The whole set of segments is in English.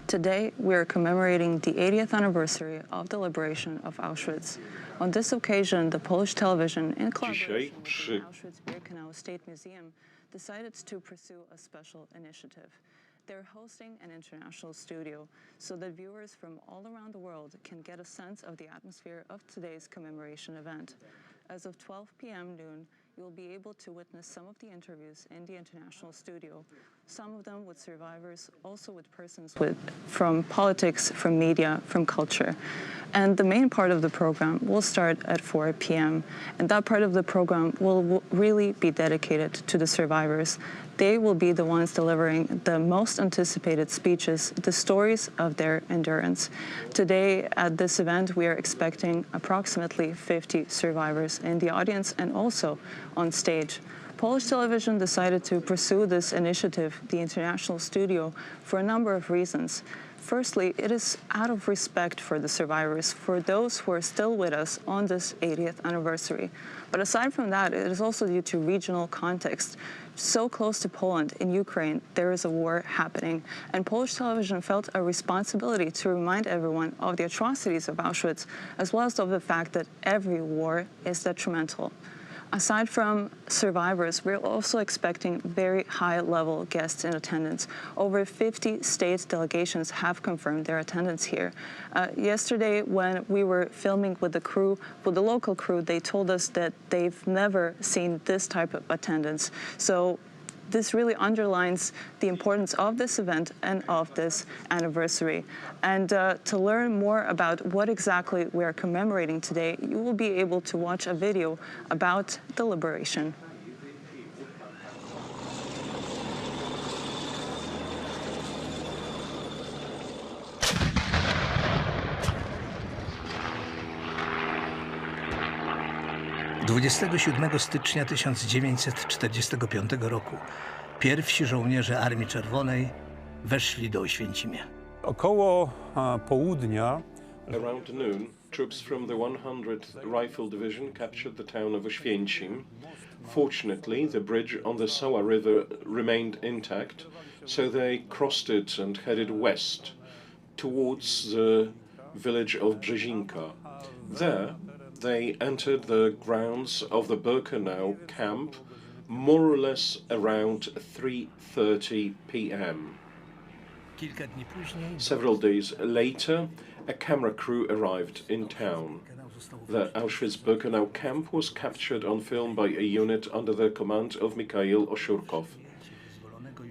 Today, we are commemorating the 80th anniversary of the liberation of Auschwitz. On this occasion, the Polish television, in collaboration with the Auschwitz-Birkenau State Museum, decided to pursue a special initiative. They're hosting an international studio so that viewers from all around the world can get a sense of the atmosphere of today's commemoration event. As of 12 p.m. noon, you will be able to witness some of the interviews in the international studio, some of them with survivors, also with persons from politics, from media, from culture. And the main part of the program will start at 4 p.m. And that part of the program will really be dedicated to the survivors. They will be the ones delivering the most anticipated speeches, the stories of their endurance. Today at this event, we are expecting approximately 50 survivors in the audience and also on stage. Polish television decided to pursue this initiative, the International Studio, for a number of reasons. Firstly, it is out of respect for the survivors, for those who are still with us on this 80th anniversary. But aside from that, it is also due to regional context. So close to Poland, in Ukraine, there is a war happening, and Polish television felt a responsibility to remind everyone of the atrocities of Auschwitz, as well as of the fact that every war is detrimental. Aside from survivors, we're also expecting very high-level guests in attendance. Over 50 state delegations have confirmed their attendance here. Yesterday, when we were filming with the crew, with the local crew, they told us that they've never seen this type of attendance. So this really underlines the importance of this event and of this anniversary. And to learn more about what exactly we are commemorating today, you will be able to watch a video about the liberation. Dwudziestego 7 stycznia 1945 roku pierwsi żołnierze Armii Czerwonej weszli do Oświęcimia. Około południa Around noon, troops from the 100th Rifle Division captured the town of Oświęcim. Fortunately, the bridge on the Soła River remained intact, so they crossed it and headed west towards the village of Brzezinka. There, they entered the grounds of the Birkenau camp more or less around 3:30 p.m. Several days later, a camera crew arrived in town. The Auschwitz-Birkenau camp was captured on film by a unit under the command of Mikhail Oshurkov.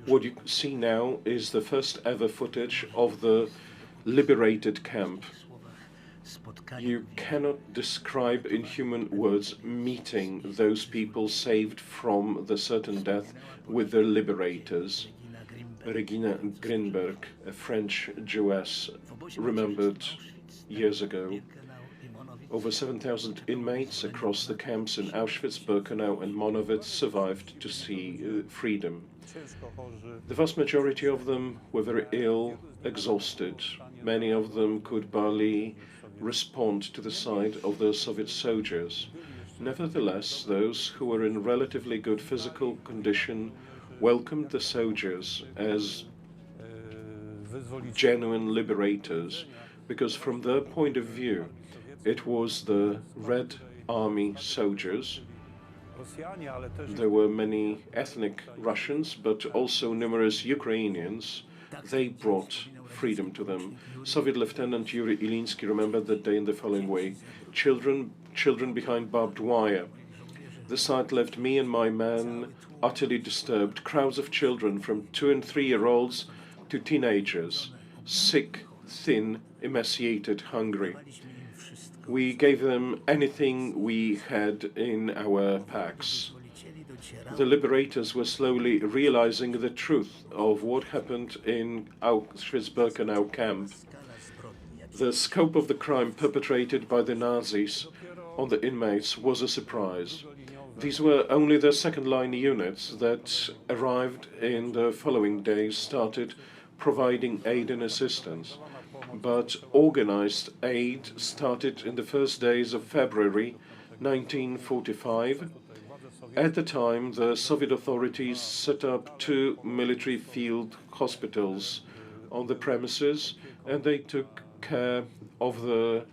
What you see now is the first ever footage of the liberated camp. You cannot describe in human words meeting those people saved from the certain death with their liberators. Regina Grinberg, a French Jewess, remembered years ago. Over 7,000 inmates across the camps in Auschwitz, Birkenau and Monowitz survived to see freedom. The vast majority of them were very ill, exhausted. Many of them could barely respond to the sight of the Soviet soldiers. Nevertheless, those who were in relatively good physical condition welcomed the soldiers as genuine liberators, because from their point of view, it was the Red Army soldiers. There were many ethnic Russians, but also numerous Ukrainians. They brought freedom to them. Soviet Lieutenant Yuri Ilinsky remembered that day in the following way: children behind barbed wire. The sight left me and my men utterly disturbed. Crowds of children from 2- and 3-year-olds to teenagers, sick, thin, emaciated, hungry. We gave them anything we had in our packs. The liberators were slowly realizing the truth of what happened in Auschwitz-Birkenau camp. The scope of the crime perpetrated by the Nazis on the inmates was a surprise. These were only the second-line units that arrived in the following days, started providing aid and assistance. But organized aid started in the first days of February 1945. At the time, the Soviet authorities set up 2 military field hospitals on the premises, and they took care of the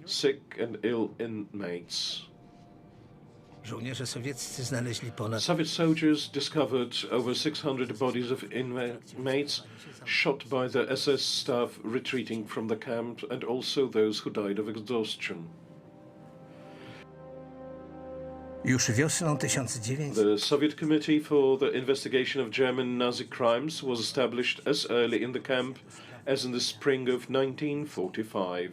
sick and ill inmates. Żołnierze sowieccy znaleźli ponad Soviet soldiers discovered over 600 bodies of inmates shot by the SS staff retreating from the camp, and also those who died of exhaustion. Już wiosną 1900 The Soviet Committee for the Investigation of German Nazi Crimes was established as early in the camp as in the spring of 1945.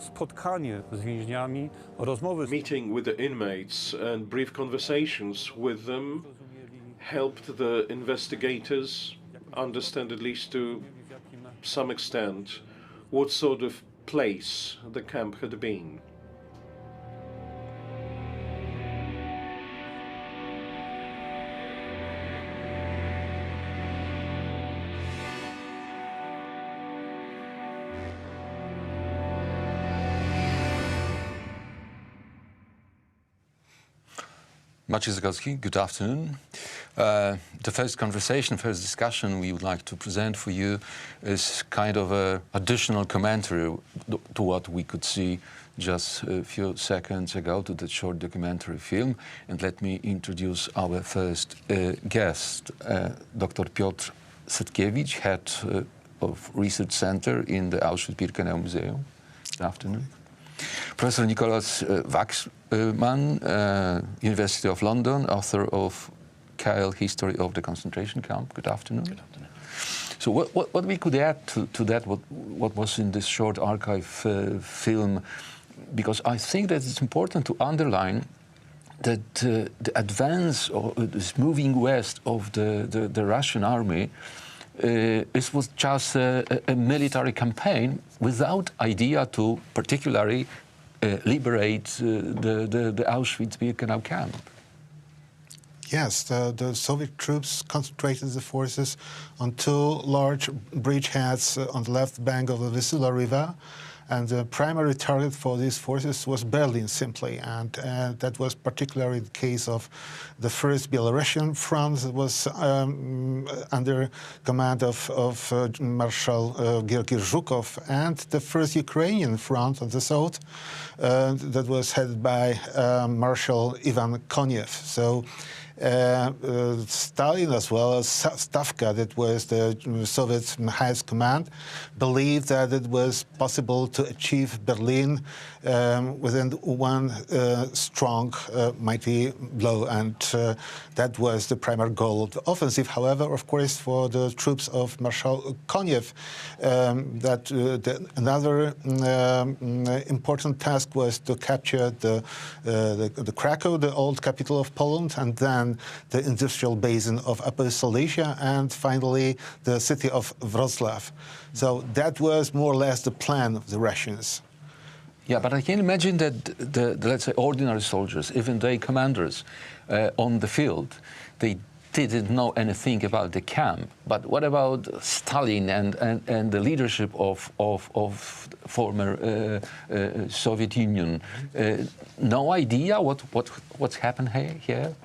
Spotkanie z więźniami, rozmowy z Meeting with the inmates and brief conversations with them helped the investigators understand, at least to some extent, what sort of place the camp had been. Maciej Zakrocki, good afternoon. The first conversation, first discussion we would like to present for you is kind of an additional commentary to what we could see just a few seconds ago, to the short documentary film. And let me introduce our first guest, Dr. Piotr Setkiewicz, head of Research Center in the Auschwitz-Birkenau Museum. Good afternoon. Professor Nikolaus Wachsmann, University of London, author of Kyle, History of the Concentration Camp. Good afternoon. Good afternoon. So what we could add to that, what was in this short archive film, because I think that it's important to underline that the advance or this moving west of the Russian army it was just a military campaign without idea to particularly liberate the Auschwitz-Birkenau camp. Yes, the Soviet troops concentrated the forces on two large bridgeheads on the left bank of the Vistula River, and the primary target for these forces was Berlin, simply, and that was particularly the case of the first Belarusian front that was under command of Marshal Georgy Zhukov, and the first Ukrainian front on the south that was headed by Marshal Ivan Konev. So Stalin, as well as Stavka, that was the Soviet highest command, believed that it was possible to achieve Berlin within one strong, mighty blow, and that was the primary goal of the offensive. However, of course, for the troops of Marshal Konev, another important task was to capture the Krakow, the old capital of Poland, and then the industrial basin of Upper Silesia, and finally the city of Wrocław. So that was more or less the plan of the Russians. Yeah, but I can imagine that the let's say, ordinary soldiers, even their commanders on the field, they didn't know anything about the camp. But what about Stalin and the leadership of former Soviet Union? No idea what's happened here?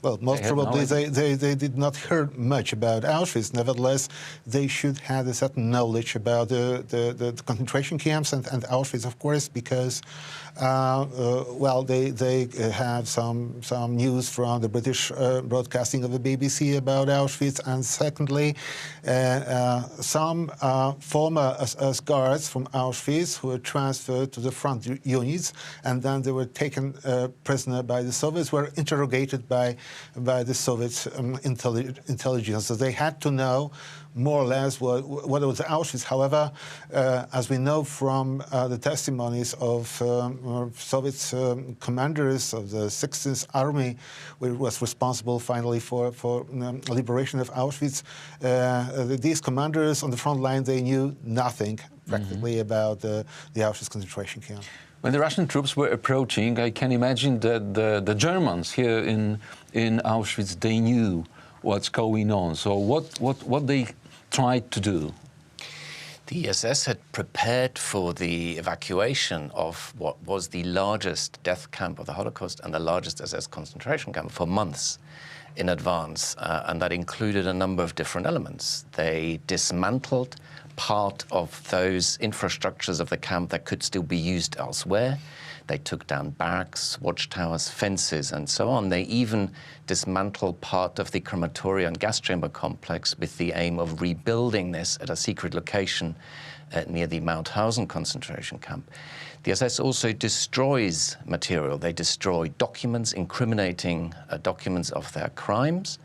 Well, most probably they did not hear much about Auschwitz. Nevertheless, they should have a certain knowledge about the concentration camps and Auschwitz, of course, because, well, they have some news from the British broadcasting of the BBC about Auschwitz, and secondly, some former SS guards from Auschwitz who were transferred to the front units, and then they were taken prisoner by the Soviets, were interrogated by the Soviet intelligence. So they had to know more or less what was Auschwitz. However, as we know from the testimonies of Soviet commanders of the 16th Army, which was responsible finally for liberation of Auschwitz, these commanders on the front line, they knew nothing practically about the Auschwitz concentration camp. When the Russian troops were approaching, I can imagine that the Germans here in Auschwitz, they knew what's going on. So what they tried to do? The SS had prepared for the evacuation of what was the largest death camp of the Holocaust and the largest SS concentration camp for months in advance, and that included a number of different elements. They dismantled part of those infrastructures of the camp that could still be used elsewhere. They took down barracks, watchtowers, fences, and so on. They even dismantled part of the crematoria and gas chamber complex with the aim of rebuilding this at a secret location near the Mauthausen concentration camp. The SS also destroys material. They destroy documents, incriminating documents of their crimes.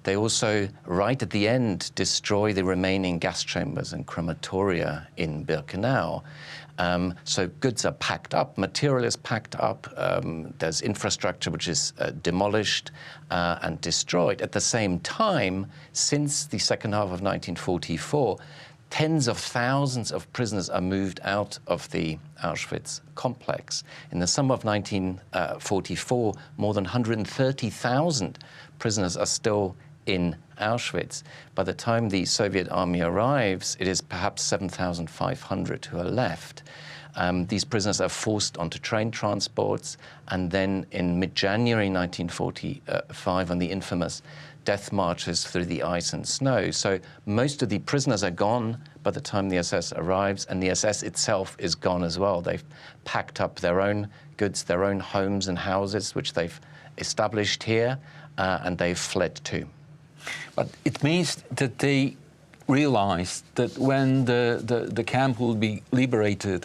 They also, right at the end, destroy the remaining gas chambers and crematoria in Birkenau. So goods are packed up, material is packed up, there's infrastructure which is demolished and destroyed. At the same time, since the second half of 1944, tens of thousands of prisoners are moved out of the Auschwitz complex. In the summer of 1944, more than 130,000 prisoners are still in Auschwitz. By the time the Soviet army arrives, it is perhaps 7,500 who are left. These prisoners are forced onto train transports, and then in mid-January 1945, on the infamous death marches through the ice and snow. So most of the prisoners are gone by the time the SS arrives, and the SS itself is gone as well. They've packed up their own goods, their own homes and houses, which they've established here, and they've fled too. But it means that they realized that when the camp will be liberated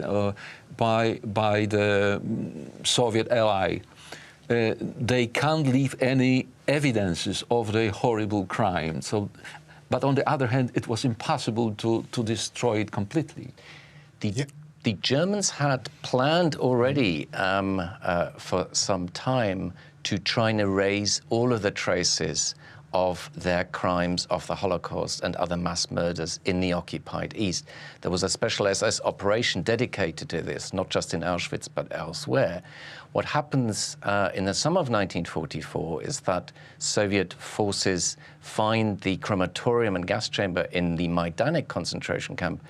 by the Soviet ally, they can't leave any evidences of the horrible crime. So, but on the other hand, it was impossible to destroy it completely. The Germans had planned already for some time to try and erase all of the traces of their crimes of the Holocaust and other mass murders in the occupied East. There was a special SS operation dedicated to this, not just in Auschwitz, but elsewhere. What happens in the summer of 1944 is that Soviet forces find the crematorium and gas chamber in the Majdanek concentration camp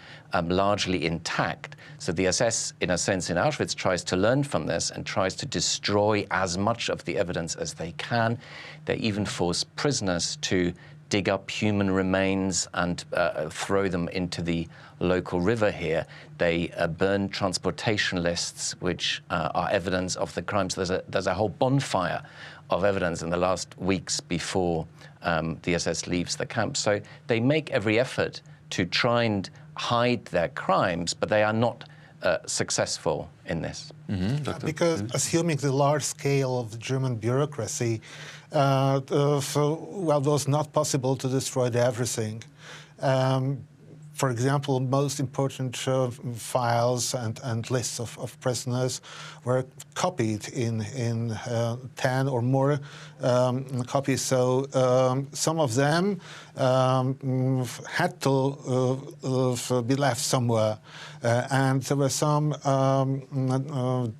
largely intact. So the SS, in a sense, in Auschwitz, tries to learn from this and tries to destroy as much of the evidence as they can. They even force prisoners to dig up human remains and throw them into the local river here. They burn transportation lists, which are evidence of the crimes. There's a whole bonfire of evidence in the last weeks before the SS leaves the camp. So they make every effort to try and hide their crimes, but they are not successful in this. Mm-hmm. Because assuming the large scale of the German bureaucracy, well, it was not possible to destroy everything. For example, most important files and lists of prisoners were copied in 10 or more copies. So some of them had to be left somewhere. And there were some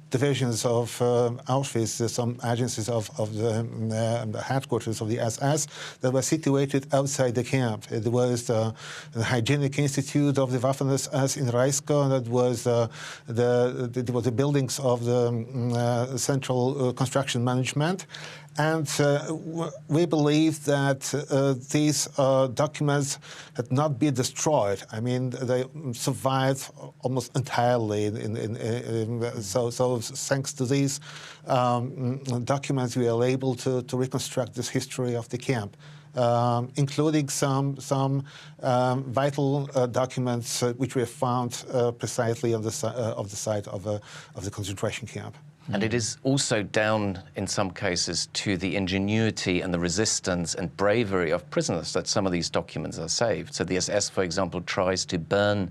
divisions of Auschwitz, some agencies of the headquarters of the SS that were situated outside the camp. It was the Hygienic Institute of the Waffen-SS in Reisko, and that was the buildings of the Central Construction Management. And we believe that these documents had not been destroyed. I mean, they survived almost entirely. So thanks to these documents, we are able to reconstruct this history of the camp, including some vital documents which we have found precisely on the site of the concentration camp. And it is also down, in some cases, to the ingenuity and the resistance and bravery of prisoners that some of these documents are saved. So the SS, for example, tries to burn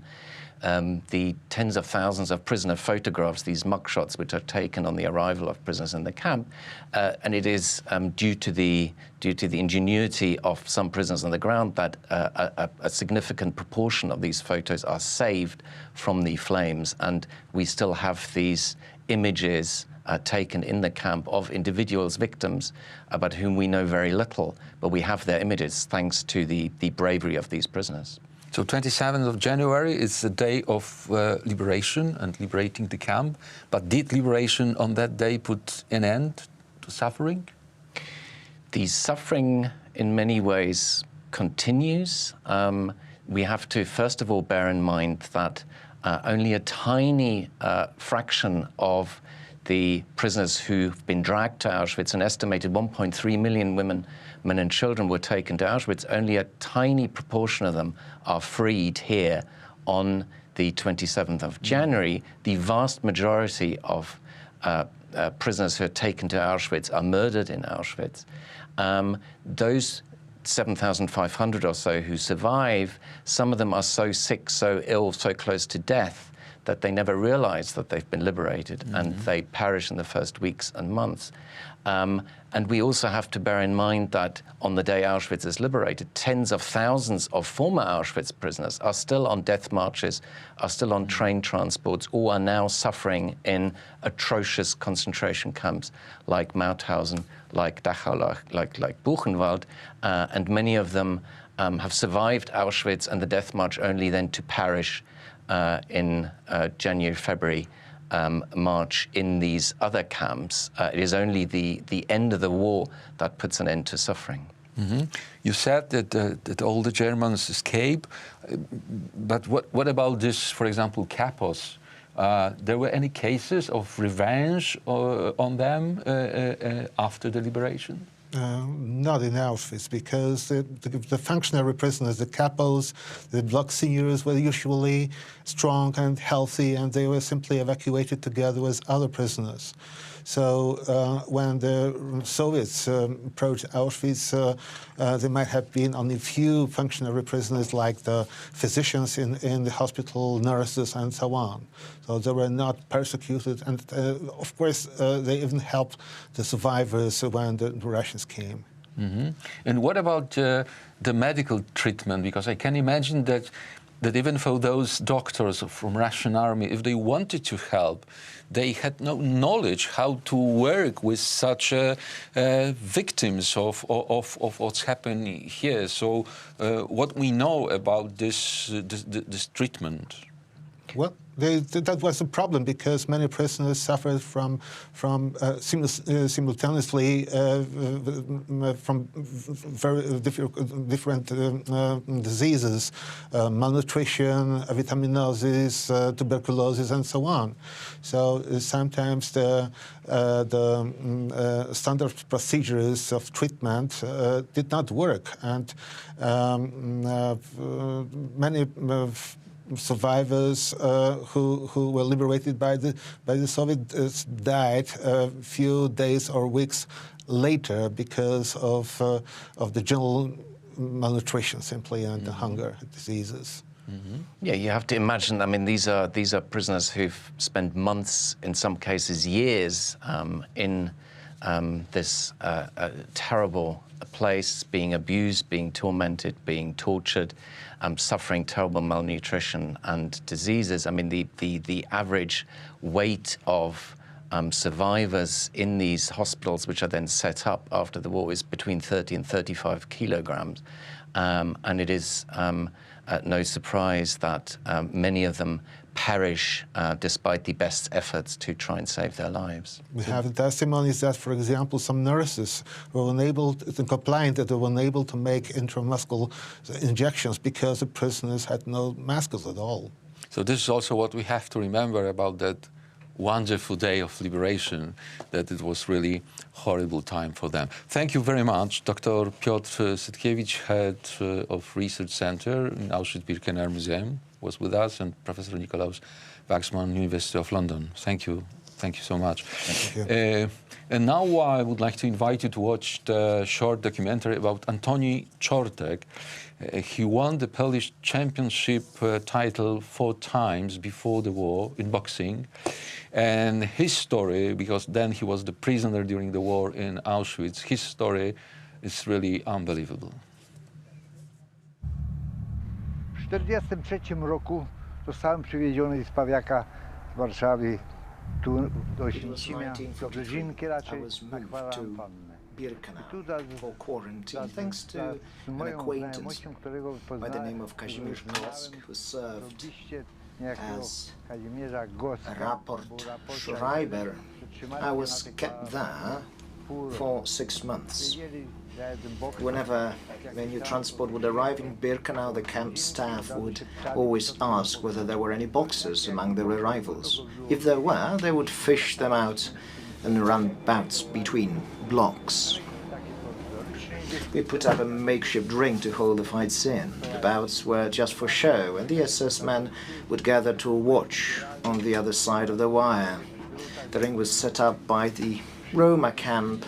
the tens of thousands of prisoner photographs, these mugshots which are taken on the arrival of prisoners in the camp, and it is due to the ingenuity of some prisoners on the ground that a significant proportion of these photos are saved from the flames, and we still have these images taken in the camp of individuals, victims, about whom we know very little, but we have their images thanks to the bravery of these prisoners. So 27th of January is the day of liberation and liberating the camp. But did liberation on that day put an end to suffering? The suffering in many ways continues. We have to first of all bear in mind that only a tiny fraction of the prisoners who've been dragged to Auschwitz, an estimated 1.3 million women, men and children were taken to Auschwitz. Only a tiny proportion of them are freed here on the 27th of January. The vast majority of prisoners who are taken to Auschwitz are murdered in Auschwitz. Those 7,500 or so who survive, some of them are so sick, so ill, so close to death that they never realize that they've been liberated, and they perish in the first weeks and months. And we also have to bear in mind that on the day Auschwitz is liberated, tens of thousands of former Auschwitz prisoners are still on death marches, are still on train transports, or are now suffering in atrocious concentration camps like Mauthausen, like Dachau, like Buchenwald, and many of them have survived Auschwitz and the death march only then to perish in January, February, March in these other camps. It is only the end of the war that puts an end to suffering. You said that all the Germans escape, but what about this, for example, Kapos? There were any cases of revenge on them after the liberation? Not in Auschwitz, because the functionary prisoners, the capos, the block seniors were usually strong and healthy, and they were simply evacuated together with other prisoners. So when the Soviets approached Auschwitz, there might have been only a few functionary prisoners, like the physicians in the hospital, nurses, and so on. So they were not persecuted, and of course they even helped the survivors when the Russians came. And what about the medical treatment? Because I can imagine that even for those doctors from Russian army, if they wanted to help, they had no knowledge how to work with such victims of what's happening here. So what we know about this treatment? Well, that was a problem, because many prisoners suffered from simultaneously from very different diseases, malnutrition, vitaminosis, tuberculosis, and so on. So sometimes the standard procedures of treatment did not work, and many survivors who were liberated by the Soviets died a few days or weeks later because of the general malnutrition, simply, and the hunger diseases. Yeah, you have to imagine. I mean, these are prisoners who've spent months, in some cases years, in this terrible place, being abused, being tormented, being tortured, suffering terrible malnutrition and diseases. I mean, the average weight of survivors in these hospitals, which are then set up after the war, is between 30 and 35 kilograms. And it is no surprise that many of them perish despite the best efforts to try and save their lives. We have testimonies that, for example, some nurses were unable to complain that they were unable to make intramuscular injections because the prisoners had no masks at all. So this is also what we have to remember about that wonderful day of liberation, that it was really horrible time for them. Thank you very much. Dr. Piotr Setkiewicz, head of Research Center in Auschwitz-Birkenau Museum, was with us, and Professor Nikolaus, Wachsmann, University of London. Thank you. Thank you so much. Thank you. And now I would like to invite you to watch the short documentary about Antoni Czortek. He won the Polish championship title 4 times before the war in boxing. And his story, because then he was the prisoner during the war in Auschwitz, his story is really unbelievable. W 1943 roku zostałem przywieziony z Pawiaka z Warszawy tu do Oświęcimia, do Brzezinki raczej, na Kwarantanny. Birkenau for quarantine, thanks to an acquaintance by the name of Kazimierz Gosk, who served as a rapport schreiber. I was kept there for 6 months. Whenever a new transport would arrive in Birkenau, the camp staff would always ask whether there were any boxes among the arrivals. If there were, they would fish them out and run bouts between blocks. We put up a makeshift ring to hold the fights in. The bouts were just for show, and the SS men would gather to watch on the other side of the wire. The ring was set up by the Roma camp,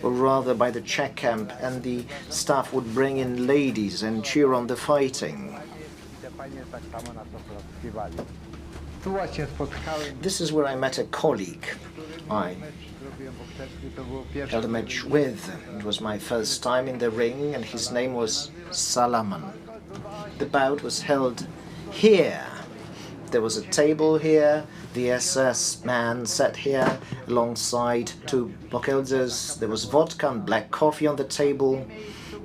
or rather by the Czech camp, and the staff would bring in ladies and cheer on the fighting. This is where I met a colleague I held a match with. It was my first time in the ring, and his name was Salaman. The bout was held here. There was a table here, the SS man sat here alongside 2 block elders. There was vodka and black coffee on the table,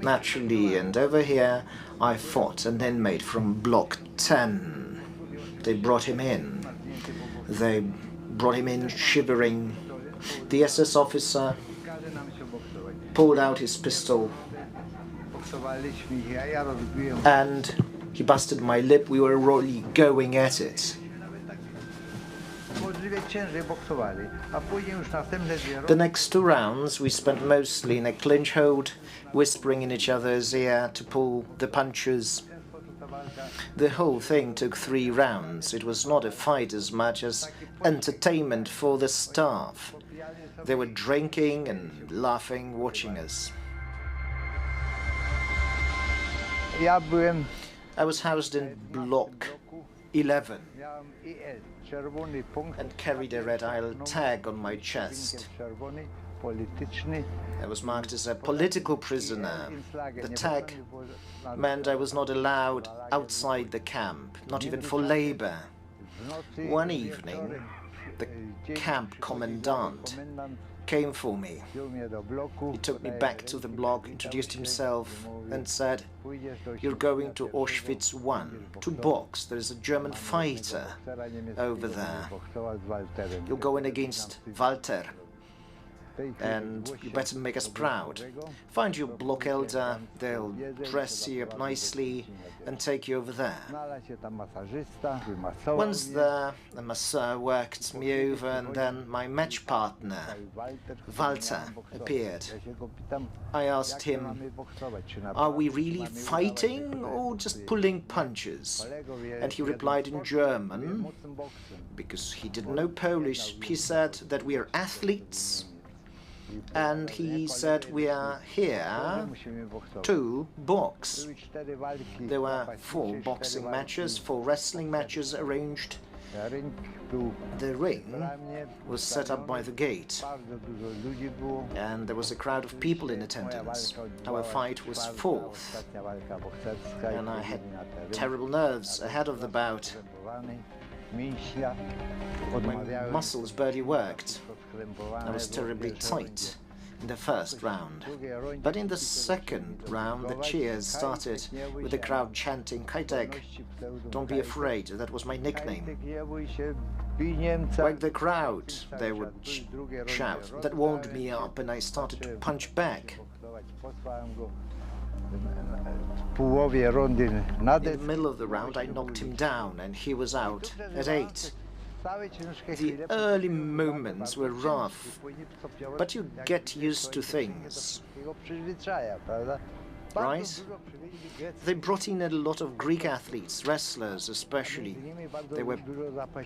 naturally, and over here I fought an inmate from block 10. They brought him in. They brought him in shivering. The SS officer pulled out his pistol and he busted my lip. We were really going at it. The next 2 rounds we spent mostly in a clinch hold, whispering in each other's ear to pull the punches. The whole thing took 3 rounds. It was not a fight as much as entertainment for the staff. They were drinking and laughing, watching us. I was housed in block 11 and carried a red isle tag on my chest. I was marked as a political prisoner. The tag meant I was not allowed outside the camp, not even for labor. One evening, the camp commandant came for me. He took me back to the block, introduced himself, and said, "You're going to Auschwitz I, to box. There is a German fighter over there. You'll go in against Walter, and you better make us proud. Find your block elder, they'll dress you up nicely and take you over there." Once there, a masseur worked me over, and then my match partner, Walter, appeared. I asked him, "Are we really fighting or just pulling punches?" And he replied in German, because he didn't know Polish. He said that we are athletes, and he said we are here to box. There were 4 boxing matches, 4 wrestling matches arranged. The ring was set up by the gate, and there was a crowd of people in attendance. Our fight was 4th, and I had terrible nerves ahead of the bout. My muscles barely worked. I was terribly tight in the first round. But in the second round, the cheers started with the crowd chanting, "Kajtek, don't be afraid." That was my nickname. "Wake the crowd," they would shout. That wound me up, and I started to punch back. In the middle of the round, I knocked him down, and he was out at 8. The early moments were rough, but you get used to things, right? They brought in a lot of Greek athletes, wrestlers especially. They were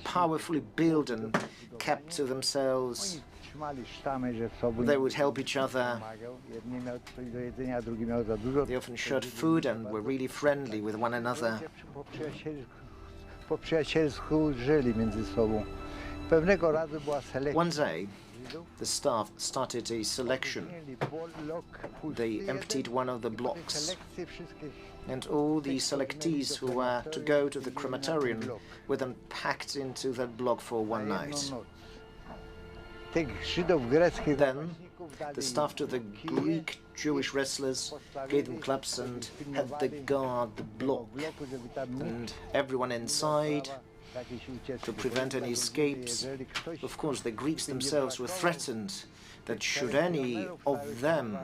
powerfully built and kept to themselves. They would help each other. They often shared food and were really friendly with one another. One day, the staff started a selection. They emptied one of the blocks, and all the selectees who were to go to the crematorium were then packed into that block for one night. Then the staff to the Greek Jewish wrestlers, gave them clubs and had the guard the block, and everyone inside to prevent any escapes. Of course, the Greeks themselves were threatened that should any of them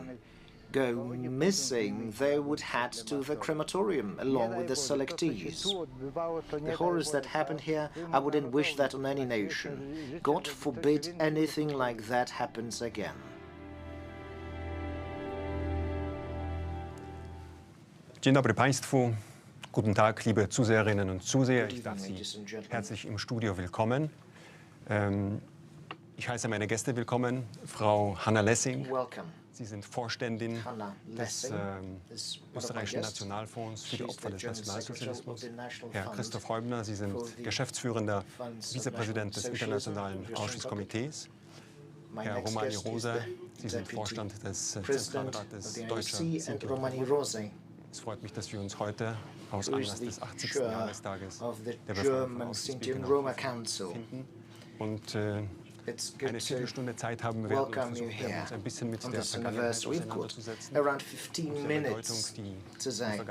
go missing, they would head to the crematorium along with the selectees. The horrors that happened here, I wouldn't wish that on any nation. God forbid anything like that happens again. Dzień dobry Państwu. Guten Tag, liebe Zuseherinnen und Zuseher. Ich darf Sie herzlich im Studio willkommen. Ich heiße meine Gäste willkommen, Frau Hanna Lessing. Sie sind Vorständin des österreichischen Nationalfonds für die Opfer des Nationalsozialismus. Herr Christoph Heubner, Sie sind geschäftsführender Vizepräsident des Internationalen Auschwitz-Komitees. Herr Romani Rose, Sie sind Vorstand des Zentralrates Deutscher Sinti. Es freut mich, dass wir uns heute aus Anlass des 80. Jahrestages der Befreiung von Auschwitz-Birkenau finden und eine Viertelstunde Zeit haben wir, uns ein bisschen mit der Vergangenheit auseinanderzusetzen. Around 15 minutes today.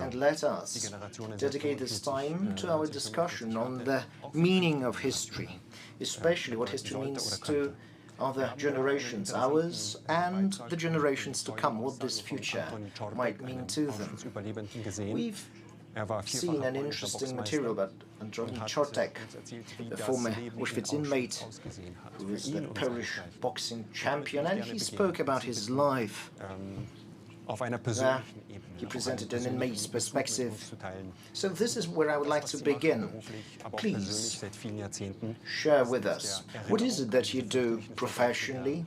And let us dedicate this time to our discussion on the meaning of history, especially what history means to other generations, ours and the generations to come, what this future might mean to them. We've seen an interesting material about Antoni Czortek, the former Auschwitz inmate, who was the Polish boxing champion, and he spoke about his life. He presented an inmate's perspective. So this is where I would like to begin. Please share with us, what is it that you do professionally?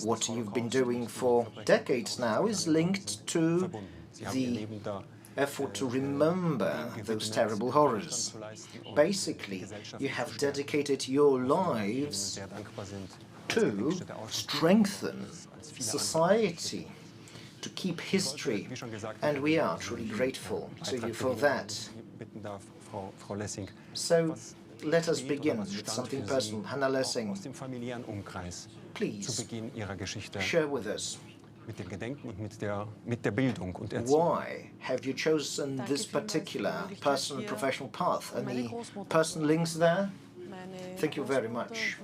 What you've been doing for decades now is linked to the effort to remember those terrible horrors. Basically, you have dedicated your lives to strengthen society, to keep history, and we are truly grateful to you for that. So let us begin with something personal. Hanna Lessing, please share with us, why have you chosen this particular personal and professional path? Any personal links there? Thank you very much.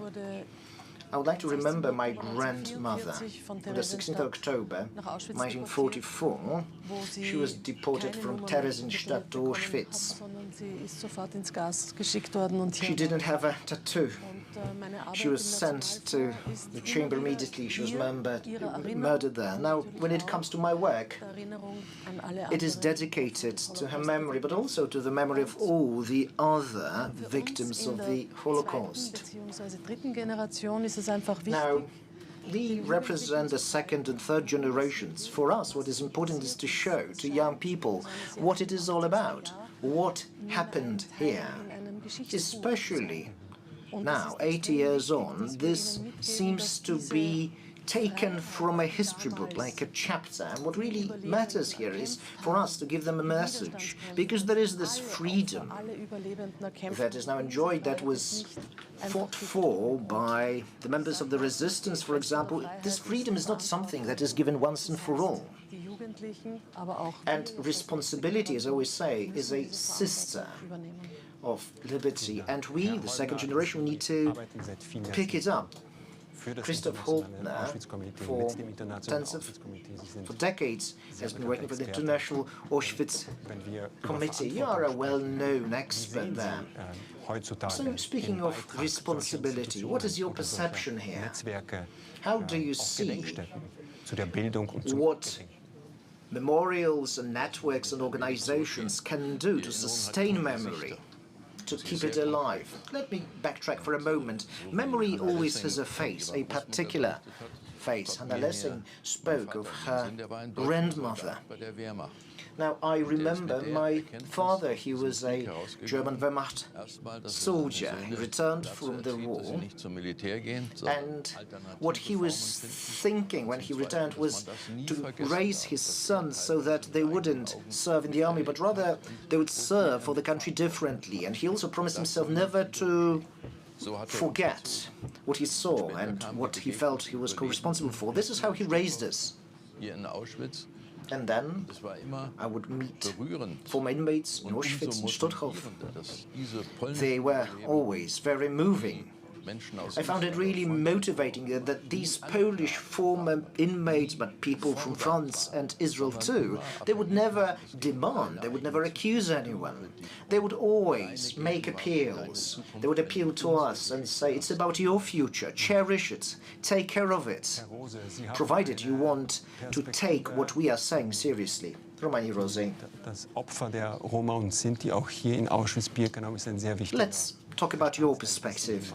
I would like to remember my grandmother. On the 16th of October 1944, she was deported from Theresienstadt to Auschwitz. She didn't have a tattoo. She was sent to the chamber immediately. She was murdered there. Now, when it comes to my work, it is dedicated to her memory, but also to the memory of all the other victims of the Holocaust. Now, we represent the second and third generations. For us, what is important is to show to young people what it is all about, what happened here, especially now, 80 years on. This seems to be taken from a history book, like a chapter. And what really matters here is for us to give them a message, because there is this freedom that is now enjoyed, that was fought for by the members of the resistance, for example. This freedom is not something that is given once and for all. And responsibility, as I always say, is a sister of liberty, and we, the second generation, need to pick it up. Christoph Heubner, for decades, has been working for the International Auschwitz Committee. You are a well-known expert there. So, speaking of responsibility, what is your perception here? How do you see what memorials and networks and organizations can do to sustain memory, to keep it alive? Let me backtrack for a moment. Memory always has a face, a particular face. Hanna Lessing spoke of her grandmother. Now, I remember my father. He was a German Wehrmacht soldier. He returned from the war, and what he was thinking when he returned was to raise his sons so that they wouldn't serve in the army, but rather they would serve for the country differently. And he also promised himself never to forget what he saw and what he felt he was responsible for. This is how he raised us. And then I would meet former inmates in Auschwitz and Stutthof. They were always very moving. I found it really motivating that these Polish former inmates, but people from France and Israel too, they would never demand, they would never accuse anyone. They would always make appeals. They would appeal to us and say, it's about your future, cherish it, take care of it, provided you want to take what we are saying seriously. Romani Rose. Das Opfer der Roma und Sinti auch hier in Auschwitz-Birkenau ist ein sehr wichtiger. Let's talk about your perspective.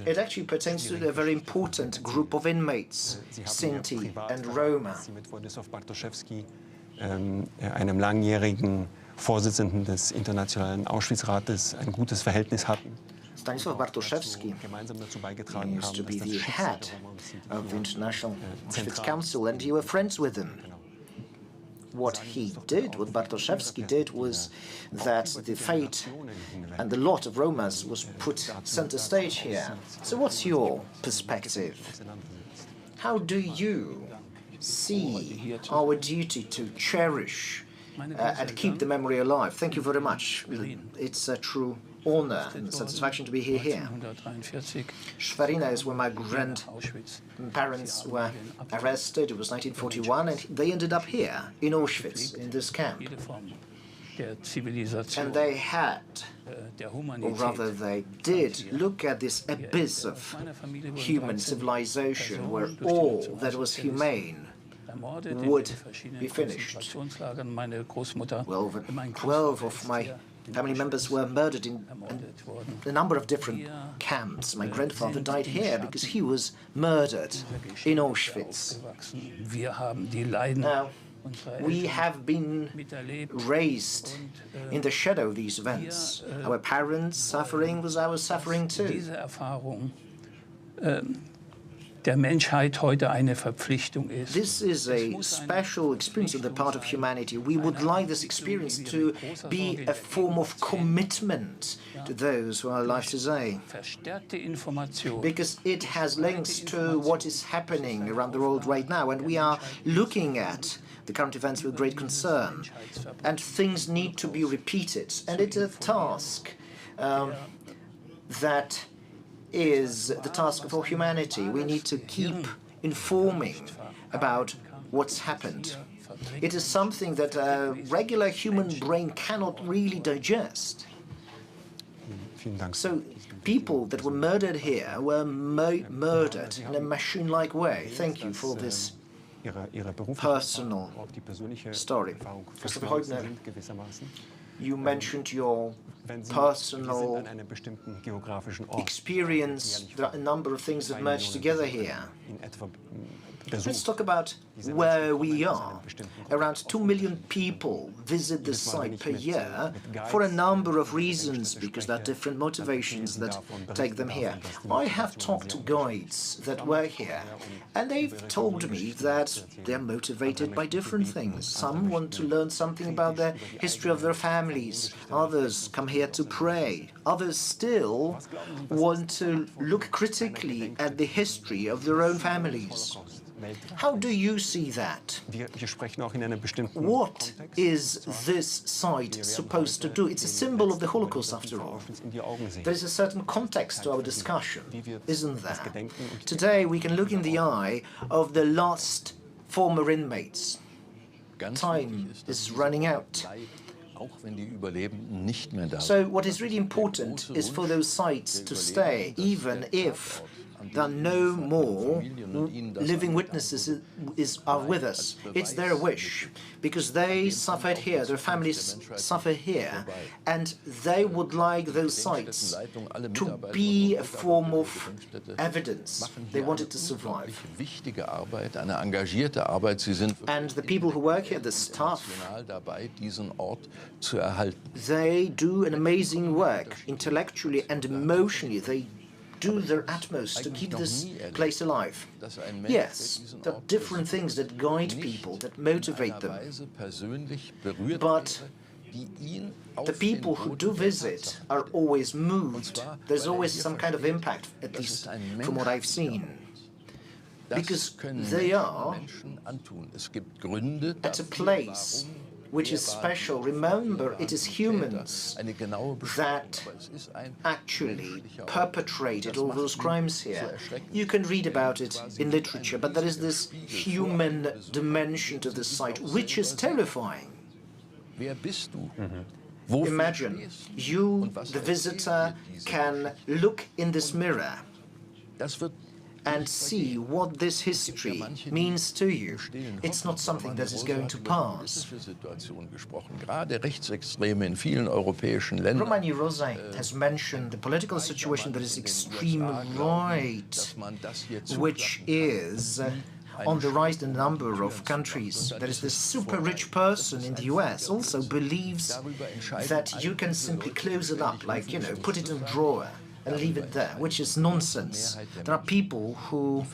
It actually pertains to a very important group of inmates, Sinti and Roma. Sie mit Władysław Bartoszewski, einem langjährigen Vorsitzenden des Internationalen Auschwitz-Rates, ein gutes Verhältnis hatten. Stanisław Bartoszewski used to be the head of the International Auschwitz Council, and you were friends with him. What he did, what Bartoszewski did, was that the fate and the lot of Romas was put center stage here. So what's your perspective? How do you see our duty to cherish and keep the memory alive? Thank you very much. It's a true honor and satisfaction to be here. Schwerina is where my grandparents were arrested. It was 1941, and they ended up here in Auschwitz, in this camp. And they had, or rather they did, look at this abyss of human civilization where all that was humane would be finished. 12 of my family members were murdered in a number of different camps. My grandfather died here because he was murdered in Auschwitz. Now, we have been raised in the shadow of these events. Our parents' suffering was our suffering too. This is a special experience on the part of humanity. We would like this experience to be a form of commitment to those who are alive today, because it has links to what is happening around the world right now, and we are looking at the current events with great concern, and things need to be repeated, and it's a task that is the task of all humanity. We need to keep informing about what's happened. It is something that a regular human brain cannot really digest. So people that were murdered here were murdered in a machine-like way. Thank you for this personal story. Christoph Heubner, you mentioned your personal experience. There are a number of things that merge together here. Let's talk about where we are. Around 2 million people visit the site per year for a number of reasons, because there are different motivations that take them here. I have talked to guides that work here, and they've told me that they're motivated by different things. Some want to learn something about the history of their families. Others come here to pray. Others still want to look critically at the history of their own families. How do you see that? What is this site supposed to do? It's a symbol of the Holocaust, after all. There is a certain context to our discussion, isn't there? Today we can look in the eye of the last former inmates. Time is running out. So what is really important is for those sites to stay, even if there are no more living witnesses are with us. It's their wish, because they suffered here, their families suffer here, and they would like those sites to be a form of evidence. They want it to survive. And the people who work here, the staff, they do an amazing work, intellectually and emotionally. They do their utmost to keep this place alive. Yes, there are different things that guide people, that motivate them. But The people who do visit are always moved. There's always some kind of impact, at least from what I've seen. Because they are at a place which is special. Remember, it is humans that actually perpetrated all those crimes here. You can read about it in literature, but there is this human dimension to this site, which is terrifying. Imagine, you, the visitor, can look in this mirror and see what this history means to you. It's not something that is going to pass. Romani Rose has mentioned the political situation that is extreme right, which is on the rise in a number of countries. There is this super rich person in the US also believes that you can simply close it up, like, you know, put it in a drawer and leave it there, which is nonsense. There are people who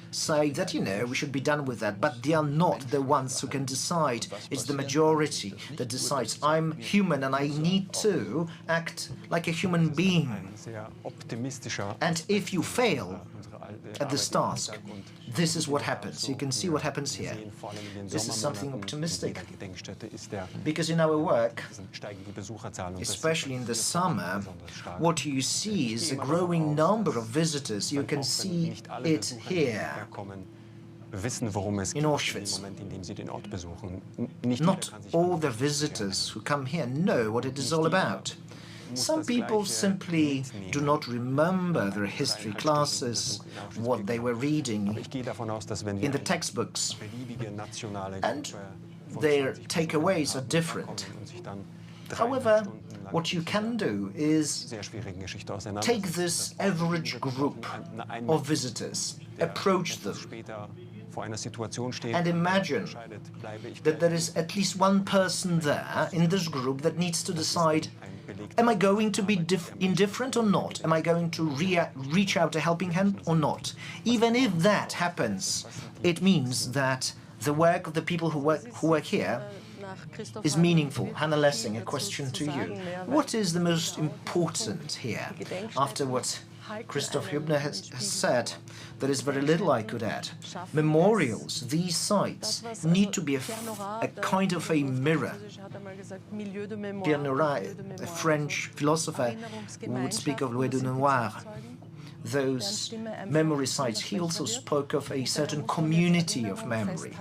say that, you know, we should be done with that, but they are not the ones who can decide. It's the majority that decides. I'm human and I need to act like a human being. And if you fail at this task, this is what happens. You can see what happens here. This is something optimistic. Because in our work, especially in the summer, what you see is a growing number of visitors. You can see it here in Auschwitz. Not all the visitors who come here know what it is all about. Some people simply do not remember their history classes, what they were reading in the textbooks, and their takeaways are different. However, what you can do is take this average group of visitors, approach them, and imagine that there is at least one person there in this group that needs to decide, am I going to be indifferent or not? Am I going to reach out a helping hand or not? Even if that happens, it means that the work of the people who work here is meaningful. Hannah Lessing, a question to you. What is the most important here? After what Christoph Heubner has said, there is very little I could add. Memorials, these sites, need to be a kind of a mirror. Pierre Norat, a French philosopher, would speak of l'œil de noir. Those memory sites, he also spoke of a certain community of memory.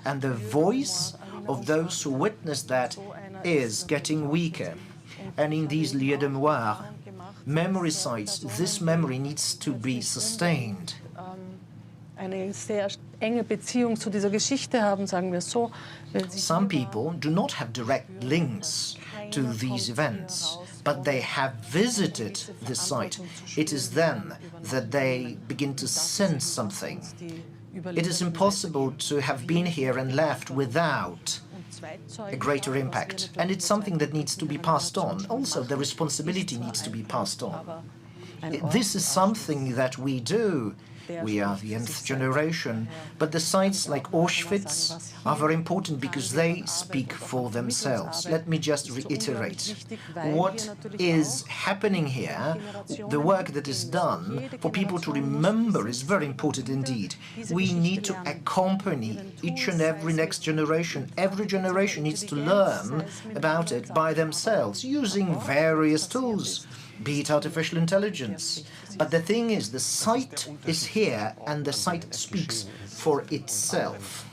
And the voice of those who witnessed that is getting weaker. And in these lieux de mémoire, memory sites, this memory needs to be sustained. Some people do not have direct links to these events, but they have visited the site. It is then that they begin to sense something. It is impossible to have been here and left without a greater impact. And it's something that needs to be passed on. Also, the responsibility needs to be passed on. This is something that we do. We are the nth generation. But the sites like Auschwitz are very important because they speak for themselves. Let me just reiterate. What is happening here, the work that is done for people to remember is very important indeed. We need to accompany each and every next generation. Every generation needs to learn about it by themselves, using various tools, be it artificial intelligence. But the thing is, the site is here and the site speaks for itself.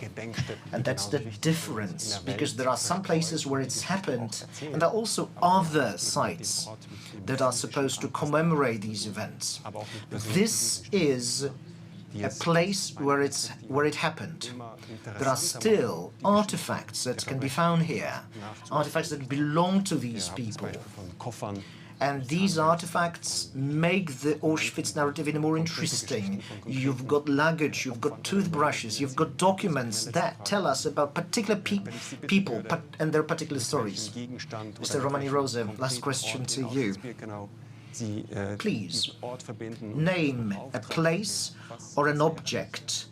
And that's the difference, because there are some places where it's happened, and there are also other sites that are supposed to commemorate these events. This is a place where it happened. There are still artifacts that can be found here, artifacts that belong to these people. And these artifacts make the Auschwitz narrative even more interesting. You've got luggage, you've got toothbrushes, you've got documents that tell us about particular people and their particular stories. Mr. Romani Rose, last question to you. Please, name a place or an object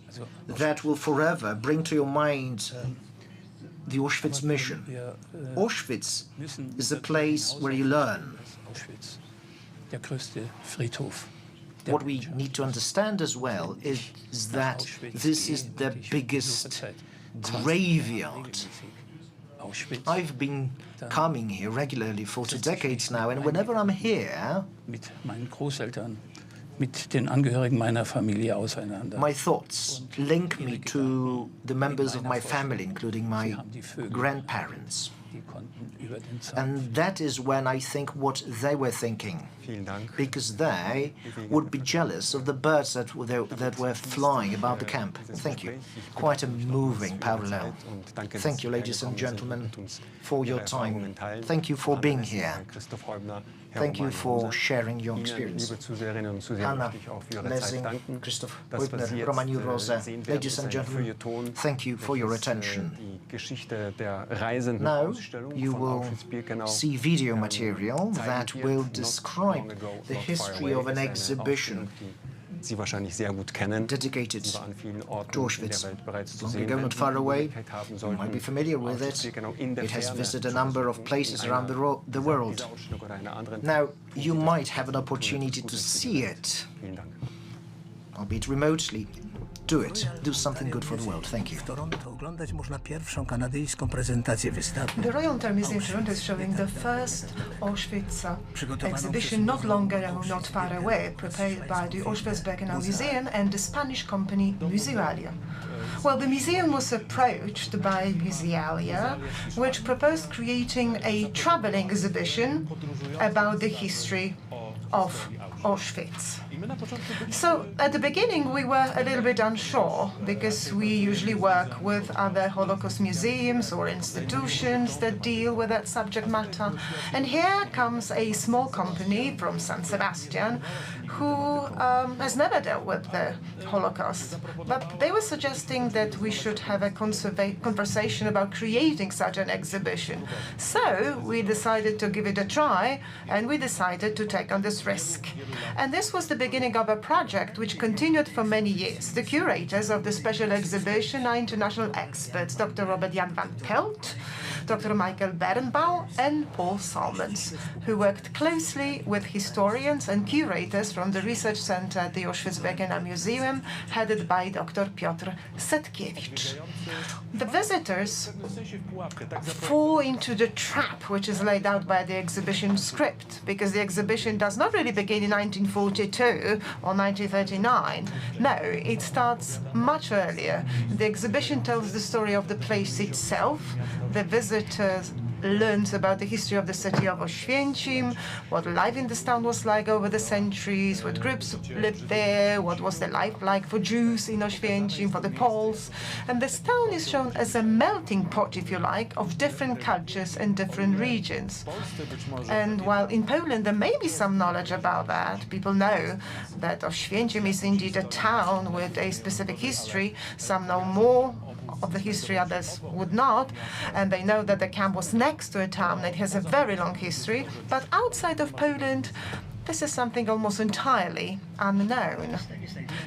that will forever bring to your mind the Auschwitz mission. Auschwitz is a place where you learn. What we need to understand as well is that this is the biggest graveyard. I've been coming here regularly for 2 decades now, and whenever I'm here, my thoughts link me to the members of my family, including my grandparents. And that is when I think what they were thinking, because they would be jealous of the birds that were flying about the camp. Thank you. Quite a moving parallel. Thank you, ladies and gentlemen, for your time. Thank you for being here. Thank you for sharing your experience. Hanna, Lessing, Christoph, Heubner, Romani Rosa, ladies and gentlemen, thank you for your attention. Now you will see video material that will describe the history of an exhibition dedicated to Auschwitz. Long ago, not far away, you might be familiar with it. It has visited a number of places around the world. Now, you might have an opportunity to see it, albeit remotely. Do it. Do something good for the world. Thank you. The Royal Museum in Toronto is showing the first Auschwitz exhibition not far away, prepared by the Auschwitz-Birkenau Museum and the Spanish company Musealia. Well, the museum was approached by Musealia, which proposed creating a traveling exhibition about the history of Auschwitz. So at the beginning we were a little bit unsure, because we usually work with other Holocaust museums or institutions that deal with that subject matter. And here comes a small company from San Sebastian who has never dealt with the Holocaust. But they were suggesting that we should have a conversation about creating such an exhibition. So we decided to give it a try, and we decided to take on this risk. And this was the beginning of a project which continued for many years. The curators of the special exhibition are international experts, Dr. Robert Jan van Pelt, Dr. Michael Berenbaum, and Paul Salmons, who worked closely with historians and curators from the research center at the Auschwitz-Birkenau Museum, headed by Dr. Piotr Setkiewicz. The visitors fall into the trap which is laid out by the exhibition script, because the exhibition does not really begin in 1942 or 1939. No, it starts much earlier. The exhibition tells the story of the place itself. The visitors learned about the history of the city of Oświęcim, what life in this town was like over the centuries, what groups lived there, what was the life like for Jews in Oświęcim, for the Poles. And this town is shown as a melting pot, if you like, of different cultures and different regions. And while in Poland there may be some knowledge about that, people know that Oświęcim is indeed a town with a specific history. Some know more of the history, others would not, and they know that the camp was next to a town that has a very long history, but outside of Poland, this is something almost entirely unknown.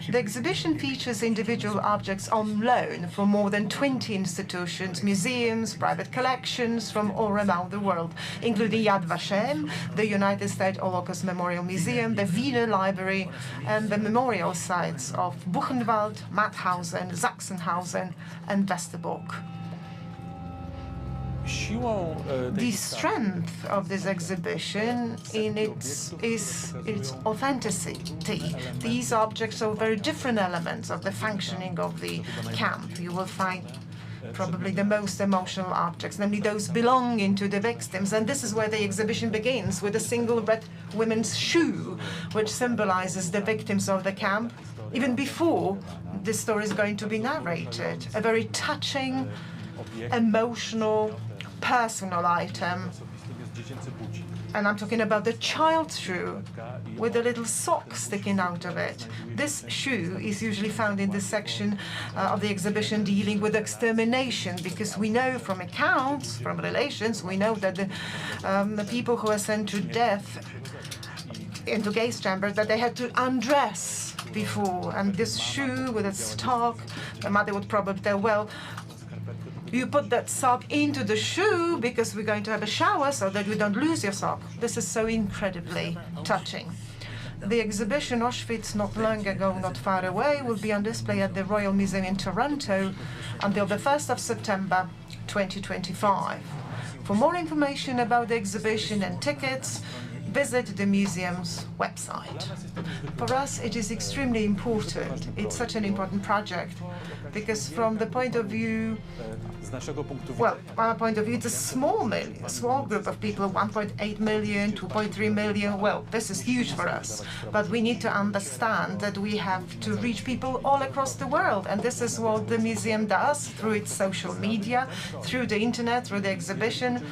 The exhibition features individual objects on loan from more than 20 institutions, museums, private collections from all around the world, including Yad Vashem, the United States Holocaust Memorial Museum, the Wiener Library, and the memorial sites of Buchenwald, Mauthausen, Sachsenhausen, and Westerbork. The strength of this exhibition is its authenticity. These objects are very different elements of the functioning of the camp. You will find probably the most emotional objects, namely those belonging to the victims. And this is where the exhibition begins, with a single red women's shoe, which symbolizes the victims of the camp, even before this story is going to be narrated. A very touching, emotional, personal item. And I'm talking about the child's shoe with a little sock sticking out of it. This shoe is usually found in the section of the exhibition dealing with extermination, because we know from accounts, from relations, we know that the people who are sent to death into gas chambers, that they had to undress before. And this shoe with its sock, the mother would probably tell, well, you put that sock into the shoe because we're going to have a shower so that you don't lose your sock. This is so incredibly touching. The exhibition Auschwitz Not Long Ago, Not Far Away will be on display at the Royal Museum in Toronto until the 1st of September 2025. For more information about the exhibition and tickets, visit the museum's website. For us, it is extremely important. It's such an important project because from the point of view, well, our point of view, it's a small group of people, 1.8 million, 2.3 million. Well, this is huge for us, but we need to understand that we have to reach people all across the world, and this is what the museum does through its social media, through the internet, through the exhibition.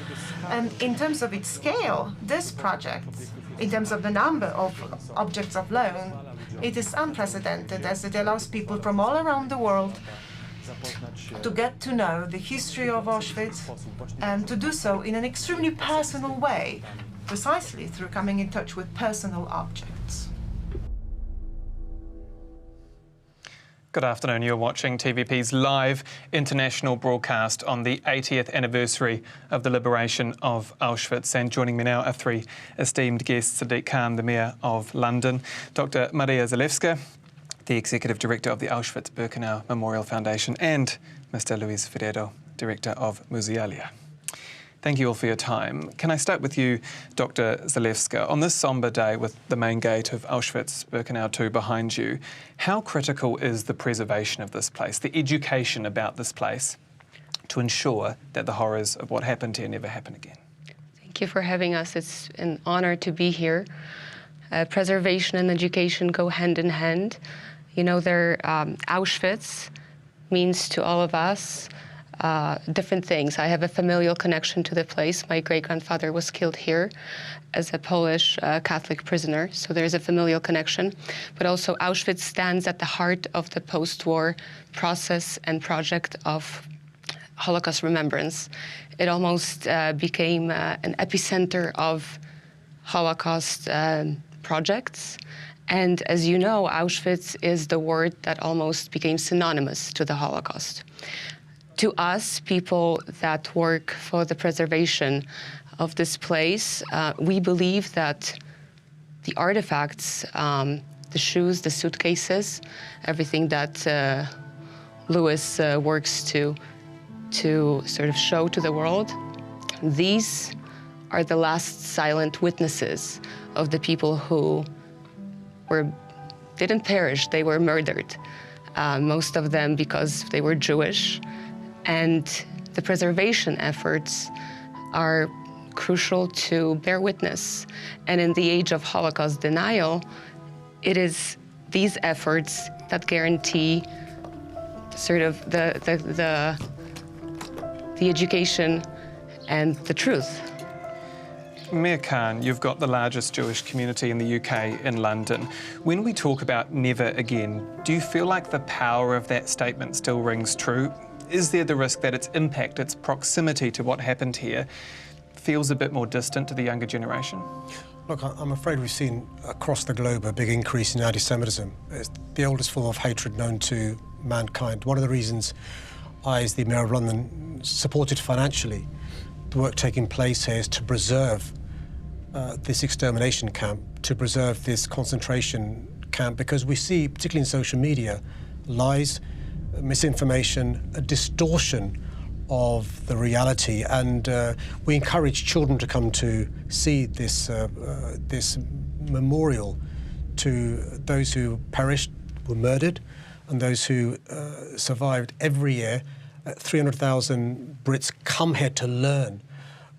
And in terms of its scale, this project, in terms of the number of objects of loan, it is unprecedented as it allows people from all around the world to get to know the history of Auschwitz and to do so in an extremely personal way, precisely through coming in touch with personal objects. Good afternoon. You're watching TVP's live international broadcast on the 80th anniversary of the liberation of Auschwitz. And joining me now are three esteemed guests: Sadiq Khan, the Mayor of London; Dr. Maria Zalewska, the Executive Director of the Auschwitz-Birkenau Memorial Foundation; and Mr. Luis Ferreiro, Director of Musealia. Thank you all for your time. Can I start with you, Dr. Zalewska? On this sombre day with the main gate of Auschwitz-Birkenau 2 behind you, how critical is the preservation of this place, the education about this place, to ensure that the horrors of what happened here never happen again? Thank you for having us. It's an honor to be here. Preservation and education go hand in hand. You know, Auschwitz means to all of us different things. I have a familial connection to the place. My great-grandfather was killed here as a Polish Catholic prisoner, so there's a familial connection. But also Auschwitz stands at the heart of the post-war process and project of Holocaust remembrance. It almost became an epicenter of Holocaust projects. And as you know, Auschwitz is the word that almost became synonymous to the Holocaust. To us, people that work for the preservation of this place, we believe that the artifacts, the shoes, the suitcases, everything that Louis works to sort of show to the world, these are the last silent witnesses of the people who didn't perish, they were murdered. Most of them because they were Jewish. And the preservation efforts are crucial to bear witness. And in the age of Holocaust denial, it is these efforts that guarantee sort of the education and the truth. Mayor Khan, you've got the largest Jewish community in the UK in London. When we talk about never again, do you feel like the power of that statement still rings true? Is there the risk that its impact, its proximity to what happened here, feels a bit more distant to the younger generation? Look, I'm afraid we've seen across the globe a big increase in anti-Semitism. It's the oldest form of hatred known to mankind. One of the reasons I, as the Mayor of London, supported financially the work taking place here is to preserve this extermination camp, to preserve this concentration camp, because we see, particularly in social media, lies, misinformation, a distortion of the reality, and we encourage children to come to see this this memorial to those who perished, were murdered, and those who survived. Every year, 300,000 Brits come here to learn.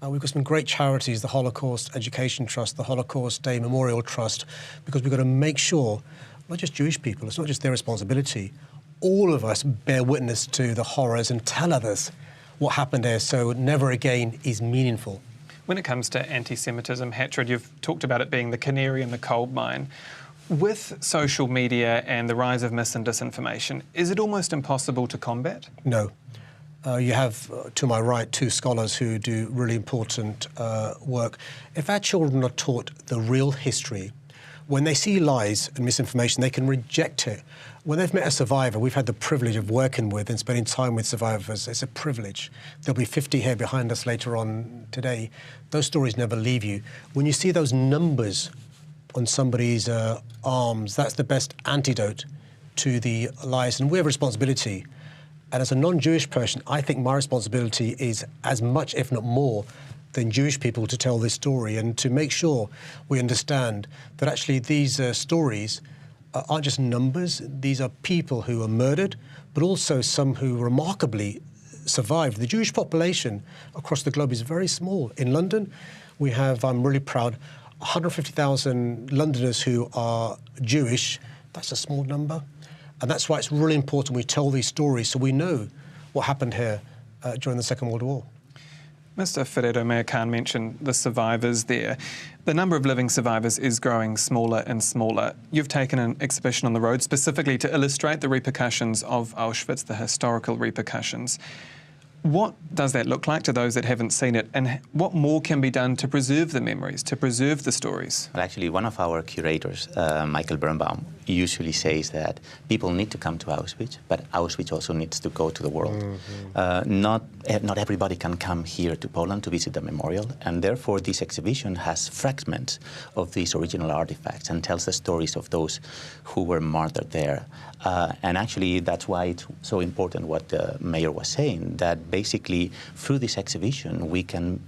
We've got some great charities, the Holocaust Education Trust, the Holocaust Day Memorial Trust, because we've got to make sure, not just Jewish people, it's not just their responsibility, all of us bear witness to the horrors and tell others what happened there, so never again is meaningful. When it comes to anti-Semitism, hatred, you've talked about it being the canary in the coal mine. With social media and the rise of mis and disinformation, is it almost impossible to combat? No. You have, to my right, two scholars who do really important work. If our children are taught the real history, when they see lies and misinformation, they can reject it. When they've met a survivor, we've had the privilege of working with and spending time with survivors. It's a privilege. There'll be 50 here behind us later on today. Those stories never leave you. When you see those numbers on somebody's arms, that's the best antidote to the lies. And we have a responsibility. And as a non-Jewish person, I think my responsibility is as much, if not more, than Jewish people to tell this story and to make sure we understand that actually these stories aren't just numbers. These are people who are murdered, but also some who remarkably survived. The Jewish population across the globe is very small. In London, we have, I'm really proud, 150,000 Londoners who are Jewish. That's a small number. And that's why it's really important we tell these stories so we know what happened here during the Second World War. Mr. Ferreiro Meir-Khan mentioned the survivors there. The number of living survivors is growing smaller and smaller. You've taken an exhibition on the road specifically to illustrate the repercussions of Auschwitz, the historical repercussions. What does that look like to those that haven't seen it, and what more can be done to preserve the memories, to preserve the stories? Well, actually, one of our curators, Michael Birnbaum, usually says that people need to come to Auschwitz, but Auschwitz also needs to go to the world. Not everybody can come here to Poland to visit the memorial, and therefore this exhibition has fragments of these original artifacts and tells the stories of those who were martyred there. And actually, that's why it's so important what the mayor was saying, that basically through this exhibition we can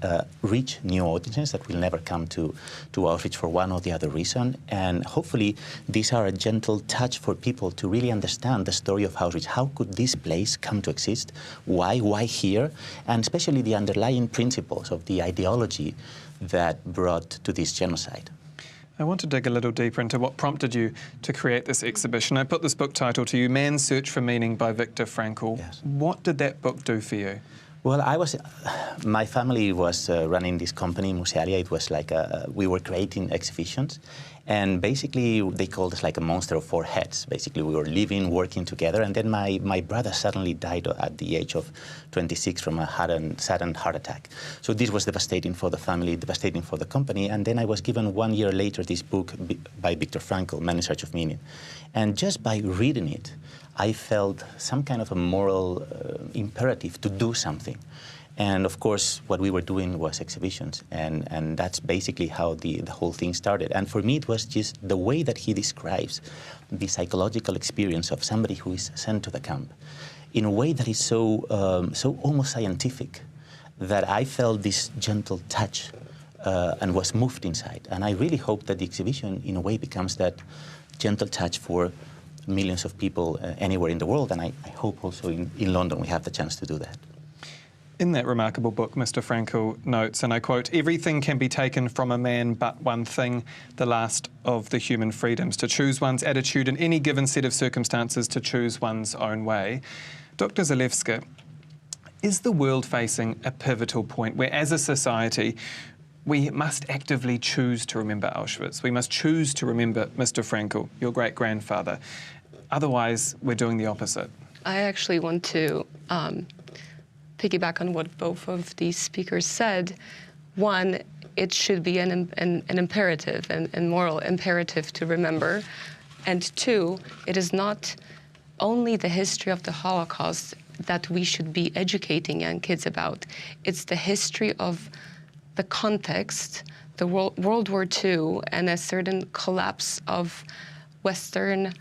reach new audiences that will never come to Auschwitz for one or the other reason. And hopefully these are a gentle touch for people to really understand the story of Auschwitz. How could this place come to exist? Why here? And especially the underlying principles of the ideology that brought to this genocide. I want to dig a little deeper into what prompted you to create this exhibition. I put this book title to you, Man's Search for Meaning by Viktor Frankl. Yes. What did that book do for you? Well, my family was running this company, Musealia. It was like we were creating exhibitions. And basically, they called us like a monster of four heads. Basically, we were living, working together. And then my brother suddenly died at the age of 26 from a sudden heart attack. So this was devastating for the family, devastating for the company. And then I was given 1 year later this book by Viktor Frankl, Man in Search of Meaning. And just by reading it, I felt some kind of a moral imperative to do something. And of course, what we were doing was exhibitions, and that's basically how the whole thing started. And for me, it was just the way that he describes the psychological experience of somebody who is sent to the camp in a way that is so almost scientific, that I felt this gentle touch and was moved inside. And I really hope that the exhibition, in a way, becomes that gentle touch for millions of people anywhere in the world. And I hope also in London we have the chance to do that. In that remarkable book, Mr. Frankl notes, and I quote, "Everything can be taken from a man but one thing, the last of the human freedoms, to choose one's attitude in any given set of circumstances, to choose one's own way." Dr. Zalewska, is the world facing a pivotal point where, as a society, we must actively choose to remember Auschwitz? We must choose to remember Mr. Frankl, your great-grandfather. Otherwise, we're doing the opposite. I actually want to piggyback on what both of these speakers said. One, it should be an imperative, and moral imperative to remember. And two, it is not only the history of the Holocaust that we should be educating young kids about. It's the history of the context, the World War II, and a certain collapse of Western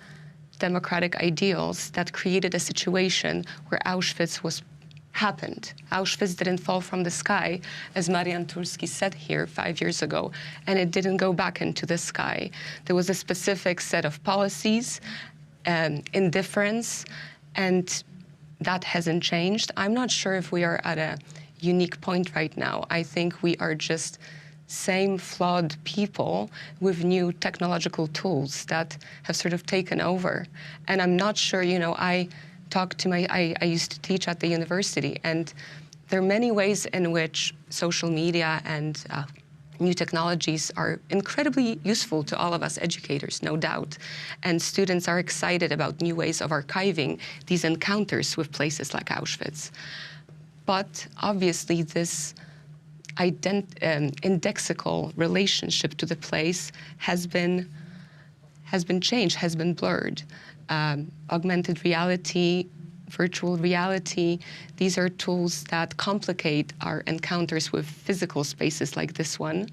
democratic ideals that created a situation where Auschwitz happened. Auschwitz didn't fall from the sky, as Marian Turski said here 5 years ago, and it didn't go back into the sky. There was a specific set of policies, indifference, and that hasn't changed. I'm not sure if we are at a unique point right now. I think we are just same flawed people with new technological tools that have sort of taken over. And I'm not sure, I used to teach at the university, and there are many ways in which social media and new technologies are incredibly useful to all of us educators, no doubt. And students are excited about new ways of archiving these encounters with places like Auschwitz. But obviously this indexical relationship to the place has been has been changed, has been blurred. Augmented reality, virtual reality, these are tools that complicate our encounters with physical spaces like this one,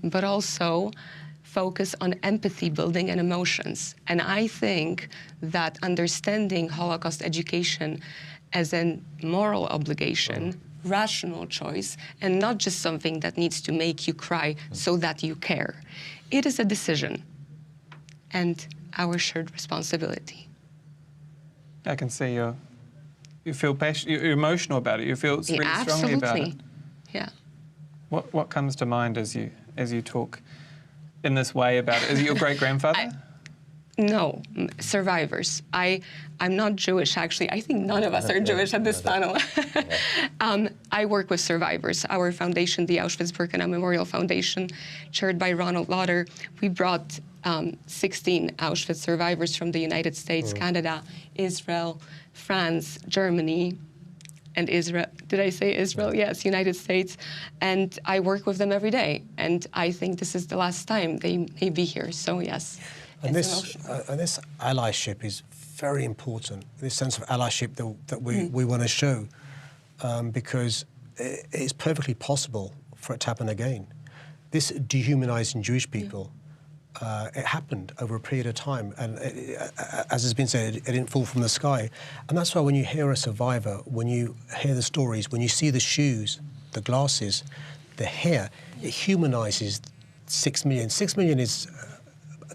but also focus on empathy building and emotions. And I think that understanding Holocaust education as a moral obligation, rational choice, and not just something that needs to make you cry so that you care. It is a decision and our shared responsibility. I can see you feel passionate, you're emotional about it, you feel really strongly about it. Yeah. What comes to mind as you talk in this way about it? Is it your great-grandfather? No, survivors. I'm not Jewish, actually. I think none of us are Jewish at this panel. I work with survivors. Our foundation, the Auschwitz-Birkenau Memorial Foundation, chaired by Ronald Lauder, we brought 16 Auschwitz survivors from the United States, Canada, Israel, France, Germany, and Israel. Did I say Israel? Yes, United States. And I work with them every day. And I think this is the last time they may be here. So, yes. And this allyship is very important, this sense of allyship that we want to show, because it is perfectly possible for it to happen again. This dehumanizing Jewish people, it happened over a period of time, and as has been said, it didn't fall from the sky. And that's why when you hear a survivor, when you hear the stories, when you see the shoes, the glasses, the hair, it humanizes 6 million. 6 million is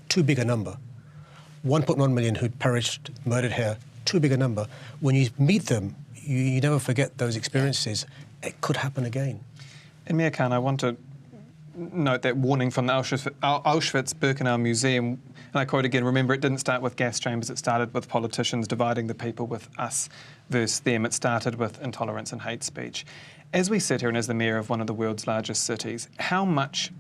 too big a number. 1.1 million who'd perished, murdered here, too big a number. When you meet them, you never forget those experiences. It could happen again. And Mia Khan, I want to note that warning from the Auschwitz-Birkenau Museum, and I quote again, remember, it didn't start with gas chambers, it started with politicians dividing the people with us versus them. It started with intolerance and hate speech. As we sit here and as the mayor of one of the world's largest cities, how much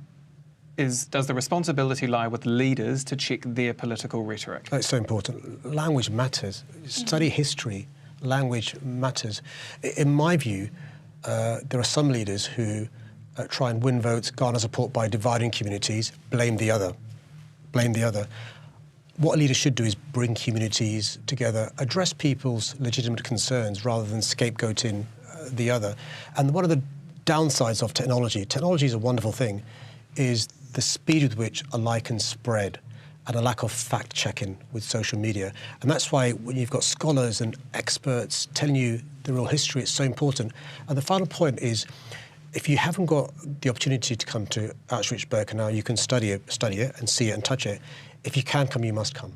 does the responsibility lie with leaders to check their political rhetoric? That's so important. Language matters. Study history. Language matters. In my view, there are some leaders who try and win votes, garner support by dividing communities, blame the other. Blame the other. What a leader should do is bring communities together, address people's legitimate concerns rather than scapegoating the other. And one of the downsides of technology is a wonderful thing, is the speed with which a lie can spread and a lack of fact-checking with social media. And that's why when you've got scholars and experts telling you the real history, it's so important. And the final point is, if you haven't got the opportunity to come to Auschwitz-Birkenau, you can study it and see it and touch it. If you can come, you must come.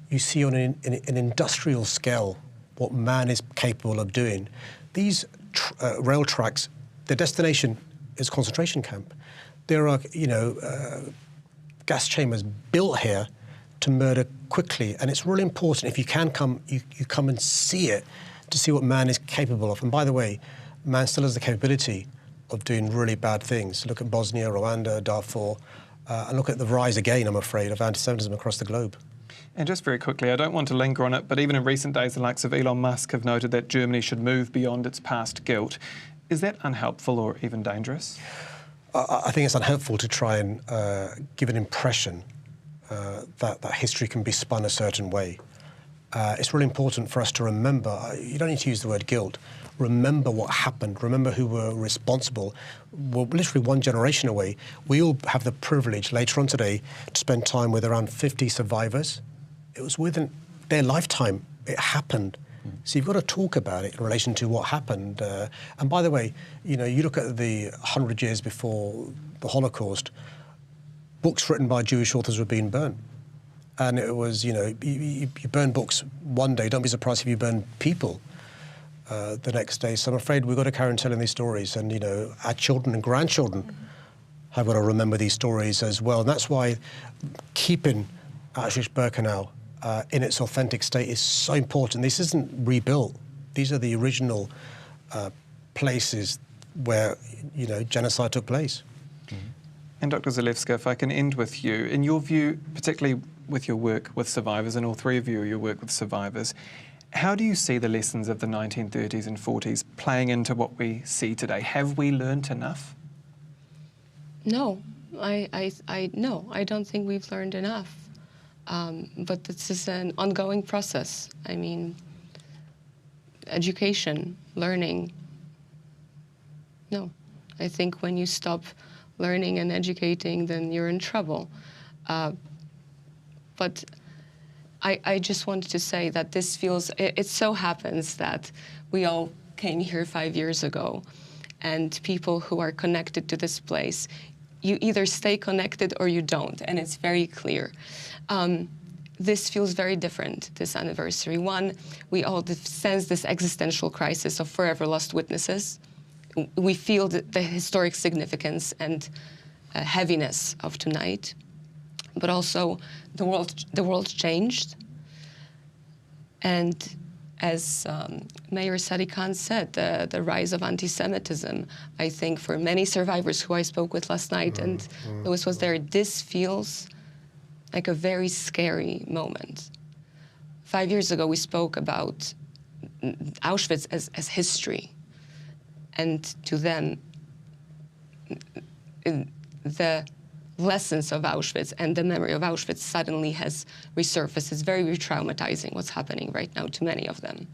You see on an industrial scale what man is capable of doing. These rail tracks, their destination is a concentration camp. There are, gas chambers built here to murder quickly, and it's really important. If you can come, you come and see it to see what man is capable of. And by the way, man still has the capability of doing really bad things. Look at Bosnia, Rwanda, Darfur, and look at the rise again, I'm afraid, of anti-Semitism across the globe. And just very quickly, I don't want to linger on it, but even in recent days, the likes of Elon Musk have noted that Germany should move beyond its past guilt. Is that unhelpful or even dangerous? I think it's unhelpful to try and give an impression that history can be spun a certain way. It's really important for us to remember, you don't need to use the word guilt, remember what happened, remember who were responsible. We're literally one generation away. We all have the privilege later on today to spend time with around 50 survivors. It was within their lifetime, it happened. So you've got to talk about it in relation to what happened. And by the way, you look at the 100 years before the Holocaust, books written by Jewish authors were being burned. And it was, you burn books one day, don't be surprised if you burn people the next day. So I'm afraid we've got to carry on telling these stories. And, our children and grandchildren have got to remember these stories as well. And that's why keeping Auschwitz-Birkenau in its authentic state is so important. This isn't rebuilt. These are the original places where, genocide took place. And Dr. Zalewska, if I can end with you, in your view, particularly with your work with survivors, and all three of you, your work with survivors, how do you see the lessons of the 1930s and 40s playing into what we see today? Have we learnt enough? No, No, I don't think we've learned enough. But this is an ongoing process. I mean, education, learning. No, I think when you stop learning and educating, then you're in trouble. But I just wanted to say that this feels, it so happens that we all came here 5 years ago, and people who are connected to this place, you either stay connected or you don't, and it's very clear. This feels very different, this anniversary. One, we all sense this existential crisis of forever lost witnesses. We feel the historic significance and heaviness of tonight, but also the world changed. And as Mayor Sadikan said, the rise of anti-Semitism, I think for many survivors who I spoke with last night, and Louis was there, this feels like a very scary moment. 5 years ago, we spoke about Auschwitz as history. And to them, the lessons of Auschwitz and the memory of Auschwitz suddenly has resurfaced. It's very re-traumatizing what's happening right now to many of them.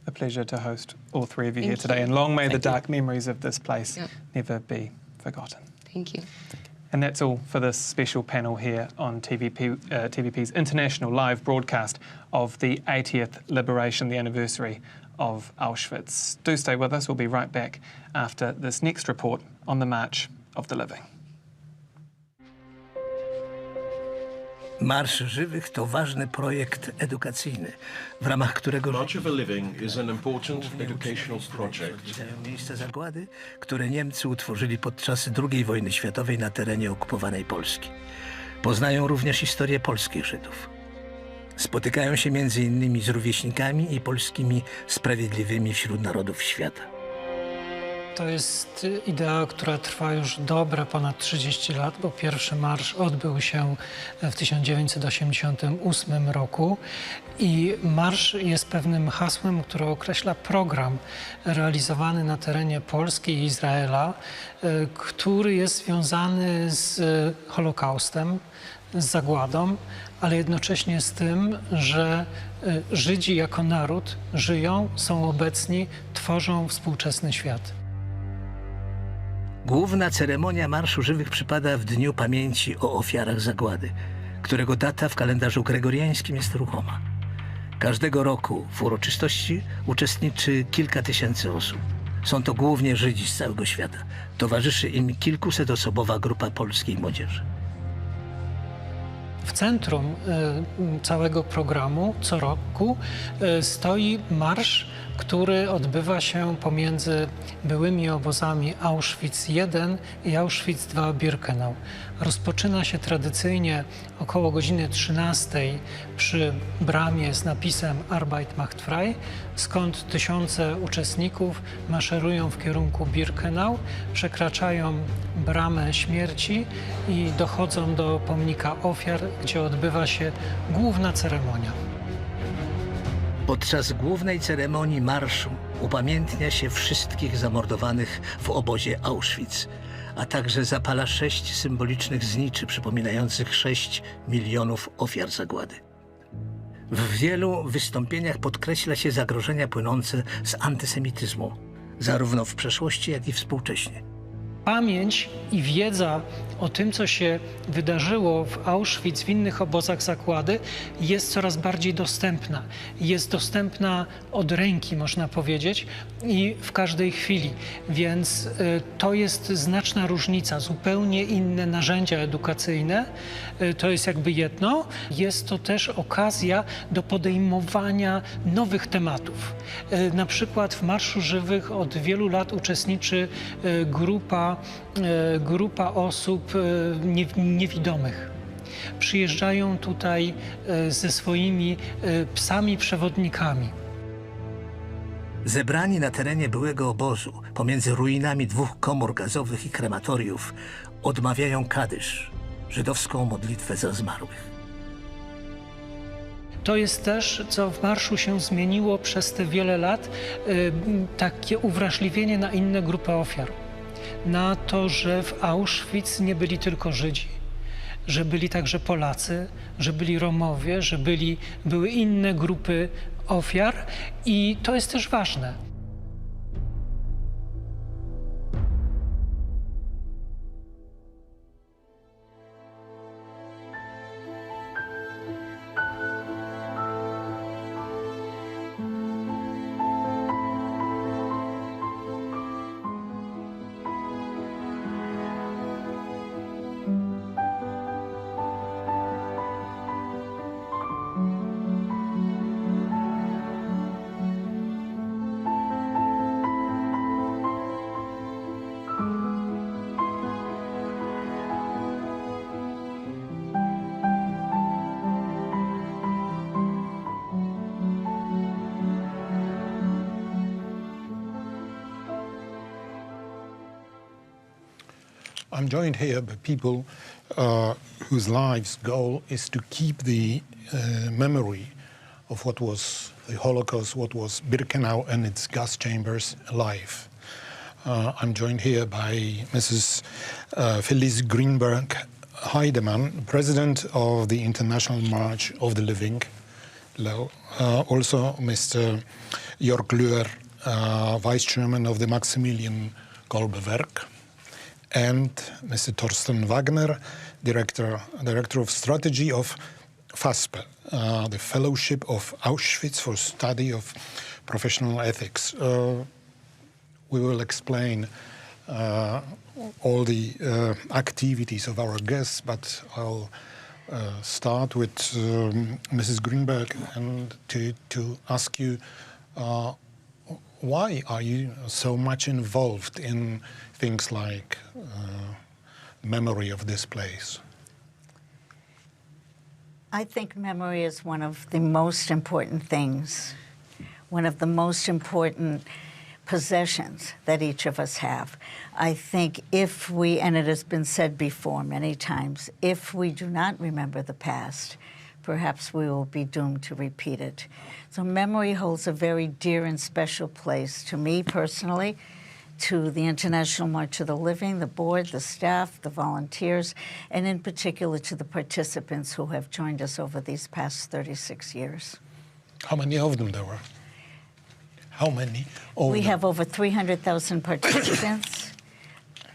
A pleasure to host all three of you here today, and long may the dark memories of this place never be forgotten. Thank you. And that's all for this special panel here on TVP's international live broadcast of the 80th Liberation, the anniversary of Auschwitz. Do stay with us. We'll be right back after this next report on the March of the Living. Marsz Żywych to ważny projekt edukacyjny, w ramach którego March of the Living is an important educational project. Miejsca zagłady, które Niemcy utworzyli podczas II wojny światowej na terenie okupowanej Polski. Poznają również historię polskich Żydów. Spotykają się m.in. z rówieśnikami i polskimi sprawiedliwymi wśród narodów świata. To jest idea, która trwa już dobre ponad 30 lat, bo pierwszy marsz odbył się w 1988 roku i marsz jest pewnym hasłem, które określa program realizowany na terenie Polski i Izraela, który jest związany z Holokaustem, z zagładą, ale jednocześnie z tym, że Żydzi jako naród żyją, są obecni, tworzą współczesny świat. Główna ceremonia Marszu Żywych przypada w Dniu Pamięci o Ofiarach Zagłady, którego data w kalendarzu gregoriańskim jest ruchoma. Każdego roku w uroczystości uczestniczy kilka tysięcy osób. Są to głównie Żydzi z całego świata. Towarzyszy im kilkusetosobowa grupa polskiej młodzieży. W centrum całego programu co roku stoi marsz, który odbywa się pomiędzy byłymi obozami Auschwitz-I i Auschwitz-II-Birkenau. Rozpoczyna się tradycyjnie około godziny 13 przy bramie z napisem Arbeit macht frei, skąd tysiące uczestników maszerują w kierunku Birkenau, przekraczają bramę śmierci i dochodzą do pomnika ofiar, gdzie odbywa się główna ceremonia. Podczas głównej ceremonii marszu upamiętnia się wszystkich zamordowanych w obozie Auschwitz, a także zapala 6 symbolicznych zniczy przypominających 6 milionów ofiar zagłady. W wielu wystąpieniach podkreśla się zagrożenia płynące z antysemityzmu, zarówno w przeszłości, jak i współcześnie. Pamięć i wiedza o tym, co się wydarzyło w Auschwitz, w innych obozach zagłady, jest coraz bardziej dostępna. Jest dostępna od ręki, można powiedzieć, i w każdej chwili. Więc to jest znaczna różnica, zupełnie inne narzędzia edukacyjne. To jest jakby jedno. Jest to też okazja do podejmowania nowych tematów. Na przykład w Marszu Żywych od wielu lat uczestniczy grupa osób niewidomych. Przyjeżdżają tutaj ze swoimi psami przewodnikami. Zebrani na terenie byłego obozu, pomiędzy ruinami 2 komór gazowych i krematoriów, odmawiają kadysz, żydowską modlitwę za zmarłych. To jest też, co w marszu się zmieniło przez te wiele lat, takie uwrażliwienie na inne grupy ofiar. na to, że w Auschwitz nie byli tylko Żydzi, że byli także Polacy, że byli Romowie, że były inne grupy ofiar i to jest też ważne. I'm joined here by people whose lives' goal is to keep the memory of what was the Holocaust, what was Birkenau and its gas chambers alive. I'm joined here by Mrs. Phyllis Greenberg-Heidemann, President of the International March of the Living. Also Mr. Jörg Löhr, Vice Chairman of the Maximilian Kolbe-Werk, and Mr. Thorsten Wagner, Director of Strategy of FASPE, the Fellowship of Auschwitz for Study of Professional Ethics. We will explain all the activities of our guests, but I'll start with Mrs. Greenberg and to ask you, why are you so much involved in things like memory of this place? I think memory is one of the most important things, one of the most important possessions that each of us have. I think if we, and it has been said before many times, if we do not remember the past, perhaps we will be doomed to repeat it. So memory holds a very dear and special place to me personally, to the International March of the Living, the board, the staff, the volunteers, and in particular to the participants who have joined us over these past 36 years. How many of them there were? How many? We have over 300,000 participants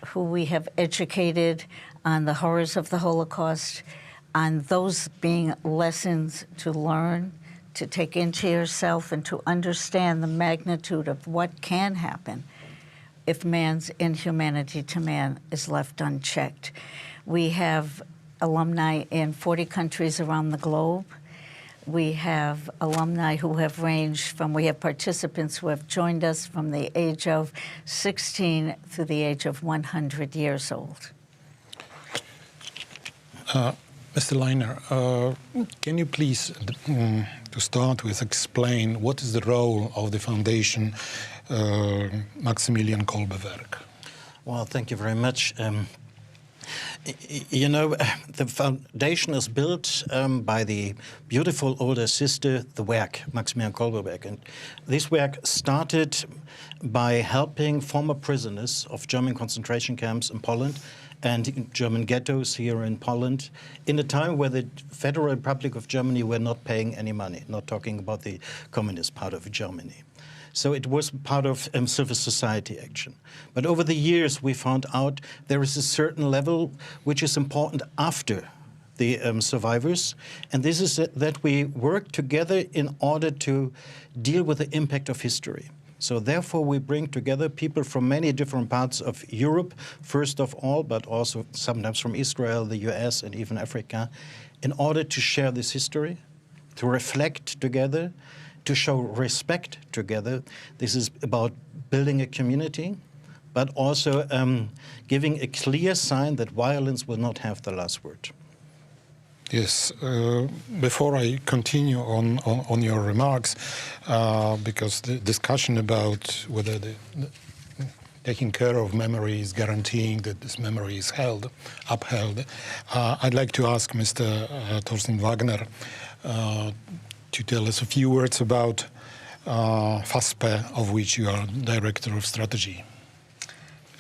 who we have educated on the horrors of the Holocaust, on those being lessons to learn, to take into yourself, and to understand the magnitude of what can happen if man's inhumanity to man is left unchecked. We have alumni in 40 countries around the globe. We have alumni who have ranged from, we have participants who have joined us from the age of 16 through the age of 100 years old. Mr. Leiner, can you please, to start with, explain what is the role of the foundation Maximilian Kolbe-Werk? Well, thank you very much. You know, the foundation is built by the beautiful older sister, the Werk, Maximilian Kolbe-Werk. And this work started by helping former prisoners of German concentration camps in Poland and German ghettos here in Poland in a time where the Federal Republic of Germany were not paying any money, not talking about the communist part of Germany. So it was part of civil society action. But over the years, we found out there is a certain level which is important after the survivors, and this is that we work together in order to deal with the impact of history. So therefore, we bring together people from many different parts of Europe, first of all, but also sometimes from Israel, the US, and even Africa, in order to share this history, to reflect together, to show respect together. This is about building a community, but also giving a clear sign that violence will not have the last word. Yes. Before I continue on your remarks, because the discussion about whether the taking care of memory is guaranteeing that this memory is upheld, I'd like to ask Mr. Thorsten Wagner to tell us a few words about FASPE, of which you are Director of Strategy.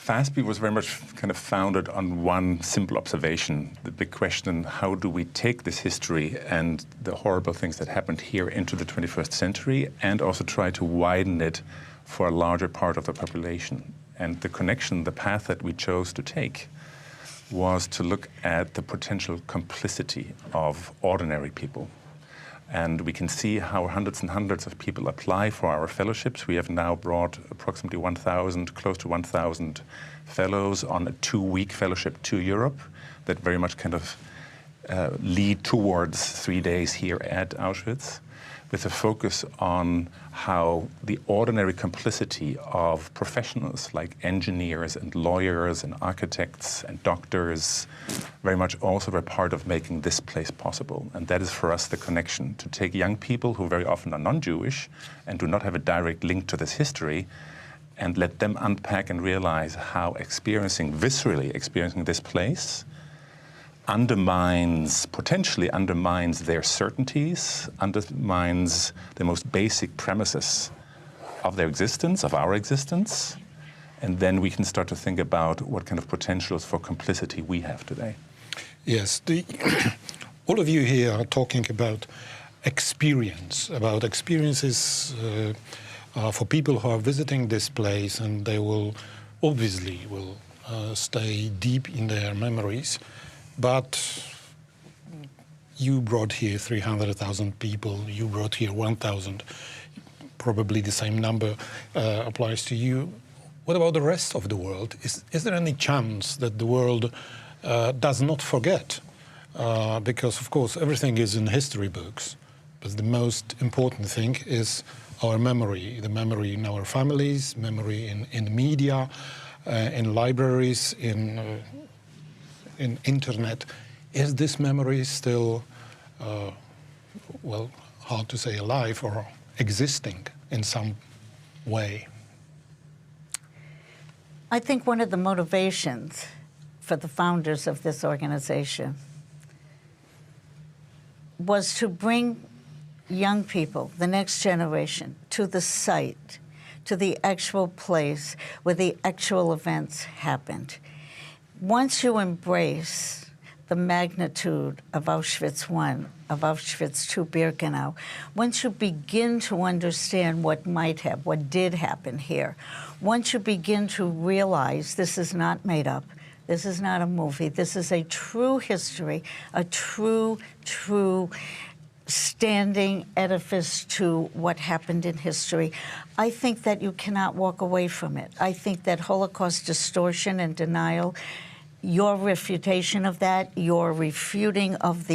FASB was very much kind of founded on one simple observation, the big question, how do we take this history and the horrible things that happened here into the 21st century and also try to widen it for a larger part of the population. And the connection, the path that we chose to take was to look at the potential complicity of ordinary people. And we can see how hundreds and hundreds of people apply for our fellowships. We have now brought approximately 1,000, close to 1,000 fellows on a 2-week fellowship to Europe that very much kind of lead towards 3 days here at Auschwitz, with a focus on how the ordinary complicity of professionals like engineers and lawyers and architects and doctors very much also were part of making this place possible. And that is for us the connection, to take young people who very often are non-Jewish and do not have a direct link to this history and let them unpack and realize how viscerally experiencing this place potentially undermines their certainties, undermines the most basic premises of their existence, of our existence, and then we can start to think about what kind of potentials for complicity we have today. Yes, all of you here are talking about experiences for people who are visiting this place, and they will obviously stay deep in their memories. But you brought here 300,000 people, you brought here 1,000, probably the same number applies to you. What about the rest of the world? Is there any chance that the world does not forget? Because, of course, everything is in history books, but the most important thing is our memory, the memory in our families, memory in media, in libraries, in internet. Is this memory still, hard to say alive or existing in some way? I think one of the motivations for the founders of this organization was to bring young people, the next generation, to the site, to the actual place where the actual events happened. Once you embrace the magnitude of Auschwitz I, of Auschwitz II Birkenau, once you begin to understand what did happen here, once you begin to realize this is not made up, this is not a movie, this is a true history, a true standing edifice to what happened in history, I think that you cannot walk away from it. I think that Holocaust distortion and denial, your refutation of that, your refuting of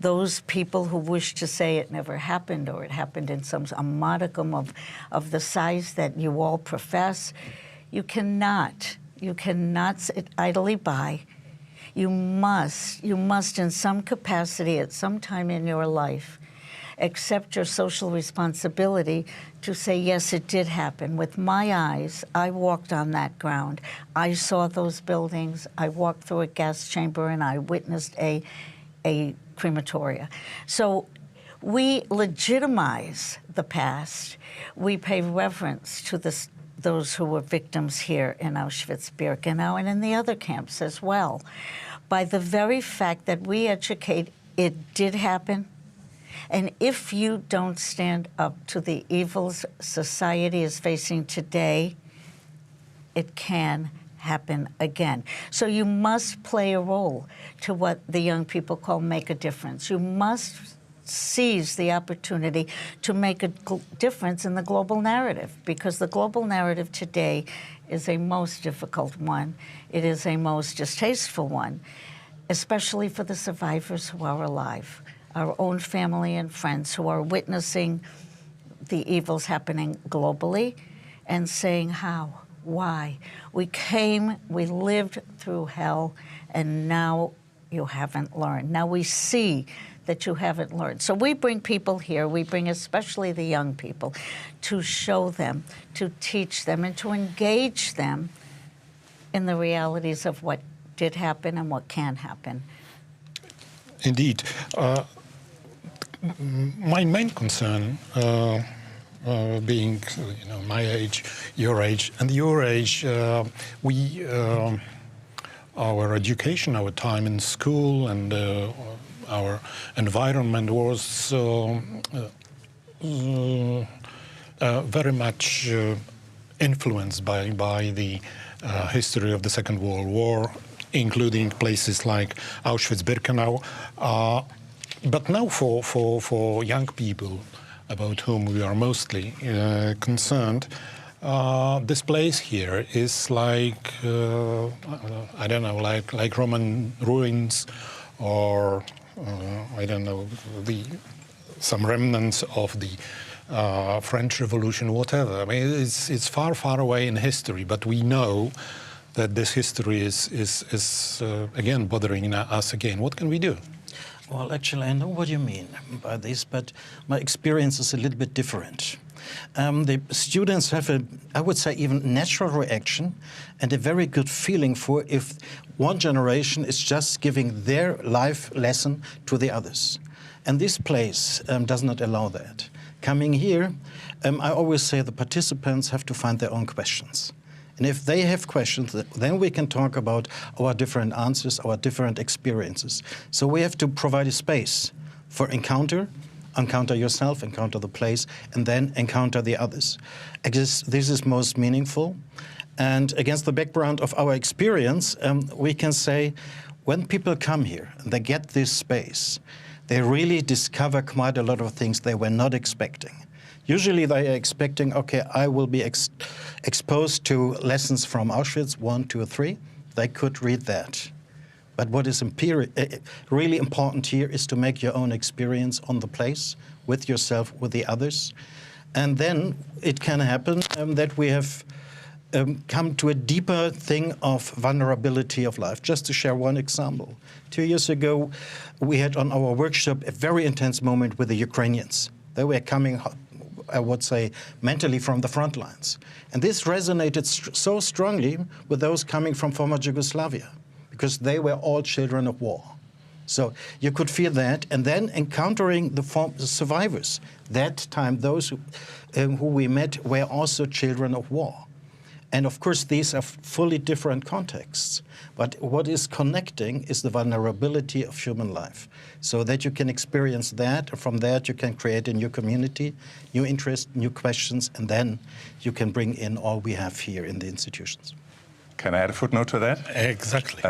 those people who wish to say it never happened or it happened in a modicum of the size that you all profess, you cannot sit idly by. You must in some capacity at some time in your life accept your social responsibility to say, yes, it did happen. With my eyes, I walked on that ground. I saw those buildings. I walked through a gas chamber and I witnessed a crematoria. So we legitimize the past. We pay reverence to those who were victims here in Auschwitz-Birkenau and in the other camps as well. By the very fact that we educate, it did happen. And if you don't stand up to the evils society is facing today, it can happen again. So you must play a role to what the young people call make a difference. You must seize the opportunity to make a difference in the global narrative, because the global narrative today is a most difficult one. It is a most distasteful one, especially for the survivors who are alive, our own family and friends who are witnessing the evils happening globally and saying how, why. We came, we lived through hell, and now you haven't learned. Now we see that you haven't learned. So we bring people here, we bring especially the young people, to show them, to teach them, and to engage them in the realities of what did happen and what can happen. Indeed. My main concern being my age, your age, and your age, our education, our time in school, and our environment was very much influenced by the history of the Second World War, including places like Auschwitz-Birkenau. But now for young people, about whom we are mostly concerned, this place here is like, I don't know, like Roman ruins, or I don't know, some remnants of the French Revolution, whatever. I mean, it's far, far away in history, but we know that this history is again bothering us again. What can we do? Well, actually, I know what you mean by this, but my experience is a little bit different. The students have I would say, even natural reaction and a very good feeling for if one generation is just giving their life lesson to the others. And this place does not allow that. Coming here, I always say the participants have to find their own questions. And if they have questions, then we can talk about our different answers, our different experiences. So we have to provide a space for encounter yourself, encounter the place, and then encounter the others. I guess this is most meaningful. And against the background of our experience, we can say when people come here and they get this space, they really discover quite a lot of things they were not expecting. Usually they are expecting, okay, I will be exposed to lessons from Auschwitz, 1, 2, 3. They could read that. But what is really important here is to make your own experience on the place, with yourself, with the others. And then it can happen that we have come to a deeper thing of vulnerability of life. Just to share one example. 2 years ago, we had on our workshop a very intense moment with the Ukrainians. They were coming, I would say, mentally from the front lines. And this resonated so strongly with those coming from former Yugoslavia, because they were all children of war. So you could feel that, and then encountering the survivors. That time, those who we met were also children of war. And of course, these are fully different contexts. But what is connecting is the vulnerability of human life, so that you can experience that. From that, you can create a new community, new interests, new questions, and then you can bring in all we have here in the institutions. Can I add a footnote to that? Exactly.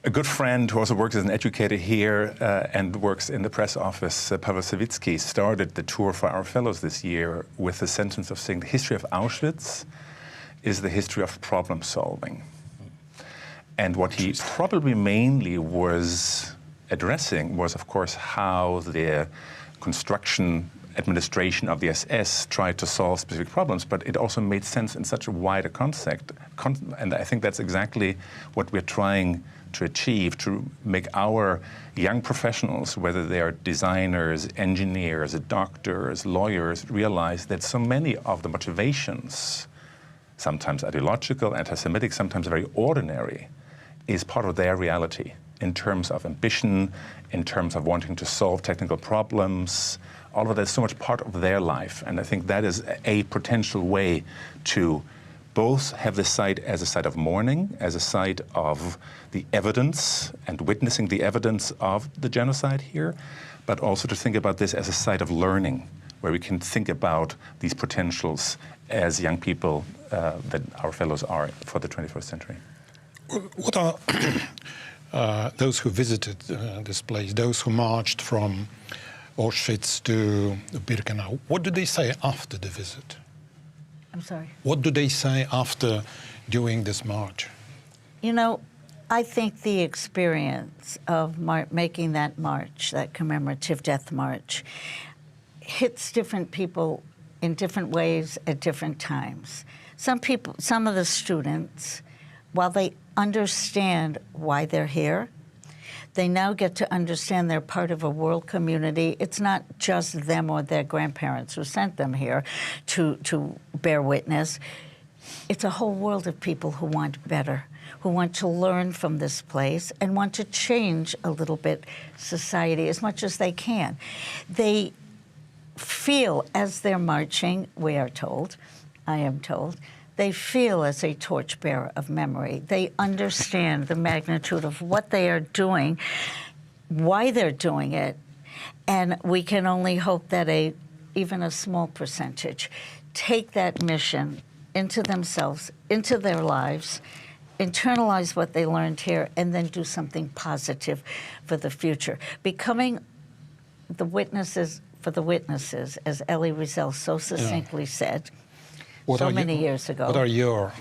A good friend who also works as an educator here and works in the press office, Pavel Savitsky, started the tour for our fellows this year with the sentence of saying the history of Auschwitz is the history of problem solving. And what he probably mainly was addressing was, of course, how the construction administration of the SS tried to solve specific problems, but it also made sense in such a wider concept. And I think that's exactly what we're trying to achieve, to make our young professionals, whether they are designers, engineers, doctors, lawyers, realize that so many of the motivations, sometimes ideological, anti-Semitic, sometimes very ordinary, is part of their reality in terms of ambition, in terms of wanting to solve technical problems. All of that is so much part of their life. And I think that is a potential way to both have the site as a site of mourning, as a site of the evidence and witnessing the evidence of the genocide here, but also to think about this as a site of learning, where we can think about these potentials as young people that our fellows are for the 21st century. What are those who visited this place, those who marched from Auschwitz to Birkenau, what do they say after the visit? I'm sorry? What do they say after doing this march? You know, I think the experience of making that march, that commemorative death march, hits different people in different ways at different times. Some of the students, while they understand why they're here, they now get to understand they're part of a world community. It's not just them or their grandparents who sent them here to bear witness. It's a whole world of people who want better, who want to learn from this place and want to change a little bit society as much as they can. They feel as they're marching, we are told, I am told, they feel as a torchbearer of memory. They understand the magnitude of what they are doing, why they're doing it, and we can only hope that even a small percentage take that mission into themselves, into their lives, internalize what they learned here, and then do something positive for the future. Becoming the witnesses for the witnesses, as Elie Wiesel so succinctly said so many years ago. What are your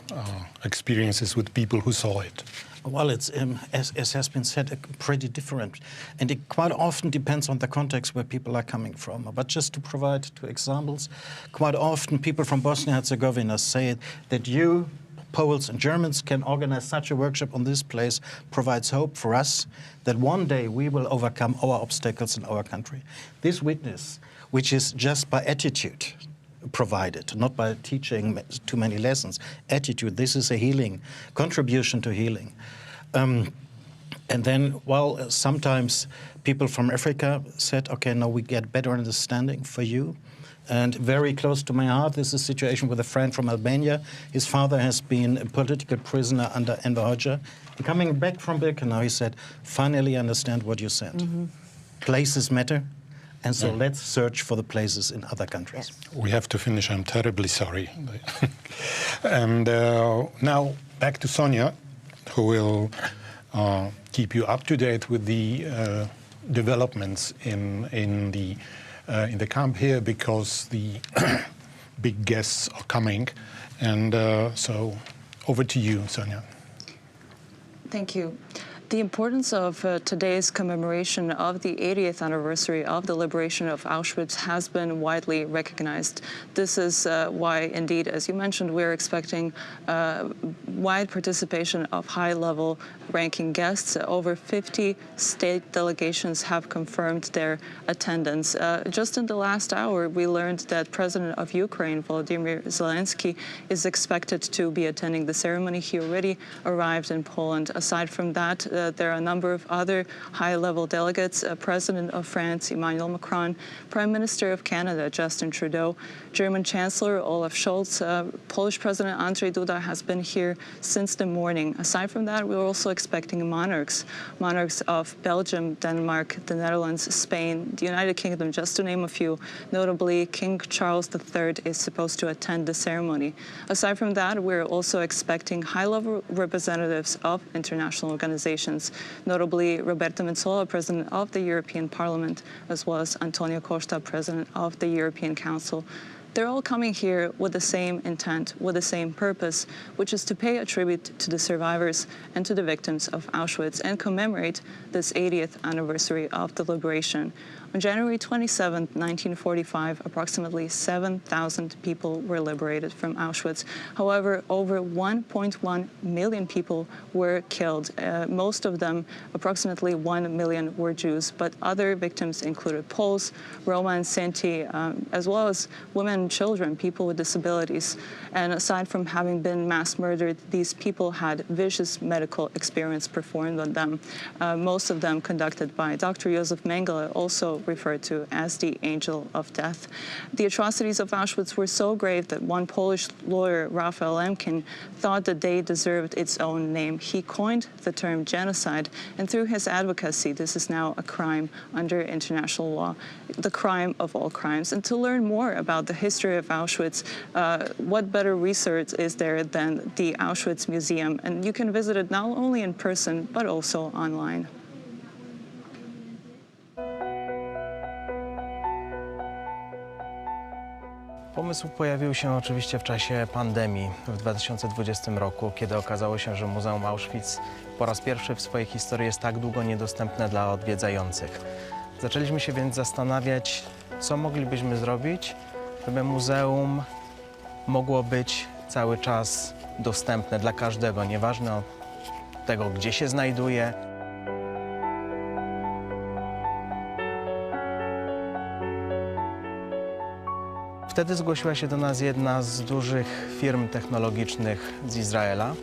experiences with people who saw it? Well, it's, as has been said, pretty different. And it quite often depends on the context where people are coming from. But just to provide two examples, quite often people from Bosnia-Herzegovina say that you, Poles and Germans, can organize such a workshop on this place, provides hope for us that one day we will overcome our obstacles in our country. This witness, which is just by attitude provided, not by teaching too many lessons, attitude, this is a healing, contribution to healing. And then, well, sometimes people from Africa said, okay, now we get better understanding for you. And very close to my heart is a situation with a friend from Albania. His father has been a political prisoner under Enver Hoxha. Coming back from Birkenau, he said, finally understand what you said. Mm-hmm. Places matter. And so let's search for the places in other countries. Yes. We have to finish. I'm terribly sorry. And now back to Sonia, who will keep you up to date with the developments in the camp here, because the big guests are coming. And so over to you, Sonia. Thank you. The importance of today's commemoration of the 80th anniversary of the liberation of Auschwitz has been widely recognized. This is why, indeed, as you mentioned, we're expecting wide participation of high-level ranking guests. Over 50 state delegations have confirmed their attendance. Just in the last hour, we learned that President of Ukraine, Volodymyr Zelensky, is expected to be attending the ceremony. He already arrived in Poland. Aside from that, there are a number of other high-level delegates, President of France, Emmanuel Macron, Prime Minister of Canada, Justin Trudeau, German Chancellor Olaf Scholz, Polish President Andrzej Duda has been here since the morning. Aside from that, we're also expecting monarchs of Belgium, Denmark, the Netherlands, Spain, the United Kingdom, just to name a few. Notably, King Charles III is supposed to attend the ceremony. Aside from that, we're also expecting high-level representatives of international organizations, notably Roberta Metsola, President of the European Parliament, as well as Antonio Costa, President of the European Council. They're all coming here with the same intent, with the same purpose, which is to pay a tribute to the survivors and to the victims of Auschwitz and commemorate this 80th anniversary of the liberation. On January 27, 1945, approximately 7,000 people were liberated from Auschwitz. However, over 1.1 million people were killed. Most of them, approximately 1 million, were Jews, but other victims included Poles, Roma and Sinti, as well as women and children, people with disabilities. And aside from having been mass murdered, these people had vicious medical experiments performed on them, most of them conducted by Dr. Josef Mengele, also referred to as the Angel of Death. The atrocities of Auschwitz were so grave that one Polish lawyer, Raphael Lemkin, thought the day deserved its own name. He coined the term genocide, and through his advocacy, this is now a crime under international law, the crime of all crimes. And to learn more about the history of Auschwitz, what better research is there than the Auschwitz Museum? And you can visit it not only in person, but also online. Pomysł pojawił się oczywiście w czasie pandemii w 2020 roku, kiedy okazało się, że Muzeum Auschwitz po raz pierwszy w swojej historii jest tak długo niedostępne dla odwiedzających. Zaczęliśmy się więc zastanawiać, co moglibyśmy zrobić, żeby muzeum mogło być cały czas dostępne dla każdego, nieważne od tego, gdzie się znajduje. Wtedy zgłosiła się do nas jedna z dużych firm technologicznych z Izraela,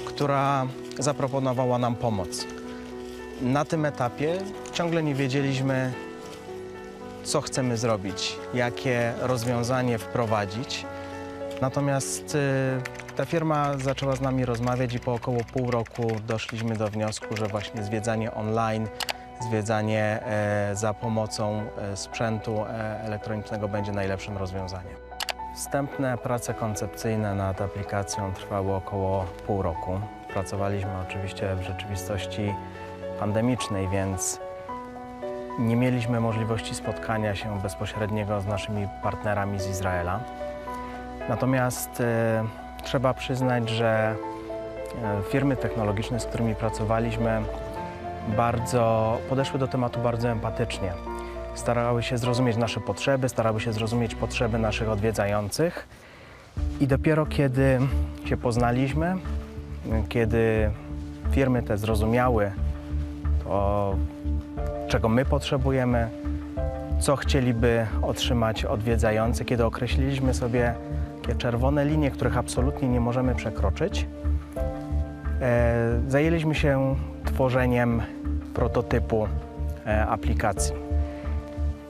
która zaproponowała nam pomoc. Na tym etapie ciągle nie wiedzieliśmy, co chcemy zrobić, jakie rozwiązanie wprowadzić. Natomiast ta firma zaczęła z nami rozmawiać i po około pół roku doszliśmy do wniosku, że właśnie zwiedzanie online, zwiedzanie za pomocą sprzętu elektronicznego będzie najlepszym rozwiązaniem. Wstępne prace koncepcyjne nad aplikacją trwały około pół roku. Pracowaliśmy oczywiście w rzeczywistości pandemicznej, więc nie mieliśmy możliwości spotkania się bezpośredniego z naszymi partnerami z Izraela. Natomiast trzeba przyznać, że firmy technologiczne, z którymi pracowaliśmy, podeszły do tematu bardzo empatycznie. Starały się zrozumieć nasze potrzeby, starały się zrozumieć potrzeby naszych odwiedzających. I dopiero kiedy się poznaliśmy, kiedy firmy te zrozumiały to, czego my potrzebujemy, co chcieliby otrzymać odwiedzający, kiedy określiliśmy sobie takie czerwone linie, których absolutnie nie możemy przekroczyć, zajęliśmy się tworzeniem prototypu aplikacji.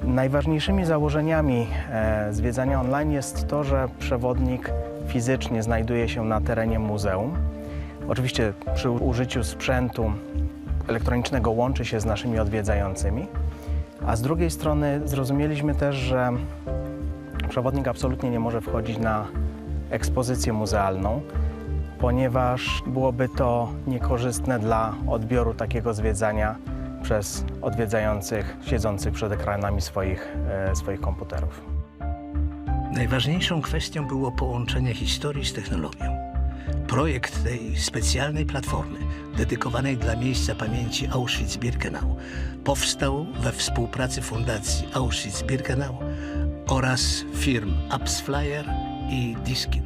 Najważniejszymi założeniami zwiedzania online jest to, że przewodnik fizycznie znajduje się na terenie muzeum. Oczywiście przy użyciu sprzętu elektronicznego łączy się z naszymi odwiedzającymi, a z drugiej strony zrozumieliśmy też, że przewodnik absolutnie nie może wchodzić na ekspozycję muzealną, ponieważ byłoby to niekorzystne dla odbioru takiego zwiedzania przez odwiedzających siedzących przed ekranami swoich komputerów. Najważniejszą kwestią było połączenie historii z technologią. Projekt tej specjalnej platformy, dedykowanej dla miejsca pamięci Auschwitz-Birkenau, powstał we współpracy Fundacji Auschwitz-Birkenau oraz firm Appsflyer i Diskin.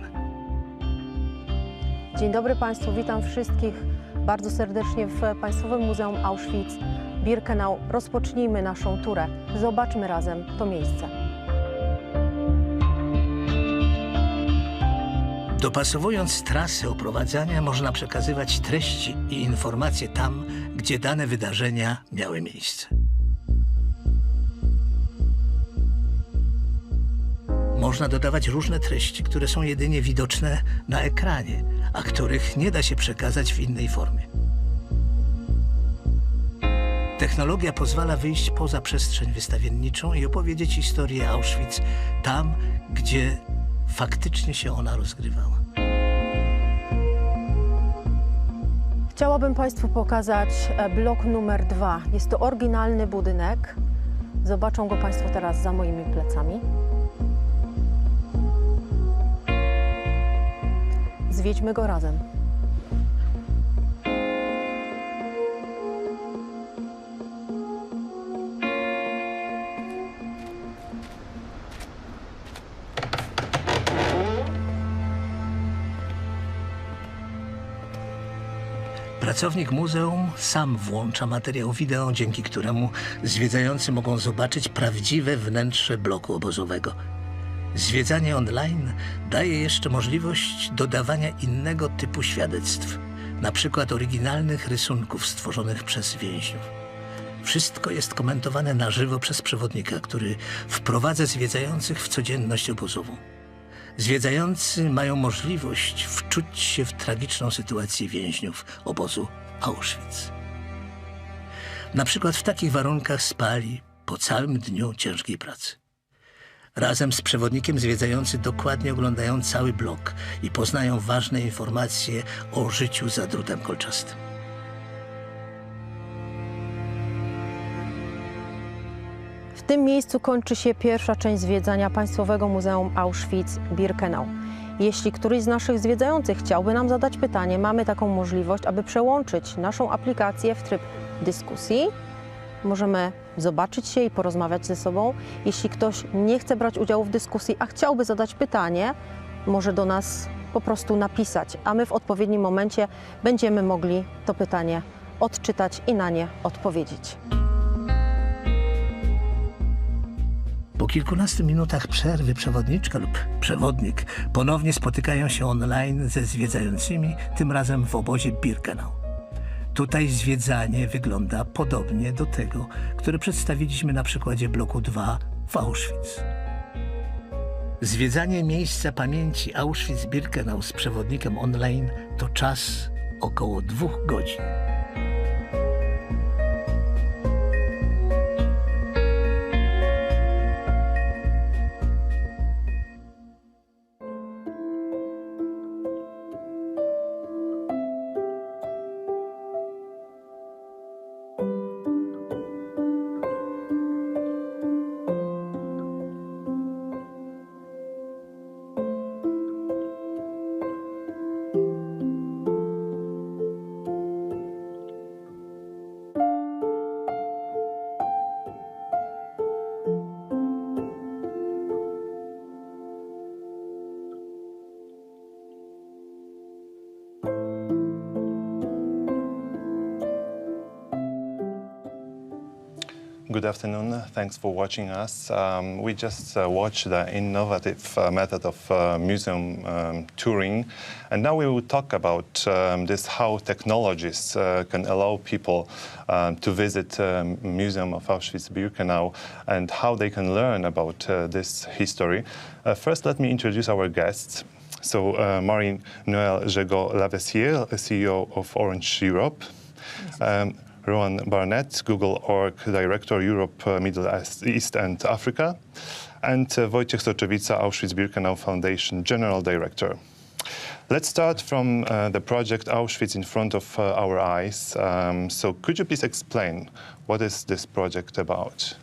Dzień dobry Państwu, witam wszystkich bardzo serdecznie w Państwowym Muzeum Auschwitz-Birkenau. Rozpocznijmy naszą turę. Zobaczmy razem to miejsce. Dopasowując trasy oprowadzania, można przekazywać treści i informacje tam, gdzie dane wydarzenia miały miejsce. Można dodawać różne treści, które są jedynie widoczne na ekranie, a których nie da się przekazać w innej formie. Technologia pozwala wyjść poza przestrzeń wystawienniczą i opowiedzieć historię Auschwitz tam, gdzie faktycznie się ona rozgrywała. Chciałabym Państwu pokazać blok numer 2. Jest to oryginalny budynek. Zobaczą go Państwo teraz za moimi plecami. Zwiedźmy go razem. Pracownik muzeum sam włącza materiał wideo, dzięki któremu zwiedzający mogą zobaczyć prawdziwe wnętrze bloku obozowego. Zwiedzanie online daje jeszcze możliwość dodawania innego typu świadectw, na przykład oryginalnych rysunków stworzonych przez więźniów. Wszystko jest komentowane na żywo przez przewodnika, który wprowadza zwiedzających w codzienność obozową. Zwiedzający mają możliwość wczuć się w tragiczną sytuację więźniów obozu Auschwitz. Na przykład w takich warunkach spali po całym dniu ciężkiej pracy. Razem z przewodnikiem zwiedzający dokładnie oglądają cały blok i poznają ważne informacje o życiu za drutem kolczastym. W tym miejscu kończy się pierwsza część zwiedzania Państwowego Muzeum Auschwitz-Birkenau. Jeśli któryś z naszych zwiedzających chciałby nam zadać pytanie, mamy taką możliwość, aby przełączyć naszą aplikację w tryb dyskusji. Możemy zobaczyć się i porozmawiać ze sobą. Jeśli ktoś nie chce brać udziału w dyskusji, a chciałby zadać pytanie, może do nas po prostu napisać, a my w odpowiednim momencie będziemy mogli to pytanie odczytać i na nie odpowiedzieć. Po kilkunastu minutach przerwy przewodniczka lub przewodnik ponownie spotykają się online ze zwiedzającymi, tym razem w obozie Birkenau. Tutaj zwiedzanie wygląda podobnie do tego, które przedstawiliśmy na przykładzie bloku 2 w Auschwitz. Zwiedzanie miejsca pamięci Auschwitz-Birkenau z przewodnikiem online to czas około 2 godzin. Good afternoon. Thanks for watching us. We just watched the innovative method of museum touring, and now we will talk about this, how technologies can allow people to visit Museum of Auschwitz-Birkenau and how they can learn about this history. First, let me introduce our guests. So, Marie-Noël Jegot-Lavessière, CEO of Orange Europe. Rowan Barnett, Google Org Director, Europe, Middle East and Africa, and Wojciech Soczywica, Auschwitz-Birkenau Foundation General Director. Let's start from the project Auschwitz in front of our eyes. So could you please explain what is this project about?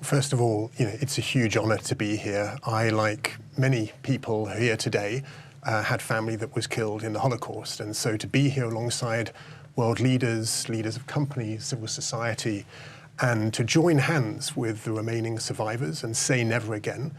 First of all, it's a huge honor to be here. I, like many people here today, had family that was killed in the Holocaust, and so to be here alongside world leaders, leaders of companies, civil society, and to join hands with the remaining survivors and say never again,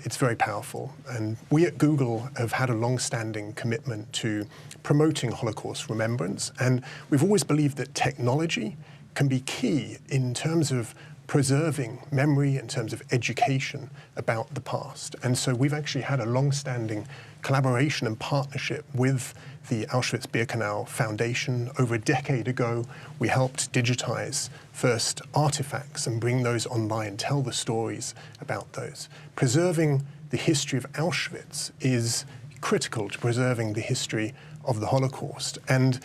it's very powerful. And we at Google have had a long-standing commitment to promoting Holocaust remembrance, and we've always believed that technology can be key in terms of preserving memory, in terms of education about the past. And so we've actually had a long-standing collaboration and partnership with the Auschwitz-Birkenau Foundation. Over a decade ago, we helped digitize first artifacts and bring those online, tell the stories about those. Preserving the history of Auschwitz is critical to preserving the history of the Holocaust. And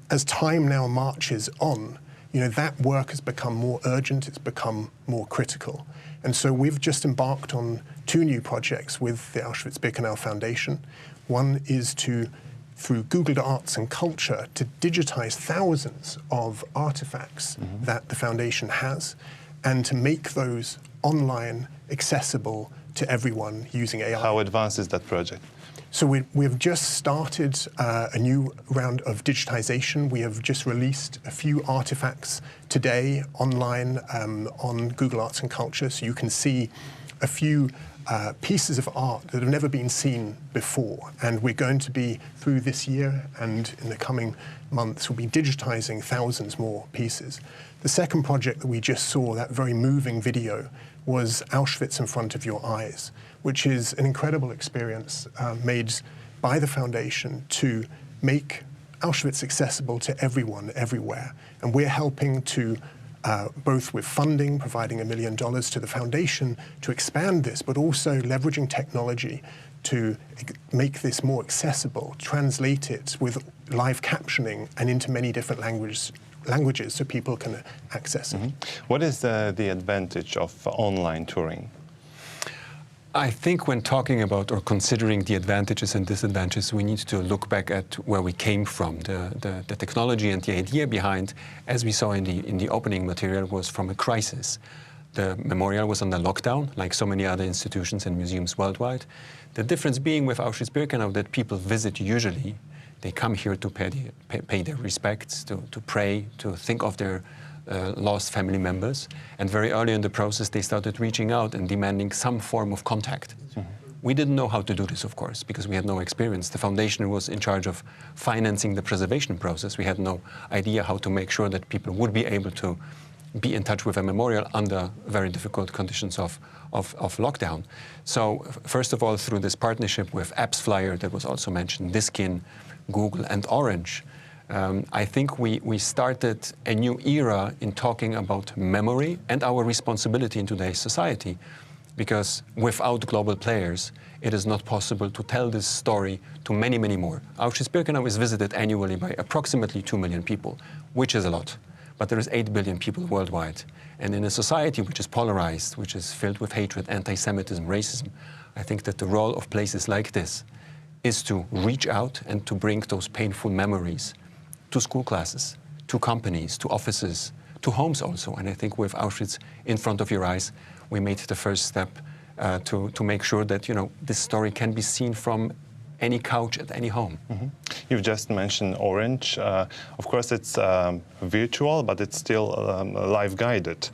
as time now marches on, that work has become more urgent, it's become more critical. And so we've just embarked on 2 new projects with the Auschwitz-Birkenau Foundation. One is to, through Google Arts and Culture, to digitize thousands of artifacts that the foundation has, and to make those online accessible to everyone using AI. How advanced is that project? So we've just started a new round of digitization. We have just released a few artifacts today online on Google Arts and Culture, so you can see a few pieces of art that have never been seen before. And we're going to be, through this year and in the coming months, we'll be digitizing thousands more pieces. The second project that we just saw, that very moving video, was Auschwitz in front of your eyes, which is an incredible experience made by the foundation to make Auschwitz accessible to everyone, everywhere. And we're helping to, both with funding, providing $1 million to the foundation to expand this, but also leveraging technology to make this more accessible, translate it with live captioning and into many different languages so people can access it. What is the advantage of online touring? I think when talking about or considering the advantages and disadvantages, we need to look back at where we came from. The technology and the idea behind, as we saw in the opening material, was from a crisis. The memorial was under lockdown, like so many other institutions and museums worldwide. The difference being with Auschwitz-Birkenau that people visit usually. They come here to pay their respects, to pray, to think of their lost family members. And very early in the process, they started reaching out and demanding some form of contact. We didn't know how to do this, of course, because we had no experience. The foundation was in charge of financing the preservation process. We had no idea how to make sure that people would be able to be in touch with a memorial under very difficult conditions of lockdown. So first of all, through this partnership with AppsFlyer that was also mentioned, Diskin, Google and Orange, I think we started a new era in talking about memory and our responsibility in today's society, because without global players, it is not possible to tell this story to many, many more. Auschwitz-Birkenau is visited annually by approximately 2 million people, which is a lot. But there is 8 billion people worldwide. And in a society which is polarized, which is filled with hatred, anti-Semitism, racism, I think that the role of places like this is to reach out and to bring those painful memories to school classes, to companies, to offices, to homes also. And I think with Auschwitz in front of your eyes, we made the first step to make sure that, you know, this story can be seen from any couch at any home. Mm-hmm. You've just mentioned Orange. Of course, it's virtual, but it's still live guided.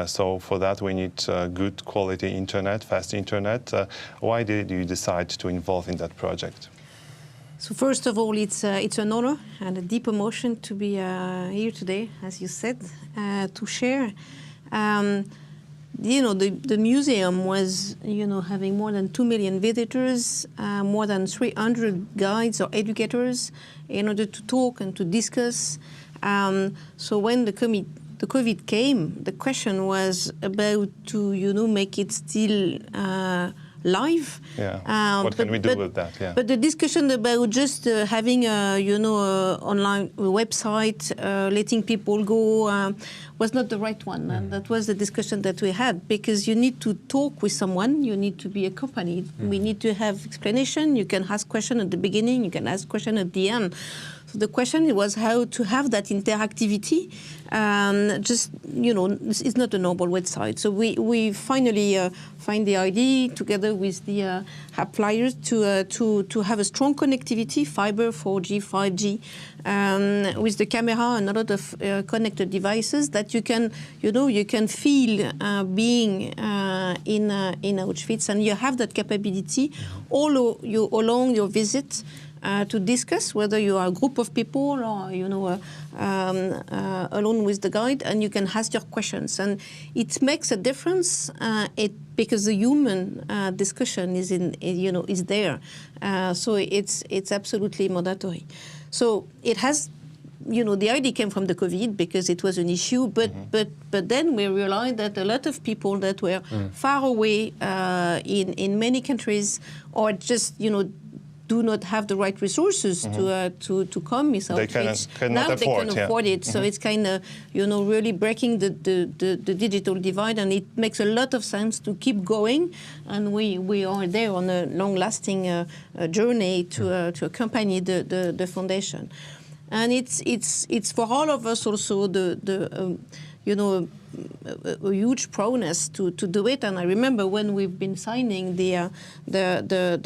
So for that, we need good quality internet, fast internet. Why did you decide to involve in that project? So first of all, it's an honor and a deep emotion to be here today, as you said, to share. You know, the museum was, you know, having more than 2 million visitors, more than 300 guides or educators in order to talk and to discuss. So when the COVID came, the question was about to, you know, make it still live. Yeah. What can we do with that? Yeah. But the discussion about just having a, you know, online website, letting people go, was not the right one. And that was the discussion that we had, because you need to talk with someone, you need to be accompanied. We need to have explanation. You can ask questions at the beginning, you can ask questions at the end. So the question was how to have that interactivity. Just, you know, it's not a normal website. So we finally find the idea together with the appliers to have a strong connectivity, fiber, 4G, 5G, with the camera and a lot of connected devices that you can, you know, you can feel being in Auschwitz, and you have that capability all along your visit. To discuss whether you are a group of people or, you know, alone with the guide, and you can ask your questions. And it makes a difference because the human discussion is is there. So it's absolutely mandatory. So it has, you know, the idea came from the COVID because it was an issue, but then we realized that a lot of people that were far away in many countries, or just, you know, do not have the right resources to come with Auschwitz. Now they can afford it. So it's kind of, you know, really breaking the digital divide, and it makes a lot of sense to keep going. And we are there on a long-lasting journey to accompany the foundation. And it's for all of us also you know, a huge proudness to do it. And I remember when we've been signing the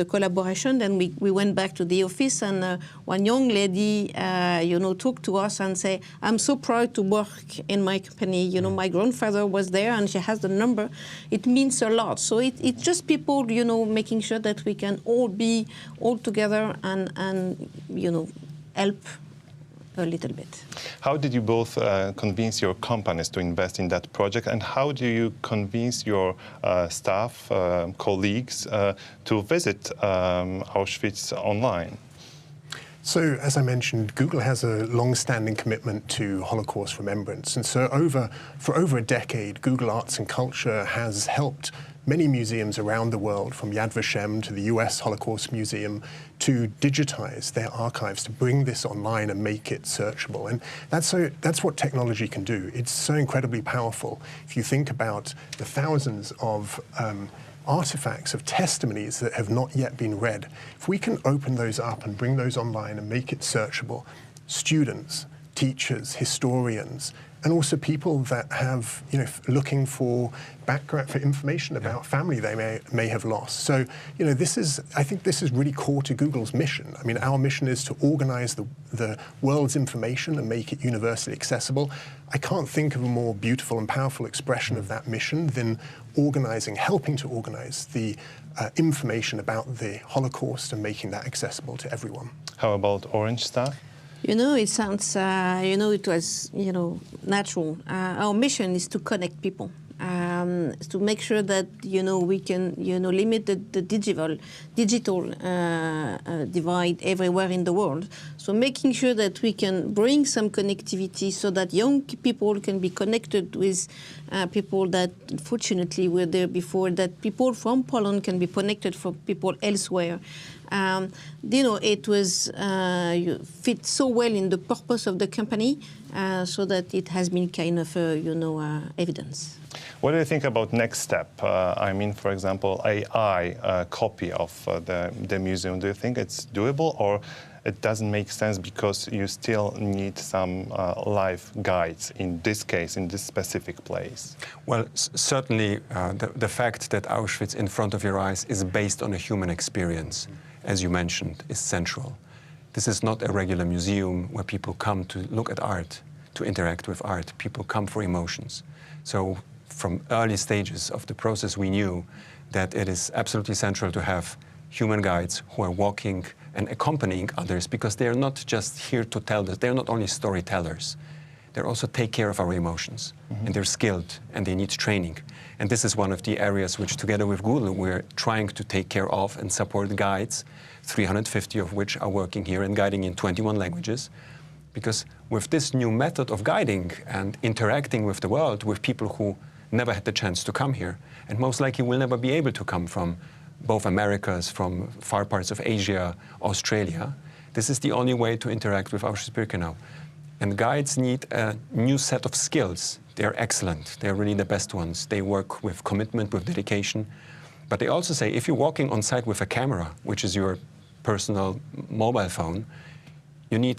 collaboration, then we went back to the office, and one young lady, you know, talked to us and say, "I'm so proud to work in my company. You know, my grandfather was there, and she has the number. It means a lot." So it's just people, you know, making sure that we can all be all together and you know, help a little bit. How did you both convince your companies to invest in that project, and how do you convince your staff, colleagues, to visit Auschwitz online? So, as I mentioned, Google has a long-standing commitment to Holocaust remembrance, and so for over a decade, Google Arts and Culture has helped many museums around the world, from Yad Vashem to the US Holocaust Museum, to digitize their archives, to bring this online and make it searchable. And that's what technology can do. It's so incredibly powerful. If you think about the thousands of artifacts, of testimonies that have not yet been read, if we can open those up and bring those online and make it searchable, students, teachers, historians, and also people that have, you know, looking for background, for information about family they may have lost. So, you know, I think this is really core to Google's mission. I mean, our mission is to organize the world's information and make it universally accessible. I can't think of a more beautiful and powerful expression of that mission than helping to organize the information about the Holocaust and making that accessible to everyone. How about Orange staff? You know, it sounds, you know, it was, you know, natural. Our mission is to connect people. to make sure that we can limit the digital divide everywhere in the world. So making sure that we can bring some connectivity so that young people can be connected with people that unfortunately were there before, that people from Poland can be connected for people elsewhere. It was fit so well in the purpose of the company, so that it has been kind of, evidence. What do you think about next step? I mean, for example, AI copy of the museum. Do you think it's doable, or it doesn't make sense because you still need some live guides in this case, in this specific place? Well, certainly the fact that Auschwitz in front of your eyes is based on a human experience, as you mentioned, is central. This is not a regular museum where people come to look at art, to interact with art. People come for emotions. So from early stages of the process, we knew that it is absolutely central to have human guides who are walking and accompanying others, because they are not just here to tell us. They're not only storytellers. They also take care of our emotions. And they're skilled, and they need training. And this is one of the areas which, together with Google, we're trying to take care of and support guides, 350 of which are working here and guiding in 21 languages. Because with this new method of guiding and interacting with the world, with people who never had the chance to come here, and most likely will never be able to come from both Americas, from far parts of Asia, Australia, this is the only way to interact with Auschwitz-Birkenau. And guides need a new set of skills. They're excellent. They're really the best ones. They work with commitment, with dedication. But they also say, if you're walking on site with a camera, which is your personal mobile phone, you need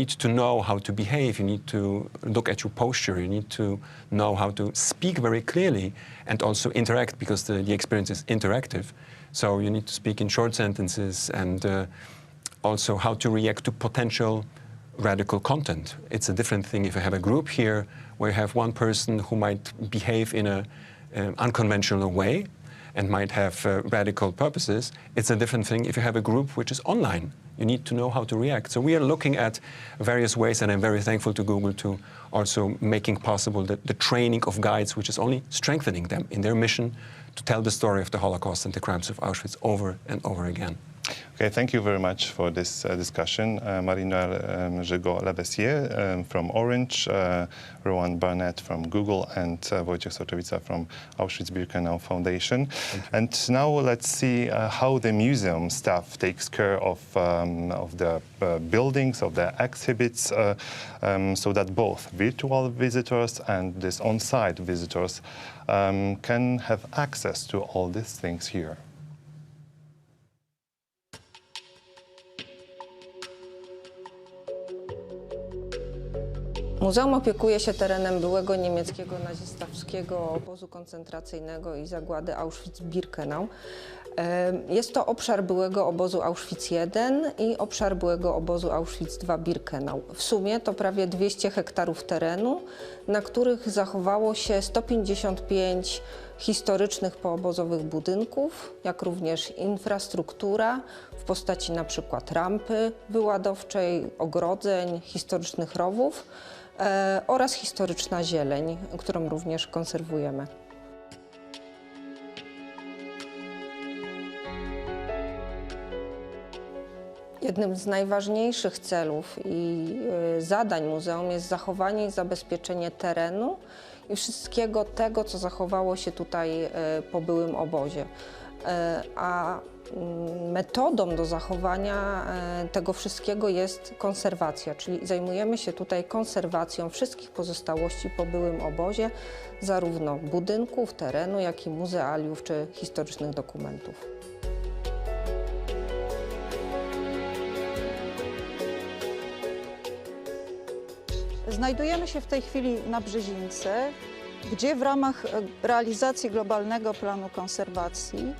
to know how to behave. You need to look at your posture. You need to know how to speak very clearly and also interact, because the experience is interactive. So you need to speak in short sentences, and also how to react to potential radical content. It's a different thing if you have a group here where you have one person who might behave in an unconventional way and might have radical purposes. It's a different thing if you have a group which is online. You need to know how to react. So we are looking at various ways, and I'm very thankful to Google to also making possible the training of guides, which is only strengthening them in their mission to tell the story of the Holocaust and the crimes of Auschwitz over and over again. Okay, thank you very much for this discussion. Marie-Noëlle Jegot-Labessier from Orange, Rowan Barnett from Google, and Wojciech Soczywica from Auschwitz-Birkenau Foundation. And now let's see how the museum staff takes care of the buildings, of the exhibits, so that both virtual visitors and these on-site visitors can have access to all these things here. Muzeum opiekuje się terenem byłego niemieckiego nazistowskiego obozu koncentracyjnego i zagłady Auschwitz-Birkenau. Jest to obszar byłego obozu Auschwitz-1 i obszar byłego obozu Auschwitz-2-Birkenau. W sumie to prawie 200 hektarów terenu, na których zachowało się 155 historycznych poobozowych budynków, jak również infrastruktura w postaci na przykład rampy wyładowczej, ogrodzeń, historycznych rowów oraz historyczna zieleń, którą również konserwujemy. Jednym z najważniejszych celów i zadań muzeum jest zachowanie i zabezpieczenie terenu i wszystkiego tego, co zachowało się tutaj po byłym obozie. A metodą do zachowania tego wszystkiego jest konserwacja, czyli zajmujemy się tutaj konserwacją wszystkich pozostałości po byłym obozie, zarówno budynków, terenu, jak i muzealiów czy historycznych dokumentów. Znajdujemy się w tej chwili na Brzezińce, gdzie w ramach realizacji globalnego planu konserwacji,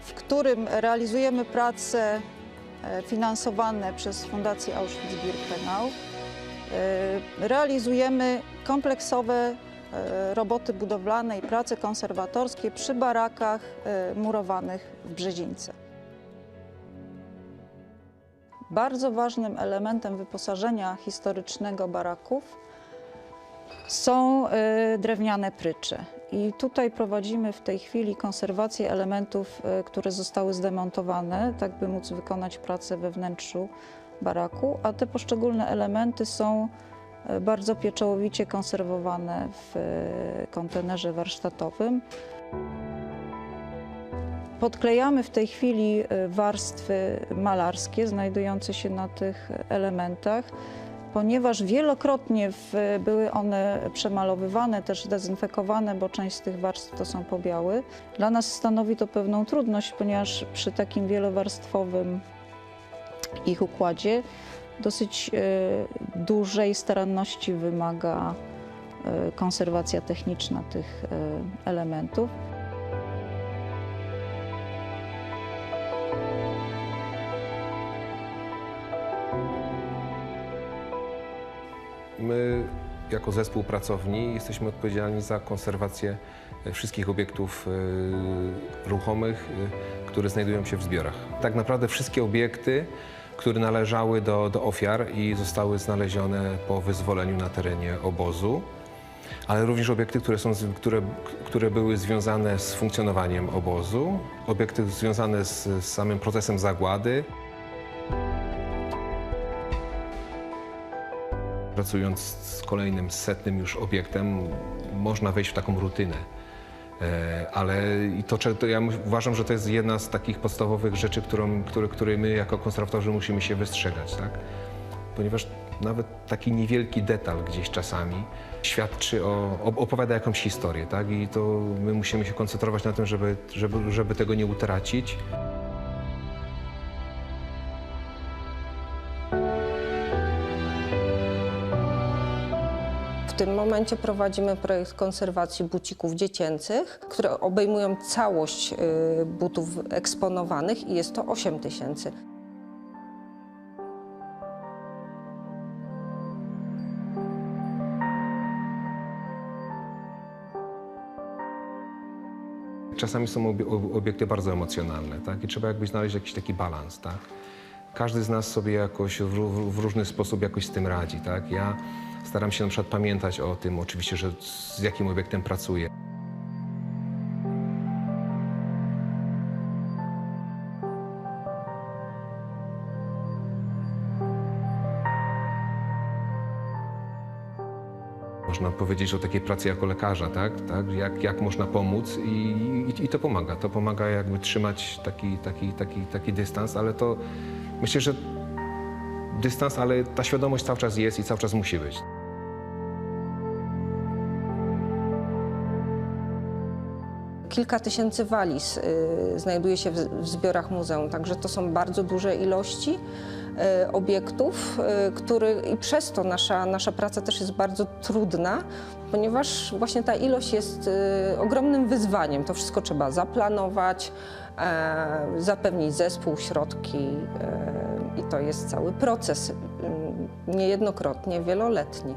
w którym realizujemy prace finansowane przez Fundację Auschwitz-Birkenau, realizujemy kompleksowe roboty budowlane i prace konserwatorskie przy barakach murowanych w Brzezińce. Bardzo ważnym elementem wyposażenia historycznego baraków są drewniane prycze. I tutaj prowadzimy w tej chwili konserwację elementów, które zostały zdemontowane, tak by móc wykonać pracę we wnętrzu baraku, a te poszczególne elementy są bardzo pieczołowicie konserwowane w kontenerze warsztatowym. Podklejamy w tej chwili warstwy malarskie znajdujące się na tych elementach, ponieważ wielokrotnie były one przemalowywane, też dezynfekowane, bo część z tych warstw to są pobiały. Dla nas stanowi to pewną trudność, ponieważ przy takim wielowarstwowym ich układzie dosyć dużej staranności wymaga konserwacja techniczna tych elementów. My jako zespół pracowni jesteśmy odpowiedzialni za konserwację wszystkich obiektów ruchomych, które znajdują się w zbiorach. Tak naprawdę wszystkie obiekty, które należały do ofiar i zostały znalezione po wyzwoleniu na terenie obozu, ale również obiekty, które były związane z funkcjonowaniem obozu, obiekty związane z samym procesem zagłady. Pracując z kolejnym 100. już obiektem, można wejść w taką rutynę. Ale ja uważam, że to jest jedna z takich podstawowych rzeczy, której my jako konserwatorzy musimy się wystrzegać, tak? Ponieważ nawet taki niewielki detal gdzieś czasami świadczy opowiada jakąś historię, tak? I to my musimy się koncentrować na tym, żeby tego nie utracić. W tym momencie prowadzimy projekt konserwacji bucików dziecięcych, które obejmują całość butów eksponowanych i jest to 8000. Czasami są obiekty bardzo emocjonalne, tak? I trzeba jakby znaleźć jakiś taki balans, tak? Każdy z nas sobie jakoś w różny sposób jakoś z tym radzi, tak? Ja staram się na przykład pamiętać o tym oczywiście, że z jakim obiektem pracuję. Można powiedzieć o takiej pracy jako lekarza, tak? Jak można pomóc i to pomaga. To pomaga jakby trzymać taki dystans, ale to myślę, że dystans, ale ta świadomość cały czas jest i cały czas musi być. Kilka tysięcy waliz znajduje się w zbiorach muzeum, także to są bardzo duże ilości obiektów, i przez to nasza praca też jest bardzo trudna, ponieważ właśnie ta ilość jest ogromnym wyzwaniem. To wszystko trzeba zaplanować, zapewnić zespół, środki i to jest cały proces, niejednokrotnie wieloletni.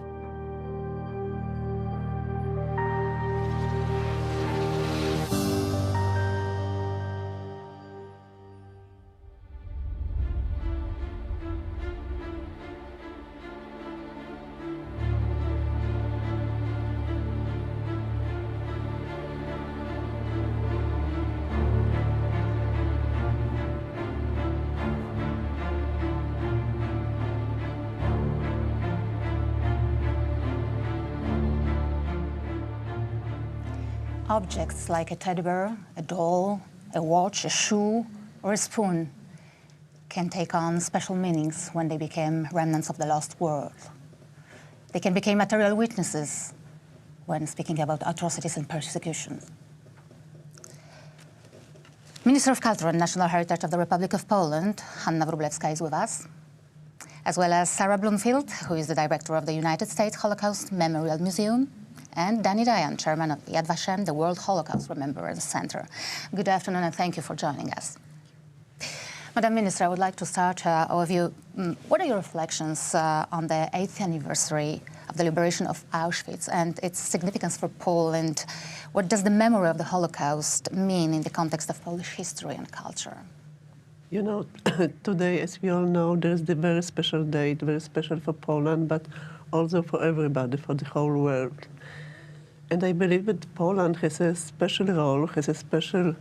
Objects like a teddy bear, a doll, a watch, a shoe, or a spoon can take on special meanings when they become remnants of the lost world. They can become material witnesses when speaking about atrocities and persecution. Minister of Culture and National Heritage of the Republic of Poland, Hanna Wróblewska, is with us, as well as Sarah Bloomfield, who is the director of the United States Holocaust Memorial Museum, and Danny Dayan, chairman of Yad Vashem, the World Holocaust Remembrance Center. Good afternoon, and thank you for joining us. Madam Minister, I would like to start with you. What are your reflections on the 8th anniversary of the liberation of Auschwitz and its significance for Poland? What does the memory of the Holocaust mean in the context of Polish history and culture? You know, today, as we all know, there's the very special date, very special for Poland, but also for everybody, for the whole world. And I believe that Poland has a special role, special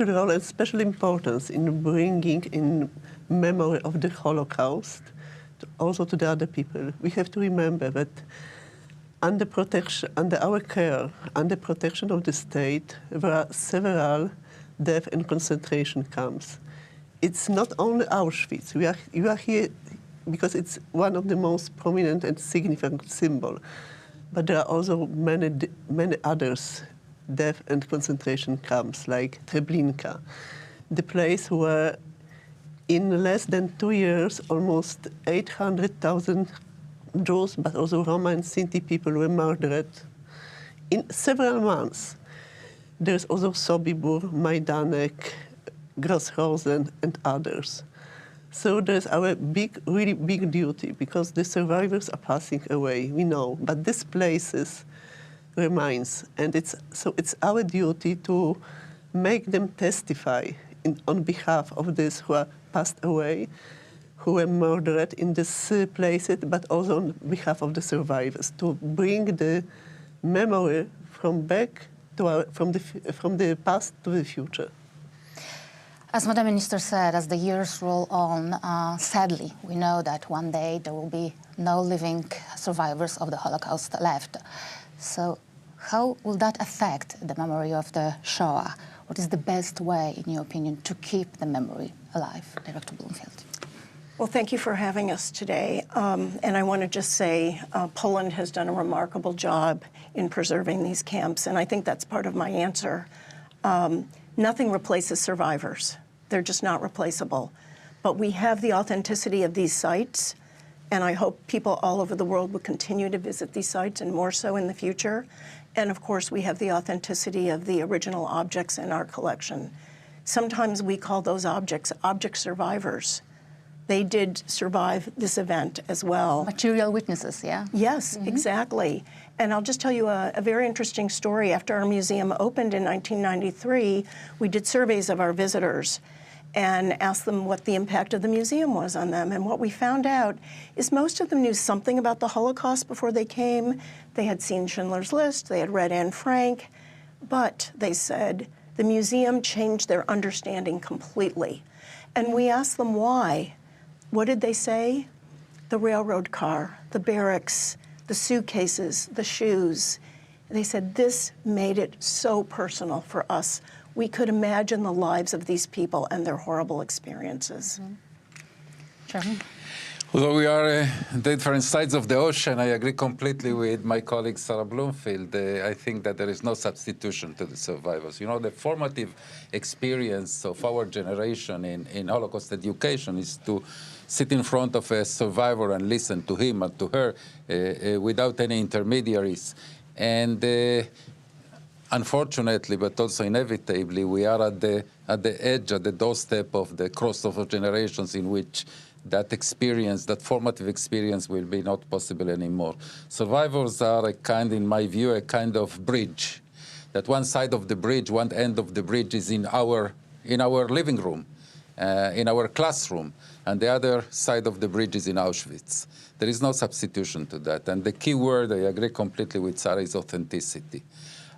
role and special importance in bringing in memory of the Holocaust also to the other people. We have to remember that under our care, under protection of the state, there are several death and concentration camps. It's not only Auschwitz. You are here because it's one of the most prominent and significant symbols. But there are also many others, death and concentration camps, like Treblinka, the place where in less than 2 years, almost 800,000 Jews, but also Roma and Sinti people were murdered in several months. There's also Sobibór, Majdanek, Grossrosen, and others. So there's our really big duty, because the survivors are passing away, we know, but these places remains, and it's our duty to make them testify on behalf of these who are passed away, who were murdered in these places, but also on behalf of the survivors, to bring the memory from the past to the future. As Madam Minister said, as the years roll on, sadly, we know that one day there will be no living survivors of the Holocaust left. So how will that affect the memory of the Shoah? What is the best way, in your opinion, to keep the memory alive? Director Bloomfield. Well, thank you for having us today. And I want to just say Poland has done a remarkable job in preserving these camps, and I think that's part of my answer. Nothing replaces survivors. They're just not replaceable. But we have the authenticity of these sites, and I hope people all over the world will continue to visit these sites, and more so in the future. And of course, we have the authenticity of the original objects in our collection. Sometimes we call those objects object survivors. They did survive this event as well. Material witnesses, yeah? Yes, exactly. And I'll just tell you a very interesting story. After our museum opened in 1993, we did surveys of our visitors and asked them what the impact of the museum was on them. And what we found out is most of them knew something about the Holocaust before they came. They had seen Schindler's List, they had read Anne Frank, but they said the museum changed their understanding completely. And we asked them why. What did they say? The railroad car, the barracks, the suitcases, the shoes. They said this made it so personal for us. We could imagine the lives of these people and their horrible experiences. Although we are different sides of the ocean, I agree completely with my colleague Sarah Bloomfield. I think that there is no substitution to the survivors. You know, the formative experience of our generation in Holocaust education is to sit in front of a survivor and listen to him and to her without any intermediaries. And unfortunately, but also inevitably, we are at the edge, at the doorstep of the crossover generations in which that experience, that formative experience, will be not possible anymore. Survivors are in my view, a kind of bridge. That one side of the bridge, one end of the bridge is in our living room, in our classroom, and the other side of the bridge is in Auschwitz. There is no substitution to that. And the key word, I agree completely with Sarah, is authenticity.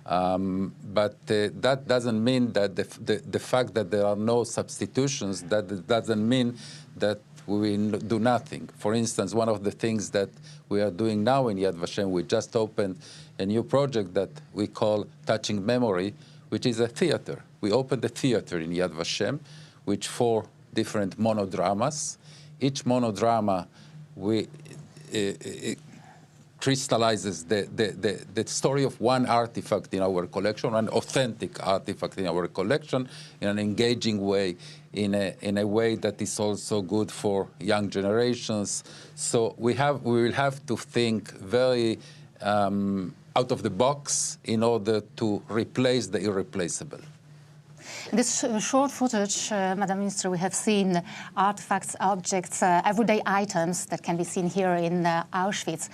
But that doesn't mean that the fact that there are no substitutions, that doesn't mean that we will do nothing. For instance, one of the things that we are doing now in Yad Vashem, we just opened a new project that we call Touching Memory, which is a theater. We opened a theater in Yad Vashem, which 4 different monodramas. Each monodrama crystallizes the story of one artifact in our collection, an authentic artifact in our collection, in an engaging way, in a way that is also good for young generations. So we will have to think very out of the box in order to replace the irreplaceable. In this short footage, Madam Minister, we have seen artifacts, objects, everyday items that can be seen here in Auschwitz.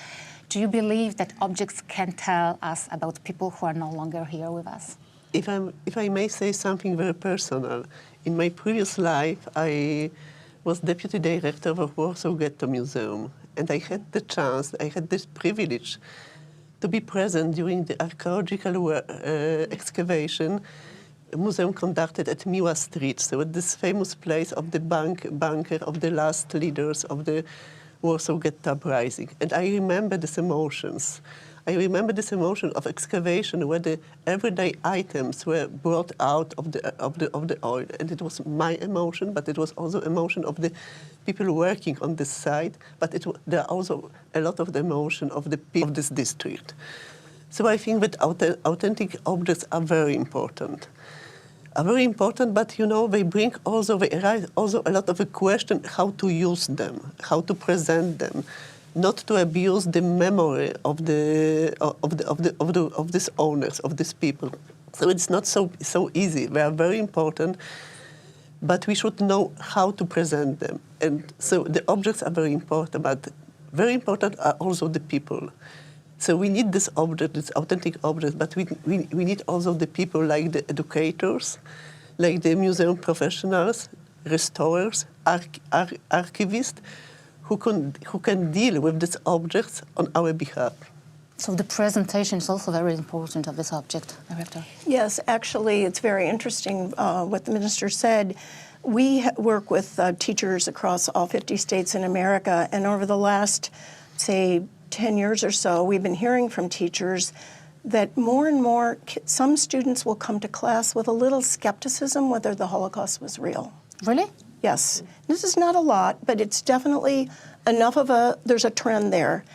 Do you believe that objects can tell us about people who are no longer here with us? If I may say something very personal, in my previous life, I was deputy director of Warsaw Ghetto Museum, and I had the chance, I had this privilege to be present during the archaeological excavation. Museum conducted at Miła Street, so at this famous place of the bunker of the last leaders of the Warsaw Ghetto uprising. And I remember these emotions. I remember this emotion of excavation where the everyday items were brought out of the oil. And it was my emotion, but it was also emotion of the people working on this site. But there are also a lot of the emotion of the people of this district. So I think that authentic objects are very important. But you know, they arise also a lot of a question how to use them, how to present them, not to abuse the memory of these owners, of these people. So it's not so easy. They are very important, but we should know how to present them. And so the objects are very important, but very important are also the people. So we need this object, this authentic object, but we need also the people like the educators, like the museum professionals, restorers, archivists, who can deal with these objects on our behalf. So the presentation is also very important of this object, Director. Yes, actually, it's very interesting what the minister said. We work with teachers across all 50 states in America, and over the last, say, 10 years or so, we've been hearing from teachers that more and more, some students will come to class with a little skepticism whether the Holocaust was real. Really? Yes. This is not a lot, but it's definitely enough of there's a trend there.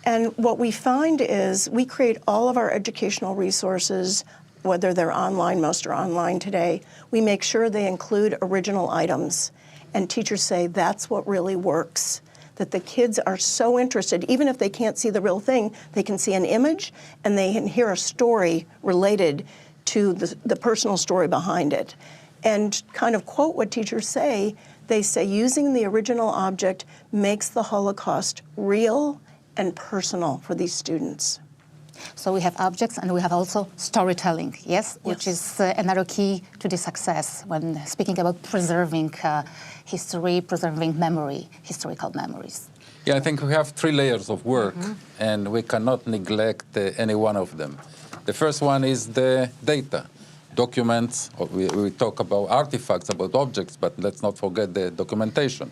And what we find is we create all of our educational resources, whether they're online, most are online today, we make sure they include original items. And teachers say that's what really works, that the kids are so interested, even if they can't see the real thing, they can see an image and they can hear a story related to the personal story behind it. And kind of quote what teachers say, they say using the original object makes the Holocaust real and personal for these students. So we have objects and we have also storytelling, yes? Which is another key to the success when speaking about preserving history, preserving memory, historical memories. Yeah, I think we have 3 layers of work, and we cannot neglect any one of them. The first one is the data. Documents, we talk about artifacts, about objects, but let's not forget the documentation.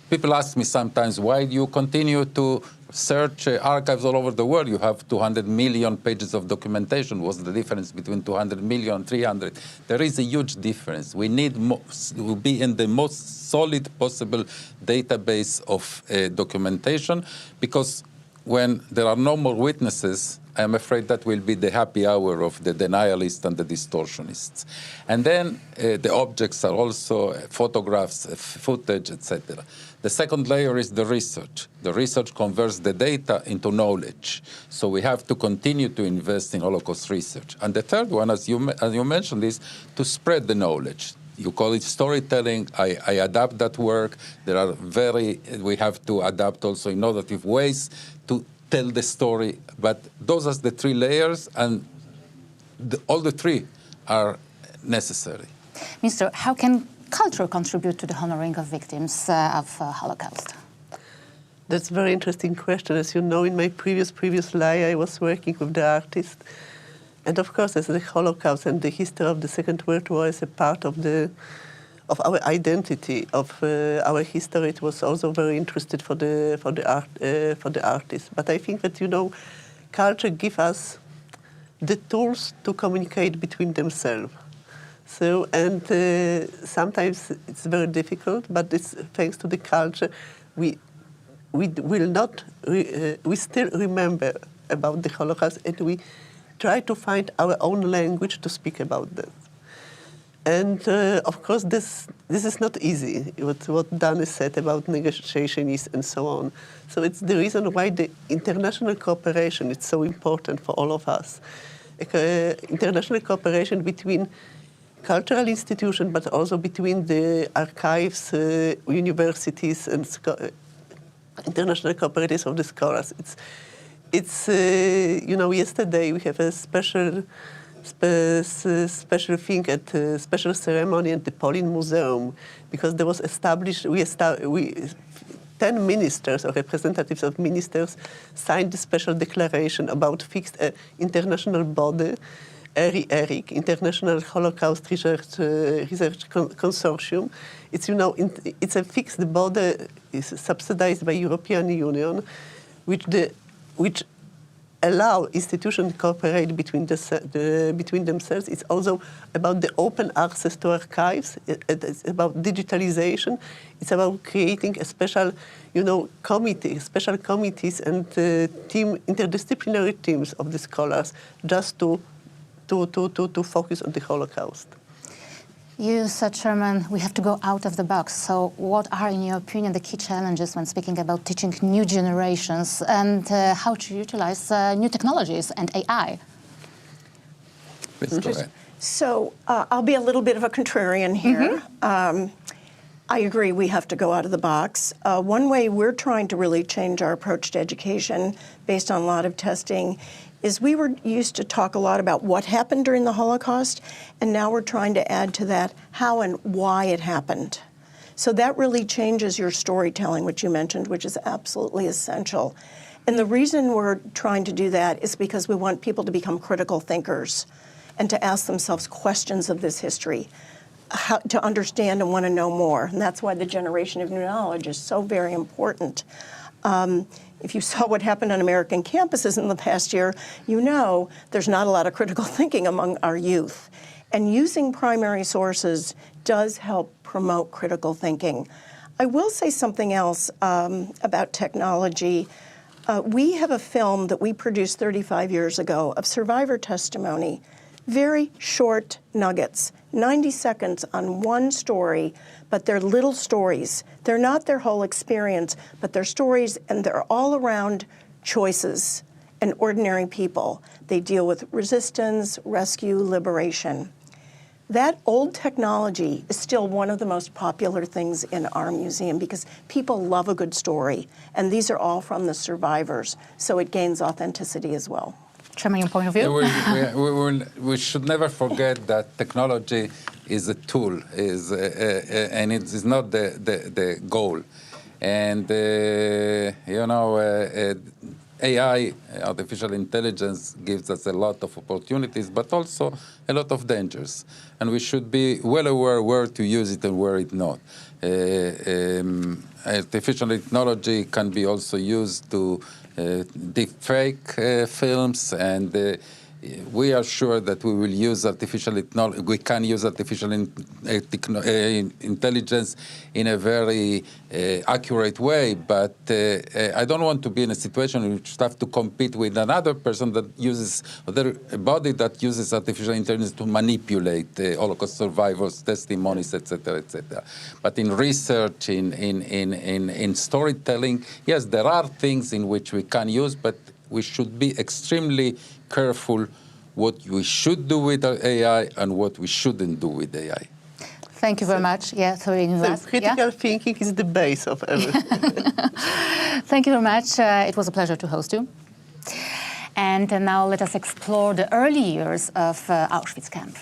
People ask me sometimes, why do you continue to search archives all over the world? You have 200 million pages of documentation. What's the difference between 200 million and 300? There is a huge difference. We need to be in the most solid possible database of documentation, because when there are no more witnesses, I'm afraid that will be the happy hour of the denialists and the distortionists. And then the objects are also photographs, footage, etc. The second layer is the research. The research converts the data into knowledge. So we have to continue to invest in Holocaust research. And the third one, as you mentioned, is to spread the knowledge. You call it storytelling. I adapt that work. We have to adapt also innovative ways to tell the story. But those are the 3 layers, and all the 3 are necessary. Minister, how can culture contribute to the honoring of victims of Holocaust? That's a very interesting question. As you know, in my previous life, I was working with the artist. And of course, as the Holocaust and the history of the Second World War is a part of our identity, of our history, it was also very interesting for the artist. But I think that, you know, culture gives us the tools to communicate between themselves. So, and sometimes it's very difficult, but it's thanks to the culture, we still remember about the Holocaust, and we try to find our own language to speak about that. And of course, this is not easy, what Dana said about negotiations and so on. So it's the reason why the international cooperation is so important for all of us. International cooperation between cultural institutions, but also between the archives, universities, and international cooperatives of the scholars. It's you know, yesterday we have a special thing at a special ceremony at the Museum, because there was established, 10 ministers or representatives of ministers signed a special declaration about fixed international body, ERIC, International Holocaust Research Consortium. It's, you know, it's a fixed body, is subsidized by European Union, which allow institutions to cooperate between themselves. It's also about the open access to archives. It's about digitalization. It's about creating a special, you know, special committees and interdisciplinary teams of the scholars just to focus on the Holocaust. You said, Chairman, we have to go out of the box. So what are, in your opinion, the key challenges when speaking about teaching new generations and how to utilize new technologies and AI? Please go ahead. So I'll be a little bit of a contrarian here. I agree we have to go out of the box. One way we're trying to really change our approach to education based on a lot of testing is we were used to talk a lot about what happened during the Holocaust, and now we're trying to add to that how and why it happened. So that really changes your storytelling, which you mentioned, which is absolutely essential. And the reason we're trying to do that is because we want people to become critical thinkers and to ask themselves questions of this history, how to understand and want to know more. And that's why the generation of new knowledge is so very important. If you saw what happened on American campuses in the past year, you know there's not a lot of critical thinking among our youth. And using primary sources does help promote critical thinking. I will say something else about technology. We have a film that we produced 35 years ago of survivor testimony, very short nuggets, 90 seconds on one story, but they're little stories. They're not their whole experience, but they're stories, and they're all around choices and ordinary people. They deal with resistance, rescue, liberation. That old technology is still one of the most popular things in our museum because people love a good story, and these are all from the survivors, so it gains authenticity as well. Chairman, your point of view? We should never forget that technology is a tool, and it is not the goal. And, you know, AI, artificial intelligence, gives us a lot of opportunities, but also a lot of dangers. And we should be well aware where to use it and where it not. Artificial technology can be also used to deepfake films, and we are sure that we will use artificial technology. We can use artificial intelligence in a very accurate way, but I don't want to be in a situation in which we have to compete with another person that uses, a body that uses artificial intelligence to manipulate Holocaust survivors' testimonies, etc., etc. But in research, in storytelling, yes, there are things in which we can use, but we should be extremely careful what we should do with AI and what we shouldn't do with AI. Thank you very much. Yeah, sorry. So critical thinking is the base of everything. Thank you very much. It was a pleasure to host you. And now let us explore the early years of Auschwitz camp.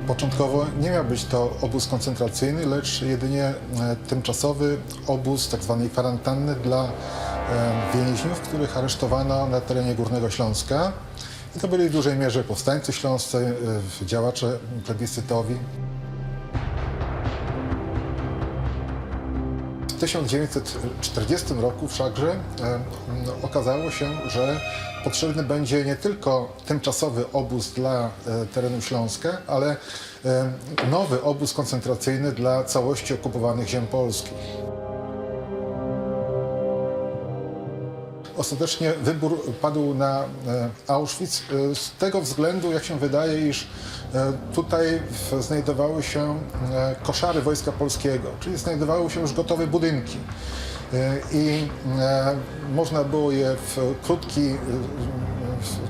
Początkowo nie miał być to obóz koncentracyjny, lecz jedynie tymczasowy obóz tzw. kwarantanny dla więźniów, których aresztowano na terenie Górnego Śląska. I to byli w dużej mierze powstańcy śląscy, działacze plebiscytowi. W 1940 roku wszakże okazało się, że potrzebny będzie nie tylko tymczasowy obóz dla terenu Śląska, ale nowy obóz koncentracyjny dla całości okupowanych ziem polskich. Ostatecznie wybór padł na Auschwitz z tego względu, jak się wydaje, iż tutaj znajdowały się koszary Wojska Polskiego, czyli znajdowały się już gotowe budynki. I można było je w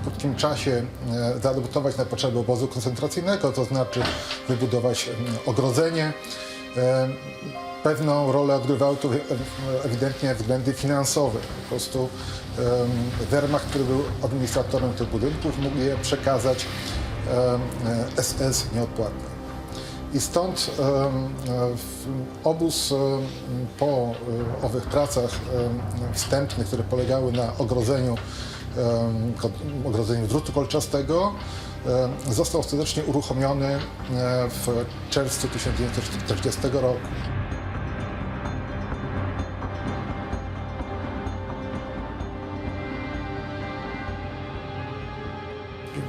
krótkim czasie zaadoptować na potrzeby obozu koncentracyjnego, to znaczy wybudować ogrodzenie, Pewną rolę odgrywały tu ewidentnie względy finansowe. Po prostu Wehrmacht, który był administratorem tych budynków, mógł je przekazać SS nieodpłatnie. I stąd obóz po owych pracach wstępnych, które polegały na ogrodzeniu drutu kolczastego, został ostatecznie uruchomiony w czerwcu 1940 roku.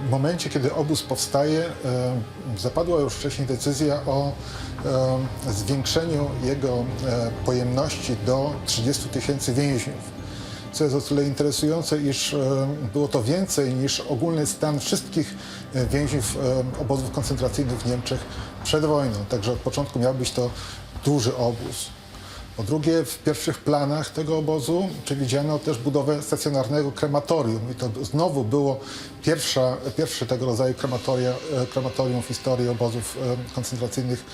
W momencie, kiedy obóz powstaje, zapadła już wcześniej decyzja o zwiększeniu jego pojemności do 30 000 więźniów. Co jest o tyle interesujące, iż było to więcej niż ogólny stan wszystkich więźniów obozów koncentracyjnych w Niemczech przed wojną. Także od początku miał być to duży obóz. Po drugie, w pierwszych planach tego obozu przewidziano też budowę stacjonarnego krematorium i to znowu było pierwsze tego rodzaju krematorium w historii obozów koncentracyjnych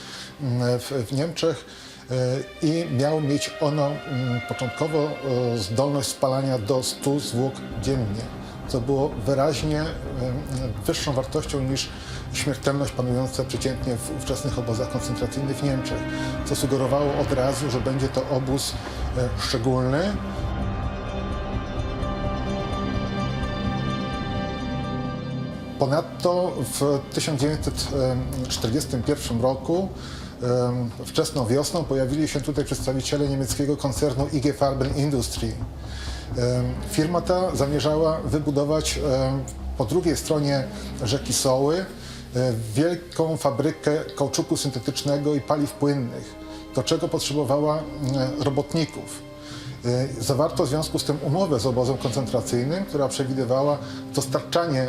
w Niemczech i miało mieć ono początkowo zdolność spalania do 100 zwłok dziennie, co było wyraźnie wyższą wartością niż śmiertelność panująca przeciętnie w ówczesnych obozach koncentracyjnych w Niemczech, co sugerowało od razu, że będzie to obóz szczególny. Ponadto w 1941 roku wczesną wiosną pojawili się tutaj przedstawiciele niemieckiego koncernu IG Farben Industrie. Firma ta zamierzała wybudować po drugiej stronie rzeki Soły wielką fabrykę kauczuku syntetycznego i paliw płynnych, do czego potrzebowała robotników. Zawarto w związku z tym umowę z obozem koncentracyjnym, która przewidywała dostarczanie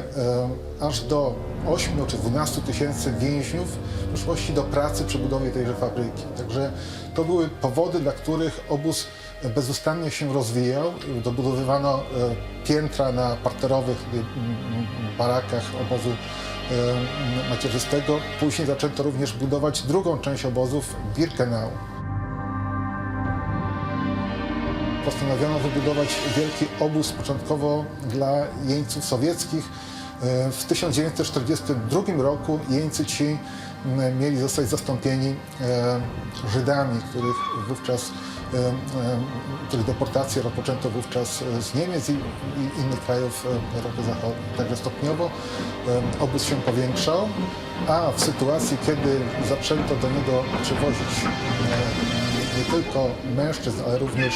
aż do 8 czy 12 tysięcy więźniów w przyszłości do pracy przy budowie tejże fabryki. Także to były powody, dla których obóz bezustannie się rozwijał. Dobudowywano piętra na parterowych barakach obozu macierzystego. Później zaczęto również budować drugą część obozów, Birkenau. Postanowiono wybudować wielki obóz początkowo dla jeńców sowieckich. W 1942 roku jeńcy ci mieli zostać zastąpieni Żydami, których deportację rozpoczęto wówczas z Niemiec i innych krajów Europy Zachodniej. Także stopniowo obóz się powiększał, a w sytuacji, kiedy zaczęto do niego przywozić nie tylko mężczyzn, ale również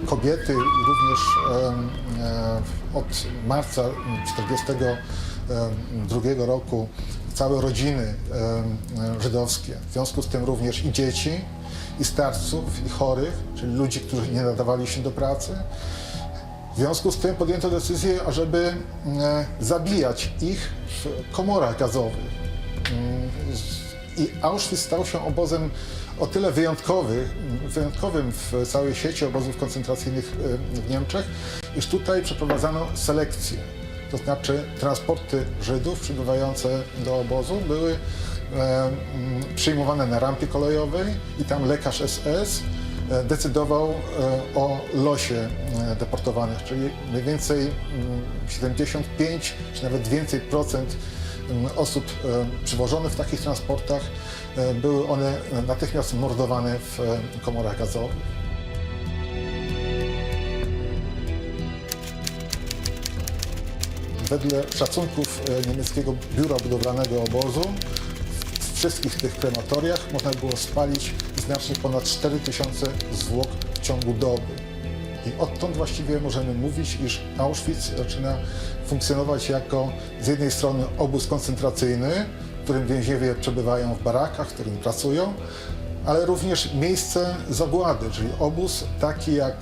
kobiety, również od marca 1942 roku całe rodziny żydowskie, w związku z tym również i dzieci, i starców, i chorych, czyli ludzi, którzy nie nadawali się do pracy. W związku z tym podjęto decyzję, ażeby zabijać ich w komorach gazowych. I Auschwitz stał się obozem o tyle wyjątkowym w całej sieci obozów koncentracyjnych w Niemczech, iż tutaj przeprowadzano selekcję. To znaczy transporty Żydów przybywające do obozu były przyjmowane na rampie kolejowej i tam lekarz SS decydował o losie deportowanych, czyli mniej więcej 75 czy nawet więcej procent osób przywożonych w takich transportach były one natychmiast mordowane w komorach gazowych. Wedle szacunków niemieckiego biura budowlanego obozu w wszystkich tych krematoriach można było spalić znacznie ponad 4000 zwłok w ciągu doby. I odtąd właściwie możemy mówić, iż Auschwitz zaczyna funkcjonować jako z jednej strony obóz koncentracyjny, w którym więźniowie przebywają w barakach, w którym pracują, ale również miejsce zagłady, czyli obóz taki jak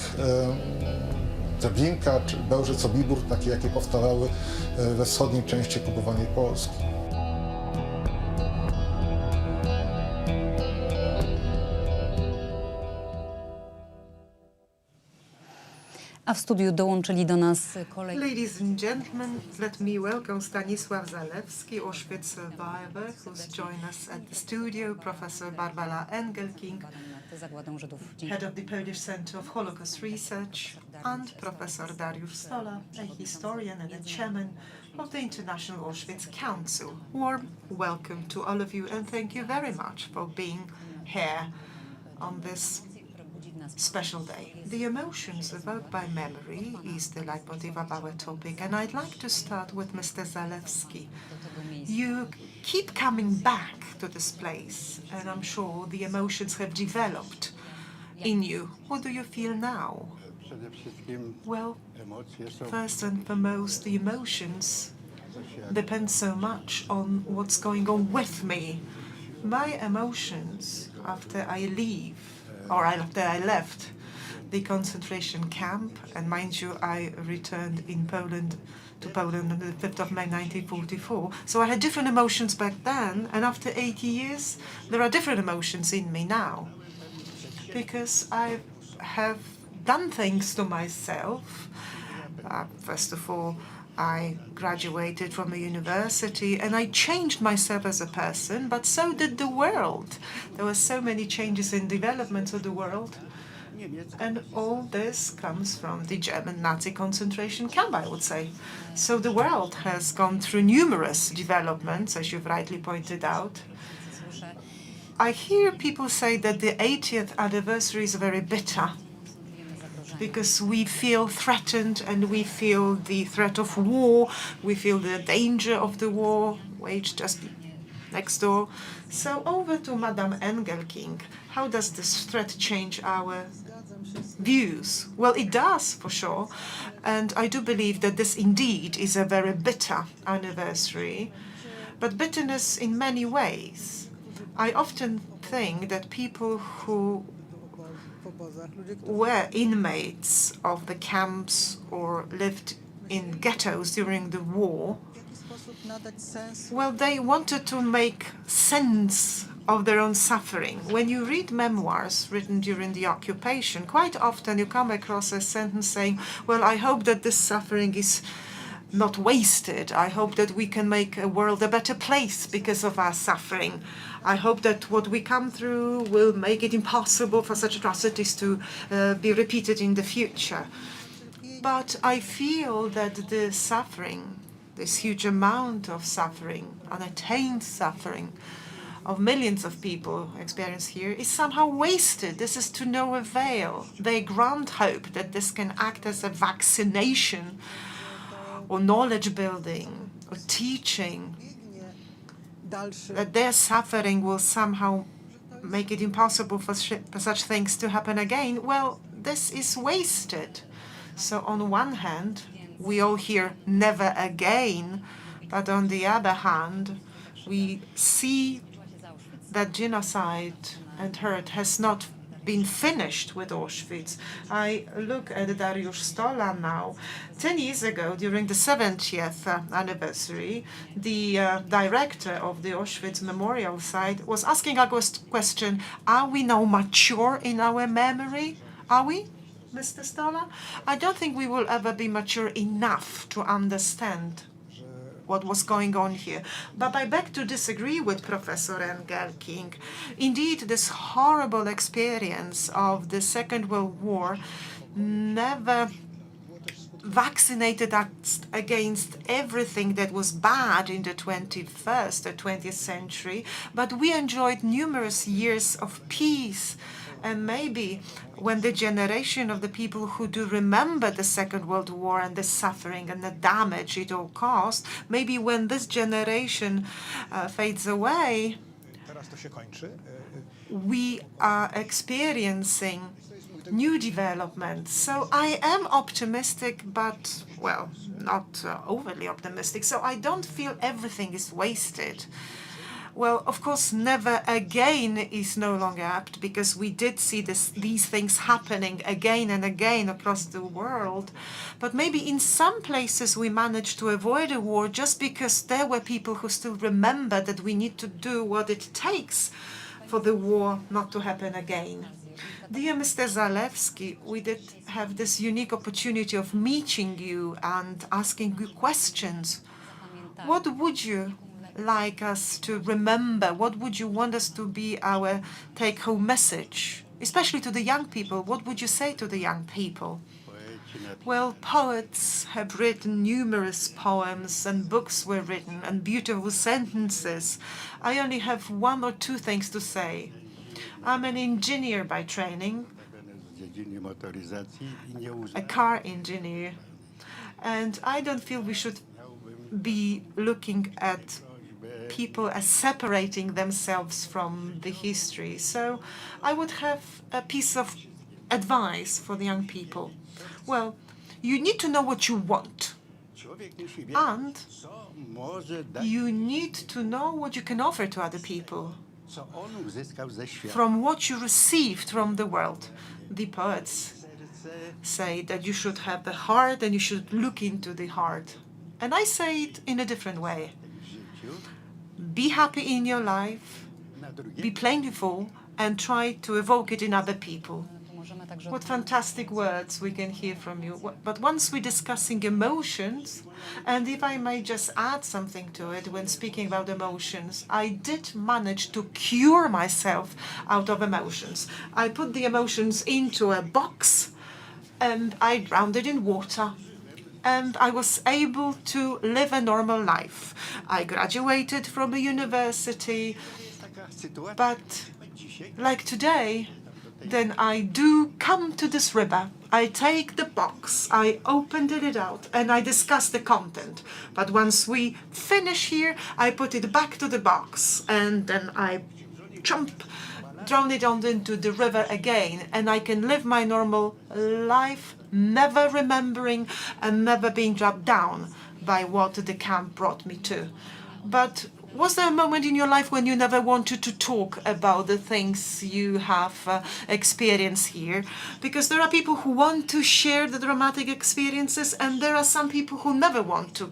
Treblinka czy Bełżec-Sobibór, takie jakie powstawały we wschodniej części okupowanej Polski. A w studiu dołączyli do nas kolejni. Ladies and gentlemen, let me welcome Stanisław Zalewski, Auschwitz survivor, who's joined us at the studio, Professor Barbara Engelking, head of the Polish Center of Holocaust Research, and Professor Dariusz Stola, a historian and a chairman of the International Auschwitz Council. Warm welcome to all of you, and thank you very much for being here on this special day. The emotions evoked by memory is the leitmotif of our topic, and I'd like to start with Mr. Zalewski. You keep coming back to this place, and I'm sure the emotions have developed in you. What do you feel now? Well, first and foremost, the emotions depend so much on what's going on with me. My emotions after I leave, or after I left the concentration camp, and mind you, I returned to Poland on the 5th of May 1944. So I had different emotions back then, and after 80 years, there are different emotions in me now. Because I have done things to myself. First of all, I graduated from a university and I changed myself as a person, but so did the world. There were so many changes in development of the world. And all this comes from the German Nazi concentration camp, I would say. So the world has gone through numerous developments, as you've rightly pointed out. I hear people say that the 80th anniversary is very bitter, because we feel threatened and we feel the threat of war, we feel the danger of the war waged just next door. So over to Madame Engelking. How does this threat change our views? Well, it does, for sure. And I do believe that this indeed is a very bitter anniversary, but bitterness in many ways. I often think that people who were inmates of the camps or lived in ghettos during the war, well, they wanted to make sense of their own suffering. When you read memoirs written during the occupation, quite often you come across a sentence saying, well, I hope that this suffering is not wasted. I hope that we can make a world a better place because of our suffering. I hope that what we come through will make it impossible for such atrocities to be repeated in the future. But I feel that the suffering, this huge amount of suffering, unattained suffering of millions of people experienced here, is somehow wasted. This is to no avail. They grant hope that this can act as a vaccination or knowledge building or teaching, that their suffering will somehow make it impossible for such things to happen again. Well, this is wasted. So on one hand, we all hear never again, but on the other hand, we see that genocide and hurt has not been finished with Auschwitz. I look at Dariusz Stola now. 10 years ago, during the 70th anniversary, the director of the Auschwitz Memorial Site was asking a question, are we now mature in our memory? Are we, Mr. Stola? I don't think we will ever be mature enough to understand what was going on here. But I beg to disagree with Professor Engelking. Indeed, this horrible experience of the Second World War never vaccinated us against everything that was bad in the 21st or 20th century, but we enjoyed numerous years of peace. And maybe when the generation of the people who do remember the Second World War and the suffering and the damage it all caused, maybe when this generation fades away, we are experiencing new developments. So I am optimistic, but, well, not overly optimistic. So I don't feel everything is wasted. Well, of course, never again is no longer apt, because we did see these things happening again and again across the world. But maybe in some places we managed to avoid a war just because there were people who still remember that we need to do what it takes for the war not to happen again. Dear Mr. Zalewski, we did have this unique opportunity of meeting you and asking you questions. What would you like us to remember? What would you want us to be our take-home message? Especially to the young people, what would you say to the young people? Well, poets have written numerous poems and books were written and beautiful sentences. I only have one or two things to say. I'm an engineer by training, a car engineer, and I don't feel we should be looking at people as separating themselves from the history. So I would have a piece of advice for the young people. Well, you need to know what you want, and you need to know what you can offer to other people from what you received from the world. The poets say that you should have the heart and you should look into the heart. And I say it in a different way. Be happy in your life, be plentiful, and try to evoke it in other people. What fantastic words we can hear from you. But once we're discussing emotions, and if I may just add something to it when speaking about emotions, I did manage to cure myself out of emotions. I put the emotions into a box and I drowned it in water. And I was able to live a normal life. I graduated from a university, but like today, then I do come to this river. I take the box, I opened it out, and I discuss the content. But once we finish here, I put it back to the box, and then I drown it on into the river again, and I can live my normal life, never remembering and never being dragged down by what the camp brought me to. But was there a moment in your life when you never wanted to talk about the things you have experienced here? Because there are people who want to share the dramatic experiences, and there are some people who never want to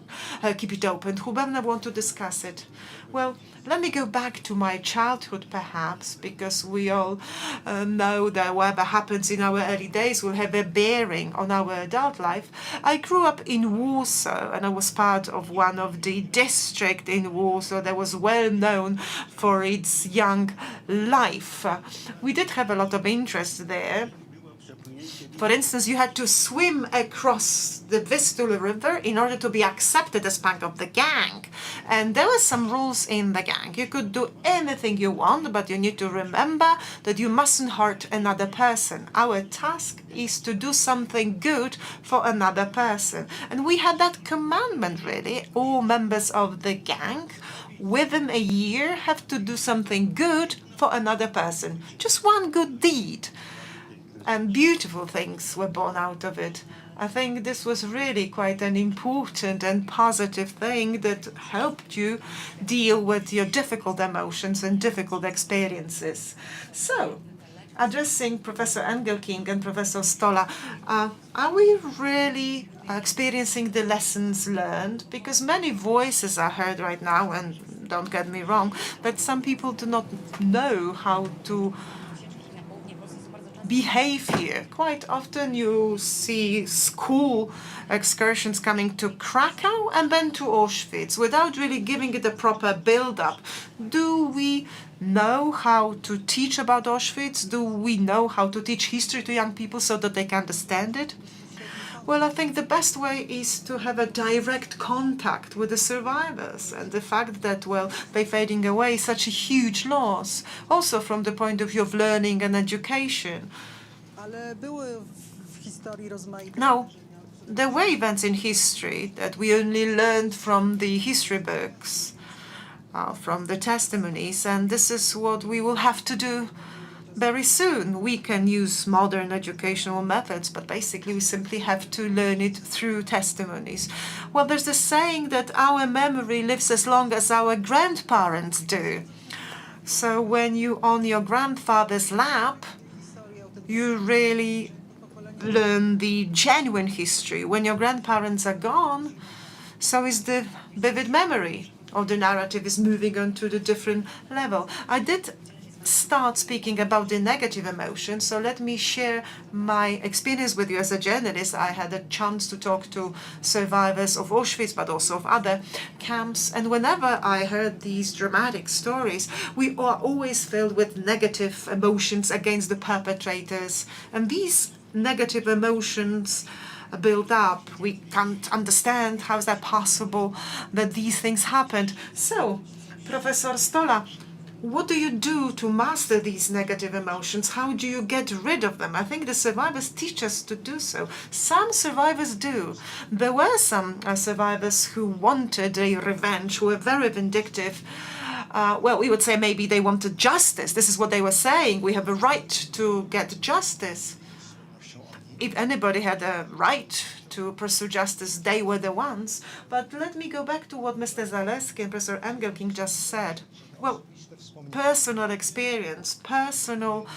keep it open, who never want to discuss it. Well, let me go back to my childhood, perhaps, because we all know that whatever happens in our early days will have a bearing on our adult life. I grew up in Warsaw, and I was part of one of the districts in Warsaw that was well known for its young life. We did have a lot of interest there. For instance, you had to swim across the Vistula River in order to be accepted as part of the gang. And there were some rules in the gang. You could do anything you want, but you need to remember that you mustn't hurt another person. Our task is to do something good for another person. And we had that commandment, really. All members of the gang, within a year, have to do something good for another person. Just one good deed. And beautiful things were born out of it. I think this was really quite an important and positive thing that helped you deal with your difficult emotions and difficult experiences. So, addressing Professor Engelking and Professor Stola, are we really experiencing the lessons learned? Because many voices are heard right now, and don't get me wrong, that some people do not know how to behave here. Quite often you see school excursions coming to Krakow and then to Auschwitz without really giving it a proper build-up. Do we know how to teach about Auschwitz? Do we know how to teach history to young people so that they can understand it? Well, I think the best way is to have a direct contact with the survivors, and the fact that, well, they're fading away is such a huge loss, also from the point of view of learning and education. Now, there were events in history that we only learned from the history books, from the testimonies, and this is what we will have to do very soon. We can use modern educational methods, but basically we simply have to learn it through testimonies. Well, there's a saying that our memory lives as long as our grandparents do. So when you're on your grandfather's lap, you really learn the genuine history. When your grandparents are gone, so is the vivid memory, or the narrative is moving on to the different level. I did start speaking about the negative emotions. So let me share my experience with you as a journalist. I had a chance to talk to survivors of Auschwitz, but also of other camps. And whenever I heard these dramatic stories, we are always filled with negative emotions against the perpetrators. And these negative emotions build up. We can't understand how is that possible that these things happened. So, Professor Stola, what do you do to master these negative emotions? How do you get rid of them? I think the survivors teach us to do so. Some survivors do. There were some survivors who wanted a revenge, who were very vindictive. Well, we would say maybe they wanted justice. This is what they were saying. We have a right to get justice. If anybody had a right to pursue justice, they were the ones. But let me go back to what Mr. Zaleski and Professor Engelking just said. Well, personal experience, personal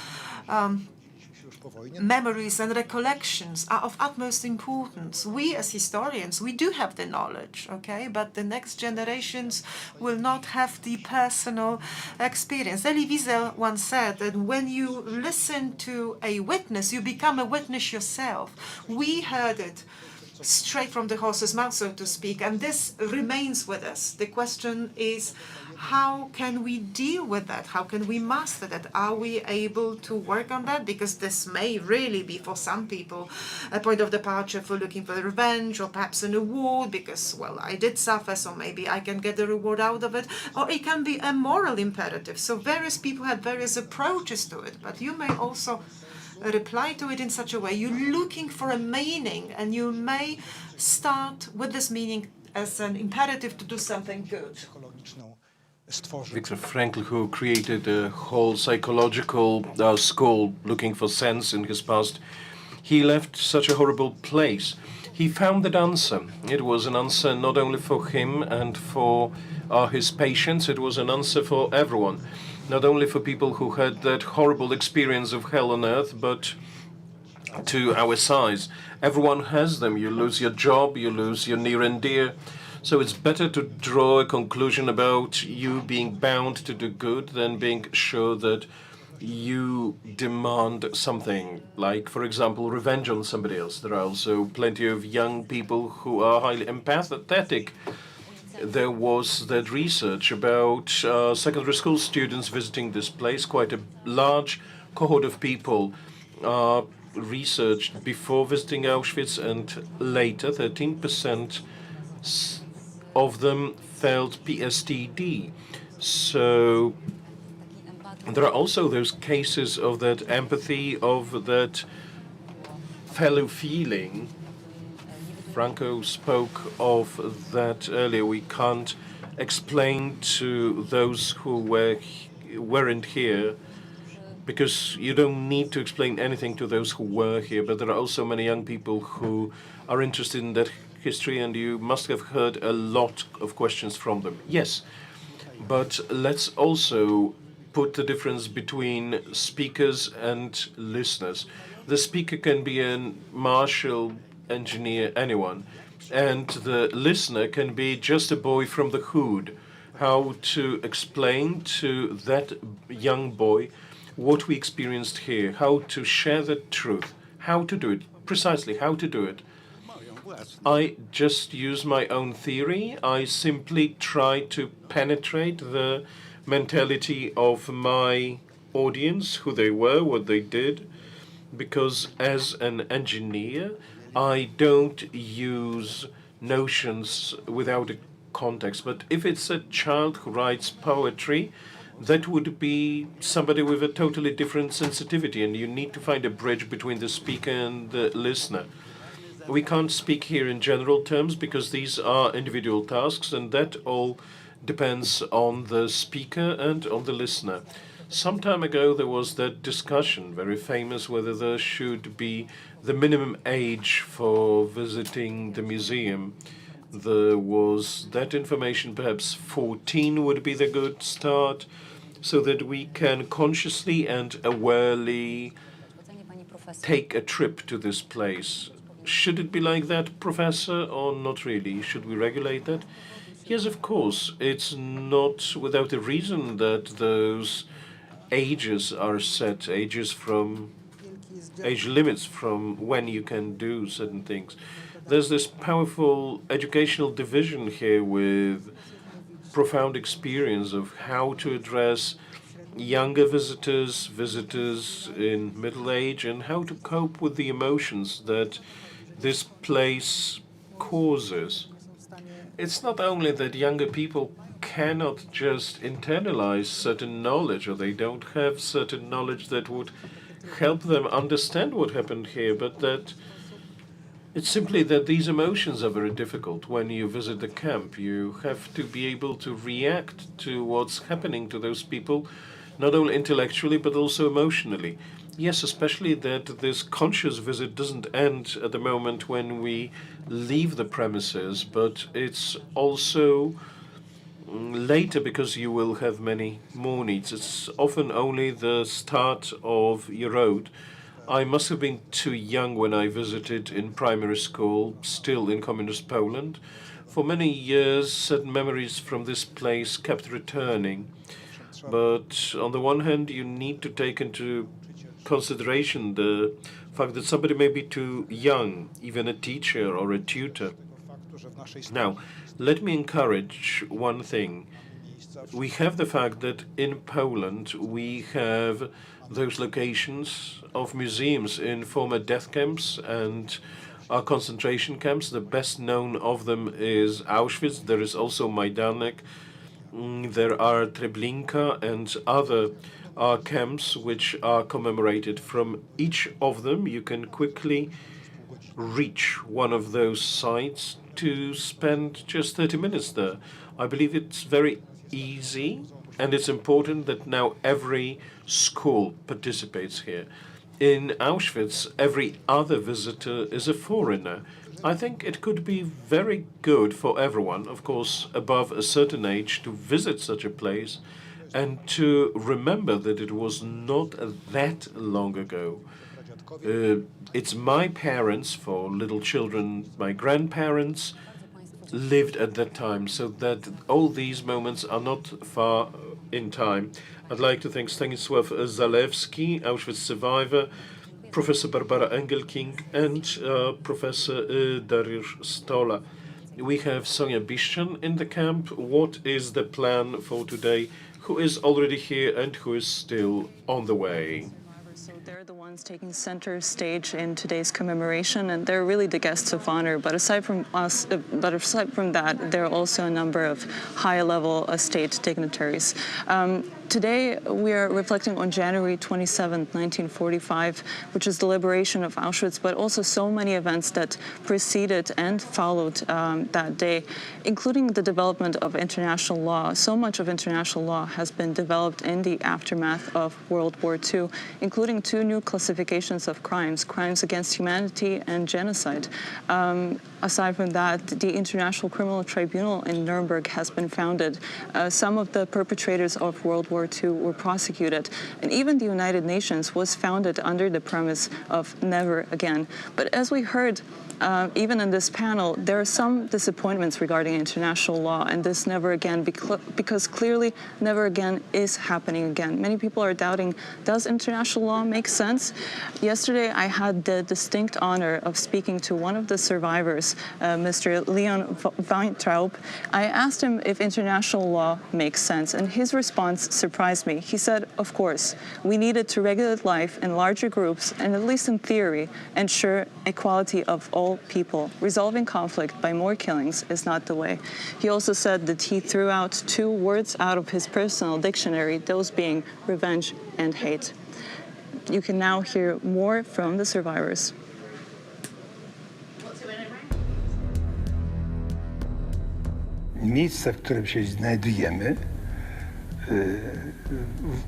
memories and recollections are of utmost importance. We as historians, we do have the knowledge, okay, but the next generations will not have the personal experience. Elie Wiesel once said that when you listen to a witness, you become a witness yourself. We heard it straight from the horse's mouth, so to speak, and this remains with us. The question is, how can we deal with that? How can we master that? Are we able to work on that? Because this may really be, for some people, a point of departure for looking for revenge or perhaps an award because, well, I did suffer, so maybe I can get a reward out of it. Or it can be a moral imperative. So various people have various approaches to it, but you may also reply to it in such a way. You're looking for a meaning, and you may start with this meaning as an imperative to do something good. Viktor Frankl, who created a whole psychological school looking for sense in his past, he left such a horrible place. He found that answer. It was an answer not only for him and for his patients, it was an answer for everyone. Not only for people who had that horrible experience of hell on earth, but to our size. Everyone has them. You lose your job, you lose your near and dear. So it's better to draw a conclusion about you being bound to do good than being sure that you demand something, like, for example, revenge on somebody else. There are also plenty of young people who are highly empathetic. There was that research about secondary school students visiting this place. Quite a large cohort of people researched before visiting Auschwitz and later. 13% of them felt PTSD. So there are also those cases of that empathy, of that fellow feeling. Franco spoke of that earlier. We can't explain to those who weren't here, because you don't need to explain anything to those who were here, but there are also many young people who are interested in that history, and you must have heard a lot of questions from them. Yes, but let's also put the difference between speakers and listeners. The speaker can be a marshal, engineer, anyone, and the listener can be just a boy from the hood. How to explain to that young boy what we experienced here, how to share the truth, how to do it, precisely how to do it. I just use my own theory. I simply try to penetrate the mentality of my audience, who they were, what they did, because as an engineer, I don't use notions without a context. But if it's a child who writes poetry, that would be somebody with a totally different sensitivity, and you need to find a bridge between the speaker and the listener. We can't speak here in general terms because these are individual tasks, and that all depends on the speaker and on the listener. Some time ago there was that discussion, very famous, whether there should be the minimum age for visiting the museum. There was that information, perhaps 14 would be the good start, so that we can consciously and awarely take a trip to this place. Should it be like that, Professor, or not really? Should we regulate that? Yes, of course. It's not without a reason that those ages are set, age limits from when you can do certain things. There's this powerful educational division here with profound experience of how to address younger visitors, visitors in middle age, and how to cope with the emotions that this place causes. It's not only that younger people cannot just internalize certain knowledge, or they don't have certain knowledge that would help them understand what happened here, but that it's simply that these emotions are very difficult when you visit the camp. You have to be able to react to what's happening to those people, not only intellectually, but also emotionally. Yes, especially that this conscious visit doesn't end at the moment when we leave the premises, but it's also later, because you will have many more needs. It's often only the start of your road. I must have been too young when I visited in primary school, still in communist Poland. For many years, certain memories from this place kept returning. But on the one hand, you need to take into consideration the fact that somebody may be too young, even a teacher or a tutor. Now, let me encourage one thing. We have the fact that in Poland we have those locations of museums in former death camps and concentration camps. The best known of them is Auschwitz. There is also Majdanek. There are Treblinka and other camps which are commemorated. From each of them, you can quickly reach one of those sites to spend just 30 minutes there. I believe it's very easy, and it's important that now every school participates here. In Auschwitz, every other visitor is a foreigner. I think it could be very good for everyone, of course, above a certain age, to visit such a place and to remember that it was not that long ago. It's my parents, for little children, my grandparents lived at that time, so that all these moments are not far in time. I'd like to thank Stanisław Zalewski, Auschwitz survivor, Professor Barbara Engelking, and Professor Dariusz Stola. We have Sonia Biszczan in the camp. What is the plan for today? Who is already here and who is still on the way? So they're the ones taking center stage in today's commemoration, and they're really the guests of honor. But aside from that, there are also a number of high-level state dignitaries. Today, we are reflecting on January 27, 1945, which is the liberation of Auschwitz, but also so many events that preceded and followed that day, including the development of international law. So much of international law has been developed in the aftermath of World War II, including two new classifications of crimes against humanity and genocide. Aside from that, the International Criminal Tribunal in Nuremberg has been founded. Some of the perpetrators of World War II were prosecuted, and even the United Nations was founded under the premise of never again. But as we heard, even in this panel, there are some disappointments regarding international law and this never again, because clearly never again is happening again. Many people are doubting, does international law make sense? Yesterday, I had the distinct honor of speaking to one of the survivors, Mr. Leon Weintraub. I asked him if international law makes sense, and his response surprised me. He said, of course, we needed to regulate life in larger groups and, at least in theory, ensure equality of all people. Resolving conflict by more killings is not the way. He also said that he threw out two words out of his personal dictionary, those being revenge and hate. You can now hear more from the survivors. Miejsce, w którym się znajdujemy,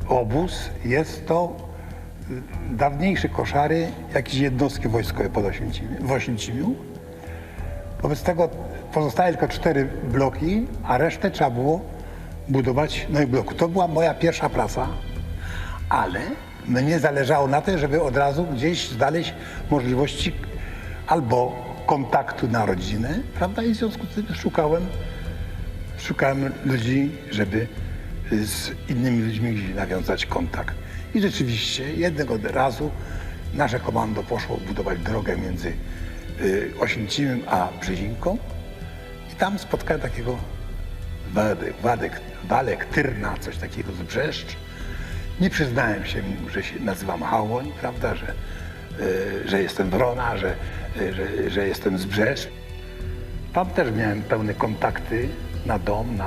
obóz, jest to dawniejsze koszary, jakieś jednostki wojskowe w Oświęcimiu. Wobec tego pozostały tylko 4 bloki, a resztę trzeba było budować nowych bloków. To była moja pierwsza praca, ale mnie zależało na tym, żeby od razu gdzieś znaleźć możliwości albo kontaktu na rodzinę, prawda? I w związku z tym szukałem ludzi, żeby z innymi ludźmi gdzieś nawiązać kontakt. I rzeczywiście jednego razu nasze komando poszło budować drogę między Oświęcimiem a Brzezinką i tam spotkałem takiego Walek Tyrna, coś takiego z Brzeszcz. Nie przyznałem się mu, że się nazywam Hałoń, prawda, że jestem Wrona, że jestem z Brzeszcz. Tam też miałem pełne kontakty na dom,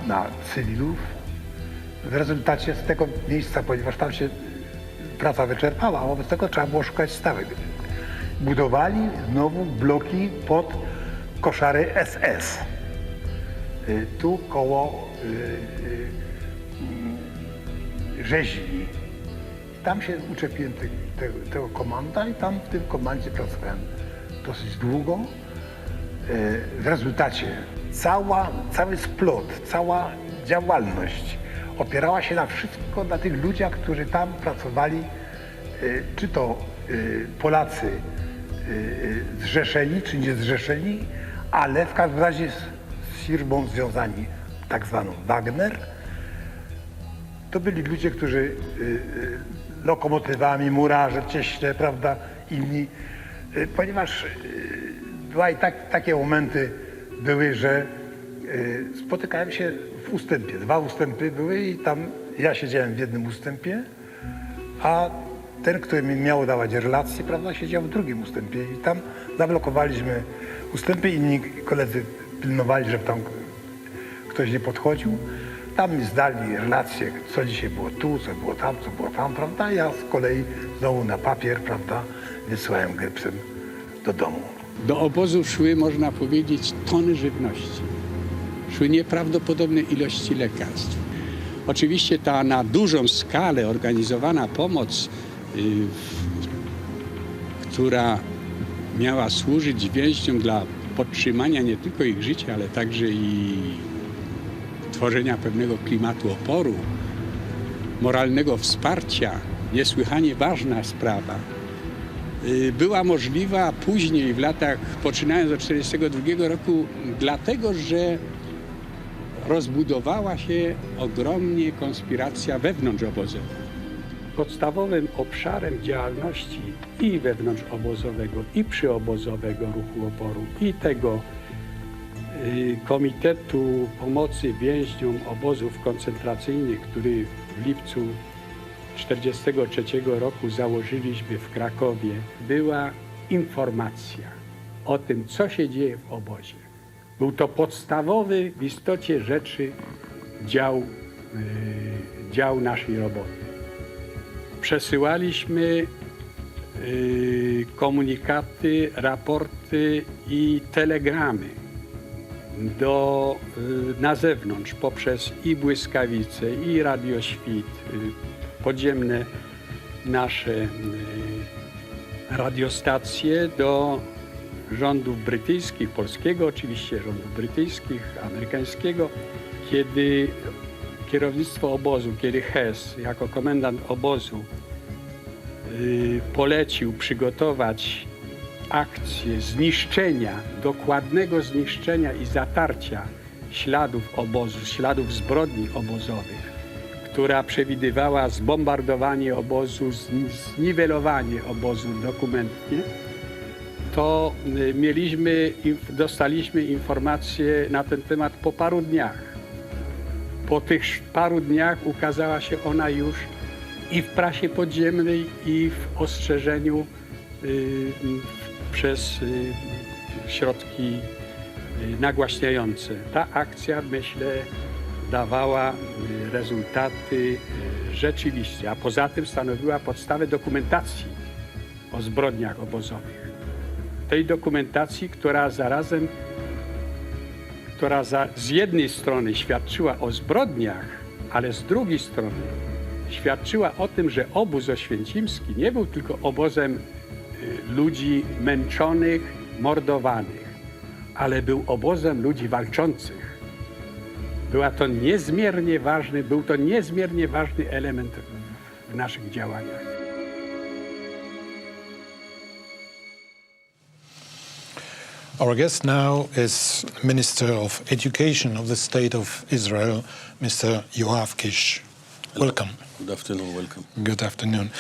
na cywilów. W rezultacie z tego miejsca, ponieważ tam się praca wyczerpała, wobec tego trzeba było szukać stałych. Budowali znowu bloki pod koszary SS. Tu koło rzeźni. Tam się uczepiłem tego komanda i tam w tym komandzie pracowałem dosyć długo. W rezultacie cały splot, cała działalność opierała się na tych ludziach, którzy tam pracowali, czy to Polacy zrzeszeni, czy niezrzeszeni, ale w każdym razie z firmą związani, tak zwaną Wagner. To byli ludzie, którzy lokomotywami, murarze, cieśle, prawda, inni, ponieważ była i takie momenty były, że spotykałem się w ustępie. 2 ustępy były i tam ja siedziałem w jednym ustępie, a ten, który mi miał dawać relacje, prawda, siedział w drugim ustępie i tam zablokowaliśmy ustępy, inni koledzy pilnowali, żeby tam ktoś nie podchodził. Tam mi zdali relacje, co dzisiaj było tu, co było tam, prawda, ja z kolei znowu na papier, prawda, wysyłałem grypsem do domu. Do obozu szły, można powiedzieć, tony żywności. Szły nieprawdopodobne ilości lekarstw. Oczywiście ta na dużą skalę organizowana pomoc, która miała służyć więźniom dla podtrzymania nie tylko ich życia, ale także i tworzenia pewnego klimatu oporu, moralnego wsparcia, niesłychanie ważna sprawa, była możliwa później w latach, poczynając od 1942 roku, dlatego, że rozbudowała się ogromnie konspiracja wewnątrzobozowa. Podstawowym obszarem działalności i wewnątrzobozowego, i przyobozowego ruchu oporu, i tego Komitetu Pomocy Więźniom Obozów Koncentracyjnych, który w lipcu 1943 roku założyliśmy w Krakowie, była informacja o tym, co się dzieje w obozie. Był to podstawowy w istocie rzeczy dział naszej roboty. Przesyłaliśmy komunikaty, raporty i telegramy na zewnątrz poprzez i błyskawice, i radioświt, podziemne nasze radiostacje do rządów brytyjskich, polskiego oczywiście, rządów brytyjskich, amerykańskiego. Kiedy kierownictwo obozu, kiedy Hess jako komendant obozu polecił przygotować akcję zniszczenia, dokładnego zniszczenia i zatarcia śladów obozu, śladów zbrodni obozowych, która przewidywała zbombardowanie obozu, zniwelowanie obozu dokumentnie, to dostaliśmy informacje na ten temat po paru dniach. Po tych paru dniach ukazała się ona już i w prasie podziemnej, i w ostrzeżeniu przez środki nagłaśniające. Ta akcja, myślę, dawała rezultaty rzeczywiście, a poza tym stanowiła podstawę dokumentacji o zbrodniach obozowych. Tej dokumentacji, która z jednej strony świadczyła o zbrodniach, ale z drugiej strony świadczyła o tym, że obóz oświęcimski nie był tylko obozem ludzi męczonych, mordowanych, ale był obozem ludzi walczących. Był to niezmiernie ważny element w naszych działaniach. Our guest now is Minister of Education of the State of Israel, Mr. Yoav Kish. Welcome. Good afternoon, welcome. Good afternoon.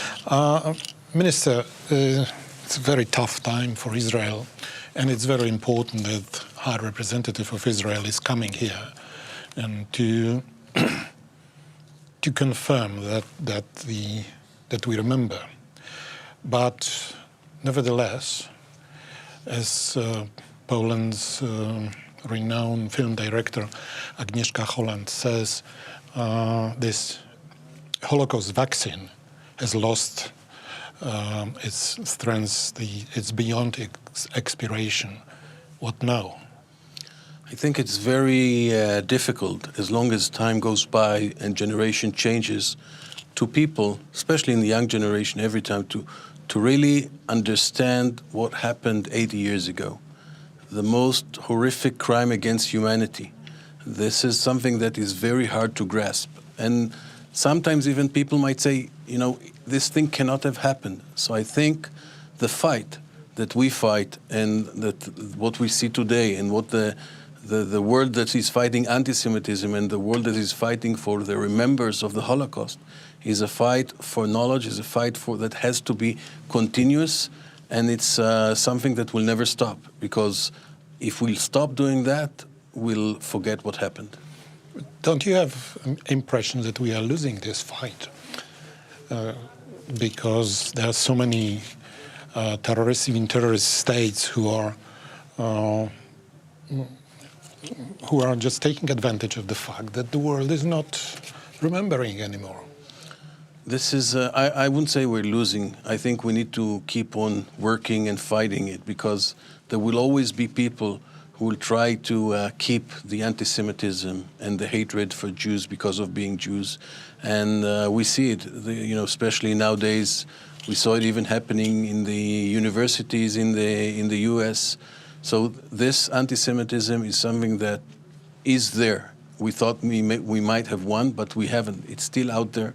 Minister, it's a very tough time for Israel, and it's very important that High Representative of Israel is coming here and to confirm that we remember. But nevertheless, as Poland's renowned film director Agnieszka Holland says, this Holocaust vaccine has lost its strength, it's beyond its expiration. What now? I think it's very difficult, as long as time goes by and generation changes, to people, especially in the young generation, every time to really understand what happened 80 years ago. The most horrific crime against humanity. This is something that is very hard to grasp. And sometimes even people might say, you know, this thing cannot have happened. So I think the fight that we fight and that what we see today and what the world that is fighting anti-Semitism and the world that is fighting for the remembrance of the Holocaust is a fight for knowledge, is a fight that has to be continuous, and it's something that will never stop, because if we stop doing that, we'll forget what happened. Don't you have impression that we are losing this fight? Because there are so many terrorist states who are just taking advantage of the fact that the world is not remembering anymore. This is, I wouldn't say we're losing. I think we need to keep on working and fighting it, because there will always be people who will try to keep the anti-Semitism and the hatred for Jews because of being Jews. And we see it, you know, especially nowadays. We saw it even happening in the universities in the US. So this anti-Semitism is something that is there. We thought we might have won, but we haven't. It's still out there.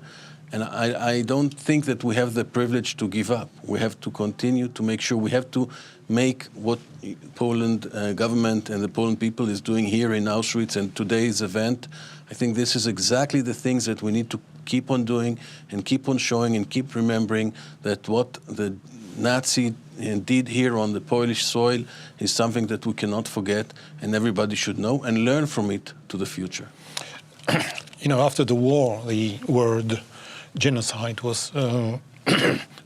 And I don't think that we have the privilege to give up. We have to continue to make sure. We have to make what Poland government and the Poland people is doing here in Auschwitz and today's event. I think this is exactly the things that we need to keep on doing and keep on showing and keep remembering that what the Nazi did here on the Polish soil is something that we cannot forget, and everybody should know and learn from it to the future. You know, after the war, the word genocide was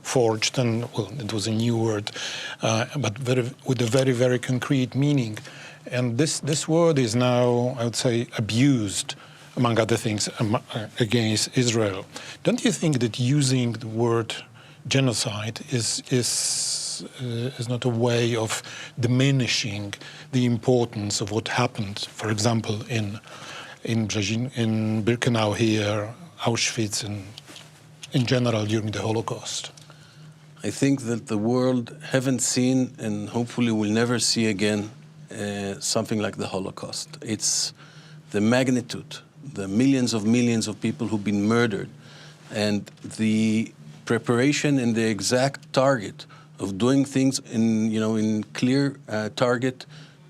forged, and well, it was a new word, but with a very, very concrete meaning. And this word is now, I would say, abused, among other things, against Israel. Don't you think that using the word genocide is not a way of diminishing the importance of what happened, for example, in Birkenau here, Auschwitz, and in general during the Holocaust? I think that the world haven't seen, and hopefully will never see again, something like the Holocaust. It's the magnitude, the millions of people who've been murdered, and the preparation and the exact target of doing things in clear target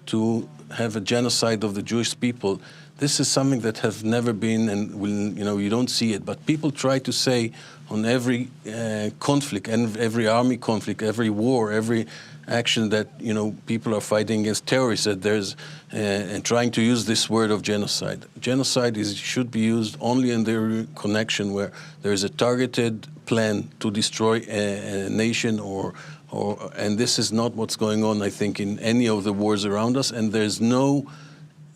to have a genocide of the Jewish people. This is something that has never been, and will, you don't see it. But people try to say on every conflict, and every army conflict, every war, every action that people are fighting against terrorists, that there's and trying to use this word of genocide. Genocide should be used only in the connection where there is a targeted plan to destroy a nation, and this is not what's going on, I think, in any of the wars around us, and there's no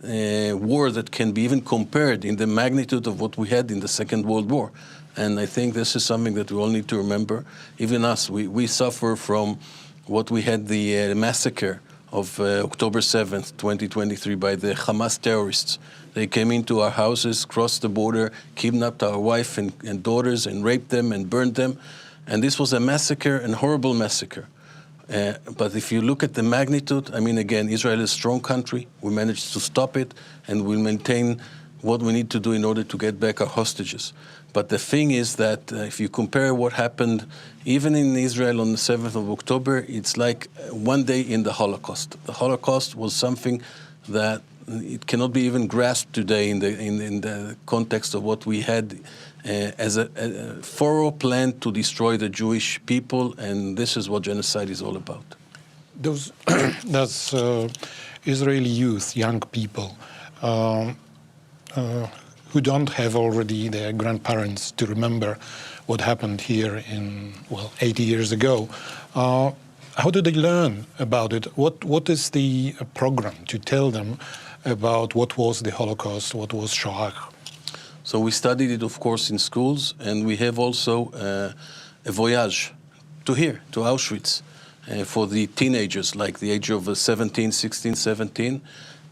war that can be even compared in the magnitude of what we had in the Second World War. And I think this is something that we all need to remember. Even us, we suffer from what we had, the massacre of October 7th, 2023, by the Hamas terrorists. They came into our houses, crossed the border, kidnapped our wife and daughters, and raped them and burned them. And this was a massacre, a horrible massacre. But if you look at the magnitude, I mean, again, Israel is a strong country. We managed to stop it, and we'll maintain what we need to do in order to get back our hostages. But the thing is that if you compare what happened even in Israel on the 7th of October, it's like one day in the Holocaust. The Holocaust was something that it cannot be even grasped today in the context of what we had as a thorough plan to destroy the Jewish people, and this is what genocide is all about. Those Israeli youth, young people, who don't have already their grandparents to remember what happened here 80 years ago. How do they learn about it? What is the program to tell them about what was the Holocaust, what was Shoah? So we studied it, of course, in schools, and we have also a voyage to here, to Auschwitz, for the teenagers, like the age of 17, 16, 17,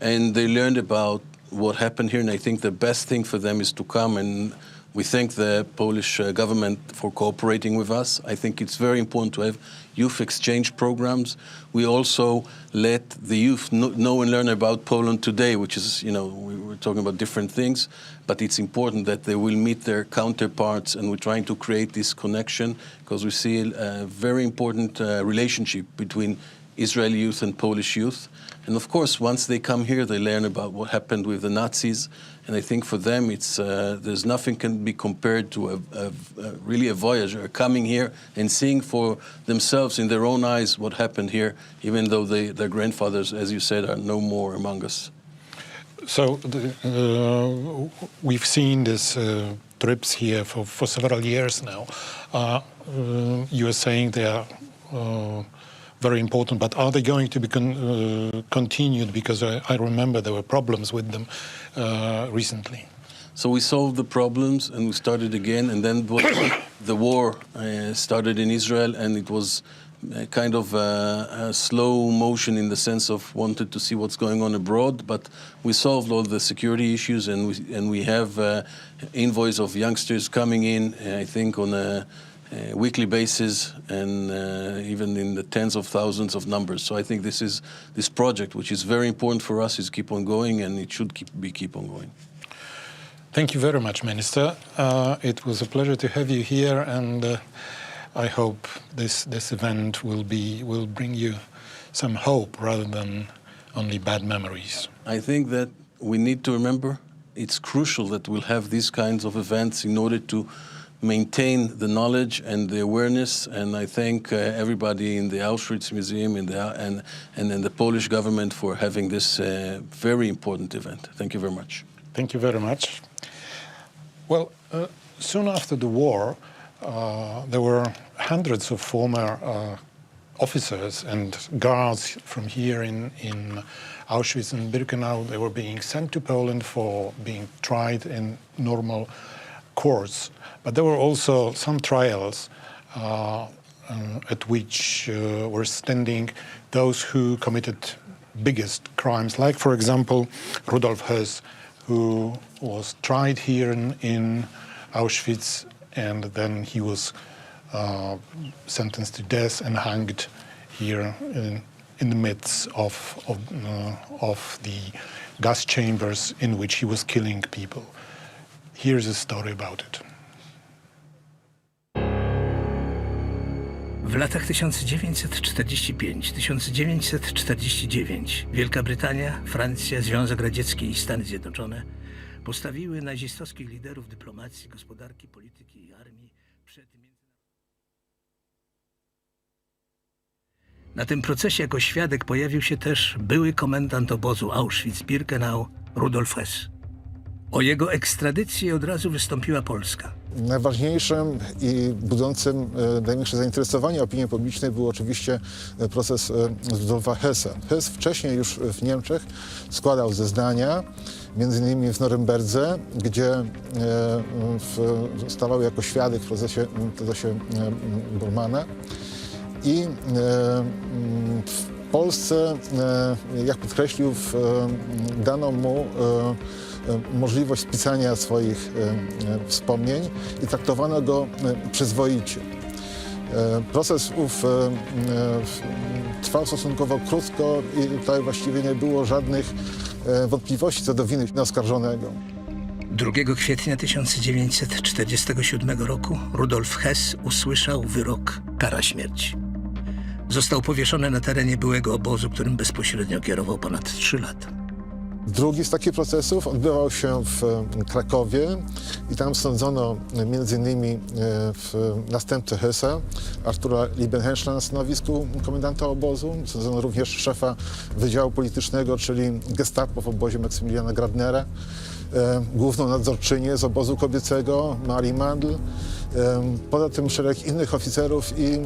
and they learned about what happened here, and I think the best thing for them is to come, and we thank the Polish government for cooperating with us. I think it's very important to have youth exchange programs. We also let the youth know and learn about Poland today, which is, we're talking about different things, but it's important that they will meet their counterparts, and we're trying to create this connection because we see a very important relationship between Israeli youth and Polish youth. And of course, once they come here, they learn about what happened with the Nazis. And I think for them, there's nothing can be compared to really a voyager coming here and seeing for themselves in their own eyes what happened here, even though their grandfathers, as you said, are no more among us. So we've seen these trips here for several years now. You are saying they are very important, but are they going to be continued? Because I remember there were problems with them recently. So we solved the problems and we started again, and then the war started in Israel, and it was kind of a slow motion in the sense of wanted to see what's going on abroad, but we solved all the security issues, and we have envoys of youngsters coming in, I think, on a weekly basis, and even in the tens of thousands of numbers. So I think this project, which is very important for us, is keep on going, and it should keep on going. Thank you very much, Minister. It was a pleasure to have you here, and I hope this event will bring you some hope rather than only bad memories. I think that we need to remember it's crucial that we'll have these kinds of events in order to maintain the knowledge and the awareness, and I thank everybody in the Auschwitz Museum and the Polish government for having this very important event. Thank you very much. Thank you very much. Well, soon after the war, there were hundreds of former officers and guards from here in Auschwitz and Birkenau. They were being sent to Poland for being tried in normal courts. But there were also some trials at which were standing those who committed biggest crimes, like, for example, Rudolf Höss, who was tried here in Auschwitz, and then he was sentenced to death and hanged here in the midst of the gas chambers in which he was killing people. Here's a story about it. W latach 1945-1949 Wielka Brytania, Francja, Związek Radziecki i Stany Zjednoczone postawiły nazistowskich liderów dyplomacji, gospodarki, polityki i armii przed Na tym procesie jako świadek pojawił się też były komendant obozu Auschwitz-Birkenau Rudolf Höss. O jego ekstradycję od razu wystąpiła Polska. Najważniejszym i budzącym największe zainteresowanie opinii publicznej był oczywiście proces Rudolfa Hössa. Höss wcześniej już w Niemczech składał zeznania, między innymi w Norymberdze, gdzie stawał jako świadek w procesie Bormana. I w Polsce, jak podkreślił, dano mu możliwość spisania swoich wspomnień i traktowano go przyzwoicie. Proces ów trwał stosunkowo krótko i tutaj właściwie nie było żadnych wątpliwości co do winy oskarżonego. 2 kwietnia 1947 roku Rudolf Hess usłyszał wyrok kara śmierci. Został powieszony na terenie byłego obozu, którym bezpośrednio kierował ponad 3 lata. Drugi z takich procesów odbywał się w Krakowie i tam sądzono m.in. następcę Hessa, Artura Liebenhenschla na stanowisku komendanta obozu. Sądzono również szefa Wydziału Politycznego, czyli Gestapo w obozie Maksymiliana Grabnera, główną nadzorczynię z obozu kobiecego, Marii Mandl. Poza tym szereg innych oficerów i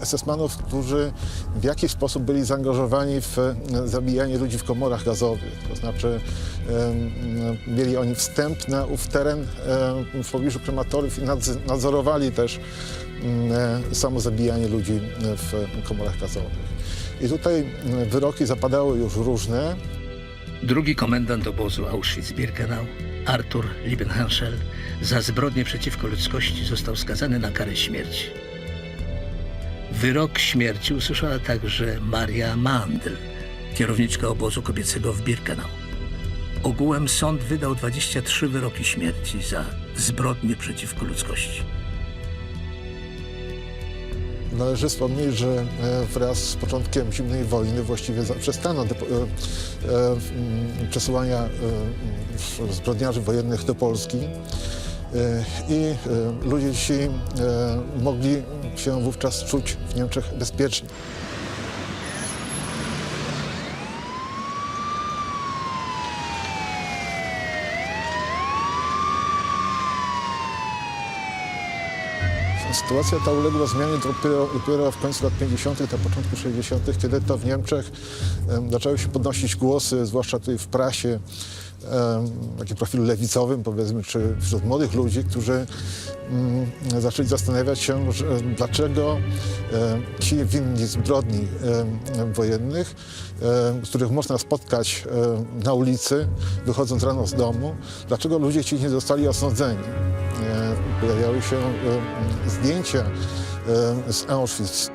SS-manów, którzy w jakiś sposób byli zaangażowani w zabijanie ludzi w komorach gazowych. To znaczy mieli oni wstęp na ów teren w pobliżu krematoriów i nadzorowali też samo zabijanie ludzi w komorach gazowych. I tutaj wyroki zapadały już różne. Drugi komendant obozu Auschwitz-Birkenau, Artur Liebenhenschel, za zbrodnie przeciwko ludzkości został skazany na karę śmierci. Wyrok śmierci usłyszała także Maria Mandl, kierowniczka obozu kobiecego w Birkenau. Ogółem sąd wydał 23 wyroki śmierci za zbrodnie przeciwko ludzkości. Należy wspomnieć, że wraz z początkiem zimnej wojny właściwie zaprzestano przesyłania zbrodniarzy wojennych do Polski i ludzie ci mogli się wówczas czuć w Niemczech bezpiecznie. Sytuacja ta uległa zmianie dopiero w końcu lat 50., na początku 60., kiedy to w Niemczech zaczęły się podnosić głosy, zwłaszcza tutaj w prasie, takim profilu lewicowym, powiedzmy, czy wśród młodych ludzi, którzy zaczęli zastanawiać się, dlaczego ci winni zbrodni wojennych, których można spotkać na ulicy, wychodząc rano z domu, dlaczego ludzie ci nie zostali osądzeni. Pojawiały się zdjęcia z Auschwitz.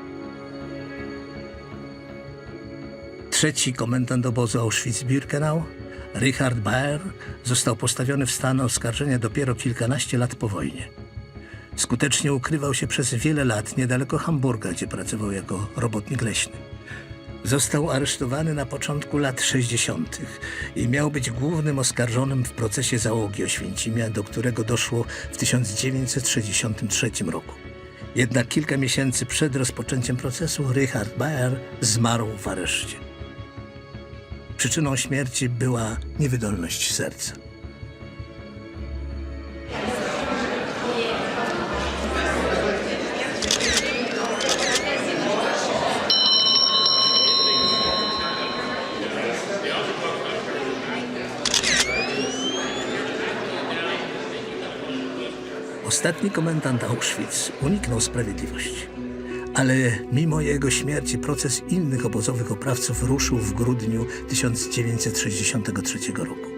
Trzeci komendant obozu Auschwitz-Birkenau, Richard Baer, został postawiony w stan oskarżenia dopiero kilkanaście lat po wojnie. Skutecznie ukrywał się przez wiele lat niedaleko Hamburga, gdzie pracował jako robotnik leśny. Został aresztowany na początku lat 60. i miał być głównym oskarżonym w procesie załogi Oświęcimia, do którego doszło w 1963 roku. Jednak kilka miesięcy przed rozpoczęciem procesu Richard Baer zmarł w areszcie. Przyczyną śmierci była niewydolność serca. Ostatni komendant Auschwitz uniknął sprawiedliwości, ale mimo jego śmierci proces innych obozowych oprawców ruszył w grudniu 1963 roku.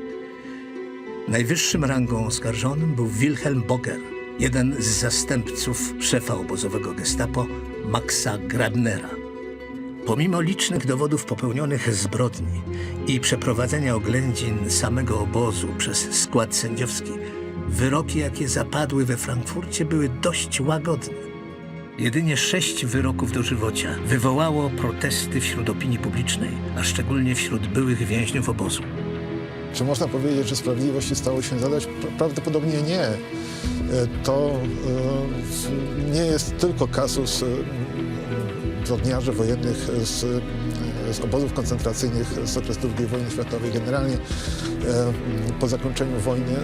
Najwyższym rangą oskarżonym był Wilhelm Boger, jeden z zastępców szefa obozowego gestapo Maxa Grabnera. Pomimo licznych dowodów popełnionych zbrodni i przeprowadzenia oględzin samego obozu przez skład sędziowski, wyroki, jakie zapadły we Frankfurcie, były dość łagodne. Jedynie 6 wyroków dożywocia wywołało protesty wśród opinii publicznej, a szczególnie wśród byłych więźniów obozu. Czy można powiedzieć, że sprawiedliwości stało się zadać? Prawdopodobnie nie. To nie jest tylko kasus zbrodniarzy wojennych z obozów koncentracyjnych z okresu II wojny światowej. Generalnie po zakończeniu wojny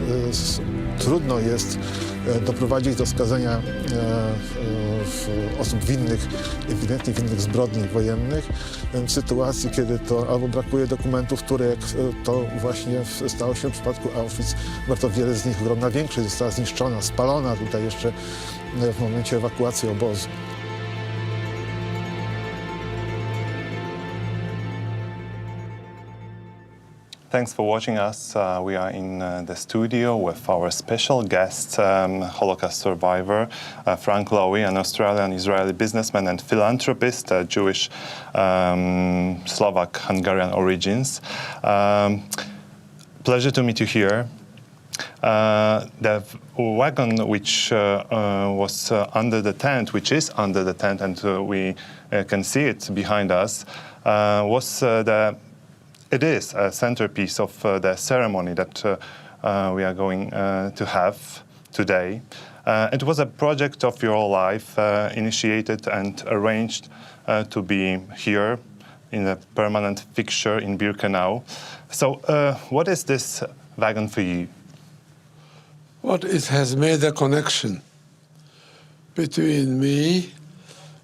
trudno jest doprowadzić do skazania osób winnych, ewidentnie winnych zbrodni wojennych, w sytuacji, kiedy to albo brakuje dokumentów, które jak to właśnie stało się w przypadku Auschwitz, bardzo wiele z nich, ogromna większość została zniszczona, spalona tutaj jeszcze w momencie ewakuacji obozu. Thanks for watching us. We are in the studio with our special guest, Holocaust survivor Frank Lowy, an Australian-Israeli businessman and philanthropist, Jewish, Slovak, Hungarian origins. Pleasure to meet you here. The wagon which was under the tent, which is under the tent, and we can see it behind us, it is a centerpiece of the ceremony that we are going to have today. It was a project of your life, initiated and arranged to be here in a permanent fixture in Birkenau. So what is this wagon for you? What it has made a connection between me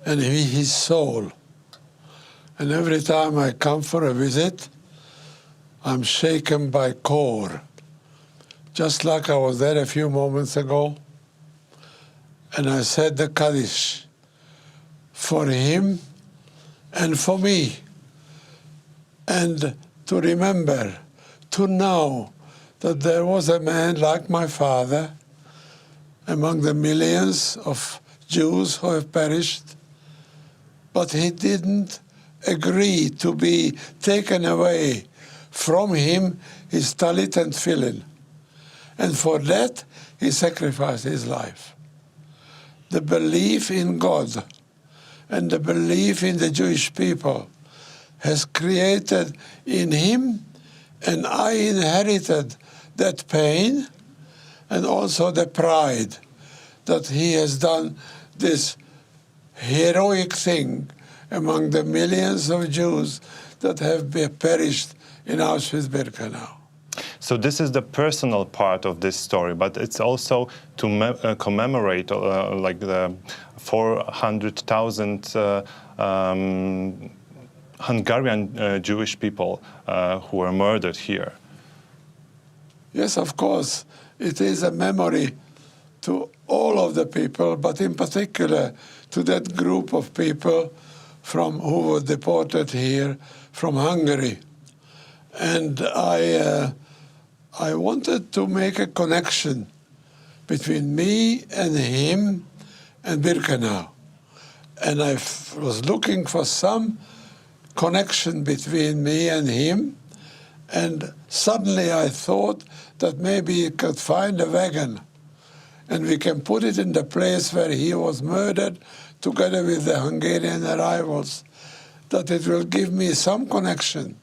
and his soul. And every time I come for a visit, I'm shaken by core. Just like I was there a few moments ago, and I said the Kaddish for him and for me. And to remember, to know that there was a man like my father among the millions of Jews who have perished, but he didn't agree to be taken away from him his talit and tefillin. And for that, he sacrificed his life. The belief in God and the belief in the Jewish people has created in him, and I inherited that pain and also the pride that he has done this heroic thing among the millions of Jews that have perished in Auschwitz-Birkenau. So this is the personal part of this story, but it's also to commemorate like the 400,000 Hungarian Jewish people who were murdered here. Yes, of course, it is a memory to all of the people, but in particular to that group of people who were deported here from Hungary. And I wanted to make a connection between me and him and Birkenau. And I was looking for some connection between me and him, and suddenly I thought that maybe he could find a wagon and we can put it in the place where he was murdered together with the Hungarian arrivals, that it will give me some connection.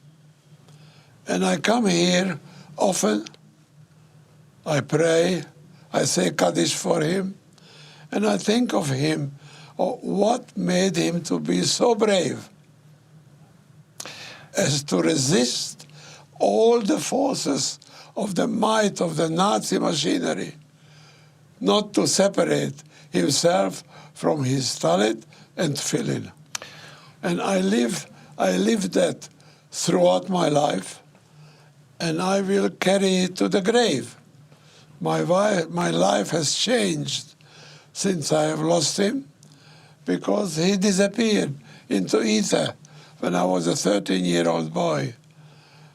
And I come here often, I pray, I say Kaddish for him, and I think of him, what made him to be so brave as to resist all the forces of the might of the Nazi machinery, not to separate himself from his talit and tefillin. And I lived that throughout my life, and I will carry it to the grave. My life has changed since I have lost him, because he disappeared into ether when I was a 13-year-old boy.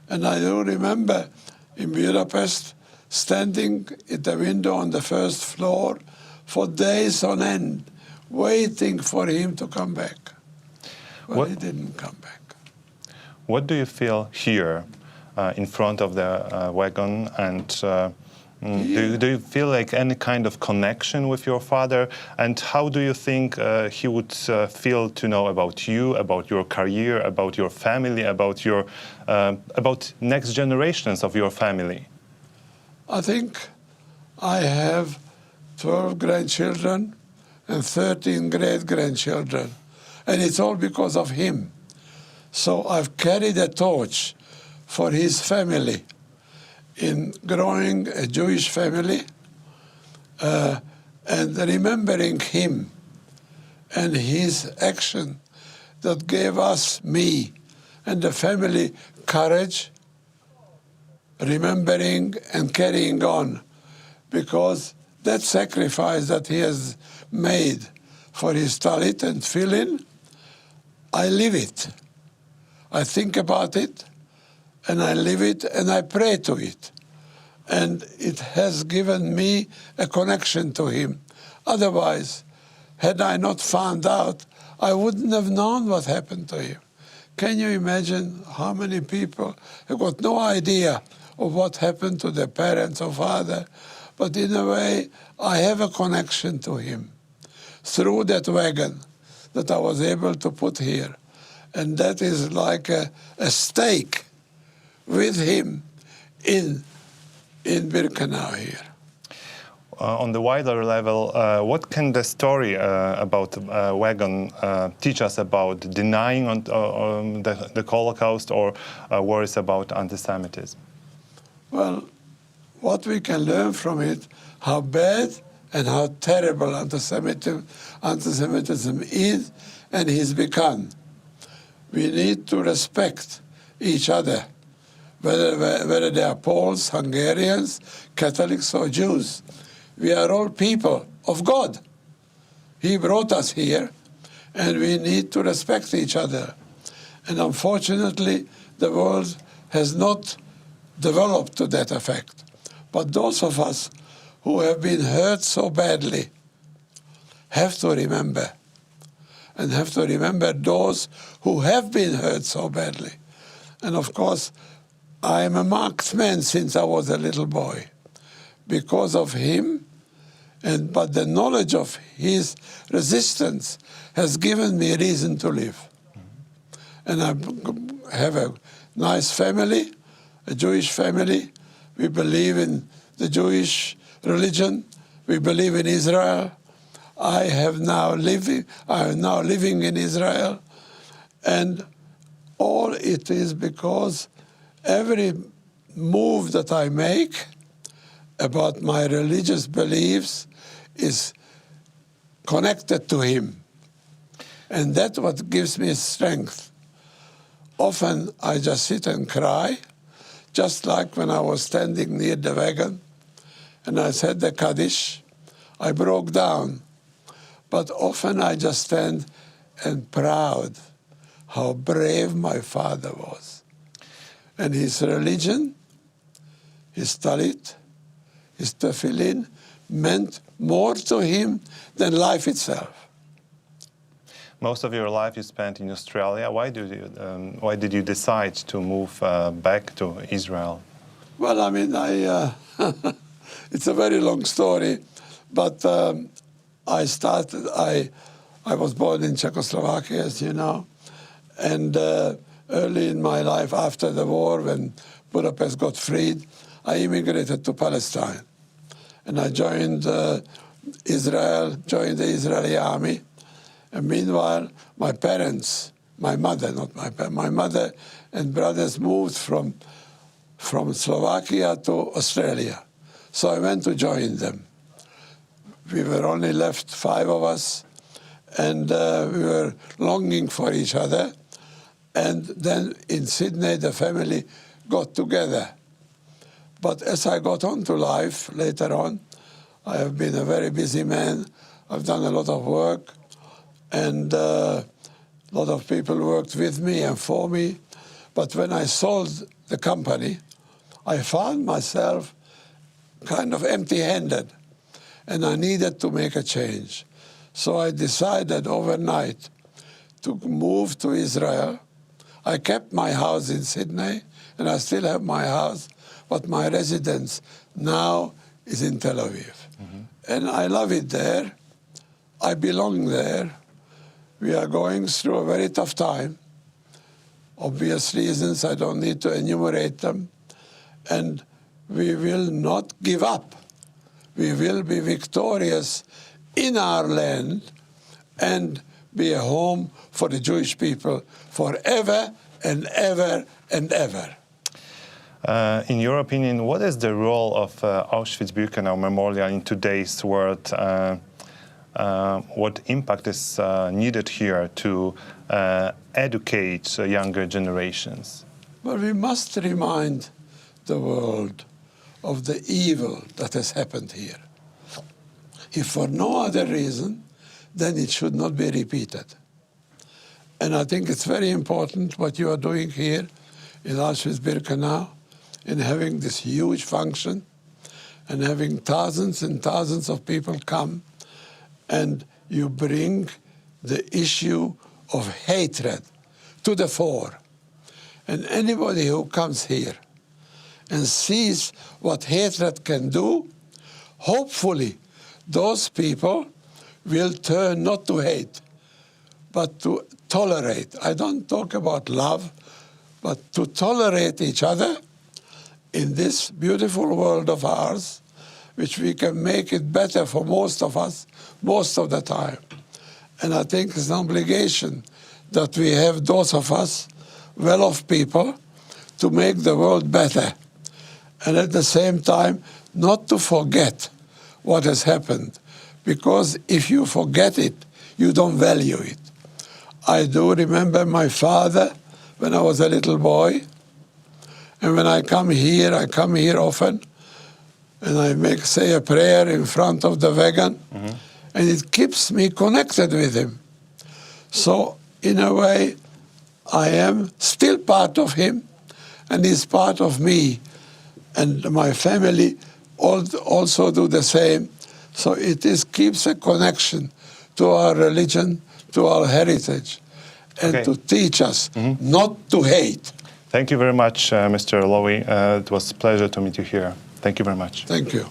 And I do remember in Budapest standing at the window on the first floor for days on end, waiting for him to come back. But he didn't come back. What do you feel here in front of the wagon, and do you feel like any kind of connection with your father? And how do you think he would feel to know about you, about your career, about your family, about your about next generations of your family? I think I have 12 grandchildren and 13 great-grandchildren, and it's all because of him. So I've carried a torch for his family in growing a Jewish family and remembering him and his action that gave us, me, and the family courage, remembering and carrying on, because that sacrifice that he has made for his talit and tefillin, I live it. I think about it, and I live it, and I pray to it. And it has given me a connection to him. Otherwise, had I not found out, I wouldn't have known what happened to him. Can you imagine how many people have got no idea of what happened to their parents or father, but in a way, I have a connection to him through that wagon that I was able to put here. And that is like a stake with him in Birkenau here. On the wider level, what can the story about wagon teach us about denying the Holocaust or worries about anti-Semitism? Well, what we can learn from it, how bad and how terrible anti-Semitism is and has become. We need to respect each other, whether they are Poles, Hungarians, Catholics or Jews. We are all people of God. He brought us here, and we need to respect each other. And unfortunately, the world has not developed to that effect. But those of us who have been hurt so badly have to remember, and have to remember those who have been hurt so badly. And of course, I am a marked man since I was a little boy. Because of him, but the knowledge of his resistance has given me reason to live. And I have a nice family, a Jewish family. We believe in the Jewish religion. We believe in Israel. I am now living in Israel. And all it is because every move that I make about my religious beliefs is connected to him. And that's what gives me strength. Often I just sit and cry, just like when I was standing near the wagon and I said the Kaddish, I broke down. But often I just stand and proud how brave my father was. And his religion, his talit, his tefillin, meant more to him than life itself. Most of your life you spent in Australia. Why did you decide to move back to Israel? Well, I mean, it's a very long story, but I was born in Czechoslovakia, as you know, and early in my life, after the war, when Budapest got freed, I immigrated to Palestine. And I joined Israel, joined the Israeli army. And meanwhile, my parents, my mother and brothers moved from Slovakia to Australia. So I went to join them. We were only left 5 of us, and we were longing for each other. And then in Sydney, the family got together. But as I got on to life later on, I have been a very busy man. I've done a lot of work, and a lot of people worked with me and for me. But when I sold the company, I found myself kind of empty-handed, and I needed to make a change. So I decided overnight to move to Israel. I kept my house in Sydney, and I still have my house, but my residence now is in Tel Aviv. Mm-hmm. And I love it there. I belong there. We are going through a very tough time. Obvious reasons, I don't need to enumerate them. And we will not give up. We will be victorious in our land and be a home for the Jewish people forever and ever and ever. In your opinion, what is the role of Auschwitz-Birkenau Memorial in today's world? What impact is needed here to educate younger generations? Well, we must remind the world of the evil that has happened here. If for no other reason, then it should not be repeated. And I think it's very important what you are doing here in Auschwitz-Birkenau, in having this huge function and having thousands and thousands of people come, and you bring the issue of hatred to the fore. And anybody who comes here and sees what hatred can do, hopefully those people will turn not to hate, but to tolerate. I don't talk about love, but to tolerate each other in this beautiful world of ours, which we can make it better for most of us, most of the time. And I think it's an obligation that we have, those of us, well-off people, to make the world better. And at the same time, not to forget what has happened. Because if you forget it, you don't value it. I do remember my father when I was a little boy. And when I come here often, and I say a prayer in front of the wagon, and it keeps me connected with him. So, in a way, I am still part of him, and he's part of me. And my family also do the same. So it keeps a connection to our religion, to our heritage, and to teach us not to hate. Thank you very much, Mr. Lowy. It was a pleasure to meet you here. Thank you very much. Thank you.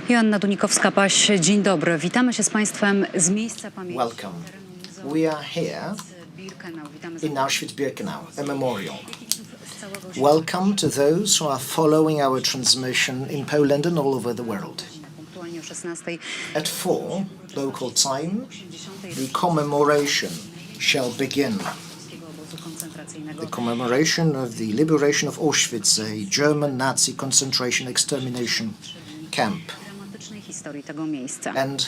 Joanna Dunikowska-Paś, dzień dobry. Witamy się z Państwem z miejsca pamięci. Welcome. We are here in Auschwitz-Birkenau, a memorial. Welcome to those who are following our transmission in Poland and all over the world. At 4 local time, the commemoration shall begin. The commemoration of the liberation of Auschwitz, a German Nazi concentration extermination camp. And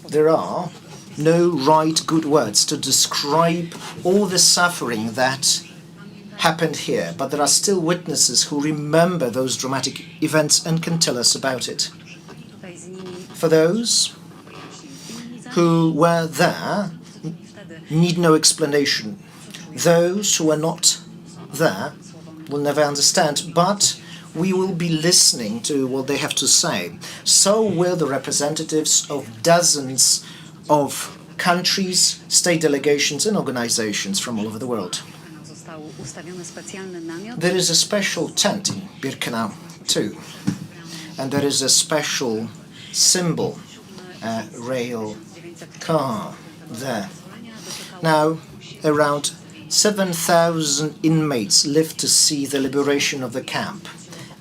there are no right good words to describe all the suffering that happened here, but there are still witnesses who remember those dramatic events and can tell us about it. For those who were there, need no explanation. Those who are not there will never understand, but we will be listening to what they have to say. So will the representatives of dozens of countries, state delegations and organizations from all over the world. There is a special tent in Birkenau too, and there is a special symbol, a rail car there. Now, around 7,000 inmates lived to see the liberation of the camp.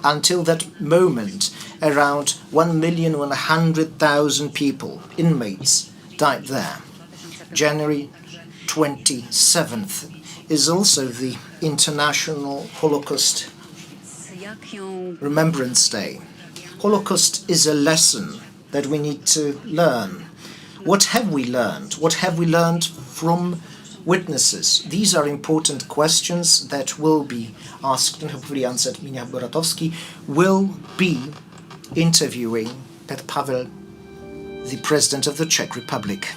Until that moment, around 1,100,000 people, inmates, died there. January 27th is also the International Holocaust Remembrance Day. Holocaust is a lesson that we need to learn. What have we learned? What have we learned from witnesses? These are important questions that will be asked and hopefully answered. Minia Boratowski will be interviewing Petr Pavel, the President of the Czech Republic.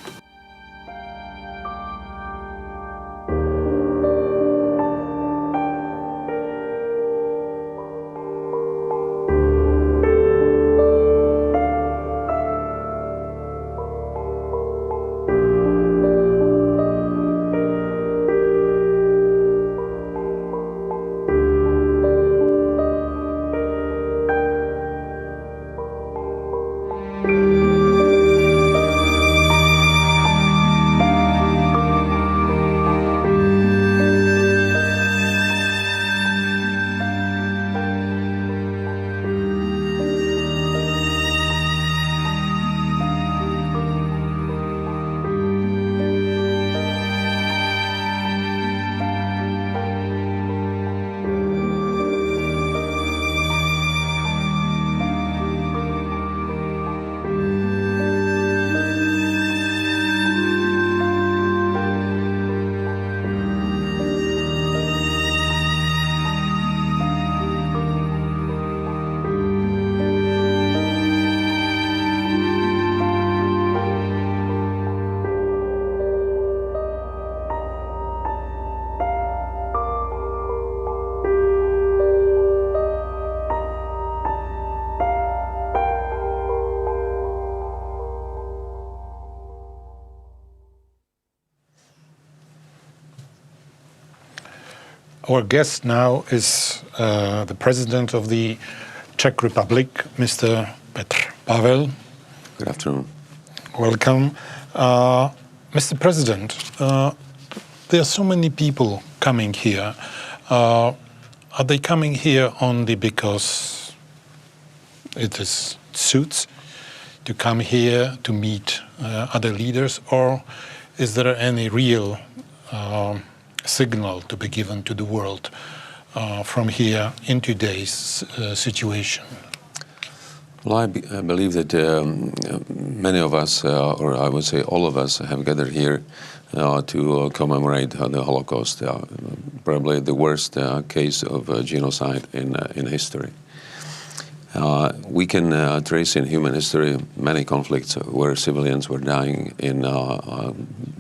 Our guest now is the President of the Czech Republic, Mr. Petr Pavel. Good afternoon. Welcome. Mr. President, there are so many people coming here. Are they coming here only because it suits to come here to meet other leaders, or is there any real signal to be given to the world from here in today's situation? Well, I believe that many of us, or I would say all of us, have gathered here to commemorate the Holocaust, probably the worst case of genocide in history. We can trace in human history many conflicts where civilians were dying in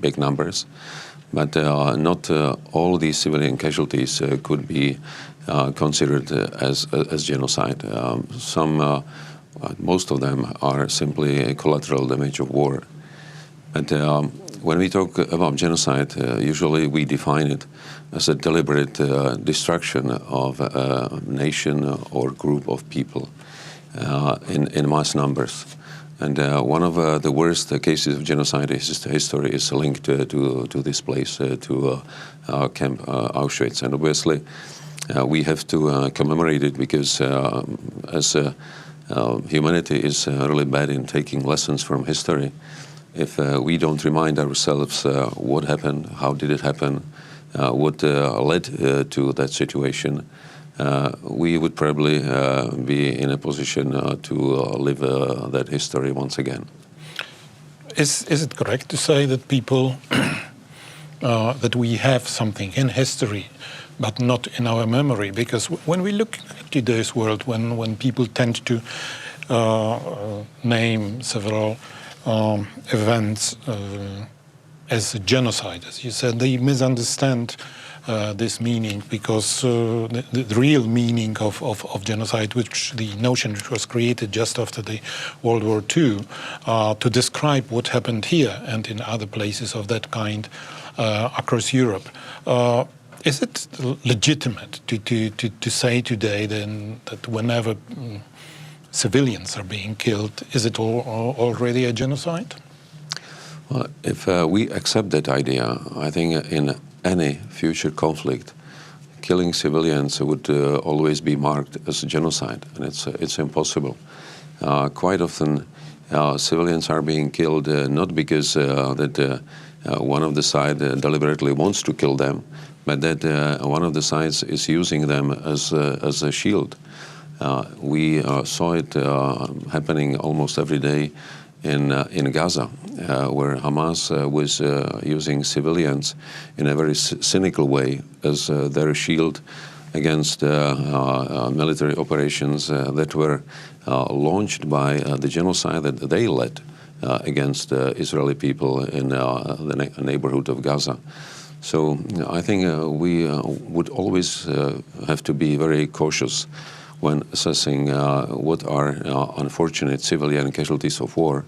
big numbers, but not all these civilian casualties could be considered as genocide. Most of them are simply collateral damage of war. But when we talk about genocide, usually we define it as a deliberate destruction of a nation or group of people in mass numbers. And one of the worst cases of genocide in history is linked to this place, to Camp Auschwitz. And obviously, we have to commemorate it because as humanity is really bad in taking lessons from history. If we don't remind ourselves what happened, how did it happen, what led to that situation, we would probably be in a position to live that history once again. Is it correct to say that people, that we have something in history but not in our memory? Because when we look at today's world, when people tend to name several events as a genocide, as you said, they misunderstand this meaning, because the real meaning of genocide, the notion which was created just after the World War II, to describe what happened here and in other places of that kind across Europe. Is it legitimate to say today then that whenever civilians are being killed, is it already a genocide? Well, if we accept that idea, I think in any future conflict, killing civilians would always be marked as a genocide, and it's impossible. Quite often, civilians are being killed not because that one of the side deliberately wants to kill them, but that one of the sides is using them as a shield. We saw it happening almost every day in Gaza, where Hamas was using civilians in a very cynical way as their shield against military operations that were launched by the genocide that they led against Israeli people in the neighborhood of Gaza. So I think we would always have to be very cautious when assessing what are unfortunate civilian casualties of war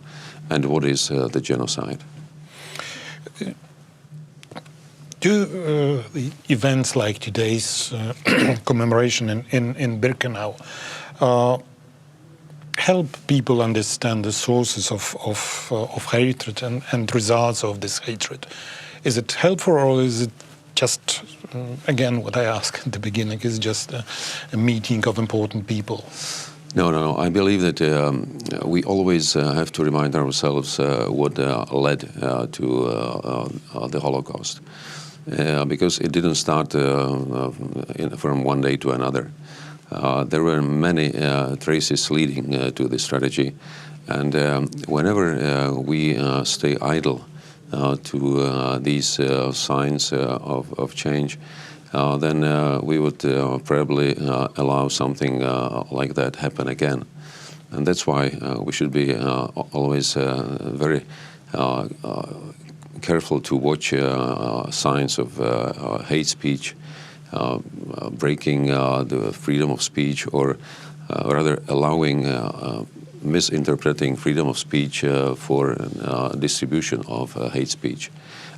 and what is the genocide. Do the events like today's commemoration in Birkenau help people understand the sources of hatred and results of this hatred? Is it helpful, or is it just, again, what I asked at the beginning, is just a meeting of important people? No. I believe that we always have to remind ourselves what led to the Holocaust, because it didn't start from one day to another. There were many traces leading to this strategy, and whenever we stay idle to these signs of change, then we would probably allow something like that happen again. And that's why we should be always very careful to watch signs of hate speech, breaking the freedom of speech, or rather allowing misinterpreting freedom of speech for distribution of hate speech.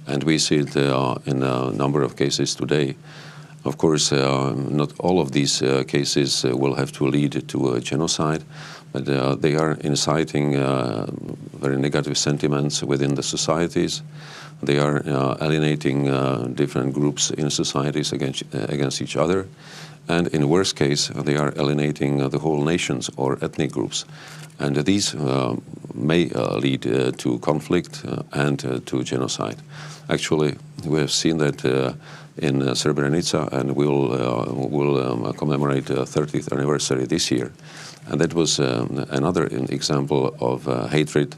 And we see it in a number of cases today. Of course, not all of these cases will have to lead to a genocide, but they are inciting very negative sentiments within the societies. They are alienating different groups in societies against each other. And in worst case, they are alienating the whole nations or ethnic groups. And these may lead to conflict and to genocide. Actually, we have seen that in Srebrenica, and we'll commemorate the 30th anniversary this year. And that was another example of hatred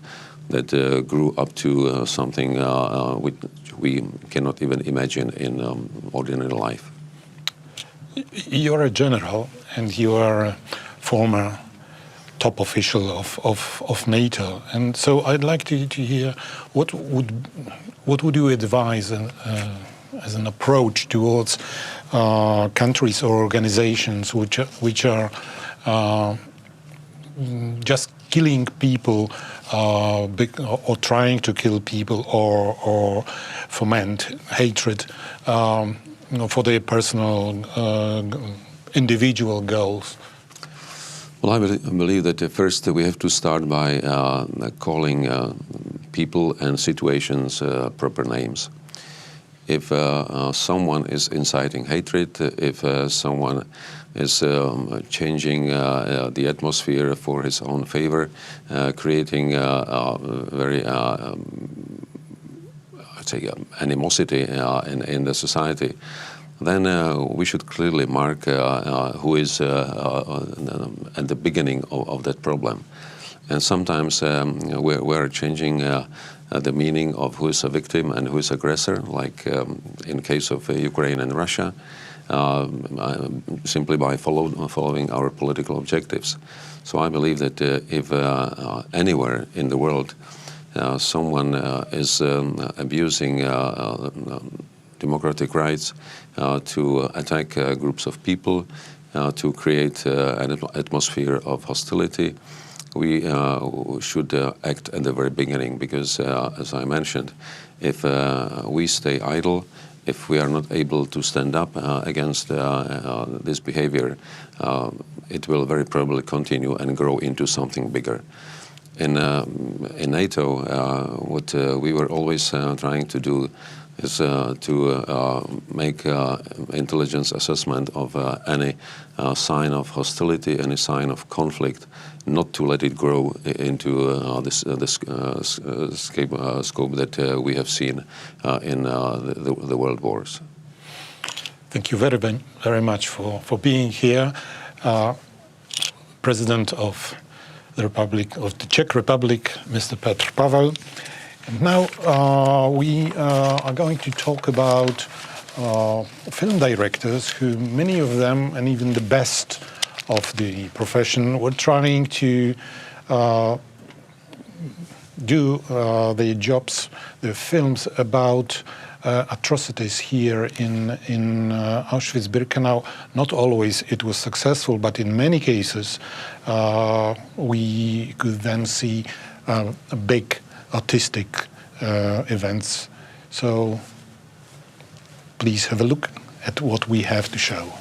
that grew up to something which we cannot even imagine in ordinary life. You're a general, and you are a former top official of NATO, and so I'd like to hear what would you advise as an approach towards countries or organizations which are just killing people or trying to kill people or foment hatred for their personal individual goals? Well, I believe that first we have to start by calling people and situations proper names. If someone is inciting hatred, if someone is changing the atmosphere for his own favor, creating very, I'd say, animosity in the society, then we should clearly mark who is at the beginning of that problem. And sometimes we're changing the meaning of who is a victim and who is aggressor, like in case of Ukraine and Russia, simply by following our political objectives. So I believe that if anywhere in the world someone is abusing democratic rights, to attack groups of people, to create an atmosphere of hostility, we should act at the very beginning, because, as I mentioned, if we stay idle, if we are not able to stand up against this behavior, it will very probably continue and grow into something bigger. In NATO, what we were always trying to do is to make intelligence assessment of any sign of hostility, any sign of conflict, not to let it grow into this scope that we have seen in the world wars. Thank you very much for being here. President of the Republic of the Czech Republic, Mr. Piotr Pavel. And now we are going to talk about film directors who, many of them, and even the best of the profession, were trying to do their jobs, their films about atrocities here in Auschwitz-Birkenau. Not always it was successful, but in many cases we could then see big artistic events. So please have a look at what we have to show.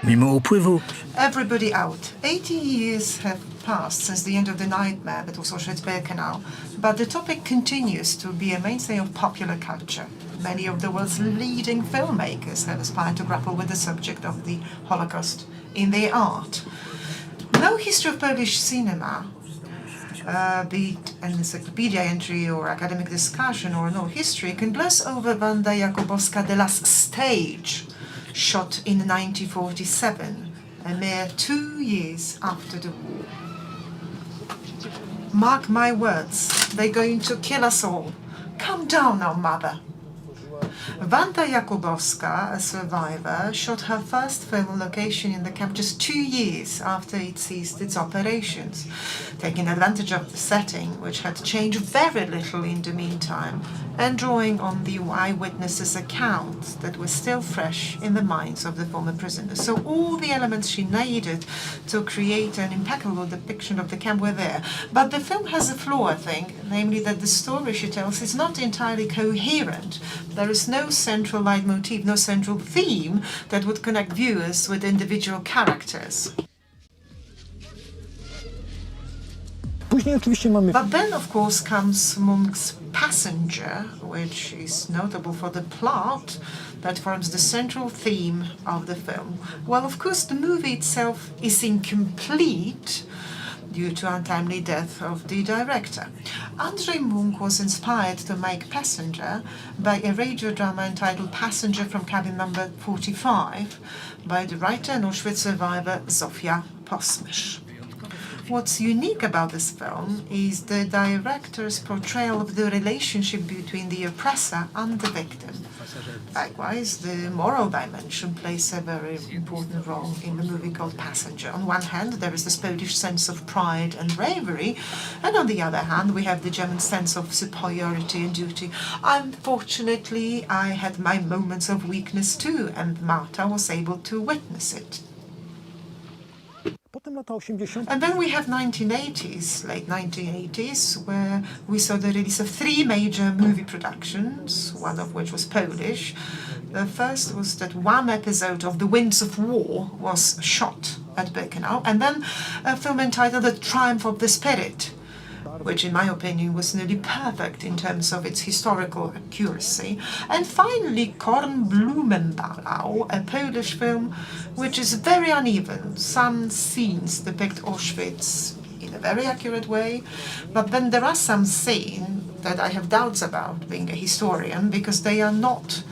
Mimo upływu Everybody out. 80 years have passed since the end of the nightmare that was Auschwitz-Birkenau, but the topic continues to be a mainstay of popular culture. Many of the world's leading filmmakers have aspired to grapple with the subject of the Holocaust in their art. No history of Polish cinema, be it an encyclopedia entry or academic discussion or no history, can gloss over Wanda Jakubowska The Last Stage, shot in 1947, a mere 2 years after the war. Mark my words, they're going to kill us all. Calm down now, mother. Wanda Jakubowska, a survivor, shot her first film on location in the camp just 2 years after it ceased its operations, taking advantage of the setting, which had changed very little in the meantime, and drawing on the eyewitnesses' accounts that were still fresh in the minds of the former prisoners. So all the elements she needed to create an impeccable depiction of the camp were there. But the film has a flaw, I think, namely that the story she tells is not entirely coherent. There is no central leitmotif, no central theme that would connect viewers with individual characters. But then, of course, comes Munch's Passenger, which is notable for the plot that forms the central theme of the film. Well, of course, the movie itself is incomplete due to untimely death of the director. Andrzej Munch was inspired to make Passenger by a radio drama entitled Passenger from Cabin Number 45 by the writer and Auschwitz survivor Zofia Posmysz. What's unique about this film is the director's portrayal of the relationship between the oppressor and the victim. Likewise, the moral dimension plays a very important role in the movie called Passenger. On one hand, there is this Polish sense of pride and bravery, and on the other hand, we have the German sense of superiority and duty. Unfortunately, I had my moments of weakness too, and Marta was able to witness it. And then we have 1980s, late 1980s, where we saw the release of 3 major movie productions, one of which was Polish. The first was that one episode of The Winds of War was shot at Birkenau, and then a film entitled The Triumph of the Spirit, which in my opinion was nearly perfect in terms of its historical accuracy. And finally, Kornblumenbauer, a Polish film which is very uneven. Some scenes depict Auschwitz in a very accurate way, but then there are some scenes that I have doubts about, being a historian, because they are not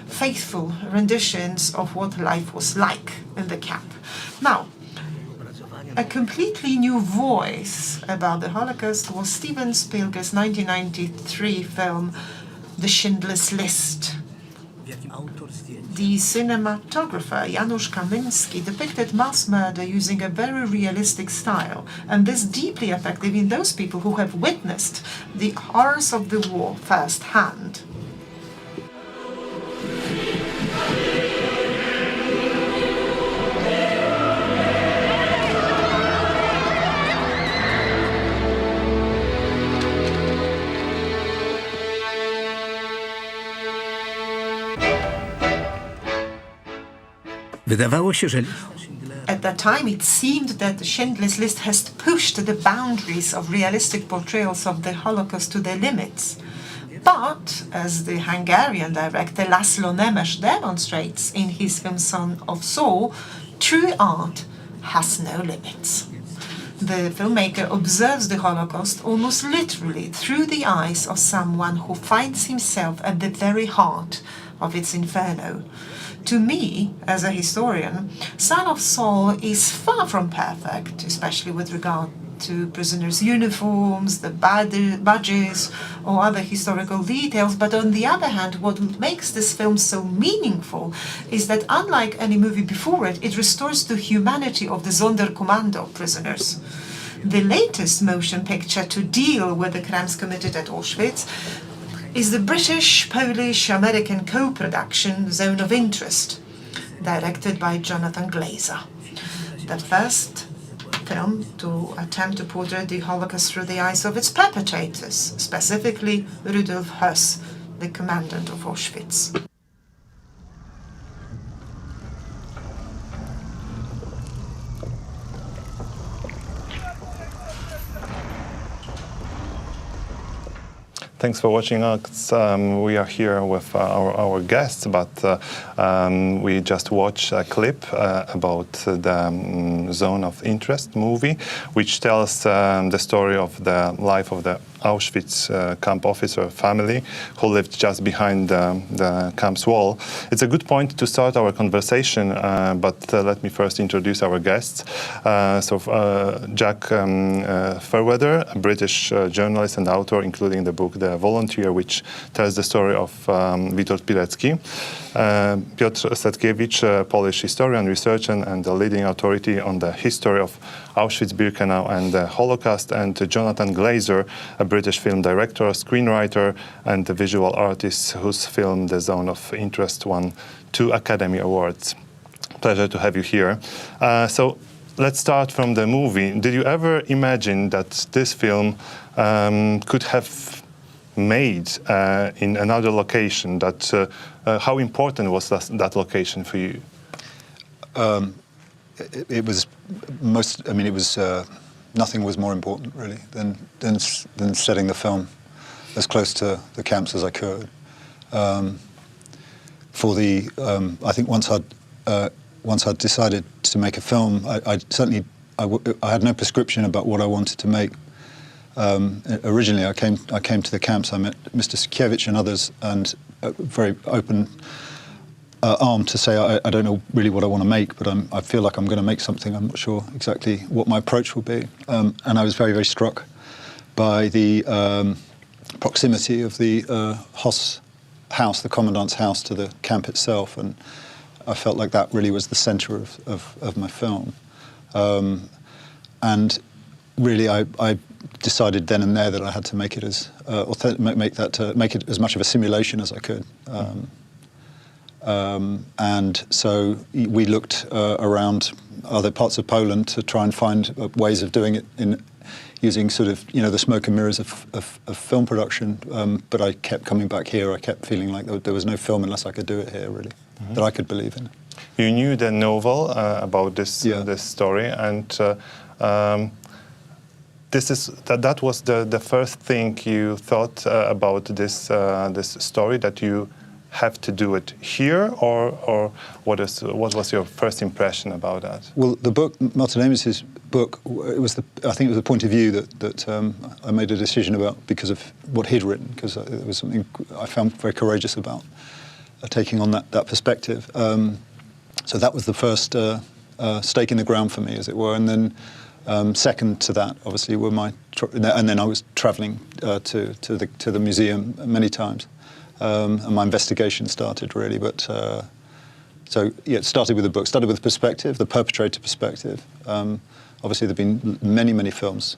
faithful renditions of what life was like in the camp. Now, a completely new voice about the Holocaust was Steven Spielberg's 1993 film, The Schindler's List. The cinematographer Janusz Kaminski depicted mass murder using a very realistic style, and this deeply effective in those people who have witnessed the horrors of the war firsthand. Wydawało się, że At that time, it seemed that the Schindler's List has pushed the boundaries of realistic portrayals of the Holocaust to their limits. But, as the Hungarian director Laszlo Nemes demonstrates in his film Son of Saul, true art has no limits. The filmmaker observes the Holocaust almost literally through the eyes of someone who finds himself at the very heart of its inferno. To me, as a historian, Son of Saul is far from perfect, especially with regard to prisoners' uniforms, the badges, or other historical details. But on the other hand, what makes this film so meaningful is that, unlike any movie before it, it restores the humanity of the Sonderkommando prisoners. The latest motion picture to deal with the crimes committed at Auschwitz is the British-Polish-American co-production Zone of Interest, directed by Jonathan Glazer. The first film to attempt to portray the Holocaust through the eyes of its perpetrators, specifically Rudolf Höss, the commandant of Auschwitz. Thanks for watching us. We are here with our guests, but we just watched a clip about the Zone of Interest movie, which tells the story of the life of the Auschwitz camp officer family who lived just behind the camp's wall. It's a good point to start our conversation, but let me first introduce our guests. Jack Fairweather, a British journalist and author, including the book The volunteer, which tells the story of Witold Pilecki. Piotr Setkiewicz, a Polish historian, researcher, and a leading authority on the history of Auschwitz-Birkenau and the Holocaust, and Jonathan Glazer, a British film director, screenwriter, and a visual artist whose film The Zone of Interest won 2 Academy Awards. Pleasure to have you here. So let's start from the movie. Did you ever imagine that this film could have made in another location? That how important was that location for you? It was most. I mean, it was nothing was more important really than setting the film as close to the camps as I could. For the, I think once I'd decided to make a film, I had no prescription about what I wanted to make. Originally, I came to the camps. I met Mr. Setkiewicz and others, and very open armed to say, I don't know really what I want to make, but I feel like I'm going to make something. I'm not sure exactly what my approach will be. And I was very, very struck by the proximity of the house, the commandant's house, to the camp itself, and I felt like that really was the centre of my film. And really, I decided then and there that I had to make it as make it as much of a simulation as I could. And so we looked around other parts of Poland to try and find ways of doing it using sort of, the smoke and mirrors of film production. But I kept coming back here. I kept feeling like there was no film unless I could do it here, really, that I could believe in. You knew the novel about this story, and that was the first thing you thought about this story, that you have to do it here, or what was your first impression about that? Well, the book, Martin Amos's book, I think it was the point of view that I made a decision about because of what he'd written, because it was something I found very courageous about, taking on that perspective. So that was the first stake in the ground for me, as it were, and then second to that, obviously, were and then I was travelling to the museum many times. And my investigation started, really. But so yeah, it started with the book, started with the perspective, the perpetrator perspective. Obviously, there have been many films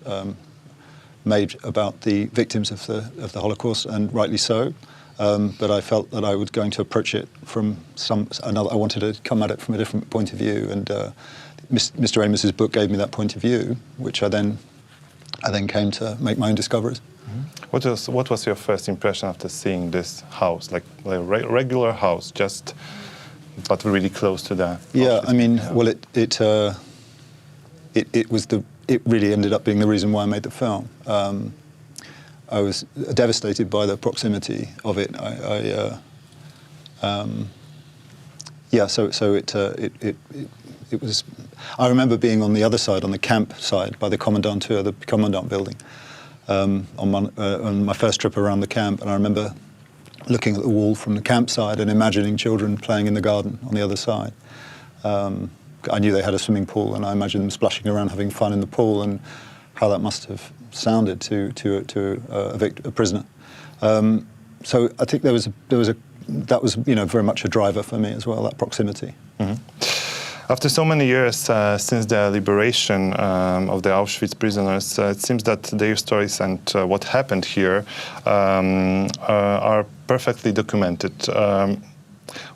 made about the victims of the Holocaust, and rightly so. But I felt that I was going to approach it from another. I wanted to come at it from a different point of view, and Mr. Amos's book gave me that point of view, which I then came to make my own discoveries. What was your first impression after seeing this house, like a regular house, but really close to the? Yeah, I mean, well, it really ended up being the reason why I made the film. I was devastated by the proximity of it. It was. I remember being on the other side, on the camp side, by the Kommandantur, the Commandant building, on my first trip around the camp, and I remember looking at the wall from the campsite and imagining children playing in the garden on the other side. I knew they had a swimming pool, and I imagined them splashing around, having fun in the pool, and how that must have sounded to a prisoner. So I think that was very much a driver for me as well, that proximity. Mm-hmm. After so many years since the liberation of the Auschwitz prisoners, it seems that their stories and what happened here are perfectly documented.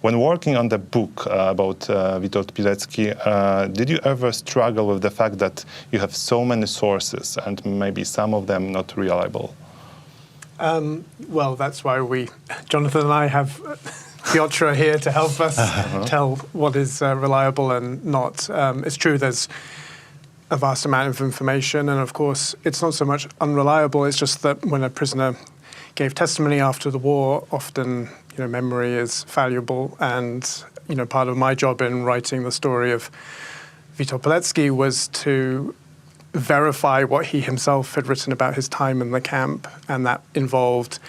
When working on the book about Witold Pilecki, did you ever struggle with the fact that you have so many sources and maybe some of them not reliable? Well, that's why Jonathan and I have Piotr here to help us tell what is reliable and not. It's true there's a vast amount of information, and of course it's not so much unreliable, it's just that when a prisoner gave testimony after the war, often memory is valuable, and part of my job in writing the story of Witold Pilecki was to verify what he himself had written about his time in the camp, and that involved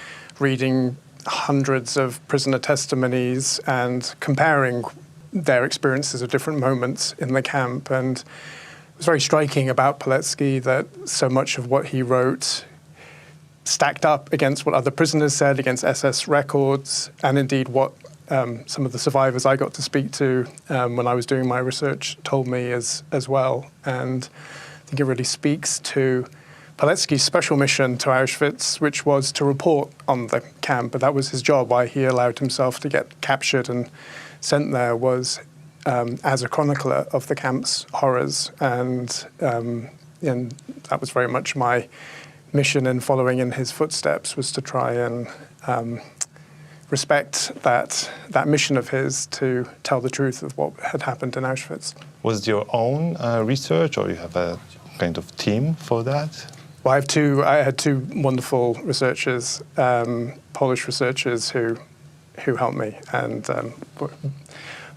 reading hundreds of prisoner testimonies and comparing their experiences of different moments in the camp. And it was very striking about Pilecki that so much of what he wrote stacked up against what other prisoners said, against SS records, and indeed what some of the survivors I got to speak to when I was doing my research told me as well. And I think it really speaks to Pilecki's special mission to Auschwitz, which was to report on the camp, but that was his job. Why he allowed himself to get captured and sent there was as a chronicler of the camp's horrors, and that was very much my mission in following in his footsteps, was to try and respect that mission of his to tell the truth of what had happened in Auschwitz. Was it your own research, or you have a kind of team for that? Well, I had two wonderful researchers, Polish researchers who helped me and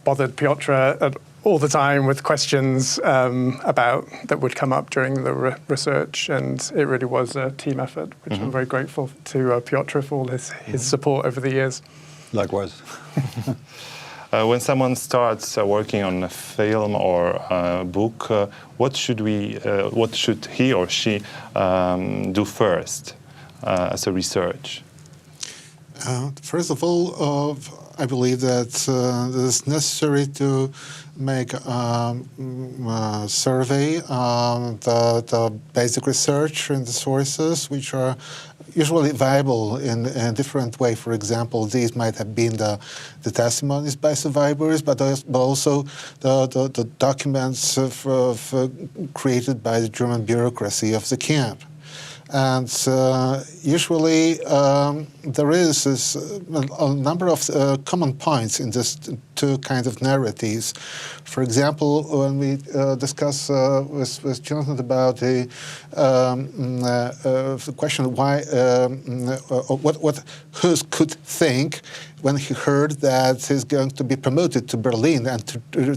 bothered Piotr all the time with questions about that would come up during the research, and it really was a team effort, which I'm very grateful to Piotr for all his support over the years. Likewise. When someone starts working on a film or a book, what should he or she do first as a research? First of all, I believe that it is necessary to make a survey, the basic research and the sources, which are usually viable in a different way. For example, these might have been the testimonies by survivors, but also the documents created by the German bureaucracy of the camp. And usually there is a number of common points in this two kinds of narratives. For example, when we discuss with Jonathan about the question of why, what Hus could think when he heard that he's going to be promoted to Berlin and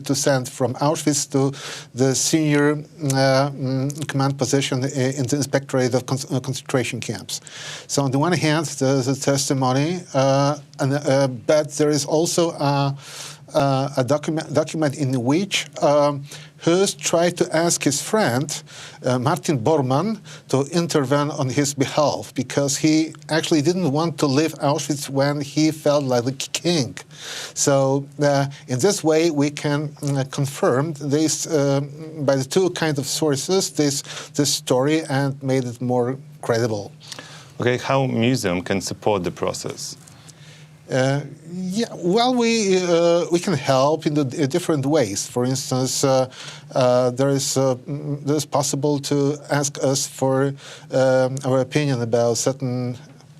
to send from Auschwitz to the senior command position in the Inspectorate of concentration camps. So on the one hand, there's a testimony, but there is also a document in which Hus tried to ask his friend, Martin Bormann, to intervene on his behalf, because he actually didn't want to leave Auschwitz when he felt like the king. So in this way, we can confirm this by the two kinds of sources, this story, and made it more credible. Okay, how museum can support the process? Yeah, well, we can help in different ways. For instance, there's possible to ask us for our opinion about certain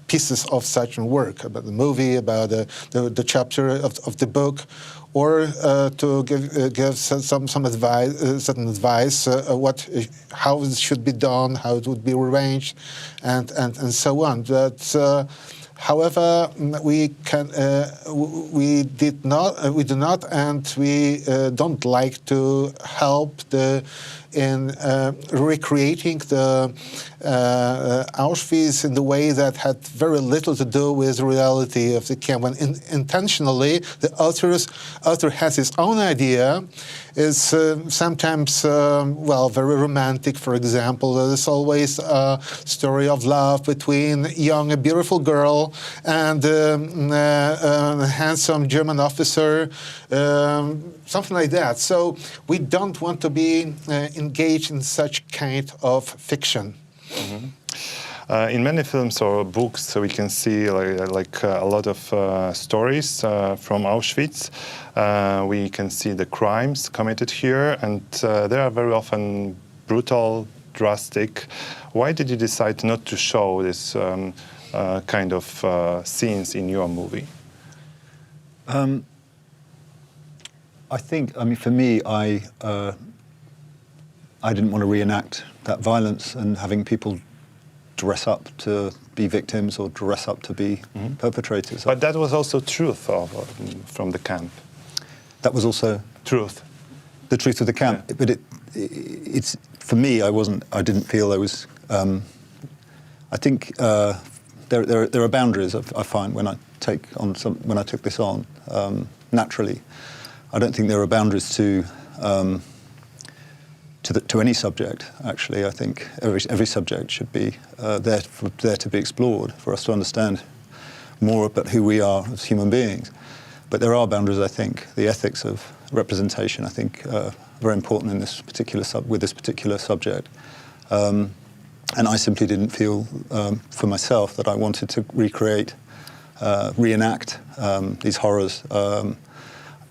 pieces of such work, about the movie, about the chapter of the book, or to give some advice, certain advice, how it should be done, how it would be arranged, and so on. But however, we do not, and we don't like to help in recreating the Auschwitz in the way that had very little to do with the reality of the camp. When intentionally the author has his own idea, is sometimes very romantic. For example, there's always a story of love between a young and beautiful girl and a handsome German officer, something like that. So we don't want to be engaged in such kind of fiction. Mm-hmm. In many films or books, we can see like a lot of stories from Auschwitz. We can see the crimes committed here, and they are very often brutal, drastic. Why did you decide not to show this kind of scenes in your movie? I think, for me, I didn't want to reenact that violence and having people dress up to be victims or dress up to be perpetrators. But that was also truth from the camp. That was also truth. The truth of the camp. Yeah. But it's for me. I didn't feel there was. I think there are boundaries. I find when I took this on naturally. I don't think there are boundaries to to any subject. Actually, I think every subject should be there to be explored for us to understand more about who we are as human beings. But there are boundaries. I think the ethics of representation, I think, are very important in this particular with this particular subject. And I simply didn't feel for myself that I wanted to reenact these horrors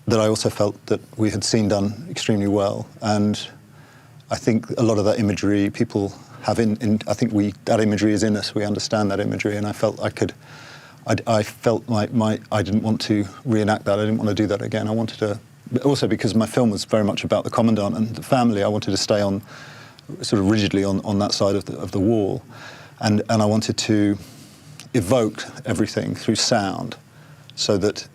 that I also felt that we had seen done extremely well. And I think a lot of that imagery people have I think that imagery is in us. We understand that imagery, and I felt I felt I didn't want to reenact that. I didn't want to do that again. I wanted to, also because my film was very much about the commandant and the family, I wanted to stay on sort of rigidly on that side of the wall, and I wanted to evoke everything through sound, so that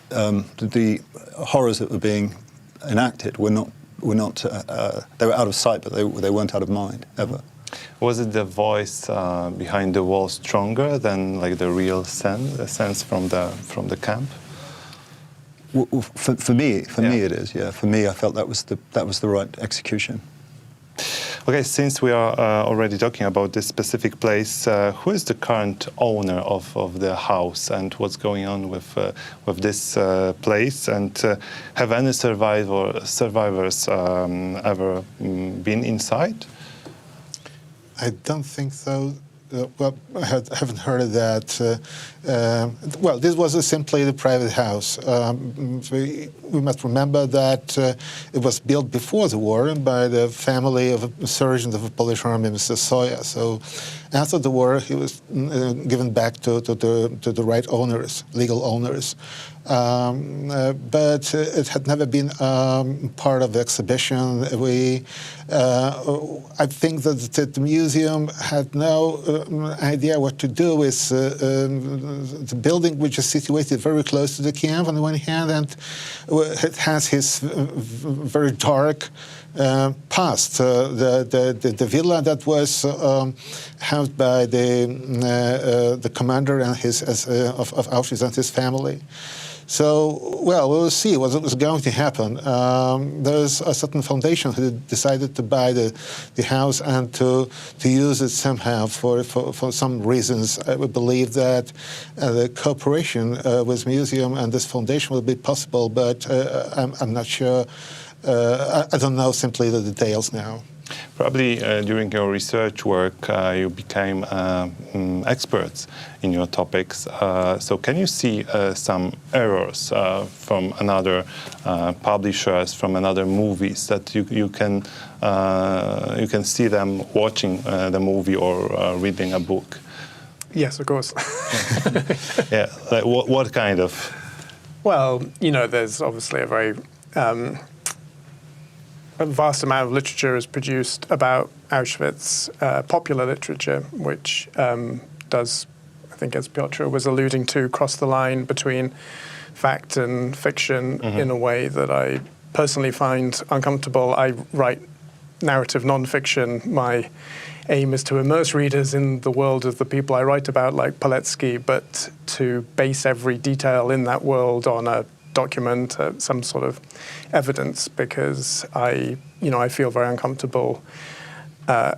the horrors that were being enacted were not they were out of sight, but they weren't out of mind ever. Was it the voice behind the wall stronger than like the real sense from the camp? For me it is. Yeah, for me, I felt that was the right execution. Okay, since we are already talking about this specific place, who is the current owner of the house, and what's going on with this place? And have any survivors ever been inside? I don't think so. Well, I haven't heard of that. Well, this was simply the private house. We must remember that it was built before the war by the family of a sergeant of the Polish army, Mr. Soya. So after the war, he was given back to the right owners, legal owners. But it had never been part of the exhibition. I think that the museum had no idea what to do with the building, which is situated very close to the camp on the one hand, and it has his very dark past. The villa that was housed by the commander and of Auschwitz and his family. So, well, we'll see what was going to happen. There's a certain foundation who decided to buy the house and to use it somehow for some reasons. I would believe that the cooperation with museum and this foundation will be possible, but I'm not sure. I don't know simply the details now. Probably during your research work, you became experts in your topics. So can you see some errors from another publishers, from another movies that you can see them watching the movie or reading a book? Yes, of course. Yeah, like what kind of? Well, there's obviously a vast amount of literature is produced about Auschwitz, popular literature, which does, I think as Piotr was alluding to, cross the line between fact and fiction in a way that I personally find uncomfortable. I write narrative non-fiction. My aim is to immerse readers in the world of the people I write about, like Pilecki, but to base every detail in that world on a document, some sort of evidence, because I feel very uncomfortable. I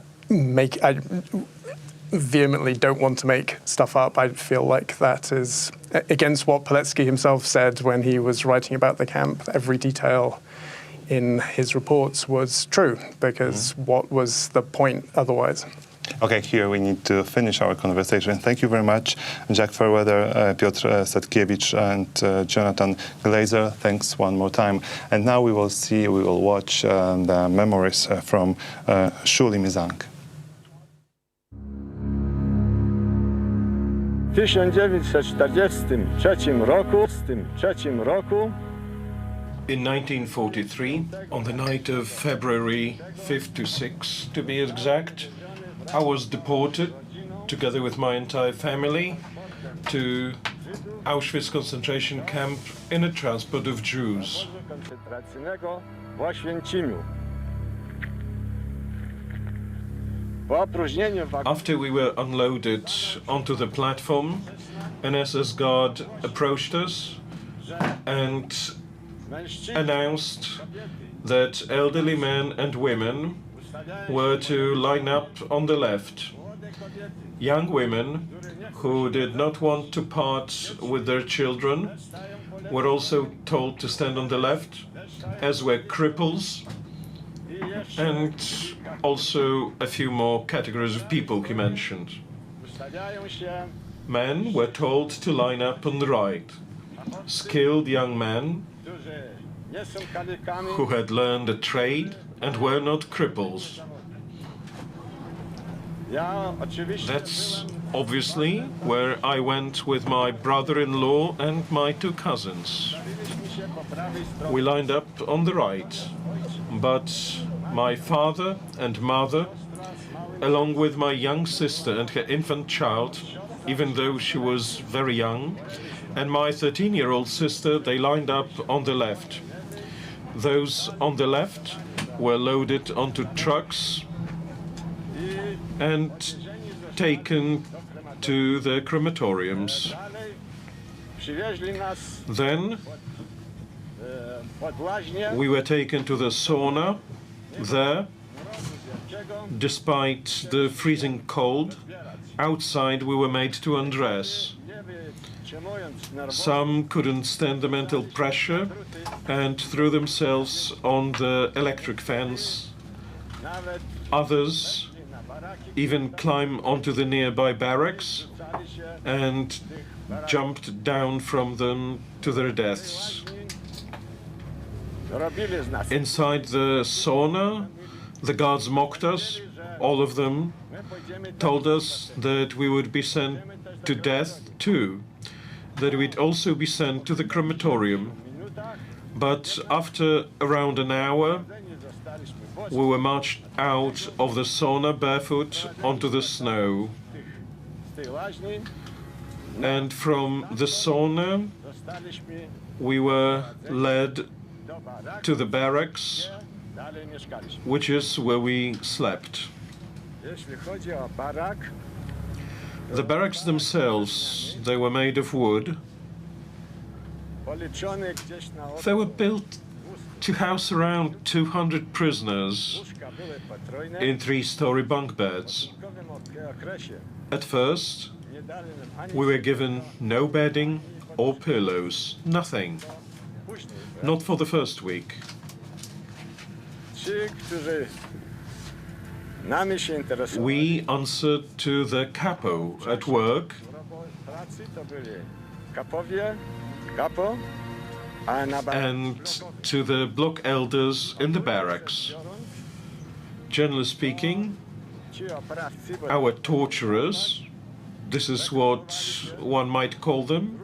vehemently don't want to make stuff up. I feel like that is against what Pilecki himself said when he was writing about the camp. Every detail in his reports was true, because what was the point otherwise? Okay, here we need to finish our conversation. Thank you very much, Jack Fairweather, Piotr Setkiewicz, and Jonathan Glazer. Thanks one more time. And now we will watch the memories from Szuli Mizank. W 1943 roku in 1943, on the night of February 5th to 6th, to be exact, I was deported, together with my entire family, to Auschwitz concentration camp in a transport of Jews. After we were unloaded onto the platform, an SS guard approached us and announced that elderly men and women were to line up on the left. Young women who did not want to part with their children were also told to stand on the left, as were cripples, and also a few more categories of people he mentioned. Men were told to line up on the right. Skilled young men who had learned a trade and were not cripples. That's obviously where I went with my brother-in-law and my two cousins. We lined up on the right, but my father and mother, along with my young sister and her infant child, even though she was very young, and my 13-year-old sister, they lined up on the left. Those on the left were loaded onto trucks and taken to the crematoriums. Then we were taken to the sauna. There, despite the freezing cold, outside we were made to undress. Some couldn't stand the mental pressure and threw themselves on the electric fence. Others even climbed onto the nearby barracks and jumped down from them to their deaths. Inside the sauna, the guards mocked us, all of them, told us that we would be sent to death too, that we'd also be sent to the crematorium. But after around an hour, we were marched out of the sauna barefoot onto the snow. And from the sauna, we were led to the barracks, which is where we slept. The barracks themselves, they were made of wood. They were built to house around 200 prisoners in 3-story bunk beds. At first, we were given no bedding or pillows, nothing. Not for the first week. We answered to the capo at work, and to the block elders in the barracks. Generally speaking, our torturers, this is what one might call them,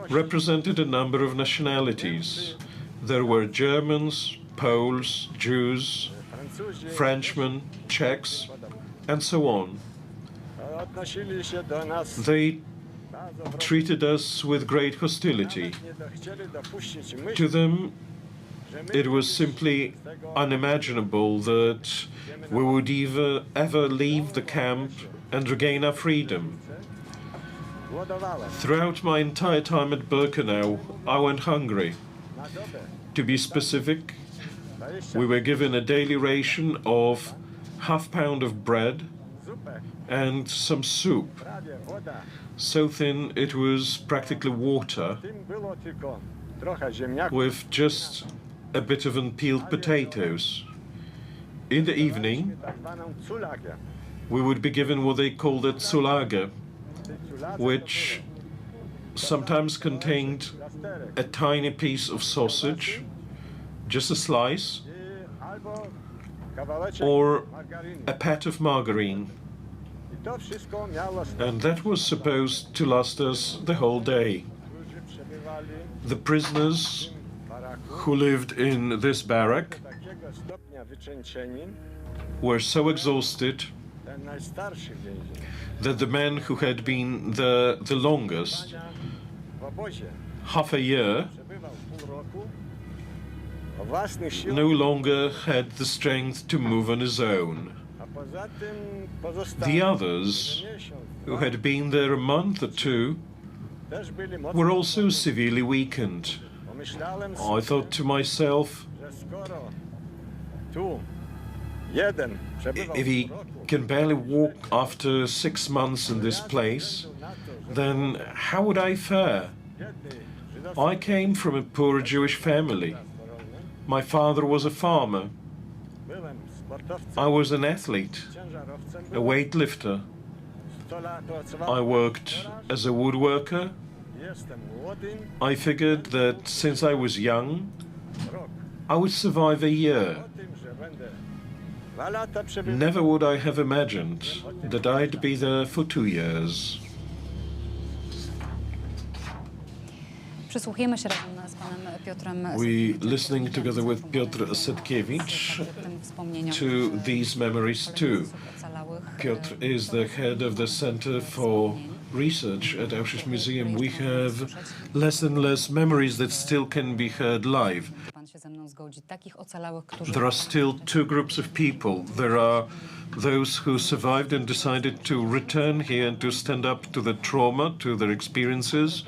represented a number of nationalities. There were Germans, Poles, Jews, Frenchmen, Czechs, and so on. They treated us with great hostility. To them, it was simply unimaginable that we would ever leave the camp and regain our freedom. Throughout my entire time at Birkenau, I went hungry. To be specific, we were given a daily ration of half pound of bread and some soup. So thin it was practically water, with just a bit of unpeeled potatoes. In the evening, we would be given what they called a zulage, which sometimes contained a tiny piece of sausage, just a slice, or a pat of margarine. And that was supposed to last us the whole day. The prisoners who lived in this barrack were so exhausted that the men who had been the longest, half a year, no longer had the strength to move on his own. The others, who had been there a month or two, were also severely weakened. I thought to myself, If he can barely walk after 6 months in this place, then how would I fare? I came from a poor Jewish family. My father was a farmer. I was an athlete, a weightlifter. I worked as a woodworker. I figured that since I was young, I would survive a year. Never would I have imagined that I'd be there for 2 years. Przysłuchujemy się razem z panem Piotrem. We listening together with Piotr Setkiewicz to these memories too. Piotr is the head of the Center for Research at Auschwitz Museum. We have less and less memories that still can be heard live. There are still two groups of people. There are those who survived and decided to return here and to stand up to the trauma, to their experiences,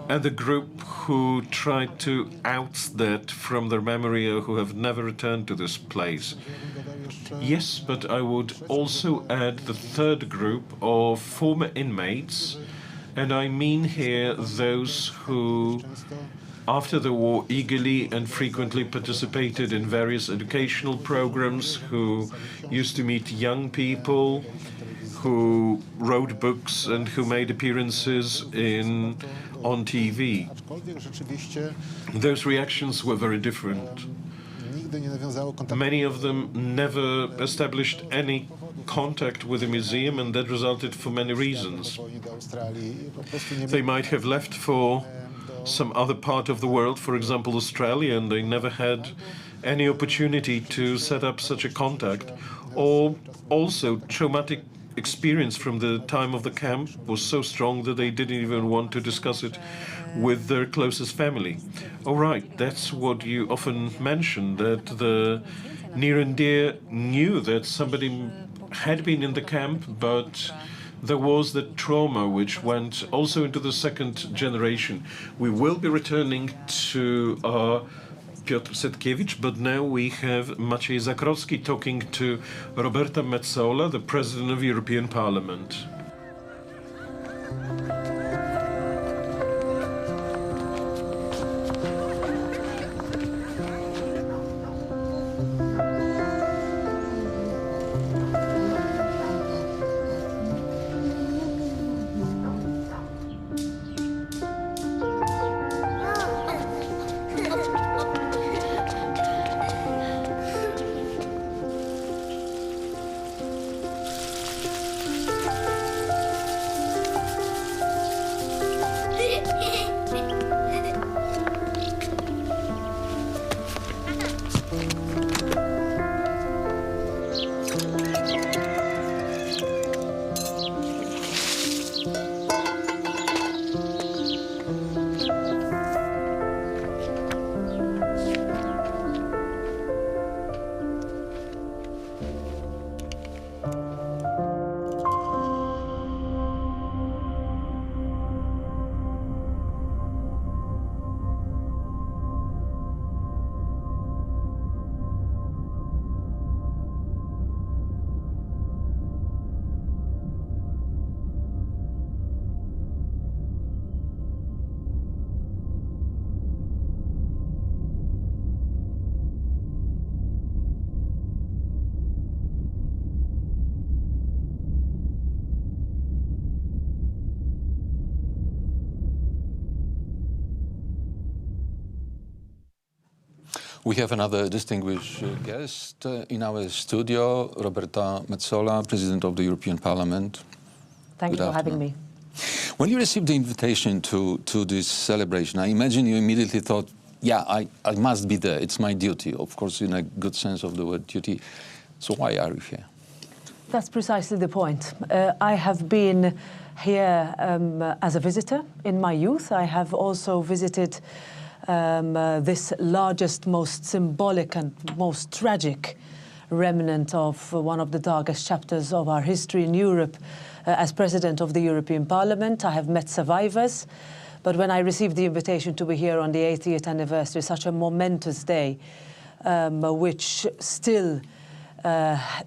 and the group who tried to oust that from their memory or who have never returned to this place. Yes, but I would also add the third group of former inmates, and I mean here those who, after the war, eagerly and frequently participated in various educational programs, who used to meet young people, who wrote books and who made appearances on TV. Those reactions were very different. Many of them never established any contact with the museum, and that resulted for many reasons. They might have left for some other part of the world, for example Australia, and they never had any opportunity to set up such a contact. Or also traumatic experience from the time of the camp was so strong that they didn't even want to discuss it with their closest family. All right, that's what you often mention, that the near and dear knew that somebody had been in the camp, but there was the trauma which went also into the second generation. We will be returning to Piotr Setkiewicz, but now we have Maciej Zakrocki talking to Roberta Metsola, the President of European Parliament. We have another distinguished guest in our studio, Roberta Metsola, President of the European Parliament. Thank you for having me. When you received the invitation to this celebration, I imagine you immediately thought, yeah, I must be there. It's my duty, of course, in a good sense of the word duty. So why are you here? That's precisely the point. I have been here as a visitor in my youth. I have also visited this largest, most symbolic and most tragic remnant of one of the darkest chapters of our history in Europe. As President of the European Parliament, I have met survivors, but when I received the invitation to be here on the 80th anniversary, such a momentous day, which still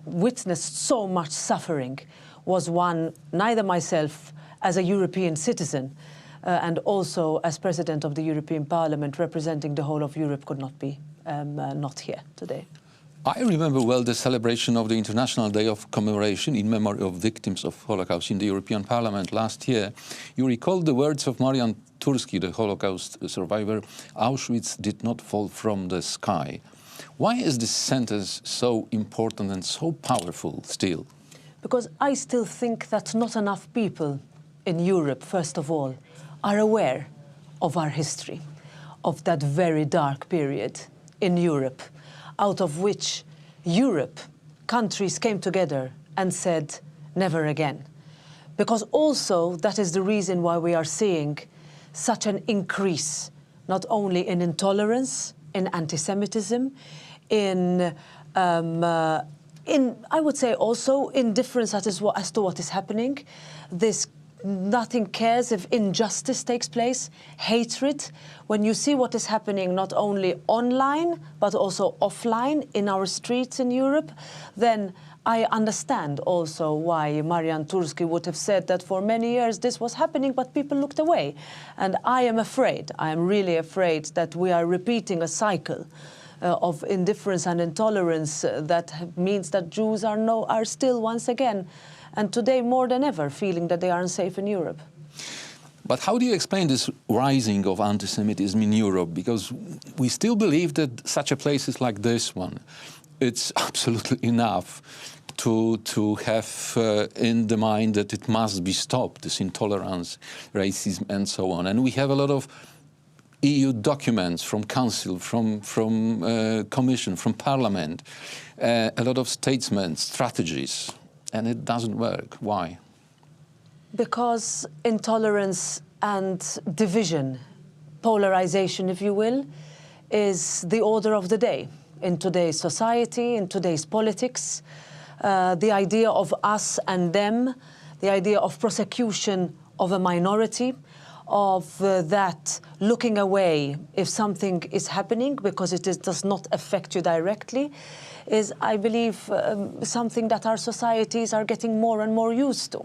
witnessed so much suffering was one neither myself as a European citizen and also as President of the European Parliament representing the whole of Europe could not be not here today. I remember well the celebration of the International Day of Commemoration in memory of victims of Holocaust in the European Parliament last year. You recall the words of Marian Turski, the Holocaust survivor, "Auschwitz did not fall from the sky." Why is this sentence so important and so powerful still? Because I still think that not enough people in Europe, first of all, are aware of our history, of that very dark period in Europe, out of which Europe, countries came together and said, never again. Because also that is the reason why we are seeing such an increase, not only in intolerance, in anti-Semitism, in I would say also indifference as to what is happening. This nothing cares if injustice takes place, hatred. When you see what is happening not only online, but also offline in our streets in Europe, then I understand also why Marian Turski would have said that for many years this was happening, but people looked away. And I am afraid, I am really afraid that we are repeating a cycle of indifference and intolerance that means that Jews are still once again, and today more than ever, feeling that they are unsafe in Europe. But how do you explain this rising of anti-Semitism in Europe? Because we still believe that such a places like this one, it's absolutely enough to have in the mind that it must be stopped, this intolerance, racism, and so on. And we have a lot of EU documents from Council, from Commission, from Parliament, a lot of statesmen, strategies, and it doesn't work. Why? Because intolerance and division, polarization, if you will, is the order of the day in today's society, in today's politics. The idea of us and them, the idea of prosecution of a minority, of that looking away if something is happening because it does not affect you directly, is, I believe, something that our societies are getting more and more used to.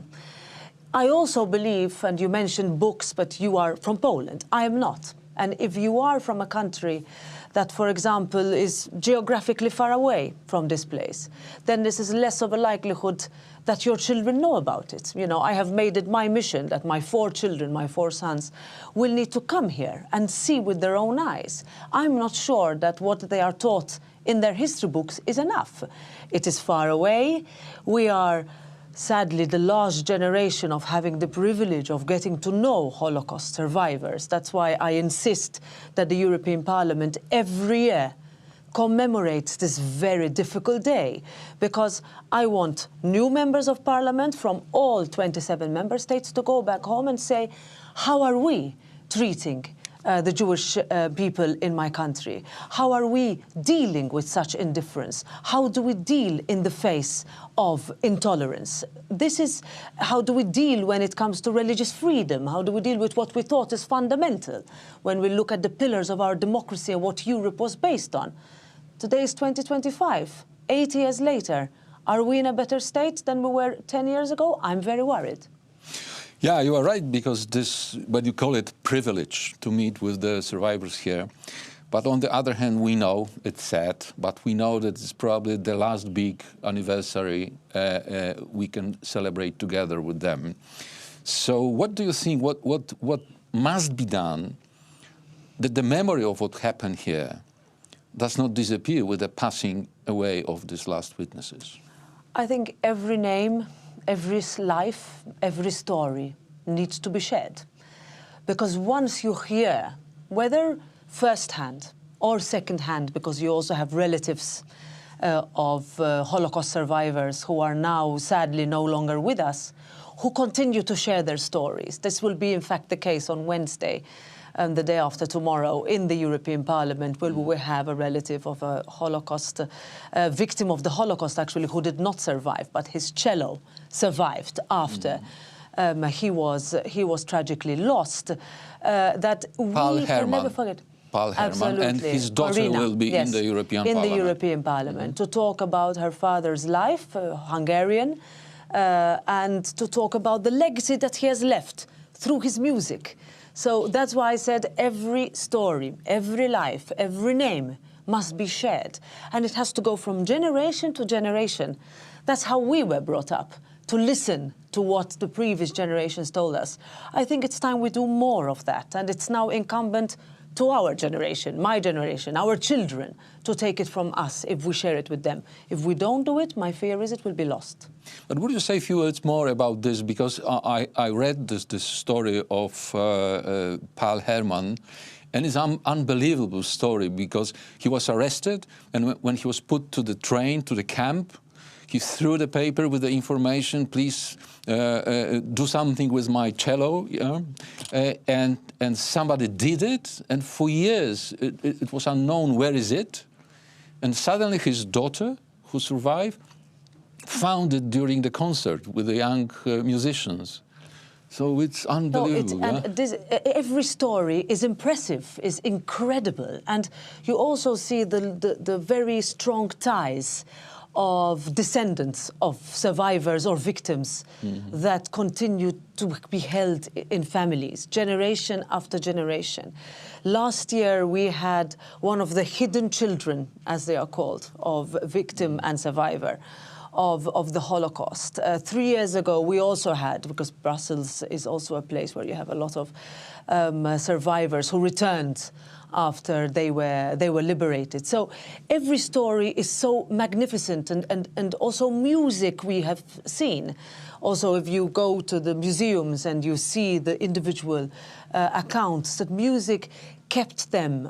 I also believe, and you mentioned books, but you are from Poland. I am not. And if you are from a country that, for example, is geographically far away from this place, then this is less of a likelihood that your children know about it. You know, I have made it my mission that my 4 children, my 4 sons, will need to come here and see with their own eyes. I'm not sure that what they are taught in their history books is enough. It is far away. We are sadly the last generation of having the privilege of getting to know Holocaust survivors. That's why I insist that the European Parliament every year commemorates this very difficult day, because I want new members of Parliament from all 27 member states to go back home and say, how are we treating the Jewish people in my country? How are we dealing with such indifference? How do we deal in the face of intolerance? This is how do we deal when it comes to religious freedom? How do we deal with what we thought is fundamental when we look at the pillars of our democracy and what Europe was based on? Today is 2025, 80 years later. Are we in a better state than we were 10 years ago? I'm very worried. Yeah, you are right, because this, what you call it, privilege to meet with the survivors here. But on the other hand, we know, it's sad, but we know that it's probably the last big anniversary we can celebrate together with them. So what do you think, what must be done that the memory of what happened here does not disappear with the passing away of these last witnesses? I think every name, every life, every story needs to be shared. Because once you hear, whether first-hand or second-hand, because you also have relatives of Holocaust survivors who are now sadly no longer with us, who continue to share their stories. This will be in fact the case on Wednesday, the day after tomorrow, in the European Parliament, where we will have a relative of a Holocaust, victim of the Holocaust actually, who did not survive, but his cello survived after he was tragically lost. That we can never forget. Paul Herman, and his daughter Corina, will be yes, in the European in Parliament. the European Parliament, to talk about her father's life, Hungarian, and to talk about the legacy that he has left through his music. So that's why I said every story, every life, every name must be shared. And it has to go from generation to generation. That's how we were brought up, to listen to what the previous generations told us. I think it's time we do more of that. And it's now incumbent to our generation, my generation, our children, to take it from us if we share it with them. If we don't do it, my fear is it will be lost. But would you say a few words more about this? Because I read this story of Paul Herman, and it's an unbelievable story because he was arrested, and when he was put to the train, to the camp, he threw the paper with the information, please do something with my cello, and somebody did it, and for years it was unknown where is it, and suddenly his daughter, who survived, found it during the concert with the young musicians. So it's unbelievable. No, and every story is impressive, is incredible, and you also see the very strong ties of descendants of survivors or victims that continue to be held in families, generation after generation. Last year we had one of the hidden children, as they are called, of victim and survivor of the Holocaust. 3 years ago we also had, because Brussels is also a place where you have a lot of survivors who returned after they were liberated. So every story is so magnificent, and also music we have seen. Also, if you go to the museums and you see the individual accounts, that music kept them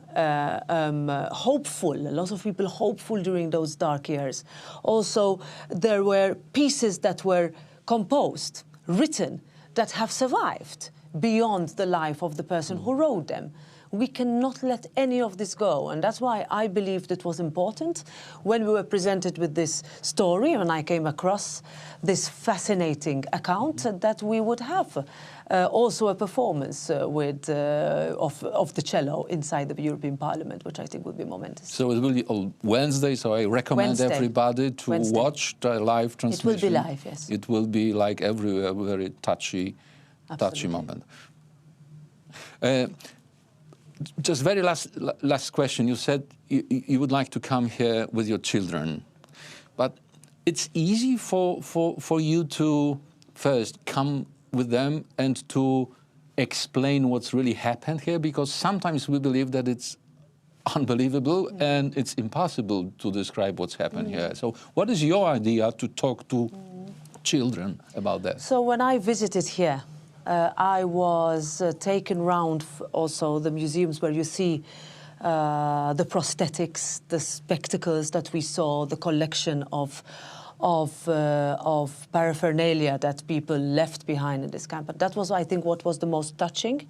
hopeful, a lot of people hopeful during those dark years. Also, there were pieces that were composed, written, that have survived beyond the life of the person who wrote them. We cannot let any of this go, and that's why I believed it was important when we were presented with this story, and I came across this fascinating account, that we would have also a performance of the cello inside the European Parliament, which I think would be momentous. So it will be on Wednesday, so I recommend everybody to watch the live transmission. It will be live, yes. It will be like everywhere, very touchy moment. Just very last question. You said you would like to come here with your children, but it's easy for you to first come with them and to explain what's really happened here, because sometimes we believe that it's unbelievable and it's impossible to describe what's happened here. So what is your idea to talk to children about that? So when I visited here, I was taken round also the museums where you see the prosthetics, the spectacles that we saw, the collection of paraphernalia that people left behind in this camp. But that was, I think, what was the most touching.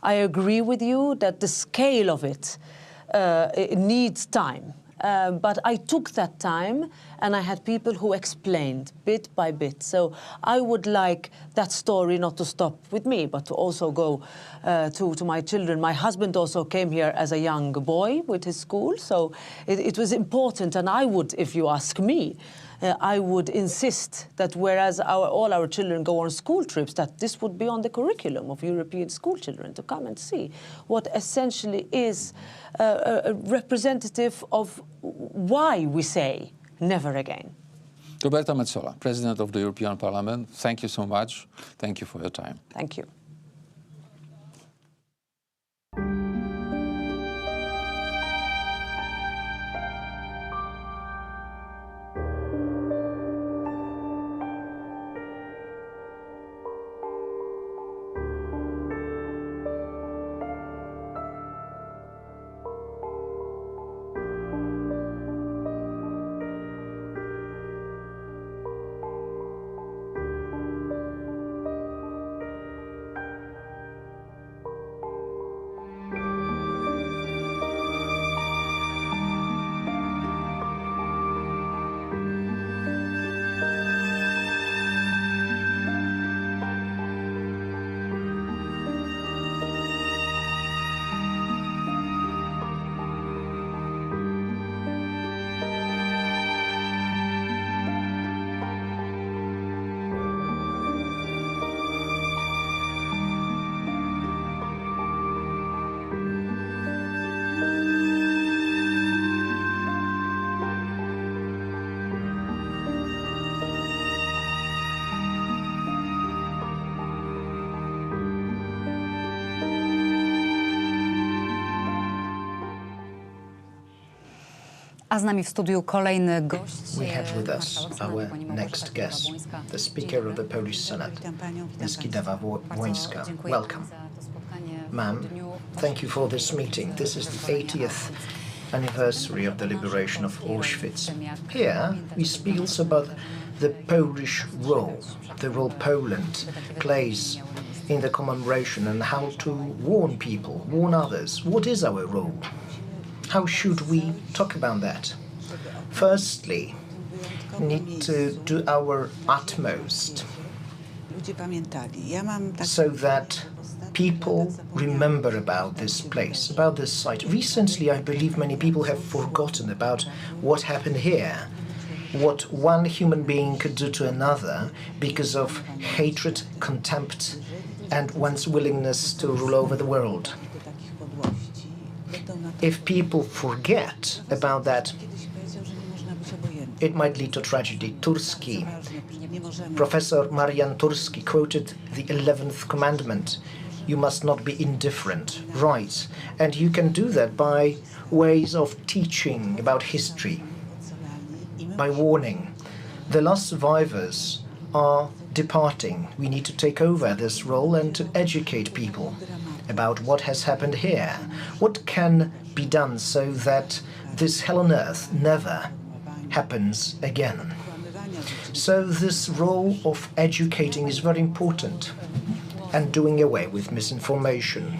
I agree with you that the scale of it needs time. But I took that time, and I had people who explained bit by bit. So I would like that story not to stop with me, but to also go to my children. My husband also came here as a young boy with his school, so it was important. And I would, if you ask me, I would insist that whereas all our children go on school trips, that this would be on the curriculum of European school children, to come and see what essentially is a representative of why we say never again. Roberta Metsola, President of the European Parliament, thank you so much. Thank you for your time. Thank you. A z nami w studiu kolejny gość. We have with us our next guest, the Speaker of the Polish Senate, Ms. Kidawa-Błońska. Welcome. Ma'am, thank you for this meeting. This is the 80th anniversary of the liberation of Auschwitz. Here we speak also about the Polish role, the role Poland plays in the commemoration and how to warn people, warn others. What is our role? How should we talk about that? Firstly, we need to do our utmost so that people remember about this place, about this site. Recently, I believe many people have forgotten about what happened here, what one human being could do to another because of hatred, contempt, and one's willingness to rule over the world. If people forget about that, it might lead to tragedy. Turski, Professor Marian Turski quoted the 11th commandment. You must not be indifferent, right? And you can do that by ways of teaching about history, by warning. The last survivors are departing. We need to take over this role and to educate people about what has happened here. What can be done so that this hell on earth never happens again? So this role of educating is very important, and doing away with misinformation.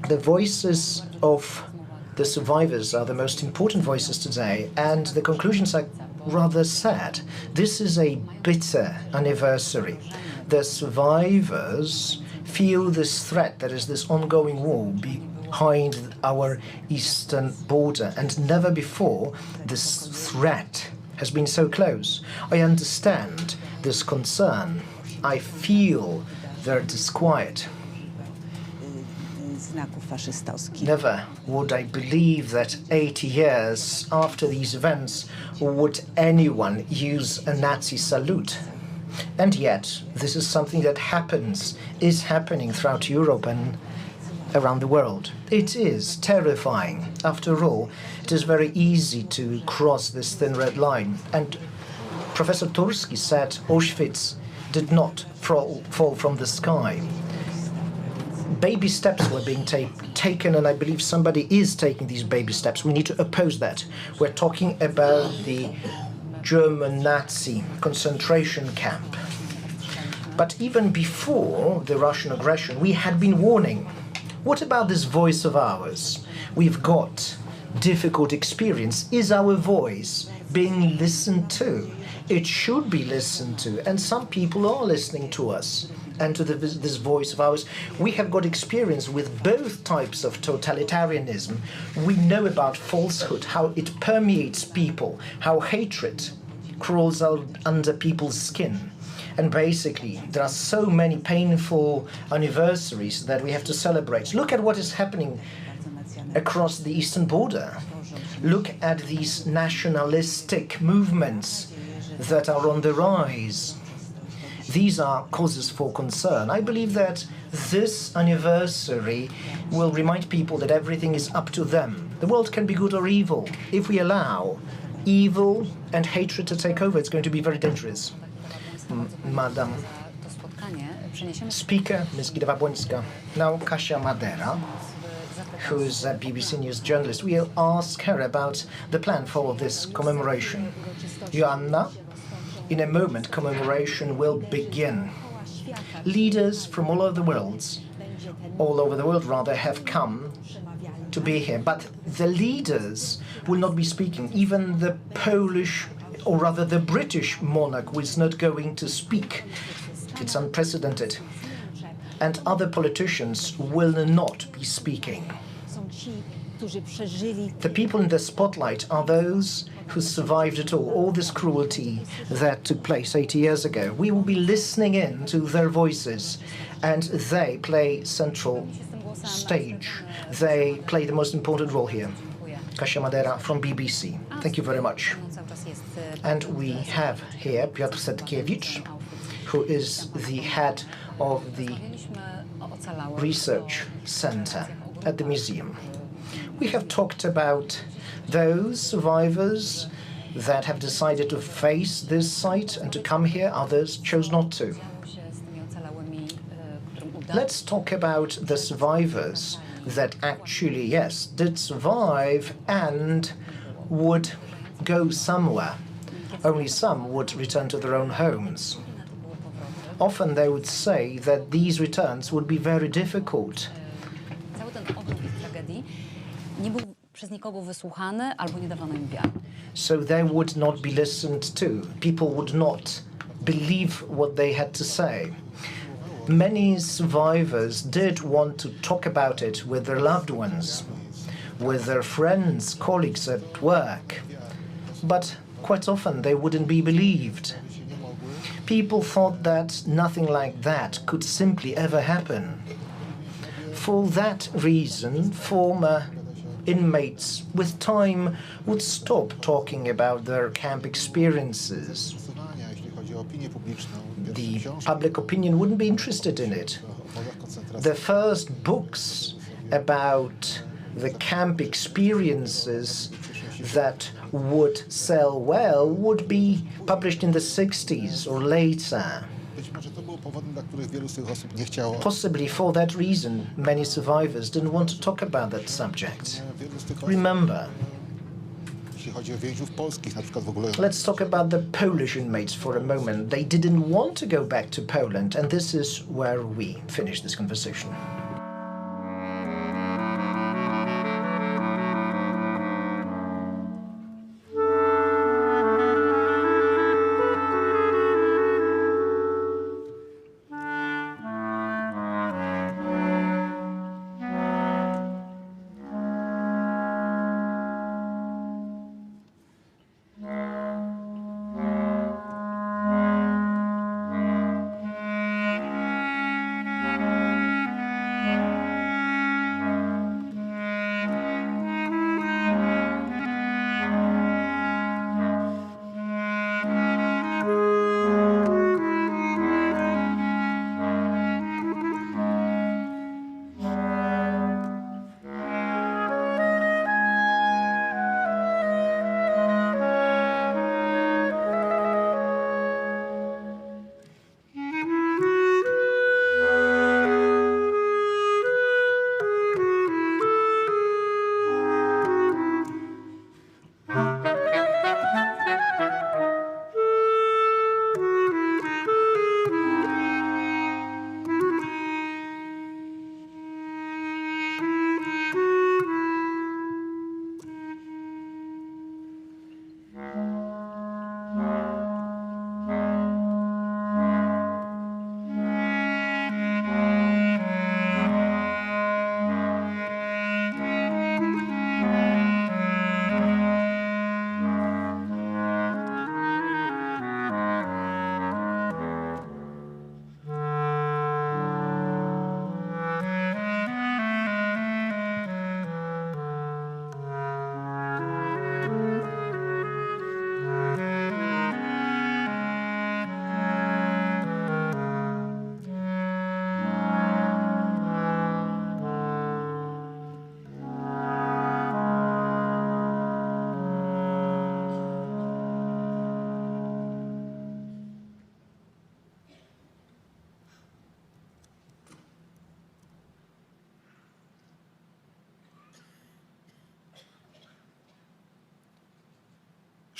The voices of the survivors are the most important voices today, and the conclusions are rather sad. This is a bitter anniversary. The survivors feel this threat, that is this ongoing war behind our eastern border, and never before this threat has been so close. I understand this concern. I feel their disquiet. Never would I believe that 80 years after these events would anyone use a Nazi salute. And yet, this is something that is happening throughout Europe and around the world. It is terrifying. After all, it is very easy to cross this thin red line. And Professor Turski said Auschwitz did not fall from the sky. Baby steps were being taken, and I believe somebody is taking these baby steps. We need to oppose that. We're talking about the German Nazi concentration camp. But even before the Russian aggression, we had been warning. What about this voice of ours? We've got difficult experience. Is our voice being listened to? It should be listened to, and some people are listening to us and to this voice of ours. We have got experience with both types of totalitarianism. We know about falsehood, how it permeates people, how hatred crawls out under people's skin. And basically, there are so many painful anniversaries that we have to celebrate. Look at what is happening across the eastern border. Look at these nationalistic movements that are on the rise. These are causes for concern. I believe that this anniversary will remind people that everything is up to them. The world can be good or evil. If we allow evil and hatred to take over, it's going to be very dangerous. Madam Speaker, Ms. Kidawa-Błońska. Now Kasia Madera, who is a BBC News journalist. We'll ask her about the plan for this commemoration. Joanna, in a moment, commemoration will begin. Leaders from all over the world, have come to be here. But the leaders will not be speaking. Even the Polish, or rather the British monarch, was not going to speak. It's unprecedented. And other politicians will not be speaking. The people in the spotlight are those who survived it all this cruelty that took place 80 years ago. We will be listening in to their voices, and they play central stage. They play the most important role here. Kasia Madera from BBC. Thank you very much. And we have here Piotr Setkiewicz, who is the head of the research center at the museum. We have talked about those survivors that have decided to face this site and to come here. Others chose not to. Let's talk about the survivors that actually, yes, did survive and would go somewhere. Only some would return to their own homes. Often they would say that these returns would be very difficult. So they would not be listened to. People would not believe what they had to say. Many survivors did want to talk about it with their loved ones, with their friends, colleagues at work. But quite often they wouldn't be believed. People thought that nothing like that could simply ever happen. For that reason, former inmates with time would stop talking about their camp experiences. The public opinion wouldn't be interested in it. The first books about the camp experiences that would sell well would be published in the 60s or later. Possibly for that reason, many survivors didn't want to talk about that subject. Remember, let's talk about the Polish inmates for a moment. They didn't want to go back to Poland, and this is where we finish this conversation.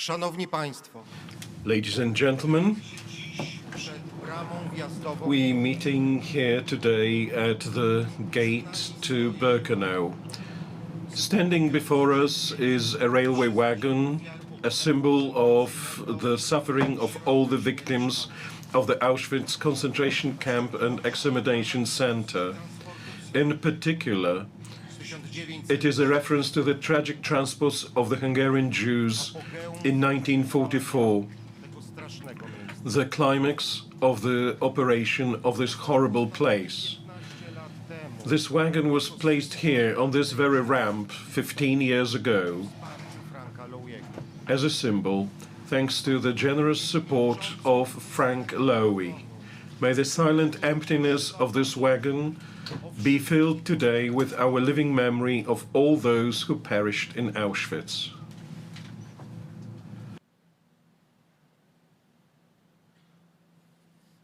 Szanowni Państwo, Ladies and gentlemen, we're meeting here today at the gate to Birkenau. Standing before us is a railway wagon, a symbol of the suffering of all the victims of the Auschwitz concentration camp and extermination center. In particular, it is a reference to the tragic transport of the Hungarian Jews in 1944, the climax of the operation of this horrible place. This wagon was placed here on this very ramp 15 years ago as a symbol, thanks to the generous support of Frank Lowy, May the silent emptiness of this wagon be filled today with our living memory of all those who perished in Auschwitz.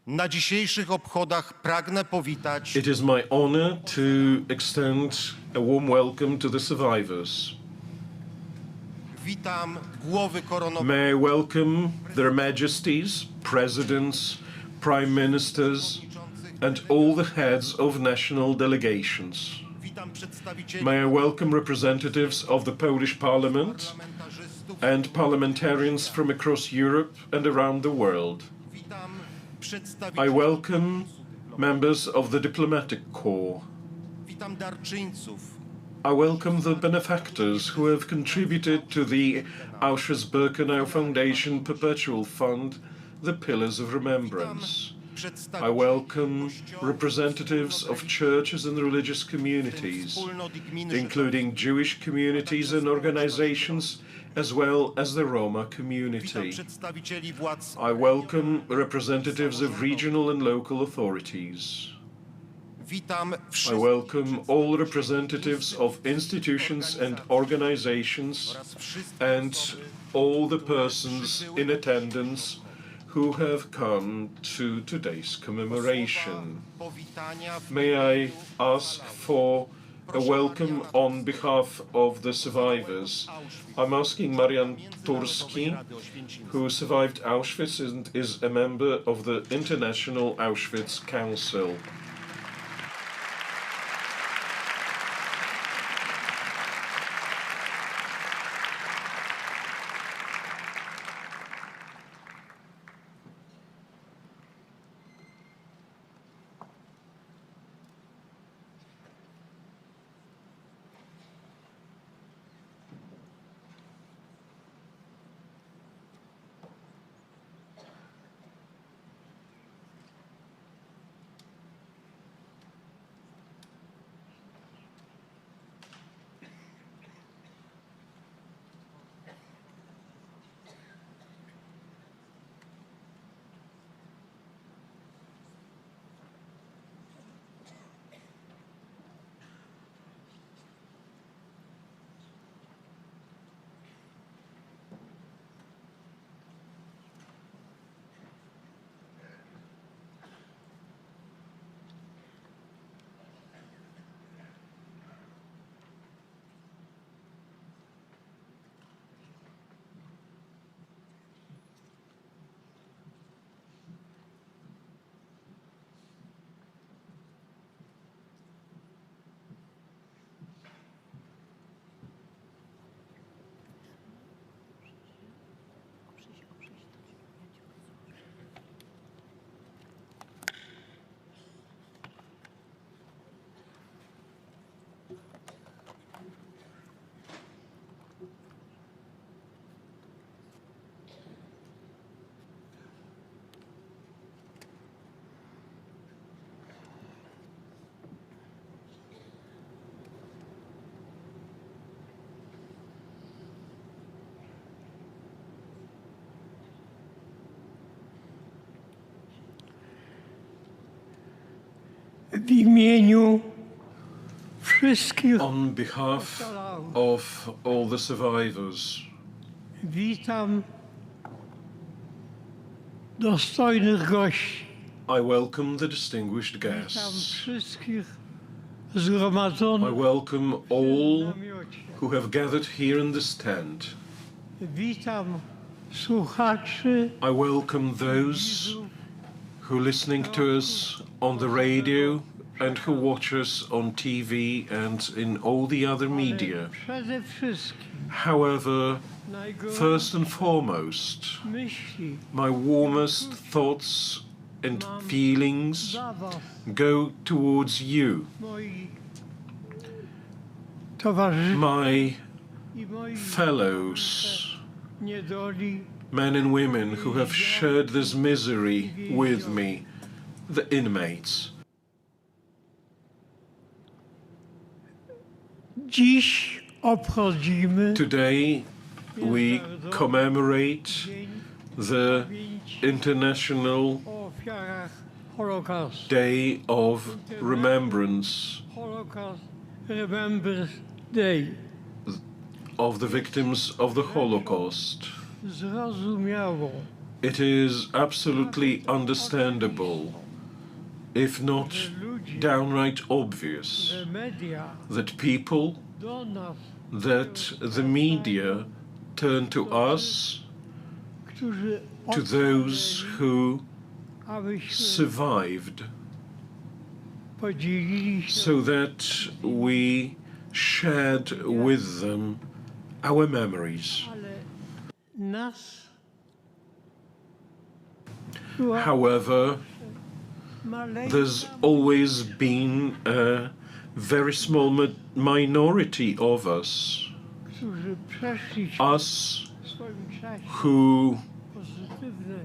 Na dzisiejszych obchodach pragnę powitać. It is my honor to extend a warm welcome to the survivors. Witam głowy koronowe. May I welcome their majesties, presidents, prime ministers, and all the heads of national delegations. May I welcome representatives of the Polish Parliament and parliamentarians from across Europe and around the world. I welcome members of the diplomatic corps. Witam darczyńców. I welcome the benefactors who have contributed to the Auschwitz-Birkenau Foundation Perpetual Fund, the Pillars of Remembrance. I welcome representatives of churches and religious communities, including Jewish communities and organizations, as well as the Roma community. I welcome representatives of regional and local authorities. I welcome all representatives of institutions and organizations and all the persons in attendance who have come to today's commemoration. May I ask for a welcome on behalf of the survivors. I'm asking Marian Turski, who survived Auschwitz and is a member of the International Auschwitz Council. W imieniu wszystkich On behalf of all the survivors, witam dostojnych gości. I welcome the distinguished Witam guests. wszystkich zgromadzonych. I welcome all who have gathered here in this tent. Witam słuchaczy. I welcome those who are listening to us on the radio and who watch us on TV and in all the other media. Przede wszystkim However, first and foremost, myśli my warmest thoughts and feelings za was, go towards you, moi towarzysze my i moi fellows, niedoli. men and women who have shared this misery with me, the inmates. Dziś obchodzimy Today we commemorate the International o ofiarach Holocaust. Day of Remembrance Holocaust Remembrance Day. of the victims of the Holocaust. Zrozumiało, It is absolutely understandable, if not downright obvious, że media that people, do nas, that the media turn to us, którzy to those who abyśmy survived, podzielili się so that we shared with them our memories. ale nas However, there's always been a very small minority of us, którzy przeszli us w swoim czasie who pozytywne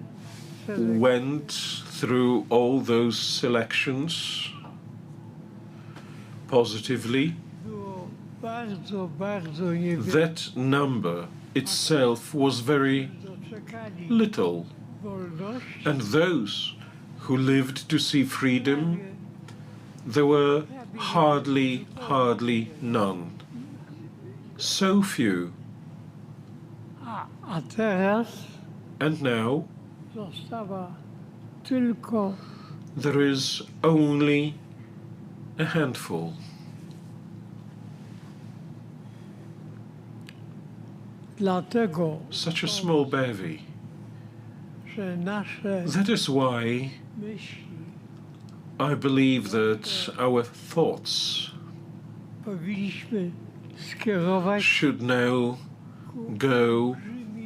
went through all those selections positively. było bardzo, bardzo niewiele. That number itself was very Doczekali little, wolności, and those who lived to see freedom, there were hardly none. So few. a teraz And now została tylko there is only a handful. dlatego, Such a small bevy. że nasze That is why myśli I believe that our thoughts powinniśmy skierować should now go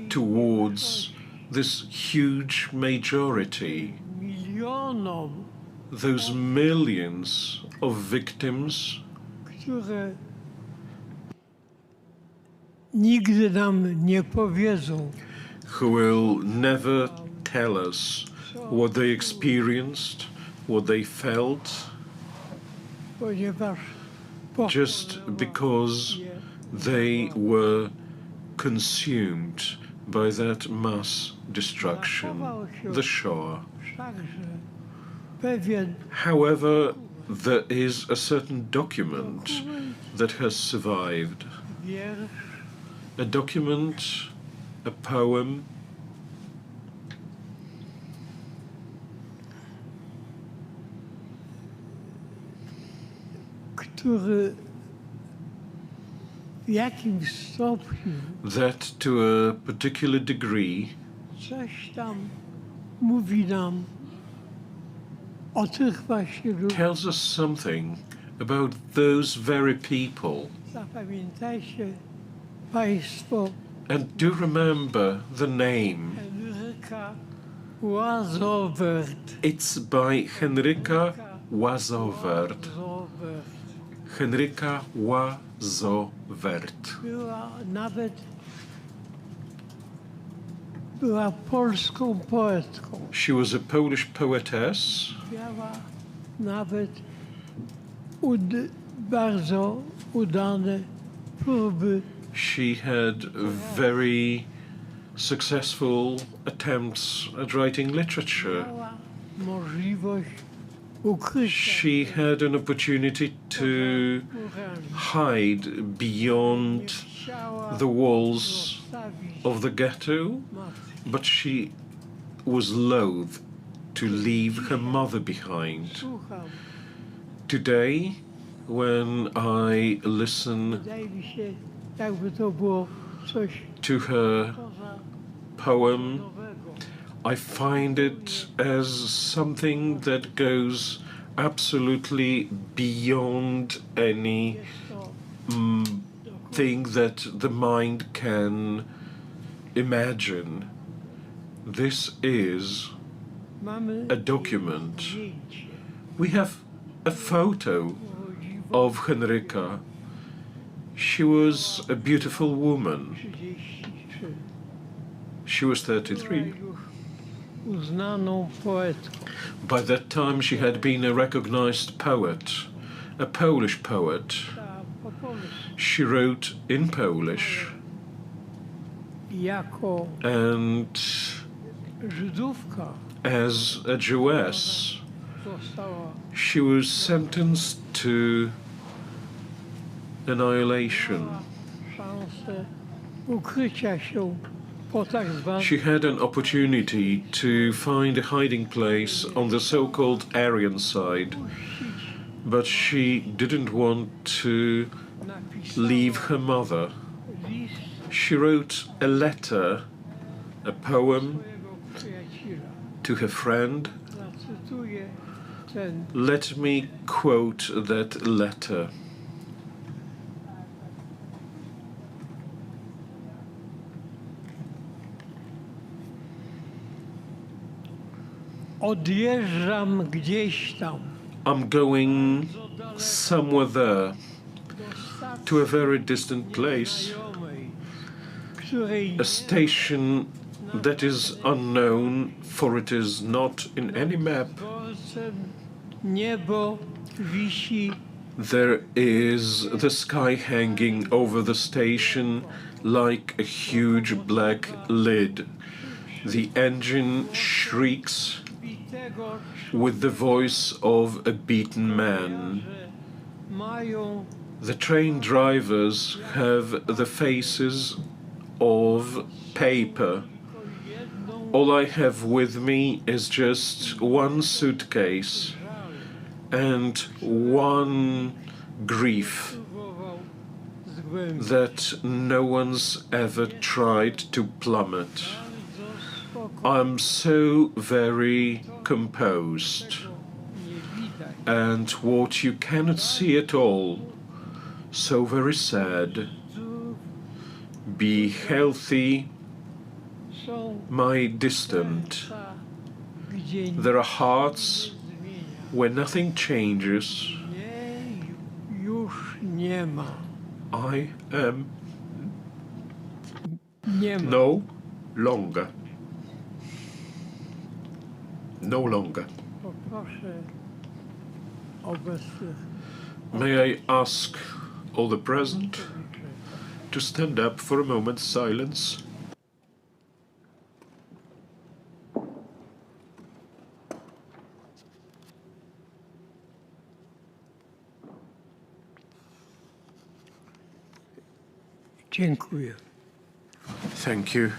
towards this huge majority, milionom, those millions of victims które nigdy nam nie powiedzą, who will never tell us what they experienced, what they felt, ponieważ just because they were consumed by that mass destruction, the Shoah. także pewien However, there is a certain document that has survived, wiersz, a document, a poem, który w jakimś stopniu that to a particular degree coś tam mówi nam o tych właśnie ludziach. tells us something about those very people. Zapamiętajcie Państwo And do remember the name. Henryka Łazowert. It's by Henryka Łazowert. Henryka Łazowert. Była polską poetką. She was a Polish poetess. Miała nawet bardzo udane próby. She had very successful attempts at writing literature. Miała możliwość ukrycia. She had an opportunity to hide beyond the walls of the ghetto, but she was loath to leave her mother behind. Słucham. Today, when I listen Wydaje mi się, jakby to było coś to her poza poem, nowego. I find it as something that goes absolutely beyond any thing that the mind can imagine. This is Mamy a document. zdjęcie. We have a photo of Henryka. She was a beautiful woman. 33. She was 33. Uznaną poetką. By that time, she had been a recognized poet, a Polish poet. Po polsku. She wrote in Polish, Jako and Żydówka as a Jewess, She was sentenced to annihilation. szansę ukrycia się po tak zwanym She had an opportunity to find a hiding place on the so-called Aryan side, but she didn't want to leave her mother. She wrote a letter, a poem to her friend. zacytuję ten Let me quote that letter. odjeżdżam gdzieś tam I'm going somewhere there, to a very distant place, której a station that is unknown, for it is not in any map. dworcem niebo wisi There is the sky hanging over the station like a huge black lid. The engine shrieks bitego with the voice of a beaten man. mają The train drivers have the faces of paper. All I have with me is just one suitcase and one grief that no one's ever tried to plummet. I'm so very composed, and what you cannot see at all, so very sad. Be healthy, my distant. There are hearts where nothing changes. już nie ma. I am Nie ma. no longer. No longer. Poproszę obecnych May I ask all the present to stand up for a moment's silence? dziękuję. Thank you.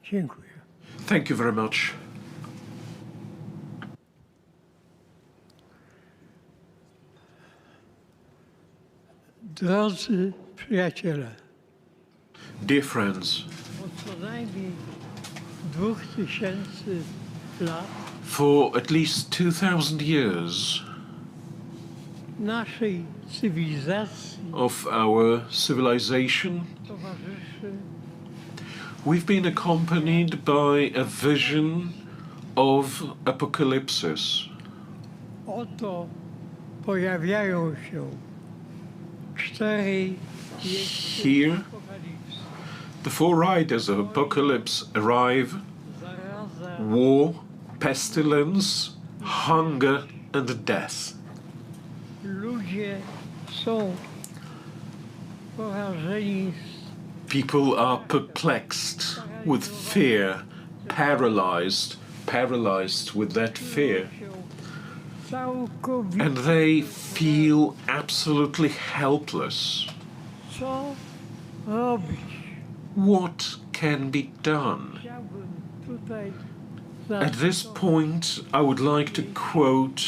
Dziękuję. Thank you very much. Drodzy przyjaciele, Dear friends, od co najmniej 2000 lat for at least 2000 years naszej cywilizacji of our civilization, towarzyszy we've been accompanied by a vision of apocalypses. oto pojawiają się 4 Here, the four riders of apocalypse arrive: war, pestilence, hunger, and death. ludzie są porażeni People are perplexed with fear, paralyzed with that fear. całkowicie. And they feel absolutely helpless. Co robić? What can be done? Chciałbym tutaj At this point, I would like to quote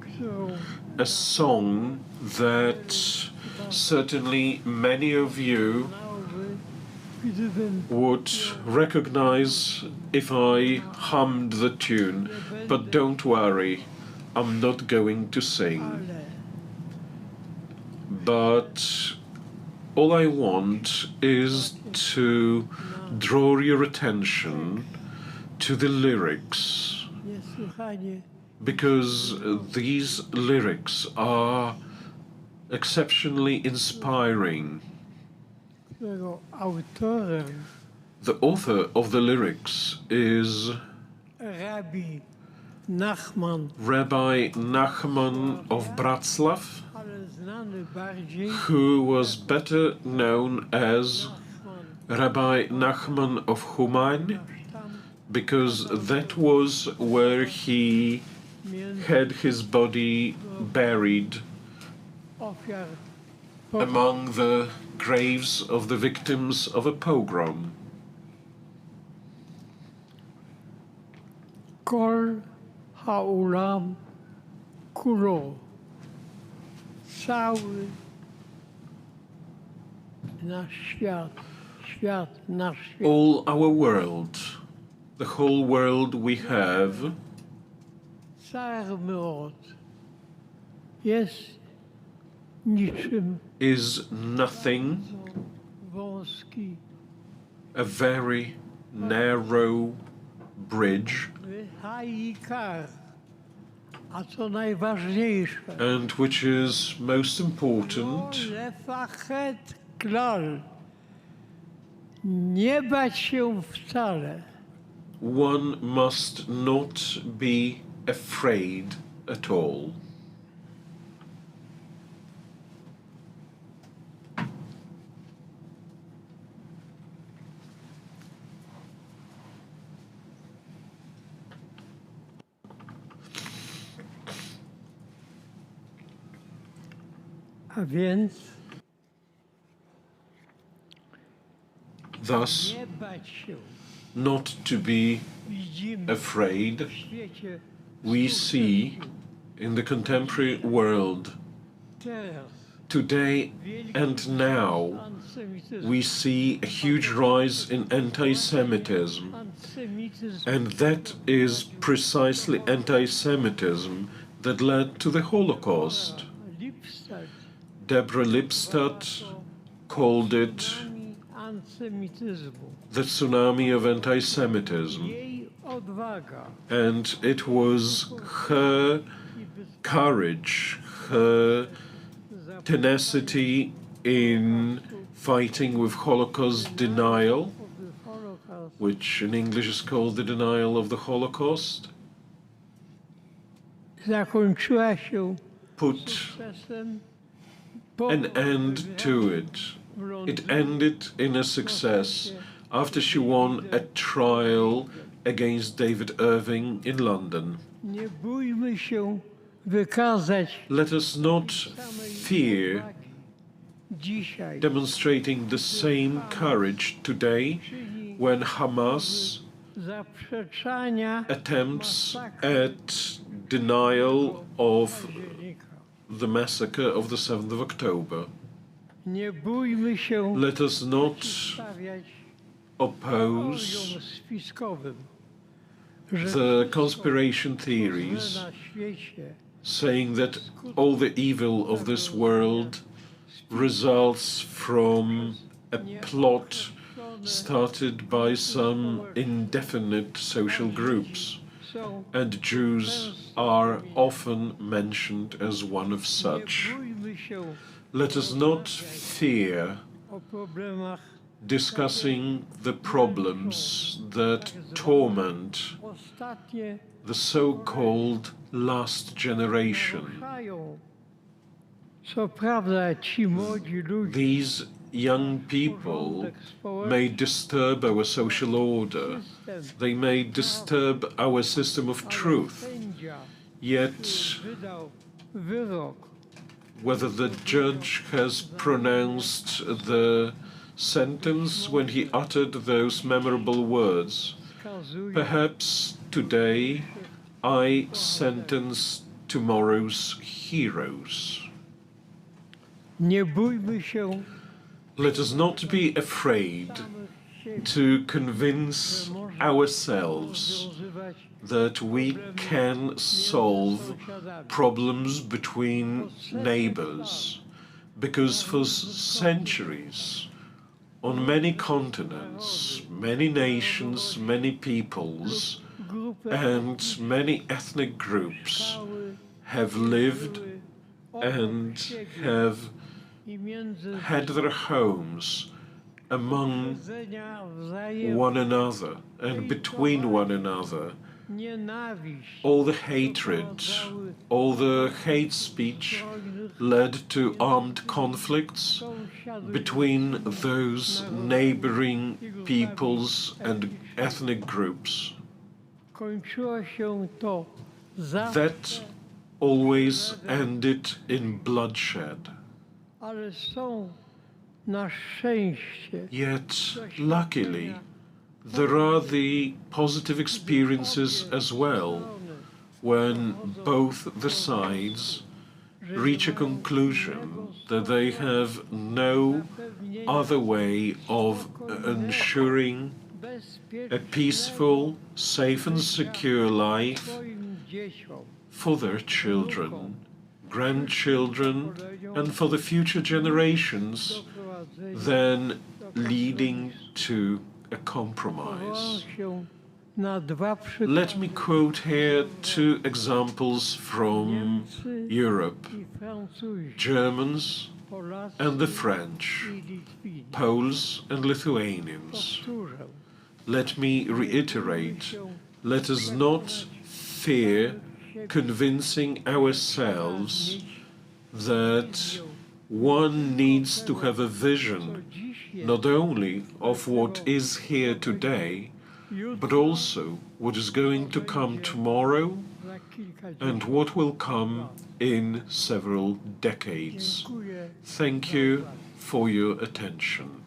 którą a song that certainly many of you gdybym would recognize if I hummed the tune, but don't worry, I'm not going to sing. But all I want is to draw your attention to the lyrics, niesłychanie because these lyrics are exceptionally inspiring. którego autorem The author of the lyrics is Rabbi Nachman, Rabbi Nachman of Bratslav, ale znany bardziej who was better known as Rabbi Nachman of Humain, because that was where he had his body buried among the graves of the victims of a pogrom. כל העולם כולו, cały nasz świat, nasz świat. All our world, the whole world we have, צר מאוד, jest niczym is nothing, wąski, a very narrow bridge, העיקר, a co najważniejsze, and which is most important, לפחד כלל, nie bać się wcale. one must not be afraid at all. A więc Thus, nie bać się. not to be afraid, we see in the contemporary world Teraz today and now, we see a huge rise in anti-Semitism, and that is precisely anti-Semitism that led to the Holocaust. Deborah Lipstadt called it the tsunami of anti-Semitism, jej odwaga, and it was her courage, her tenacity in fighting with Holocaust denial, which in English is called the denial of the Holocaust, zakończyła się put sukcesem an end to it. It ended in a success after she won a trial against David Irving in London. Nie bójmy się wykazać Let us not fear dzisiaj demonstrating the same courage today when Hamas zaprzeczania attempts at denial of the massacre of the 7th of October. Nie bójmy się Let us not stawiać oppose teoriom spiskowym, the conspiration theories na świecie saying that all the evil of this world results from a plot started by some indefinite social groups, and Jews are often mentioned as one of such. bójmy się Let us not fear o problemach discussing the problems that torment ostatnie the so-called last generation. ruszają. Co prawda ci młodzi ludzie These young people may disturb our social order. They may disturb our system of truth. sędzia Yet, wydał wyrok, whether the judge has pronounced the sentence when he uttered those memorable words, wskazuje perhaps today I sentence tomorrow's heroes. nie bójmy się Let us not be afraid to convince ourselves rozwiązywać that we can solve problems between neighbors, because for centuries, on many continents, many nations, many peoples, and many ethnic groups have lived and have i między had their homes among powiedzenia wzajemnie one another and between one another. nienawiść All the hatred, all the hate speech led to armed conflicts between those neighboring peoples and ethnic groups. kończyło się to That always ended in bloodshed. ale są na szczęście Yet, luckily, there are the positive experiences as well when both the sides reach a conclusion that they have no other way of ensuring a peaceful, safe and secure life for their children, grandchildren, and for the future generations than leading to a compromise. Let me quote here two examples from Europe, Germans and the French, Poles and Lithuanians. Let me reiterate, let us not fear convincing ourselves that one needs to have a vision not only of what is here today, but also what is going to come tomorrow and what will come in several decades. Thank you for your attention.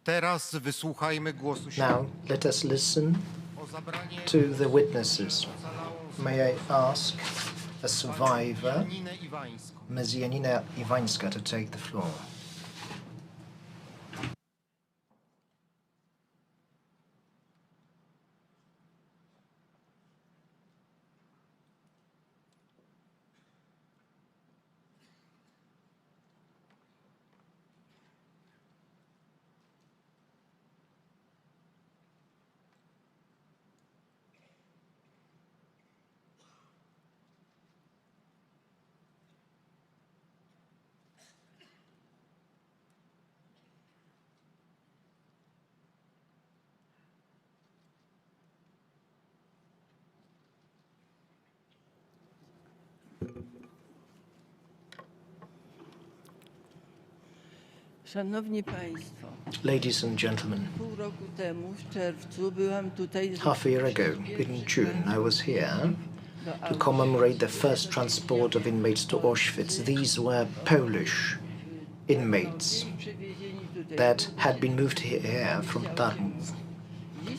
Teraz wysłuchajmy głosu Now, let us listen to the witnesses. May I ask a survivor, Ms. Janina Iwańska, to take the floor. Szanowni Państwo, Ladies and gentlemen, pół roku temu, w czerwcu, byłam tutaj half a year ago, in June, I was here to commemorate the first transport of inmates to Auschwitz. These were Polish inmates that had been moved here from Darmstadt.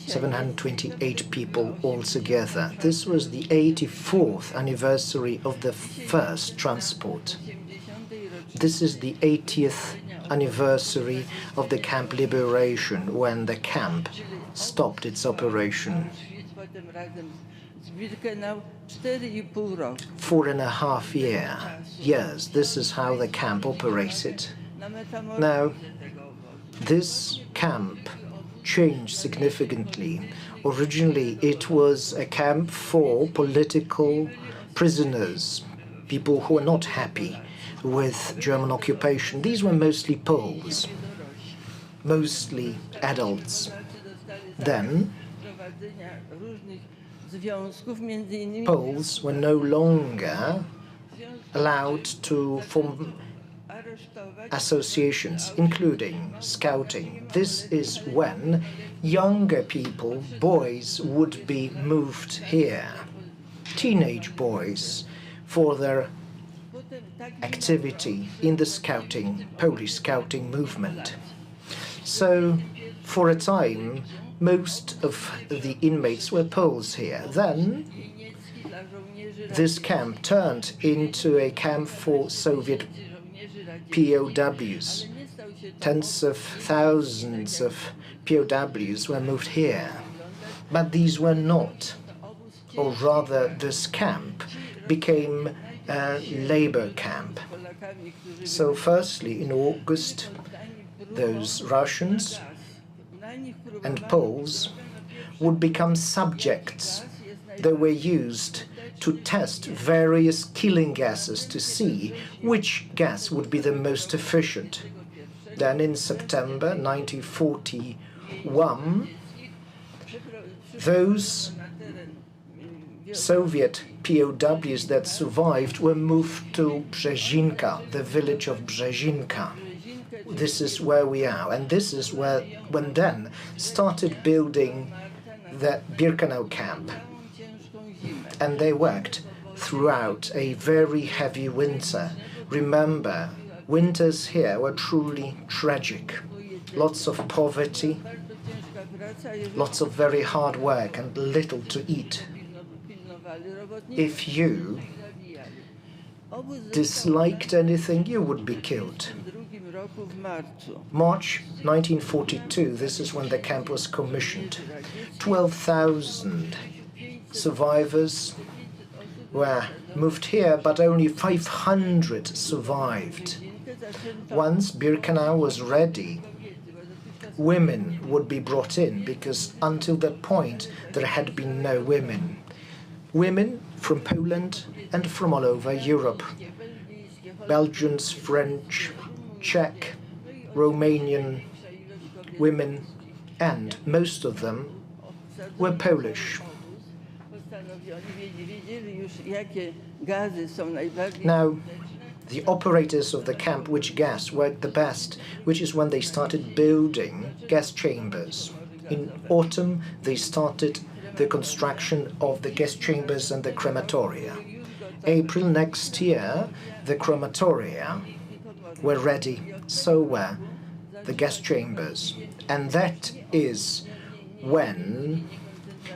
728 people altogether. This was the 84th anniversary of the first transport. This is the 80th anniversary of the camp liberation, when the camp stopped its operation. 4.5 years. This is how the camp operated. Now, this camp changed significantly. Originally, it was a camp for political prisoners, people who were not happy with German occupation. These were mostly Poles, mostly adults. Then, Poles were no longer allowed to form associations, including scouting. This is when younger people, boys, would be moved here, teenage boys, for their activity in the scouting, Polish scouting movement. So, for a time, most of the inmates were Poles here. Then, this camp turned into a camp for Soviet POWs. Tens of thousands of POWs were moved here. But these were not, or rather, this camp became a labor camp. So firstly, in August, those Russians and Poles would become subjects. They were used to test various killing gases to see which gas would be the most efficient. Then in September 1941, those Soviet POWs that survived were moved to Brzezinka, the village of Brzezinka. This is where we are, and this is where, when then started building the Birkenau camp. And they worked throughout a very heavy winter. Remember, winters here were truly tragic. Lots of poverty, lots of very hard work, and little to eat. If you disliked anything, you would be killed. March 1942, this is when the camp was commissioned. 12,000 survivors were moved here, but only 500 survived. Once Birkenau was ready, women would be brought in, because until that point there had been no women. Women from Poland and from all over Europe. Belgians, French, Czech, Romanian women, and most of them were Polish. Now, the operators of the camp, which gas worked the best, which is when they started building gas chambers. In autumn, they started the construction of the gas chambers and the crematoria. April next year, the crematoria were ready. So were the gas chambers. And that is when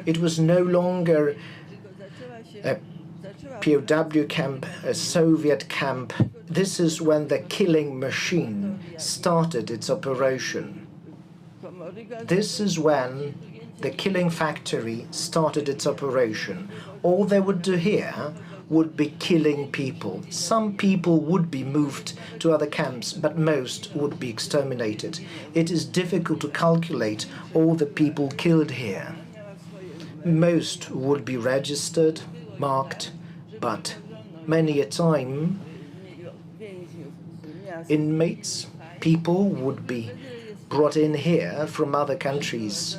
it was no longer a POW camp, a Soviet camp. This is when the killing machine started its operation. This is when the killing factory started its operation. All they would do here would be killing people. Some people would be moved to other camps, but most would be exterminated. It is difficult to calculate all the people killed here. Most would be registered, marked, but many a time inmates, people would be brought in here from other countries,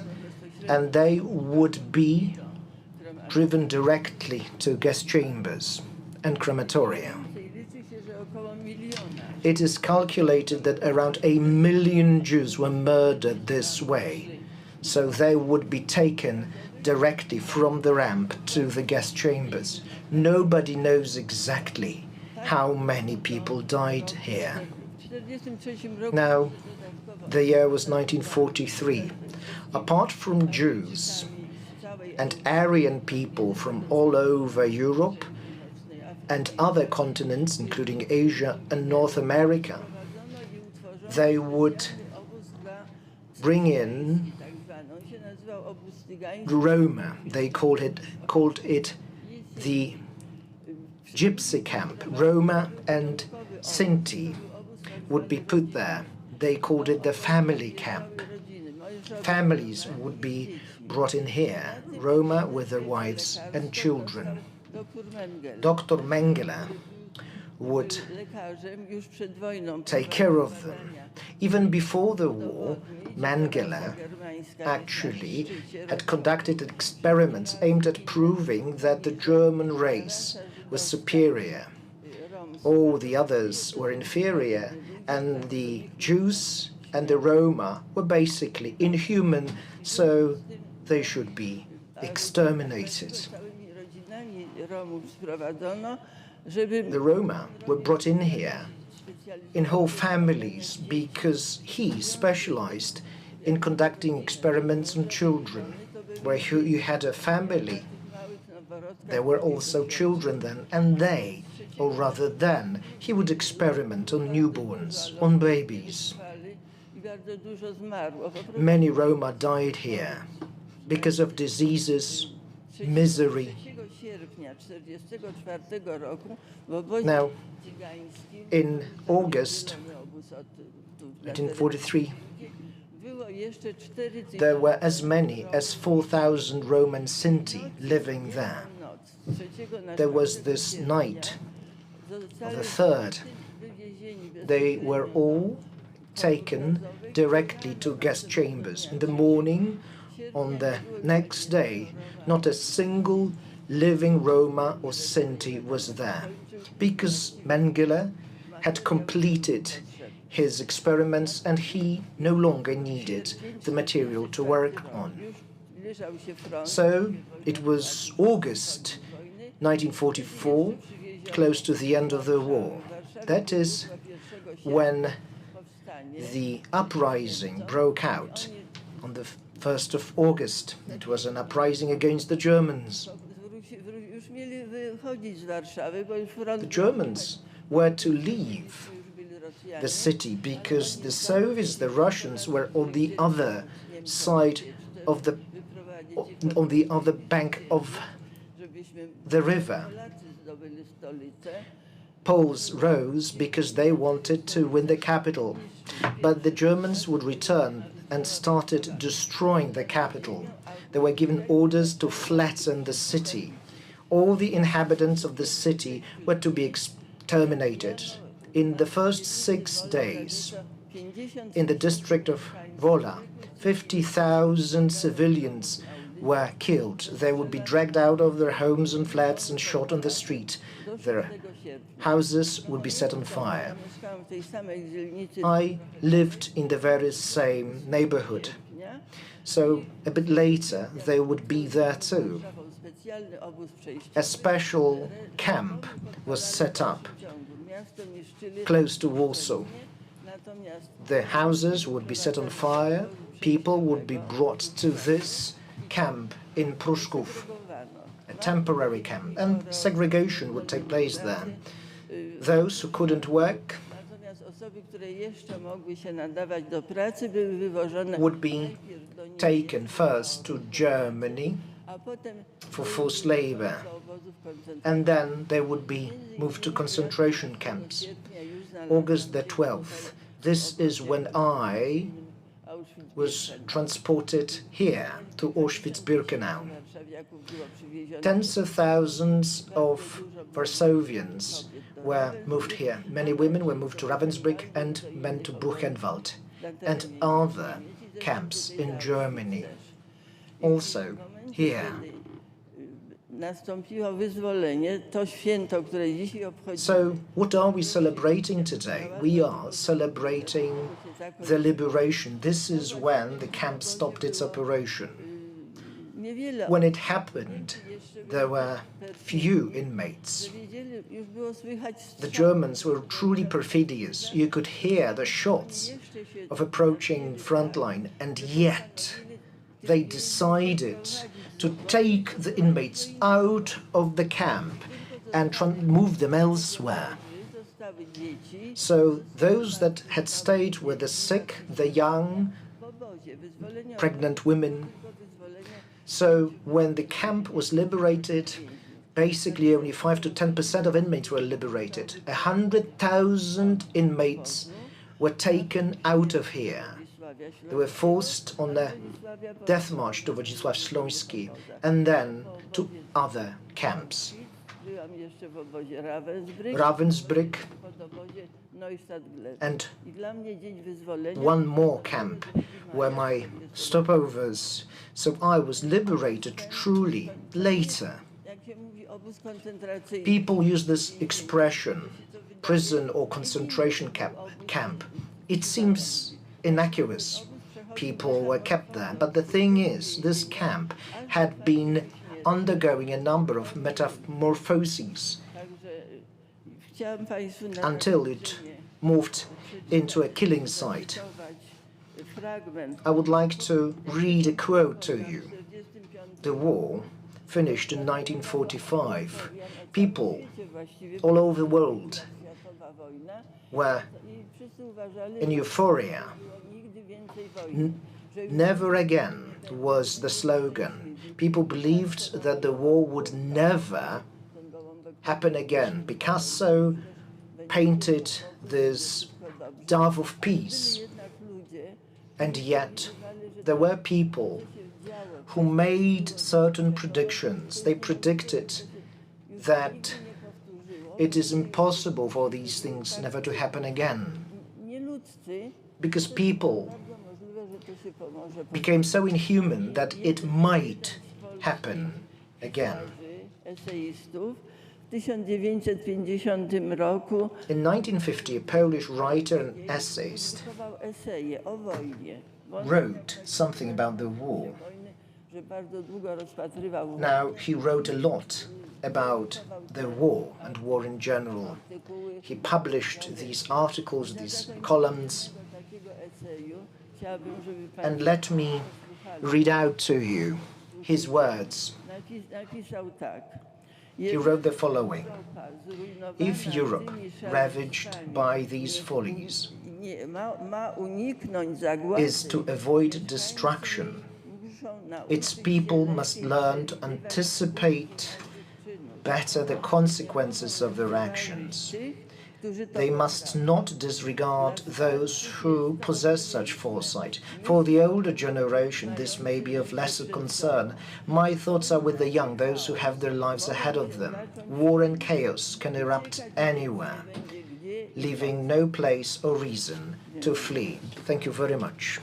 and they would be driven directly to gas chambers and crematoria. It is calculated that around 1 million Jews were murdered this way, so they would be taken directly from the ramp to the gas chambers. Nobody knows exactly how many people died here. Now, the year was 1943. Apart from Jews and Aryan people from all over Europe and other continents, including Asia and North America, they would bring in Roma. They called it the gypsy camp. Roma and Sinti would be put there. They called it the family camp. Families would be brought in here, Roma with their wives and children. Dr. Mengele would take care of them. Even before the war, Mengele actually had conducted experiments aimed at proving that the German race was superior. All the others were inferior, and the Jews and the Roma were basically inhuman, so they should be exterminated. The Roma were brought in here in whole families because he specialized in conducting experiments on children. Where you had a family, there were also children then, and they, or rather then, he would experiment on newborns, on babies. Many Roma died here because of diseases, misery. Now, in August 1943, there were as many as 4,000 Roman Sinti living there. There was this night of the 3rd. They were all taken directly to gas chambers. In the morning, on the next day, not a single living Roma or Sinti was there, because Mengele had completed his experiments and he no longer needed the material to work on. So it was August 1944, close to the end of the war. That is when the uprising broke out on the 1st of August. It was an uprising against the Germans. The Germans were to leave the city because the Soviets, the Russians, were on the other side of on the other bank of the river. Poles rose because they wanted to win the capital, but the Germans would return and started destroying the capital. They were given orders to flatten the city. All the inhabitants of the city were to be exterminated. In the first 6 days, in the district of Wola, 50,000 civilians were killed. They would be dragged out of their homes and flats and shot on the street. Their houses would be set on fire. I lived in the very same neighborhood. So a bit later, they would be there too. A special camp was set up close to Warsaw. The houses would be set on fire, people would be brought to this camp in Pruszków, a temporary camp, and segregation would take place there. Those who couldn't work would be taken first to Germany for forced labor, and then they would be moved to concentration camps. August the 12th, this is when I was transported here to Auschwitz-Birkenau. Tens of thousands of Warsavians were moved here. Many women were moved to Ravensbrück and men to Buchenwald and other camps in Germany. Also here. So, what are we celebrating today? We are celebrating the liberation. This is when the camp stopped its operation. When it happened, there were few inmates. The Germans were truly perfidious. You could hear the shots of approaching front line, and yet they decided to take the inmates out of the camp and move them elsewhere. So those that had stayed were the sick, the young, pregnant women. So when the camp was liberated, basically only 5 to 10% of inmates were liberated. 100,000 inmates were taken out of here. They were forced on a death march to Wodzisław Śląski and then to other camps. Ravensbrück and one more camp were my stopovers, so I was liberated truly later. People use this expression, prison or concentration camp. It seems innocuous. People were kept there, but the thing is, this camp had been undergoing a number of metamorphoses until it moved into a killing site. I would like to read a quote to you. The war finished in 1945. People all over the world were in euphoria. Never again was the slogan. People believed that the war would never happen again. Picasso painted this dove of peace, and yet there were people who made certain predictions. They predicted that it is impossible for these things never to happen again, because people became so inhuman that it might happen again. In 1950, a Polish writer and essayist wrote something about the war. Now, he wrote a lot about the war and war in general. He published these articles, these columns, and let me read out to you his words. He wrote the following: if Europe, ravaged by these follies, is to avoid destruction, its people must learn to anticipate better the consequences of their actions. They must not disregard those who possess such foresight. For the older generation, this may be of lesser concern. My thoughts are with the young, those who have their lives ahead of them. War and chaos can erupt anywhere, leaving no place or reason to flee. Thank you very much.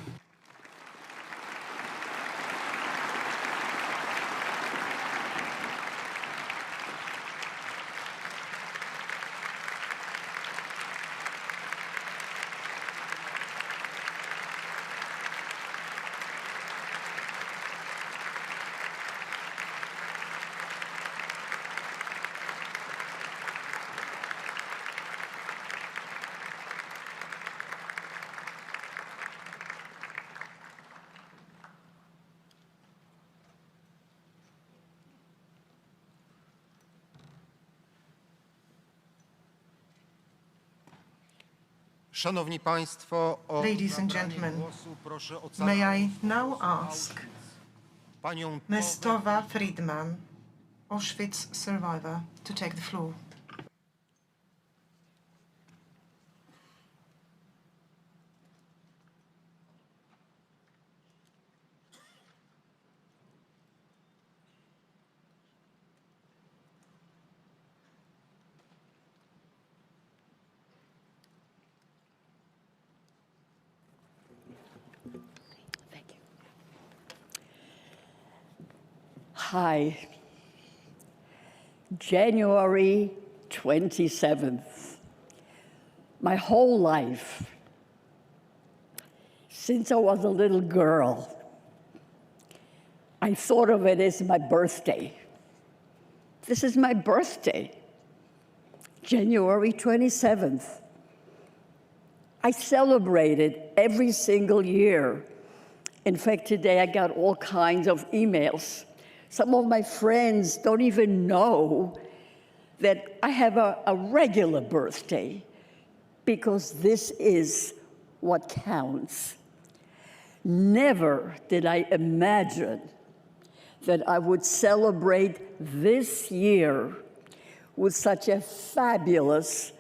Szanowni Państwo, o Ladies and zabranie gentlemen, głosu proszę o may I now ask panią Ms. Tova Friedman, Auschwitz survivor, to take the floor. Hi. January 27th. My whole life, since I was a little girl, I thought of it as my birthday. This is my birthday, January 27th. I celebrate it every single year. In fact, today I got all kinds of emails. Some of my friends don't even know that I have a regular birthday, because this is what counts. Never did I imagine that I would celebrate this year with such a fabulous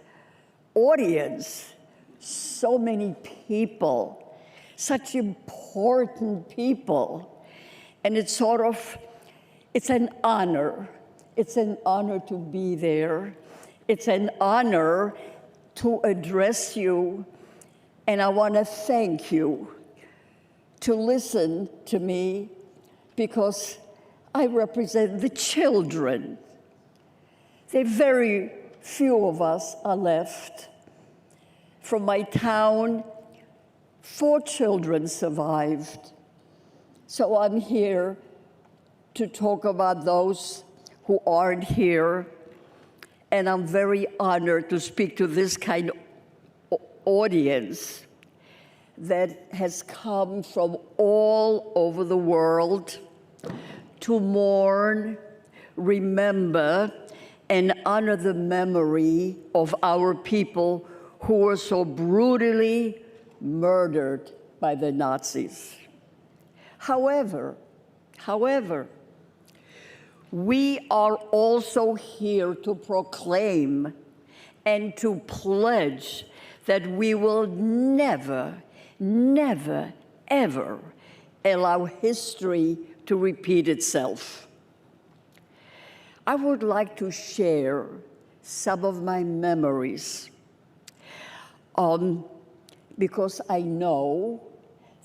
audience, so many people, such important people. And it's an honor. It's an honor to be there. It's an honor to address you. And I want to thank you to listen to me, because I represent the children. There are very few of us are left. From my town, 4 children survived. So I'm here to talk about those who aren't here, and I'm very honored to speak to this kind of audience that has come from all over the world to mourn, remember, and honor the memory of our people who were so brutally murdered by the Nazis. However, we are also here to proclaim and to pledge that we will never, never, ever allow history to repeat itself. I would like to share some of my memories, because I know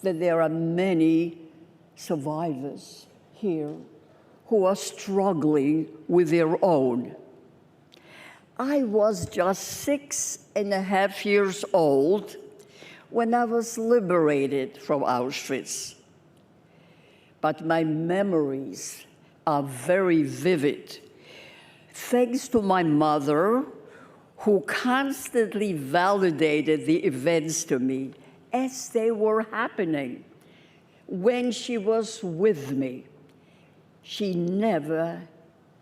that there are many survivors here who are struggling with their own. I was just 6.5 years old when I was liberated from Auschwitz. But my memories are very vivid, thanks to my mother, who constantly validated the events to me as they were happening. When she was with me, she never,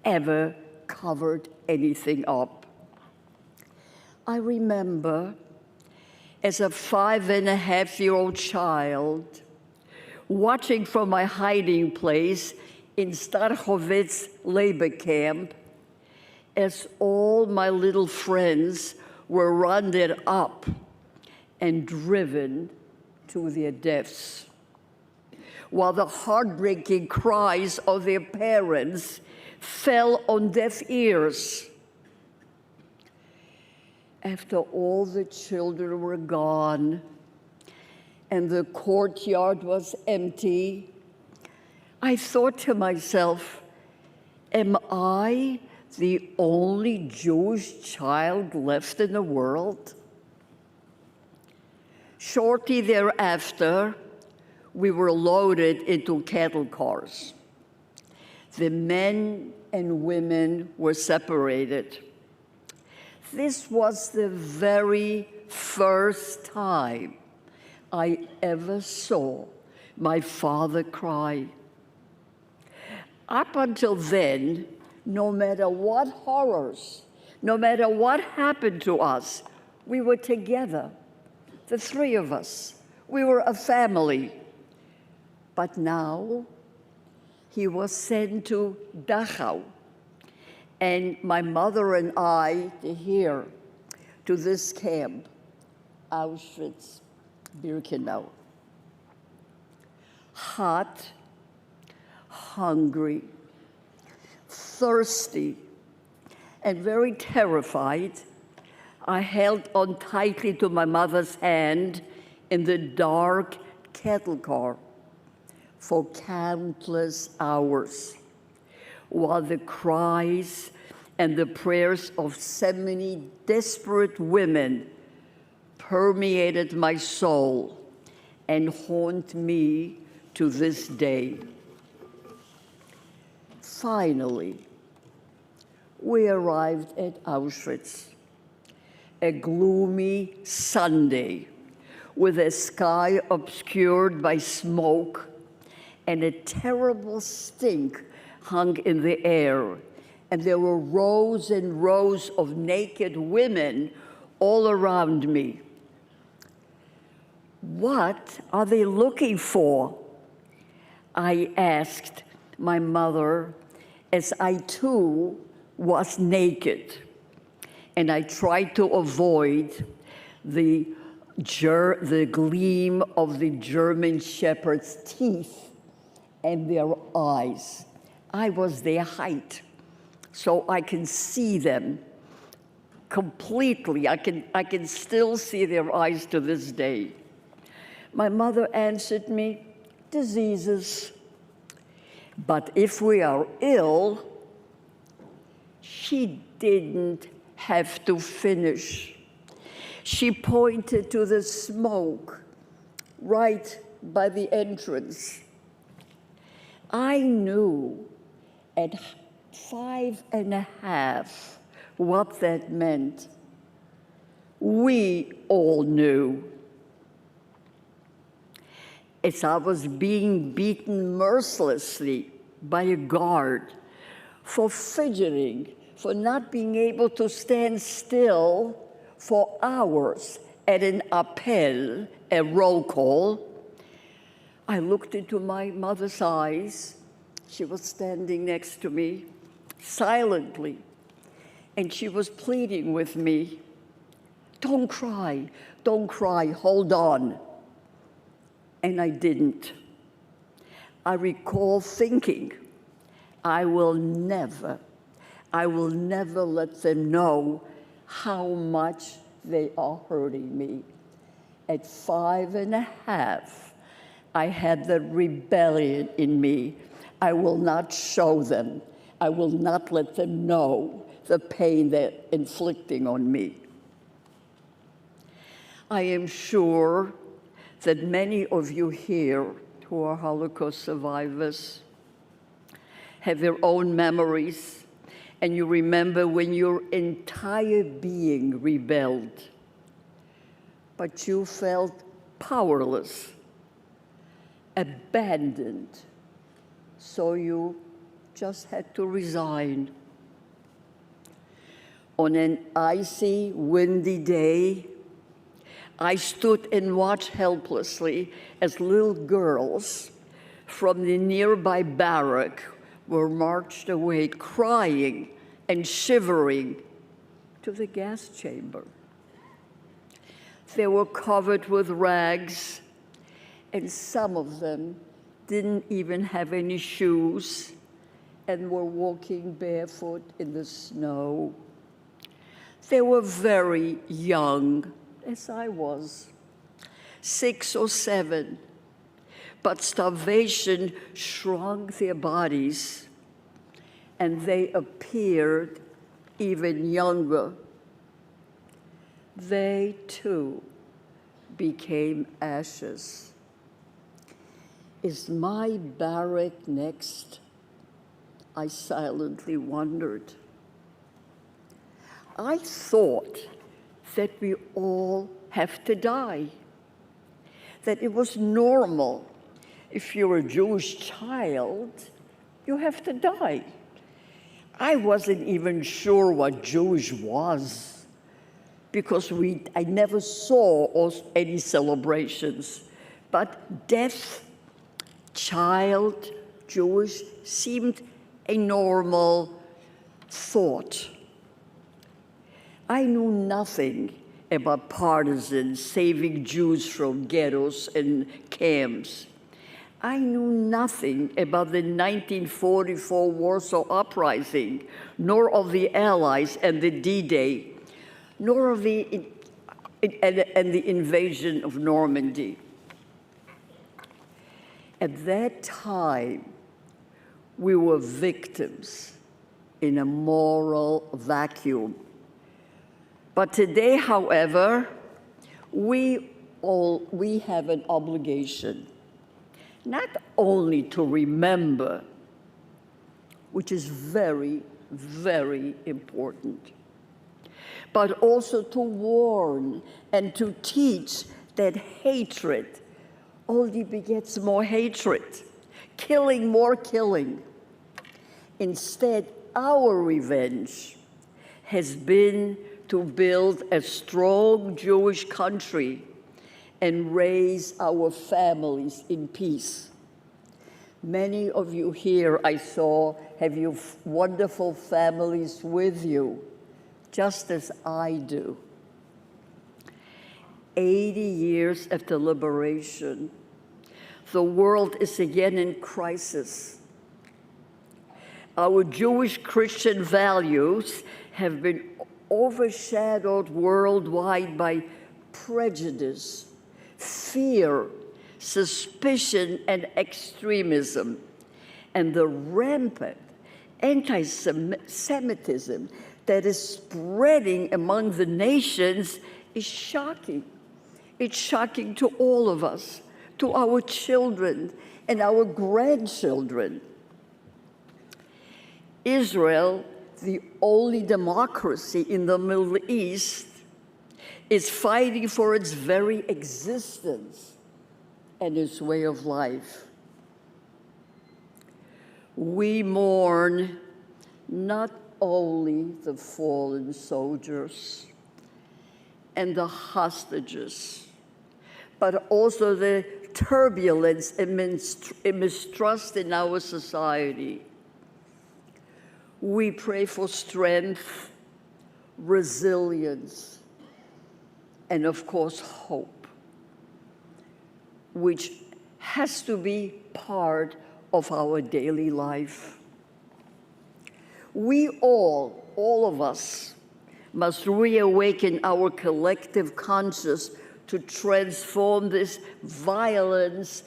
ever covered anything up. I remember, as a 5.5-year-old child, watching from my hiding place in Starchowitz labor camp, as all my little friends were rounded up and driven to their deaths, while the heartbreaking cries of their parents fell on deaf ears. After all the children were gone and the courtyard was empty, I thought to myself, am I the only Jewish child left in the world? Shortly thereafter, we were loaded into cattle cars. The men and women were separated. This was the very first time I ever saw my father cry. Up until then, no matter what horrors, no matter what happened to us, we were together. the three of us. We were a family. But now he was sent to Dachau, and my mother and I here to this camp, Auschwitz-Birkenau. Hot, hungry, thirsty, and very terrified, I held on tightly to my mother's hand in the dark cattle car for countless hours, while the cries and the prayers of so many desperate women permeated my soul and haunt me to this day. Finally, we arrived at Auschwitz, a gloomy Sunday with a sky obscured by smoke and a terrible stink hung in the air. And there were rows and rows of naked women all around me. What are they looking for? I asked my mother as I too was naked. And I tried to avoid the gleam of the German shepherd's teeth and their eyes. I was their height, so I can see them completely. I can still see their eyes to this day. My mother answered me, diseases. But if we are ill, she didn't have to finish. She pointed to the smoke right by the entrance. I knew at 5.5 what that meant. We all knew. As I was being beaten mercilessly by a guard for fidgeting, for not being able to stand still for hours at an appel, a roll call, I looked into my mother's eyes. She was standing next to me, silently, and she was pleading with me, don't cry, hold on. And I didn't. I recall thinking, I will never let them know how much they are hurting me. At 5.5, I had the rebellion in me. I will not show them. I will not let them know the pain they're inflicting on me. I am sure that many of you here who are Holocaust survivors have their own memories, and you remember when your entire being rebelled, but you felt powerless, abandoned, so you just had to resign. On an icy, windy day, I stood and watched helplessly as little girls from the nearby barrack were marched away, crying and shivering, to the gas chamber. They were covered with rags, and some of them didn't even have any shoes and were walking barefoot in the snow. They were very young, as I was, 6 or 7, but starvation shrunk their bodies, and they appeared even younger. They too became ashes. Is my barrack next? I silently wondered. I thought that we all have to die, that it was normal. If you're a Jewish child, you have to die. I wasn't even sure what Jewish was. because I never saw any celebrations. But death, child, Jewish, seemed a normal thought. I knew nothing about partisans saving Jews from ghettos and camps. I knew nothing about the 1944 Warsaw Uprising, nor of the Allies and the D-Day, nor of the invasion of Normandy. At that time, we were victims in a moral vacuum. But today, however, we have an obligation, not only to remember, which is very, very important, but also to warn and to teach that hatred only begets more hatred, killing more killing. Instead, our revenge has been to build a strong Jewish country and raise our families in peace. Many of you here, I saw, have your wonderful families with you, just as I do. 80 years after liberation, the world is again in crisis. Our Jewish Christian values have been overshadowed worldwide by prejudice, fear, suspicion, and extremism. And the rampant anti-Semitism that is spreading among the nations is shocking. It's shocking to all of us, to our children and our grandchildren. Israel, the only democracy in the Middle East, is fighting for its very existence and its way of life. We mourn not only the fallen soldiers and the hostages, but also the turbulence and mistrust in our society. We pray for strength, resilience, and of course, hope, which has to be part of our daily life. We all of us, must reawaken our collective conscience to transform this violence,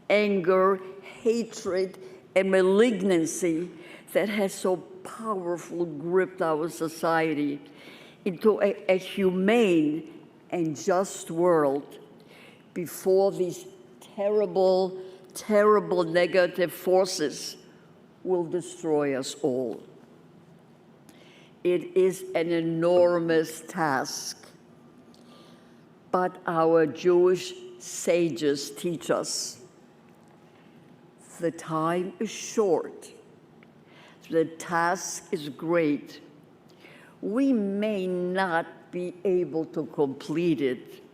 anger, hatred, and malignancy that has so powerfully gripped our society into a humane and just world before these terrible, terrible negative forces will destroy us all. It is an enormous task, but our Jewish sages teach us the time is short, the task is great. We may not be able to complete it,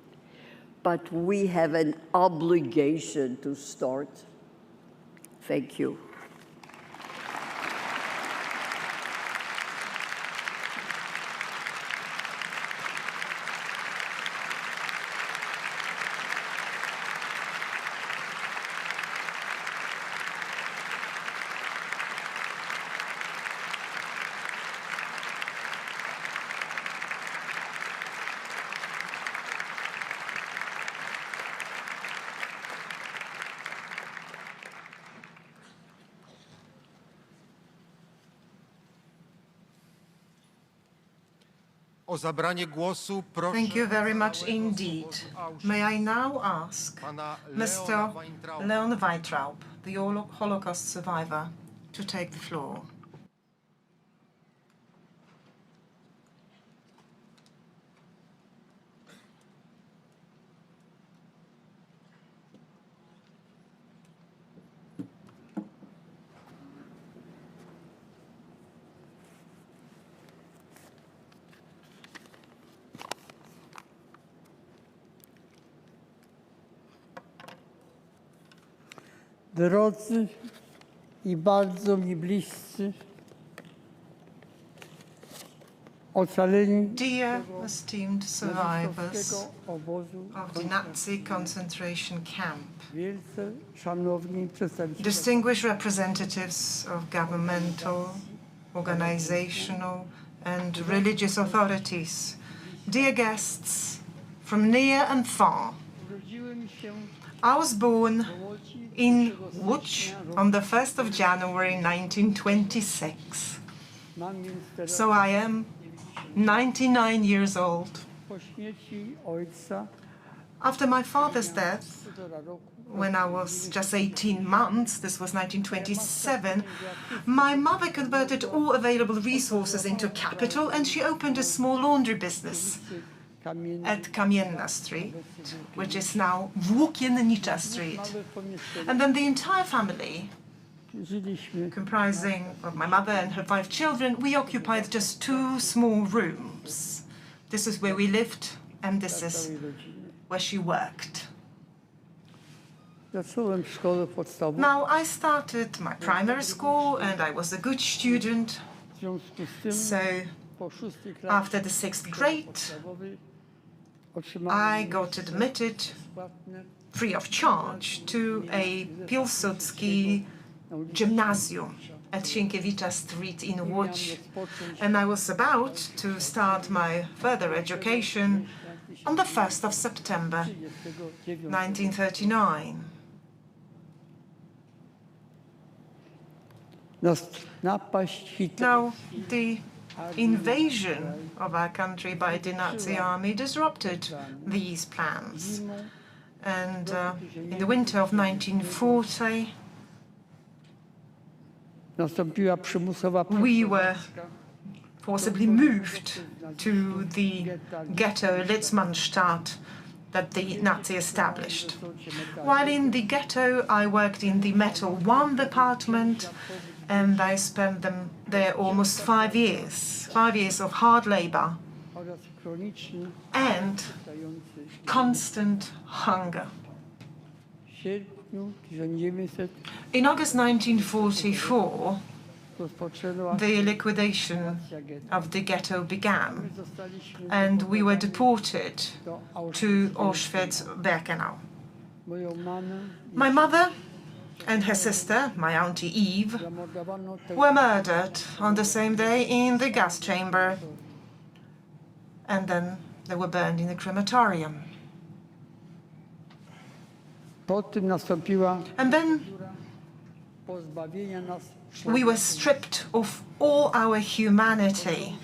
but we have an obligation to start. Thank you. O zabranie głosu proszę. Thank you very much indeed. May I now ask Mr. Leon Weintraub, the Holocaust survivor, to take the floor. Drodzy i bardzo mi bliscy, ocaleni Dear esteemed survivors of the Nazi concentration camp, wielce szanowni przedstawiciele distinguished representatives of governmental, organizational, and religious authorities, dear guests from near and far. I was born in Łódź on the 1st of January 1926. So I am 99 years old. po śmierci ojca After my father's death, when I was just 18 months, this was 1927, my mother converted all available resources into capital and she opened a small laundry business at Kamienna Street, which is now Włókiennicza Street. And then the entire family, comprising of my mother and her 5 children, we occupied just 2 small rooms. This is where we lived and this is where she worked. Now, I started my primary school and I was a good student. So, after the 6th grade, I got admitted free of charge to a Pilsudski gymnasium at Sienkiewicza Street in Łódź. And I was about to start my further education on the 1st of September 1939. Now, the invasion of our country by the Nazi army disrupted these plans. And in the winter of 1940, we were forcibly moved to the ghetto Litzmannstadt that the Nazi established. While in the ghetto, I worked in the Metal 1 department, and I spent them there almost 5 years. 5 years of hard labor and constant hunger. In August 1944, the liquidation of the ghetto began, and we were deported to Auschwitz-Birkenau. My mother and her sister, my auntie Eve, were murdered on the same day in the gas chamber, and then they were burned in the crematorium. And then we were stripped of all our humanity.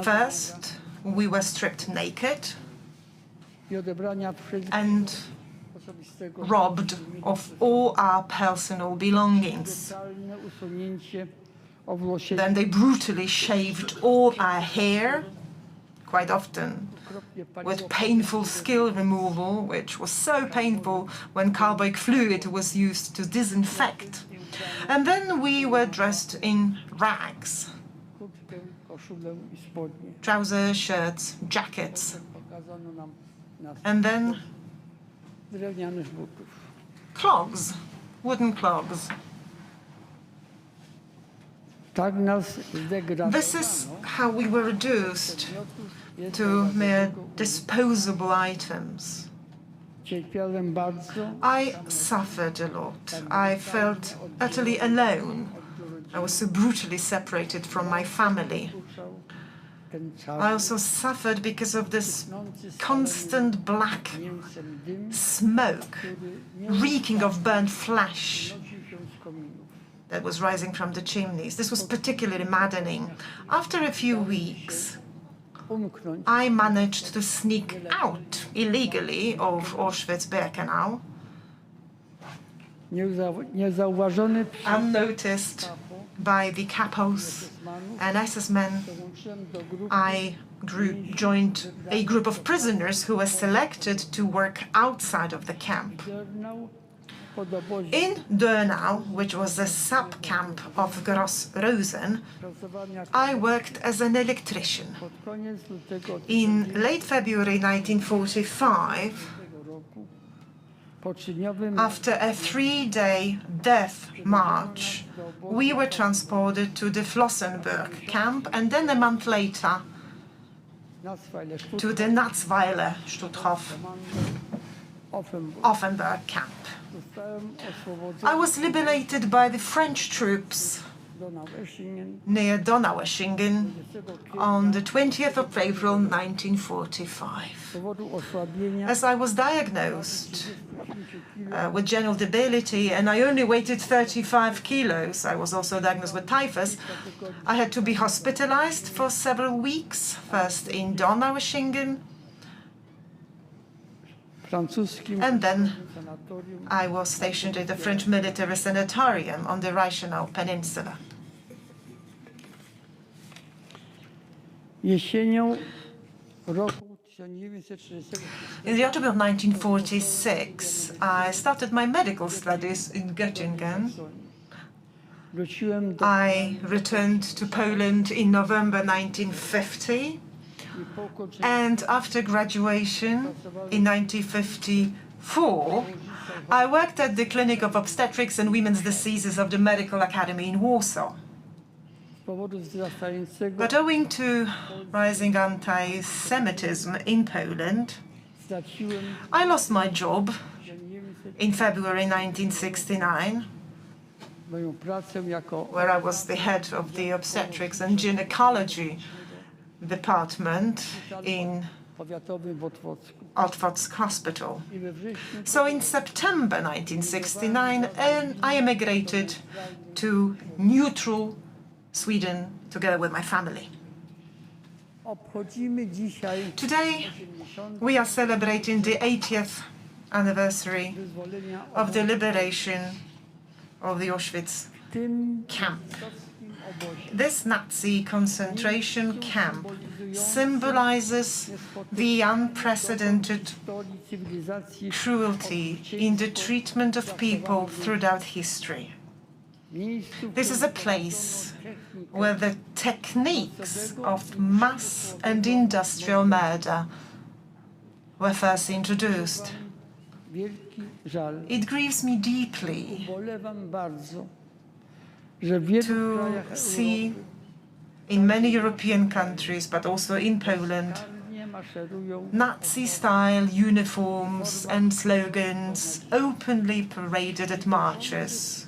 First, we were stripped naked and robbed of all our personal belongings. Then they brutally shaved all our hair, quite often with painful skill removal, which was so painful when carbolic fluid was used to disinfect. And then we were dressed in rags, trousers, shirts, jackets, and then clogs, wooden clogs. This is how we were reduced to mere disposable items. I suffered a lot. I felt utterly alone. I was so brutally separated from my family. I also suffered because of this constant black smoke, reeking of burnt flesh that was rising from the chimneys. This was particularly maddening. After a few weeks, I managed to sneak out illegally of Auschwitz-Birkenau, unnoticed by the capos and SS men. I joined a group of prisoners who were selected to work outside of the camp. In Dönau, which was a sub-camp of Gross Rosen, I worked as an electrician. In late February 1945, After a 3-day death march, we were transported to the Flossenburg camp and then a month later to the Natzweiler Stutthof Offenburg camp. I was liberated by the French troops near Donaueschingen on the 20th of April 1945. As I was diagnosed with general debility and I only weighted 35 kilos, I was also diagnosed with typhus, I had to be hospitalized for several weeks, first in Donaueschingen, and then I was stationed at the French military sanatorium on the Reichenau Peninsula. In the autumn of 1946, I started my medical studies in Göttingen. I returned to Poland in November 1950. And after graduation in 1954, I worked at the Clinic of Obstetrics and Women's Diseases of the Medical Academy in Warsaw. But owing to rising anti-Semitism in Poland, I lost my job in February 1969, where I was the head of the obstetrics and gynecology department in Otwock Hospital. So in September 1969, I emigrated to neutral Sweden together with my family. Today, we are celebrating the 80th anniversary of the liberation of the Auschwitz camp. This Nazi concentration camp symbolizes the unprecedented cruelty in the treatment of people throughout history. This is a place where the techniques of mass and industrial murder were first introduced. It grieves me deeply to see in many European countries, but also in Poland, Nazi-style uniforms and slogans openly paraded at marches.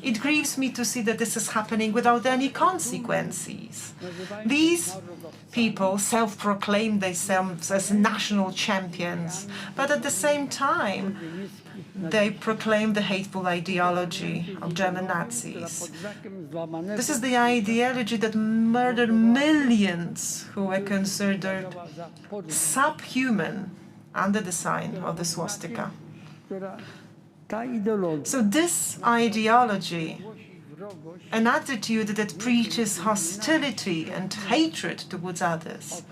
It grieves me to see that this is happening without any consequences. These people self-proclaim themselves as national champions, but at the same time, they proclaim the hateful ideology of German Nazis. This is the ideology that murdered millions who were considered subhuman under the sign of the swastika. So this ideology, an attitude that preaches hostility and hatred towards others,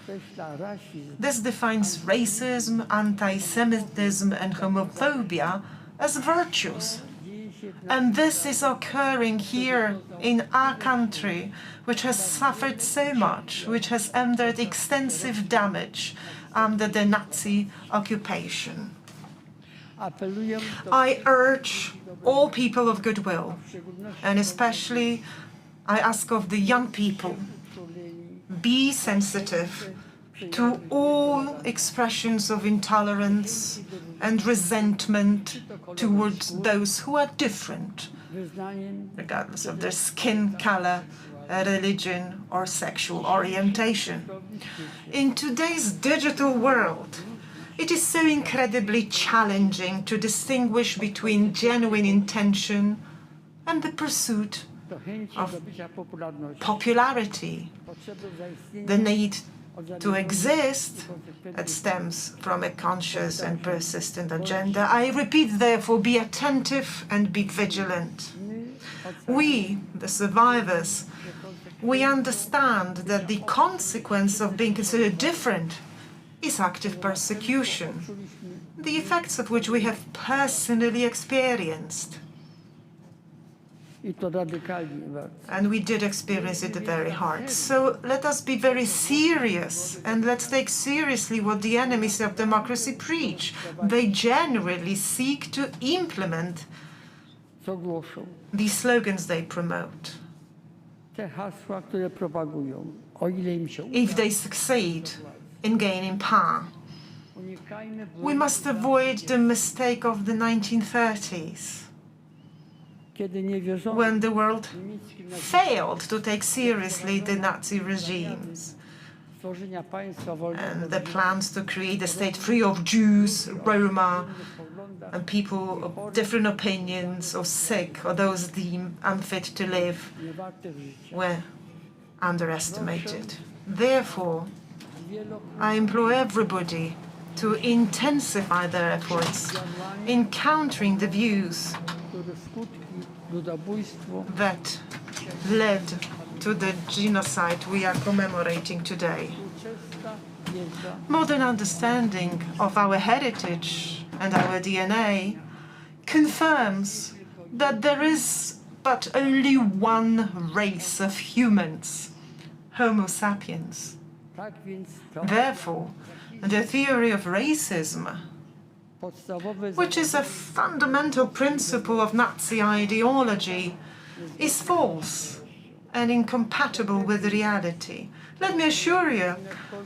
this defines racism, anti-Semitism and homophobia as virtues. And this is occurring here in our country, which has suffered so much, which has endured extensive damage under the Nazi occupation. I urge all people of goodwill, and especially I ask of the young people, be sensitive to all expressions of intolerance and resentment towards those who are different, regardless of their skin color, religion, or sexual orientation. In today's digital world, it is so incredibly challenging to distinguish between genuine intention and the pursuit of popularity, the need to exist that stems from a conscious and persistent agenda. I repeat, therefore, be attentive and be vigilant. We, the survivors, we understand that the consequence of being considered different is active persecution, the effects of which we have personally experienced. And we did experience it very hard. So let us be very serious and let's take seriously what the enemies of democracy preach. They genuinely seek to implement the slogans they promote. If they succeed in gaining power, we must avoid the mistake of the 1930s, when the world failed to take seriously the Nazi regimes and the plans to create a state free of Jews, Roma, and people of different opinions, or sick, or those deemed unfit to live, were underestimated. Therefore, I implore everybody to intensify their efforts in countering the views that led to the genocide we are commemorating today. Modern understanding of our heritage and our DNA confirms that there is but only one race of humans, Homo sapiens. Therefore, the theory of racism, which is a fundamental principle of Nazi ideology, is false and incompatible with reality. Let me assure you,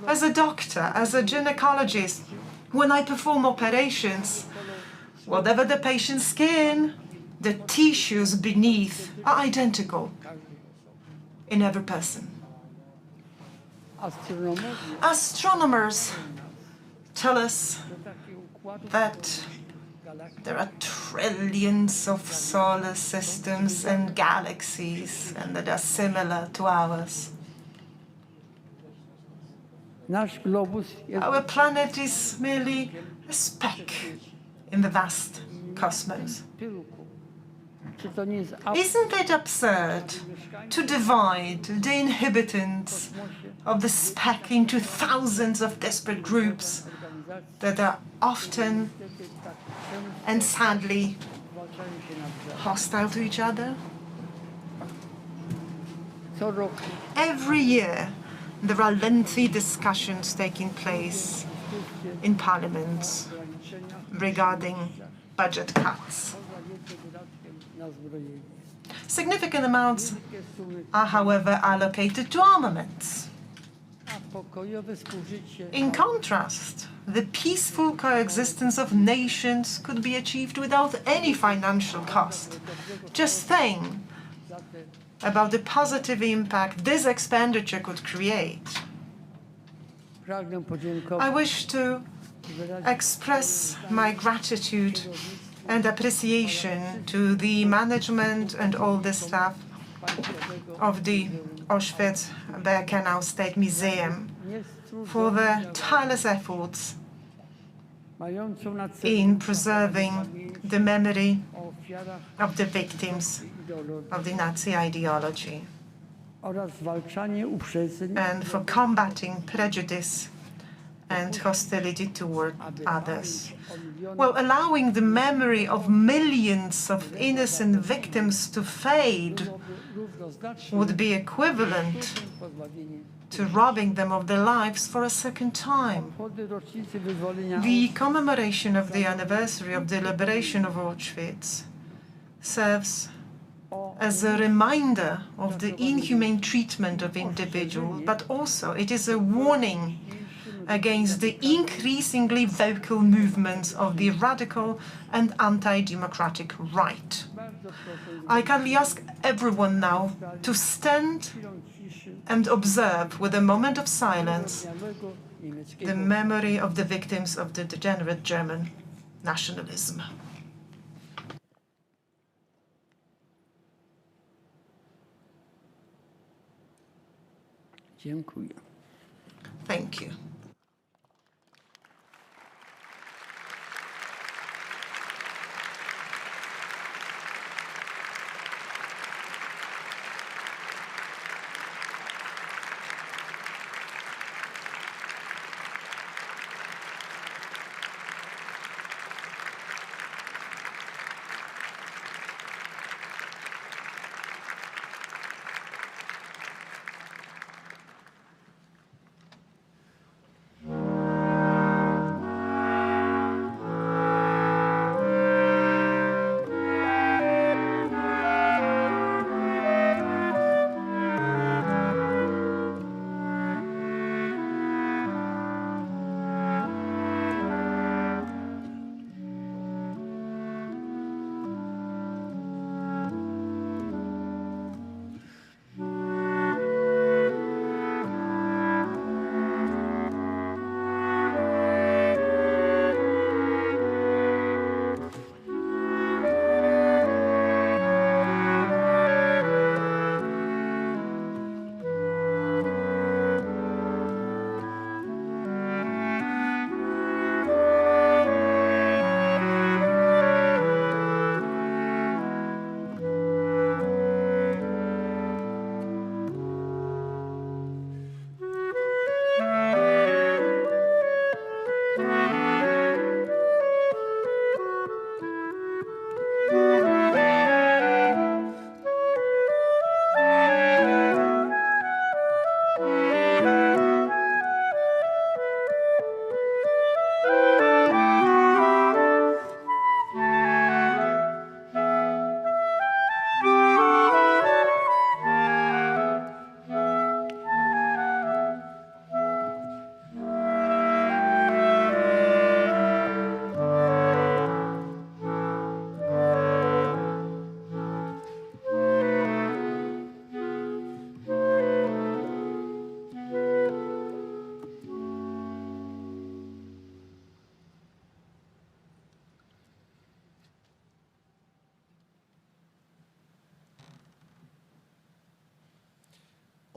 as a doctor, as a gynecologist, when I perform operations, whatever the patient's skin, the tissues beneath are identical in every person. Astronomers tell us that there are trillions of solar systems and galaxies, and that are similar to ours. Our planet is merely a speck in the vast cosmos. Isn't it absurd to divide the inhabitants of the speck into thousands of disparate groups that are often and sadly hostile to each other? Every year, there are lengthy discussions taking place in parliaments regarding budget cuts. Significant amounts are, however, allocated to armaments. In contrast, the peaceful coexistence of nations could be achieved without any financial cost. Just think about the positive impact this expenditure could create. I wish to express my gratitude and appreciation to the management and all the staff of the Auschwitz-Birkenau State Museum for their tireless efforts in preserving the memory of the victims of the Nazi ideology and for combating prejudice and hostility toward others. Well, allowing the memory of millions of innocent victims to fade would be equivalent to robbing them of their lives for a second time. The commemoration of the anniversary of the liberation of Auschwitz serves as a reminder of the inhumane treatment of individuals, but also it is a warning against the increasingly vocal movements of the radical and anti-democratic right. I kindly ask everyone now to stand and observe with a moment of silence the memory of the victims of the degenerate German nationalism. Thank you.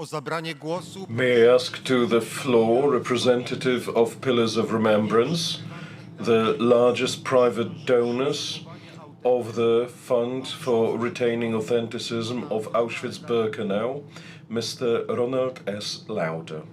o zabranie głosu. May I ask to the floor representative of Pillars of Remembrance, the largest private donors of the Fund for Retaining Authenticism of Auschwitz-Birkenau, Mr. Ronald S. Lauder.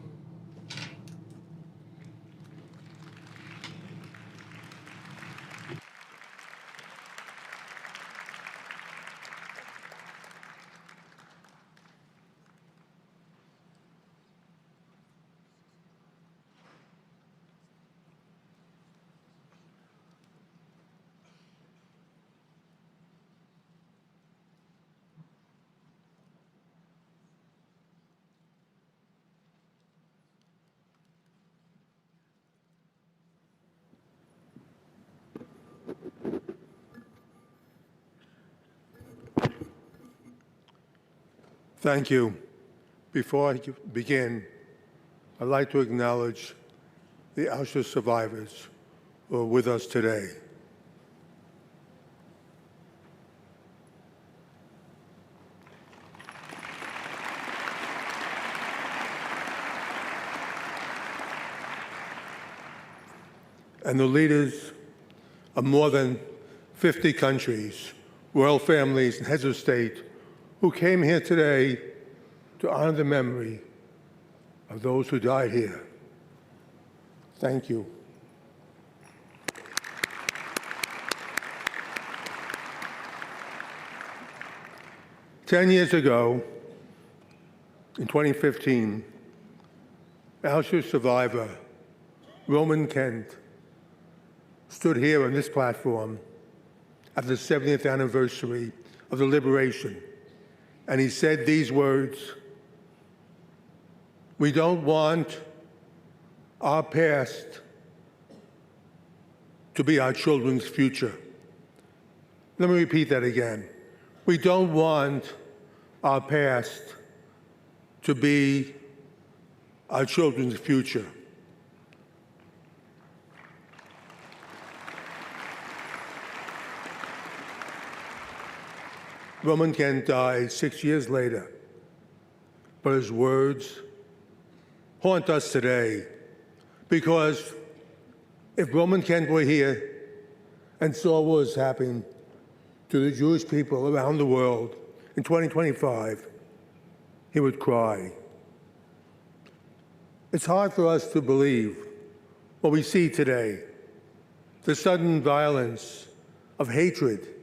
Thank you. Before I begin, I'd like to acknowledge the Auschwitz survivors who are with us today. And the leaders of more than 50 countries, royal families, and heads of state who came here today to honor the memory of those who died here. Thank you. Ten years ago, in 2015, Auschwitz survivor Roman Kent stood here on this platform at the 70th anniversary of the liberation, and he said these words: "We don't want our past to be our children's future." Let me repeat that again. We don't want our past to be our children's future. Roman Kent died 6 years later, but his words haunt us today, because if Roman Kent were here and saw what was happening to the Jewish people around the world in 2025, he would cry. It's hard for us to believe what we see today, the sudden violence of hatred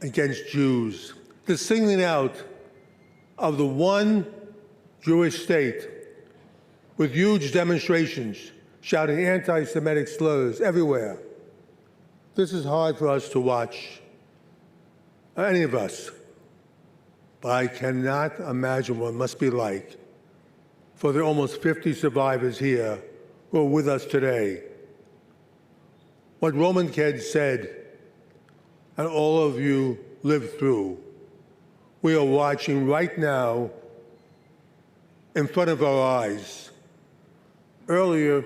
against Jews, the singling out of the one Jewish state with huge demonstrations shouting anti-Semitic slurs everywhere. This is hard for us to watch, any of us, but I cannot imagine what it must be like for the almost 50 survivors here who are with us today. What Roman Kent said, and all of you lived through, we are watching right now in front of our eyes. Earlier,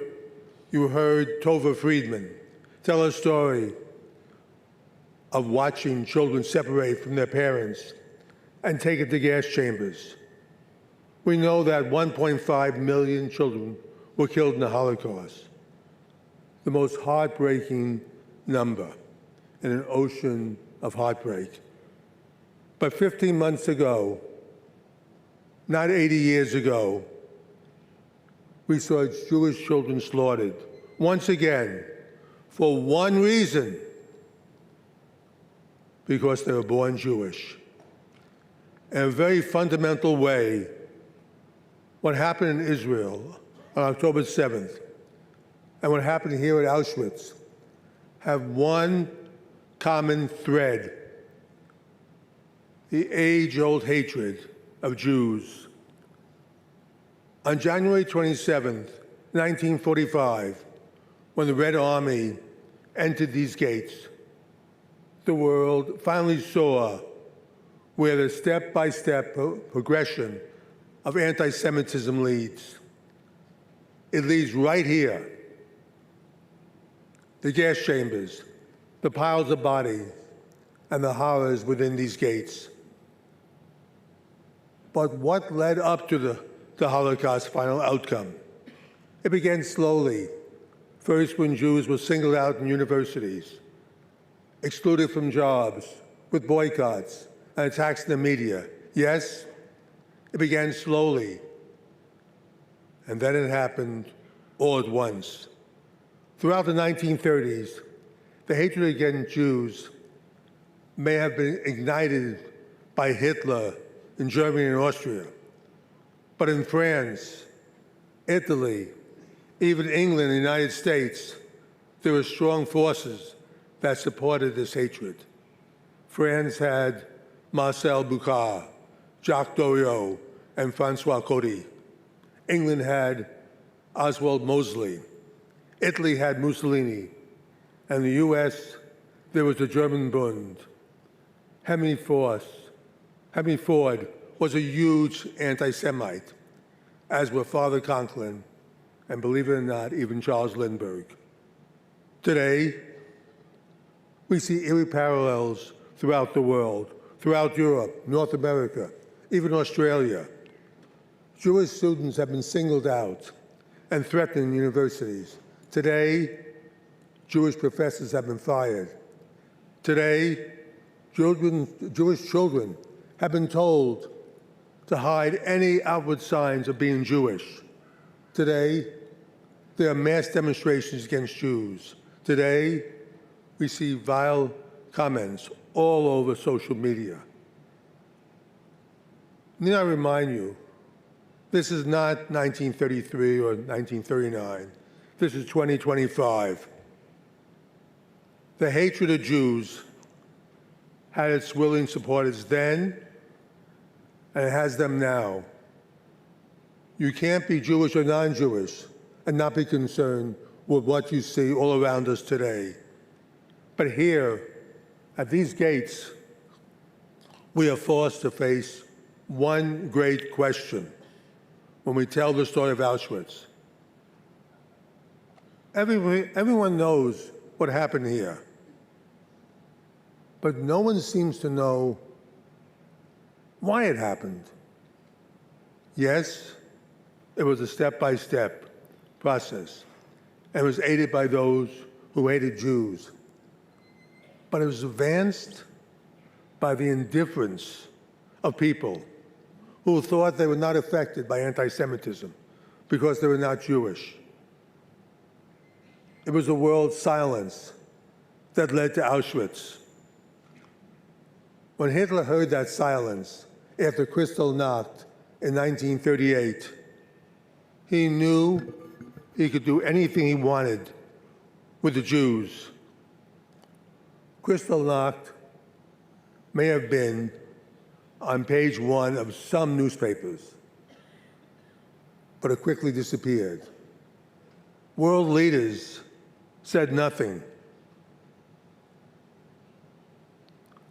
you heard Tova Friedman tell a story of watching children separate from their parents and taken to gas chambers. We know that 1.5 million children were killed in the Holocaust, the most heartbreaking number in an ocean of heartbreak. But 15 months ago, not 80 years ago, we saw Jewish children slaughtered, once again, for one reason: because they were born Jewish. In a very fundamental way, what happened in Israel on October 7th and what happened here at Auschwitz have one common thread: the age-old hatred of Jews. On January 27th, 1945, when the Red Army entered these gates, the world finally saw where the step-by-step progression of anti-Semitism leads. It leads right here. The gas chambers, the piles of bodies, and the horrors within these gates. But what led up to the Holocaust final outcome? It began slowly. First, when Jews were singled out in universities, excluded from jobs, with boycotts and attacks in the media. Yes, it began slowly. And then it happened all at once. Throughout the 1930s, the hatred against Jews may have been ignited by Hitler in Germany and Austria. But in France, Italy, even England and the United States, there were strong forces that supported this hatred. France had Marcel Boucard, Jacques Doriot, and Francois Coty. England had Oswald Mosley. Italy had Mussolini. And the US, there was the German Bund. Henry Ford was a huge anti-Semite, as were Father Conklin, and believe it or not, even Charles Lindbergh. Today, we see eerie parallels throughout the world, throughout Europe, North America, even Australia. Jewish students have been singled out and threatened in universities. Today, Jewish professors have been fired. Today, Jewish children have been told to hide any outward signs of being Jewish. Today, there are mass demonstrations against Jews. Today, we see vile comments all over social media. Need I remind you, this is not 1933 or 1939. This is 2025. The hatred of Jews had its willing supporters then, and it has them now. You can't be Jewish or non-Jewish and not be concerned with what you see all around us today. But here, at these gates, we are forced to face one great question when we tell the story of Auschwitz. Everyone knows what happened here, but no one seems to know why it happened. Yes, it was a step-by-step process, and it was aided by those who hated Jews. But it was advanced by the indifference of people who thought they were not affected by anti-Semitism because they were not Jewish. It was the world's silence that led to Auschwitz. When Hitler heard that silence after Kristallnacht in 1938, he knew he could do anything he wanted with the Jews. Kristallnacht may have been on page 1 of some newspapers, but it quickly disappeared. World leaders said nothing.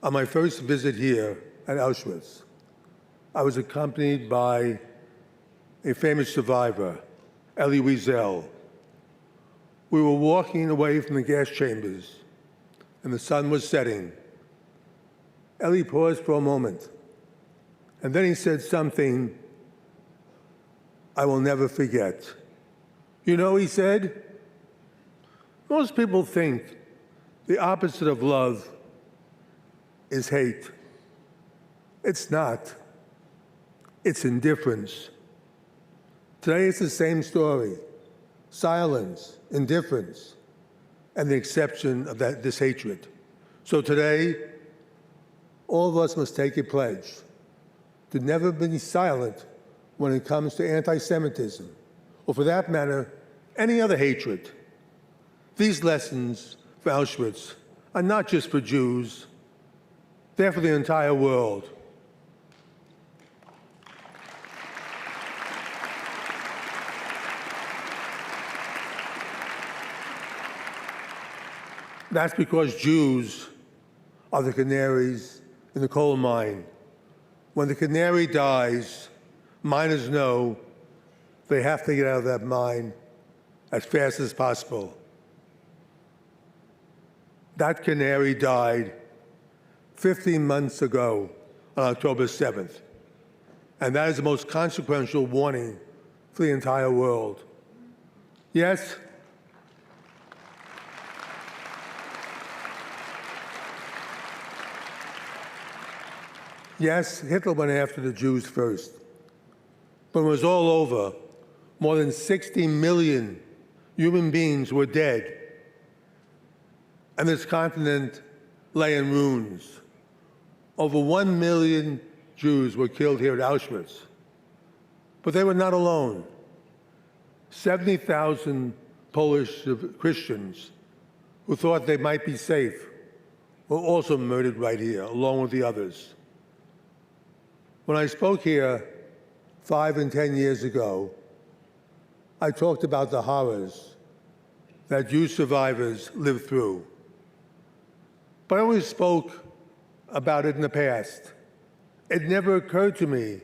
On my first visit here at Auschwitz, I was accompanied by a famous survivor, Elie Wiesel. We were walking away from the gas chambers, and the sun was setting. Elie paused for a moment, and then he said something I will never forget. You know, he said, most people think the opposite of love is hate. It's not. It's indifference. Today it's the same story. Silence, indifference, and the exception of this hatred. So today, all of us must take a pledge to never be silent when it comes to anti-Semitism, or for that matter, any other hatred. These lessons for Auschwitz are not just for Jews, they're for the entire world. That's because Jews are the canaries in the coal mine. When the canary dies, miners know they have to get out of that mine as fast as possible. That canary died 15 months ago on October 7th. And that is the most consequential warning for the entire world. Yes, yes, Hitler went after the Jews first. But when it was all over, more than 60 million human beings were dead. And this continent lay in ruins. Over 1 million Jews were killed here at Auschwitz. But they were not alone. 70,000 Polish Christians who thought they might be safe were also murdered right here, along with the others. When I spoke here 5 and 10 years ago, I talked about the horrors that Jewish survivors lived through. But I always spoke about it in the past. It never occurred to me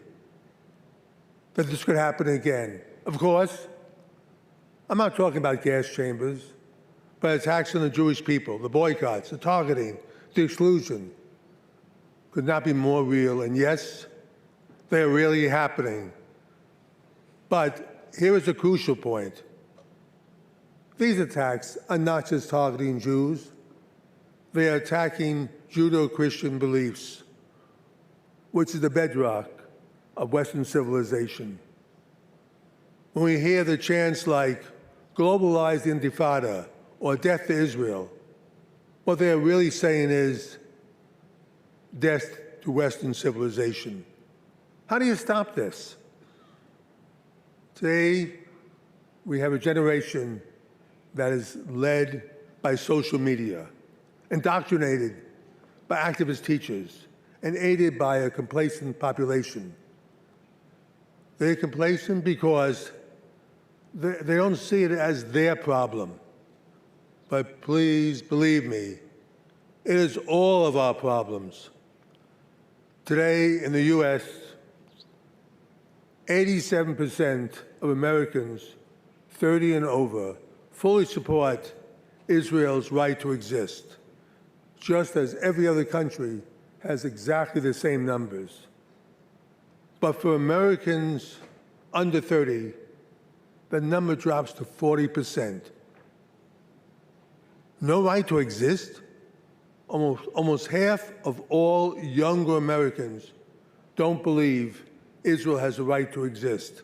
that this could happen again. Of course, I'm not talking about gas chambers, but attacks on the Jewish people, the boycotts, the targeting, the exclusion could not be more real. And yes, they are really happening. But here is a crucial point. These attacks are not just targeting Jews. They are attacking Judeo-Christian beliefs, which is the bedrock of Western civilization. When we hear the chants like globalize the Intifada or death to Israel, what they are really saying is death to Western civilization. How do you stop this? Today, we have a generation that is led by social media, indoctrinated by activist teachers, and aided by a complacent population. They're complacent because they don't see it as their problem. But please believe me, it is all of our problems. Today in the US, 87% of Americans 30 and over fully support Israel's right to exist, just as every other country has exactly the same numbers. But for Americans under 30, the number drops to 40%. No right to exist? Almost half of all younger Americans don't believe Israel has a right to exist.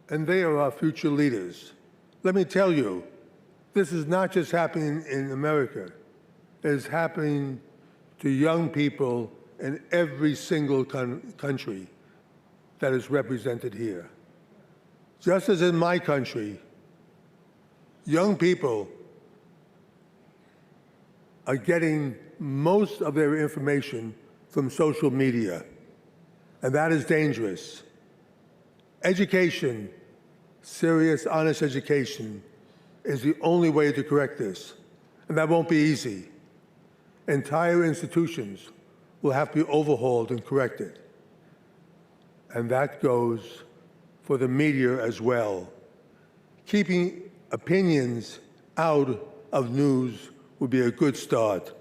And they are our future leaders. Let me tell you, this is not just happening in America. It is happening to young people in every single country that is represented here. Just as in my country, young people are getting most of their information from social media, and that is dangerous. Education, serious, honest education, is the only way to correct this, and that won't be easy. Entire institutions will have to be overhauled and corrected, and that goes for the media as well. Keeping opinions out of news would be a good start.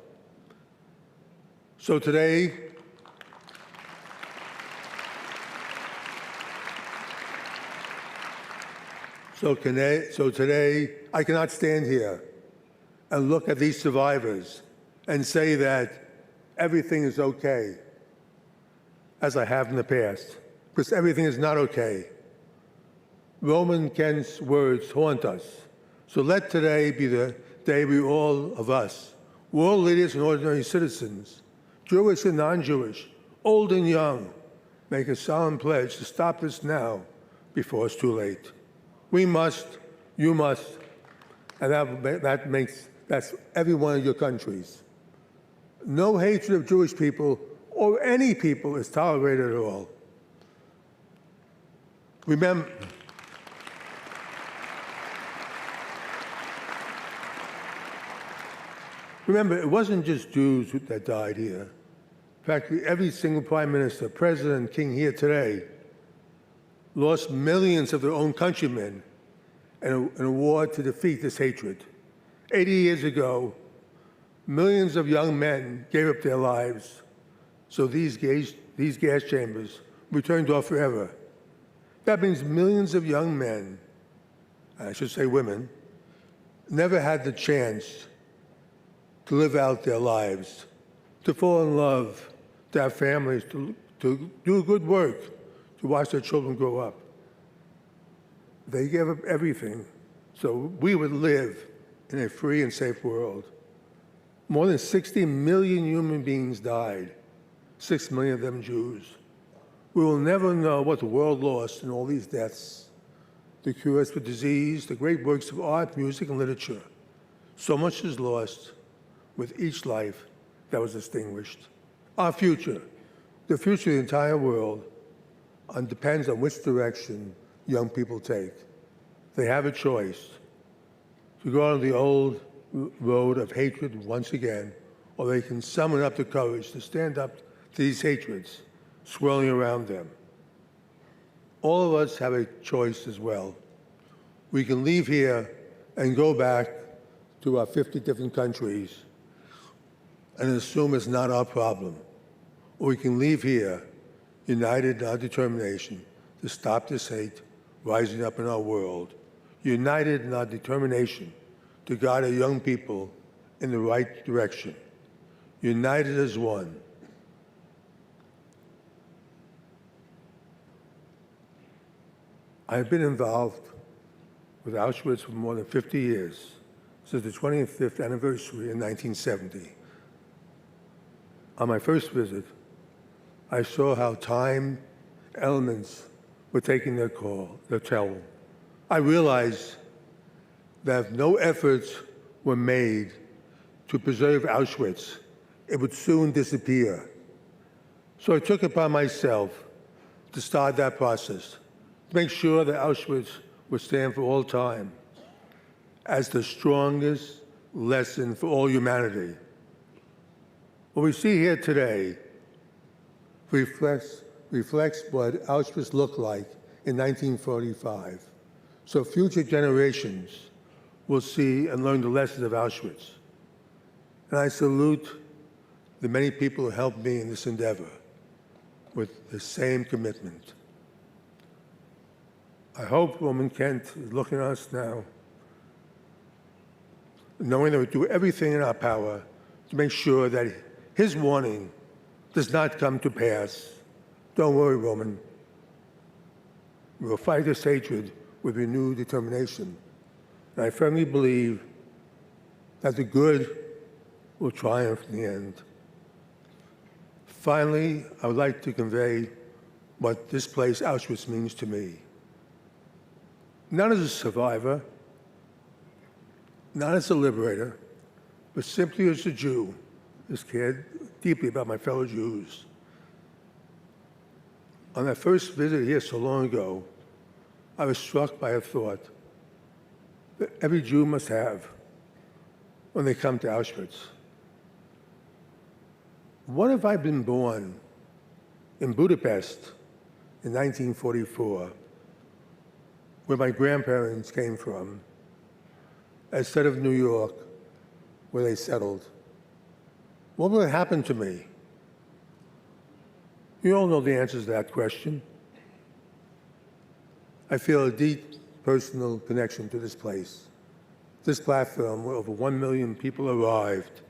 So today, I cannot stand here and look at these survivors and say that everything is okay, as I have in the past, because everything is not okay. Roman Kent's words haunt us. So let today be the day we all of us, world leaders and ordinary citizens, Jewish and non-Jewish, old and young, make a solemn pledge to stop this now before it's too late. We must, you must, and that's every one of your countries. No hatred of Jewish people or any people is tolerated at all. Remember, it wasn't just Jews that died here. In fact, every single prime minister, president, king here today lost millions of their own countrymen in a war to defeat this hatred. 80 years ago, millions of young men gave up their lives So these gas chambers were turned off forever. That means millions of young men, I should say women, never had the chance to live out their lives, to fall in love, to have families, to do good work, to watch their children grow up. They gave up everything so we would live in a free and safe world. More than 60 million human beings died, 6 million of them Jews. We will never know what the world lost in all these deaths, the cures for disease, the great works of art, music, and literature. So much is lost with each life that was extinguished. Our future, the future of the entire world, depends on which direction young people take. They have a choice to go on the old road of hatred once again, or they can summon up the courage to stand up to these hatreds swirling around them. All of us have a choice as well. We can leave here and go back to our 50 different countries and assume it's not our problem. Or we can leave here united in our determination to stop this hate rising up in our world, united in our determination to guide our young people in the right direction, united as one. I've been involved with Auschwitz for more than 50 years, since the 25th anniversary in 1970. On my first visit, I saw how time elements were taking their toll. I realized that if no efforts were made to preserve Auschwitz, it would soon disappear. So I took upon myself to start that process, to make sure that Auschwitz would stand for all time as the strongest lesson for all humanity. What we see here today reflects what Auschwitz looked like in 1945. So future generations will see and learn the lessons of Auschwitz. And I salute the many people who helped me in this endeavor with the same commitment. I hope Roman Kent is looking at us now, knowing that we do everything in our power to make sure that his warning does not come to pass. Don't worry, Roman. We will fight this hatred with renewed determination. And I firmly believe that the good will triumph in the end. Finally, I would like to convey what this place, Auschwitz, means to me. Not as a survivor, not as a liberator, but simply as a Jew who cared deeply about my fellow Jews. On that first visit here so long ago, I was struck by a thought that every Jew must have when they come to Auschwitz. What if I'd been born in Budapest in 1944, where my grandparents came from, instead of New York, where they settled? What would have happened to me? You all know the answers to that question. I feel a deep personal connection to this place, this platform where over 1 million people arrived.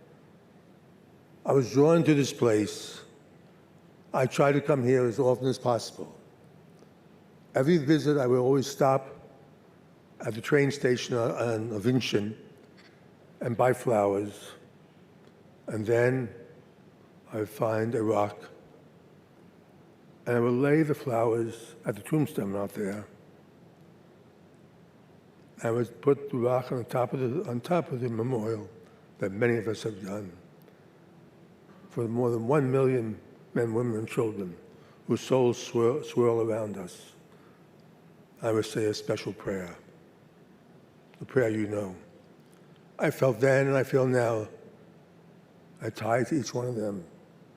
I was drawn to this place. I try to come here as often as possible. Every visit, I will always stop at the train station on Vincent and buy flowers. And then I would find a rock, and I would lay the flowers at the tombstone out there. I would put the rock on top of the memorial that many of us have done for more than 1 million men, women, and children whose souls swirl around us. I would say a special prayer, the prayer you know. I felt then and I feel now. I tie to each one of them.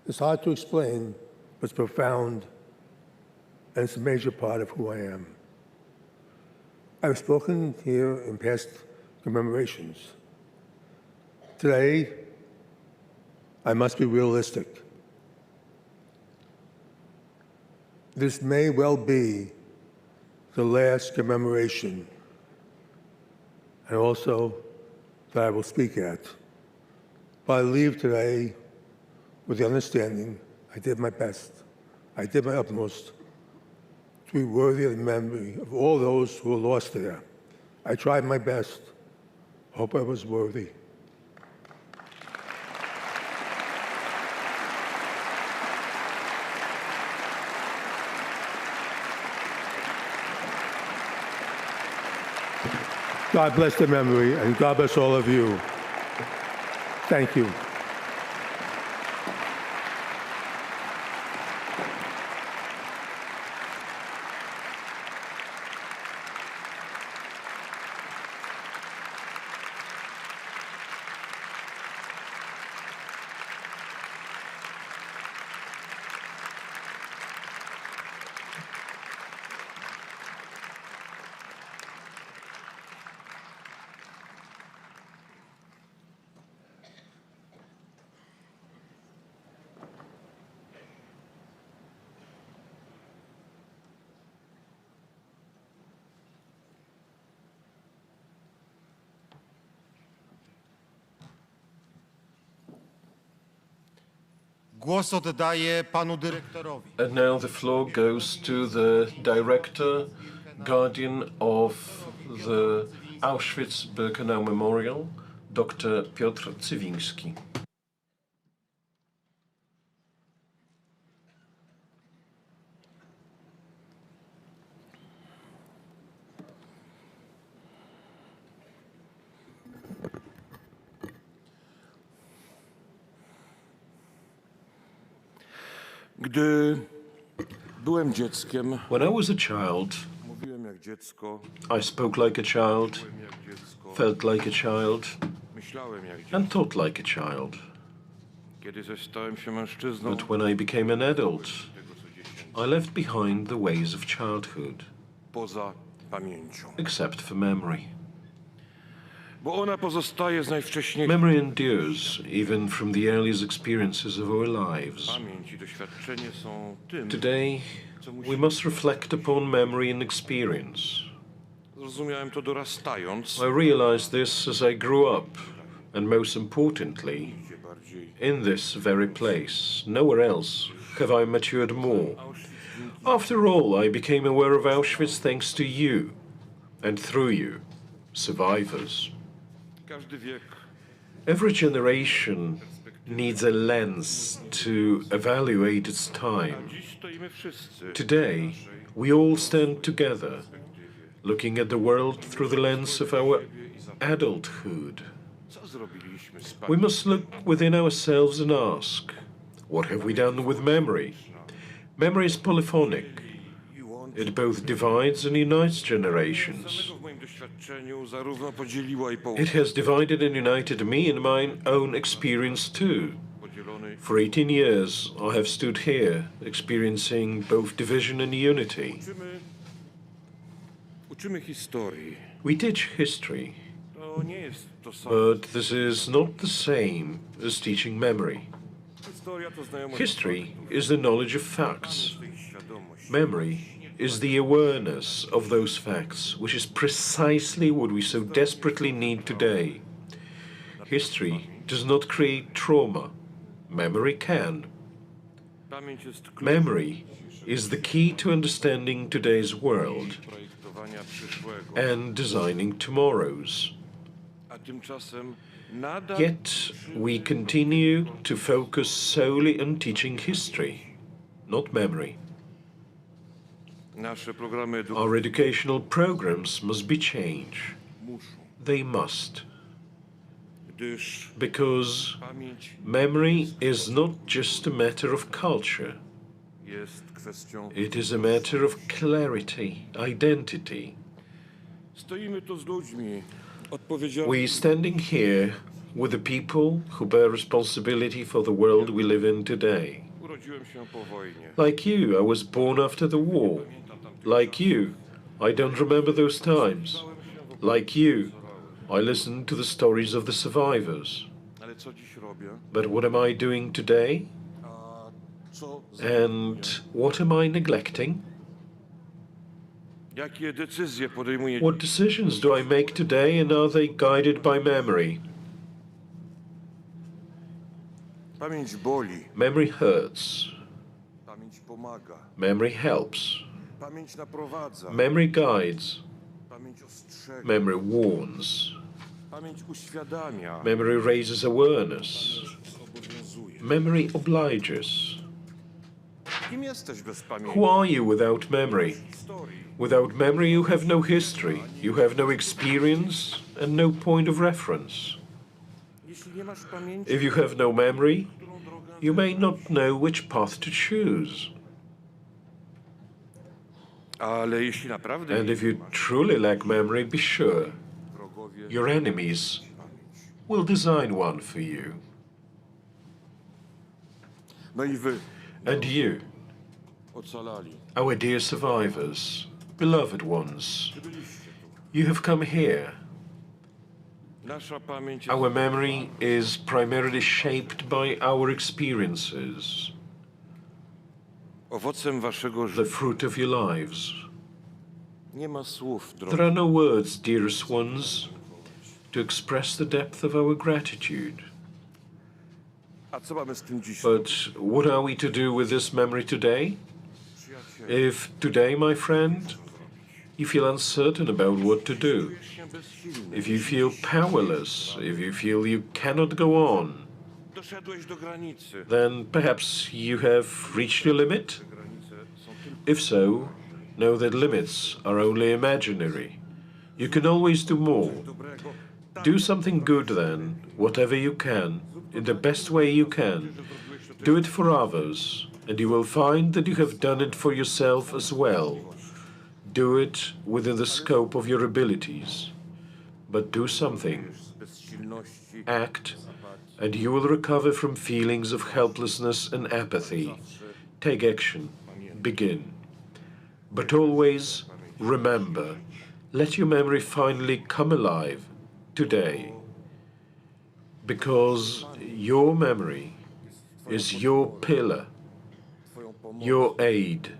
It's hard to explain, but it's profound, and it's a major part of who I am. I've spoken here in past commemorations. Today, I must be realistic. this may well be the last commemoration, and also that I will speak at. But I leave today with the understanding I did my best, I did my utmost to be worthy of the memory of all those who were lost there. I tried my best. Hope I was worthy. God bless the memory, and God bless all of you. Thank you. Głos oddaję panu dyrektorowi. And now the floor goes to the director, guardian of the Auschwitz-Birkenau Memorial, Dr. Piotr Cywiński. Gdy byłem dzieckiem, When I was a child, mówiłem jak dziecko, I spoke like a child, felt like a child, myślałem jak dziecko. and thought like a child. Kiedy zaś stałem się mężczyzną, But when I became an adult, I left behind the ways of childhood, poza pamięcią. except for memory. Bo ona pozostaje z najwcześniejszych. Memory endures even from the earliest experiences of our lives. Pamięć i doświadczenie są tym, Today, we must reflect upon memory and experience. zrozumiałem to dorastając, I realized this as I grew up, and most importantly, in this very place. Nowhere else have I matured more. After all, I became aware of Auschwitz thanks to you, and through you, survivors. każdy wiek Every generation needs a lens to evaluate its time. dziś stoimy wszyscy. Today, we all stand together, looking at the world through the lens of our adulthood. Co zrobiliśmy z We must look within ourselves and ask, what have we done with memory? Memory is polyphonic. It both divides and unites generations. w moim doświadczeniu zarówno podzieliła i It połączyła. has divided and united me in my own experience too. Podzielony For 18 years, I have stood here, experiencing both division and unity. uczymy historii. We teach history, To nie jest to samo. but this is not the same as teaching memory. Historia to znajomość History is the knowledge of facts. świadomość. Memory is the awareness of those facts, which is precisely what we so desperately need today. History does not create trauma. Memory can. Pamięć jest Memory is the key to understanding today's world projektowania przyszłego. and designing tomorrow's. A tymczasem nadal Yet we continue to focus solely on teaching history, not memory. nasze programy Our educational programs must be changed. muszą, They must. gdyż Because pamięć memory is not just a matter of culture. jest kwestią. It is a matter of clarity, identity. Stoimy tu z ludźmi odpowiedzialnymi. We standing here with the people who bear responsibility for the world we live in today. Urodziłem się po wojnie. Like you, I was born after the war. Like you, I don't remember those times. Like you, I listened to the stories of the survivors. Ale co dziś robię? But what am I doing today? And what am I neglecting? What decisions do I make today, and are they guided by memory? Memory hurts. Memory helps. Memory guides. Memory warns. Memory raises awareness. Memory obliges. Who are you without memory? Without memory, you have no history, you have no experience, and no point of reference. If you have no memory, you may not know which path to choose. And if you truly lack memory, be sure, your enemies will design one for you. And you, our dear survivors, beloved ones, you have come here. Our memory is primarily shaped by our experiences, the fruit of your lives. There are no words, dearest ones, to express the depth of our gratitude. But what are we to do with this memory today? If today, my friend, you feel uncertain about what to do, if you feel powerless, if you feel you cannot go on, then perhaps you have reached your limit? If so, know that limits are only imaginary. You can always do more. Do something good then, whatever you can, in the best way you can. Do it for others, and you will find that you have done it for yourself as well. Do it within the scope of your abilities. But do something. Act, and you will recover from feelings of helplessness and apathy. Take action. Begin. But always remember, let your memory finally come alive today. Because your memory is your pillar, your aid,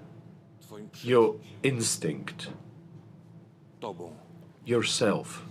your instinct, yourself.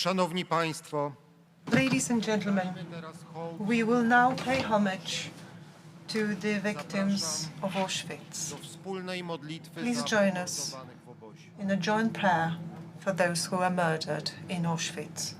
Szanowni Państwo, Ladies and gentlemen, we will now pay homage to the victims of Auschwitz. do wspólnej modlitwy Please za join us pomordowanych w obozie. in a joint prayer for those who were murdered in Auschwitz.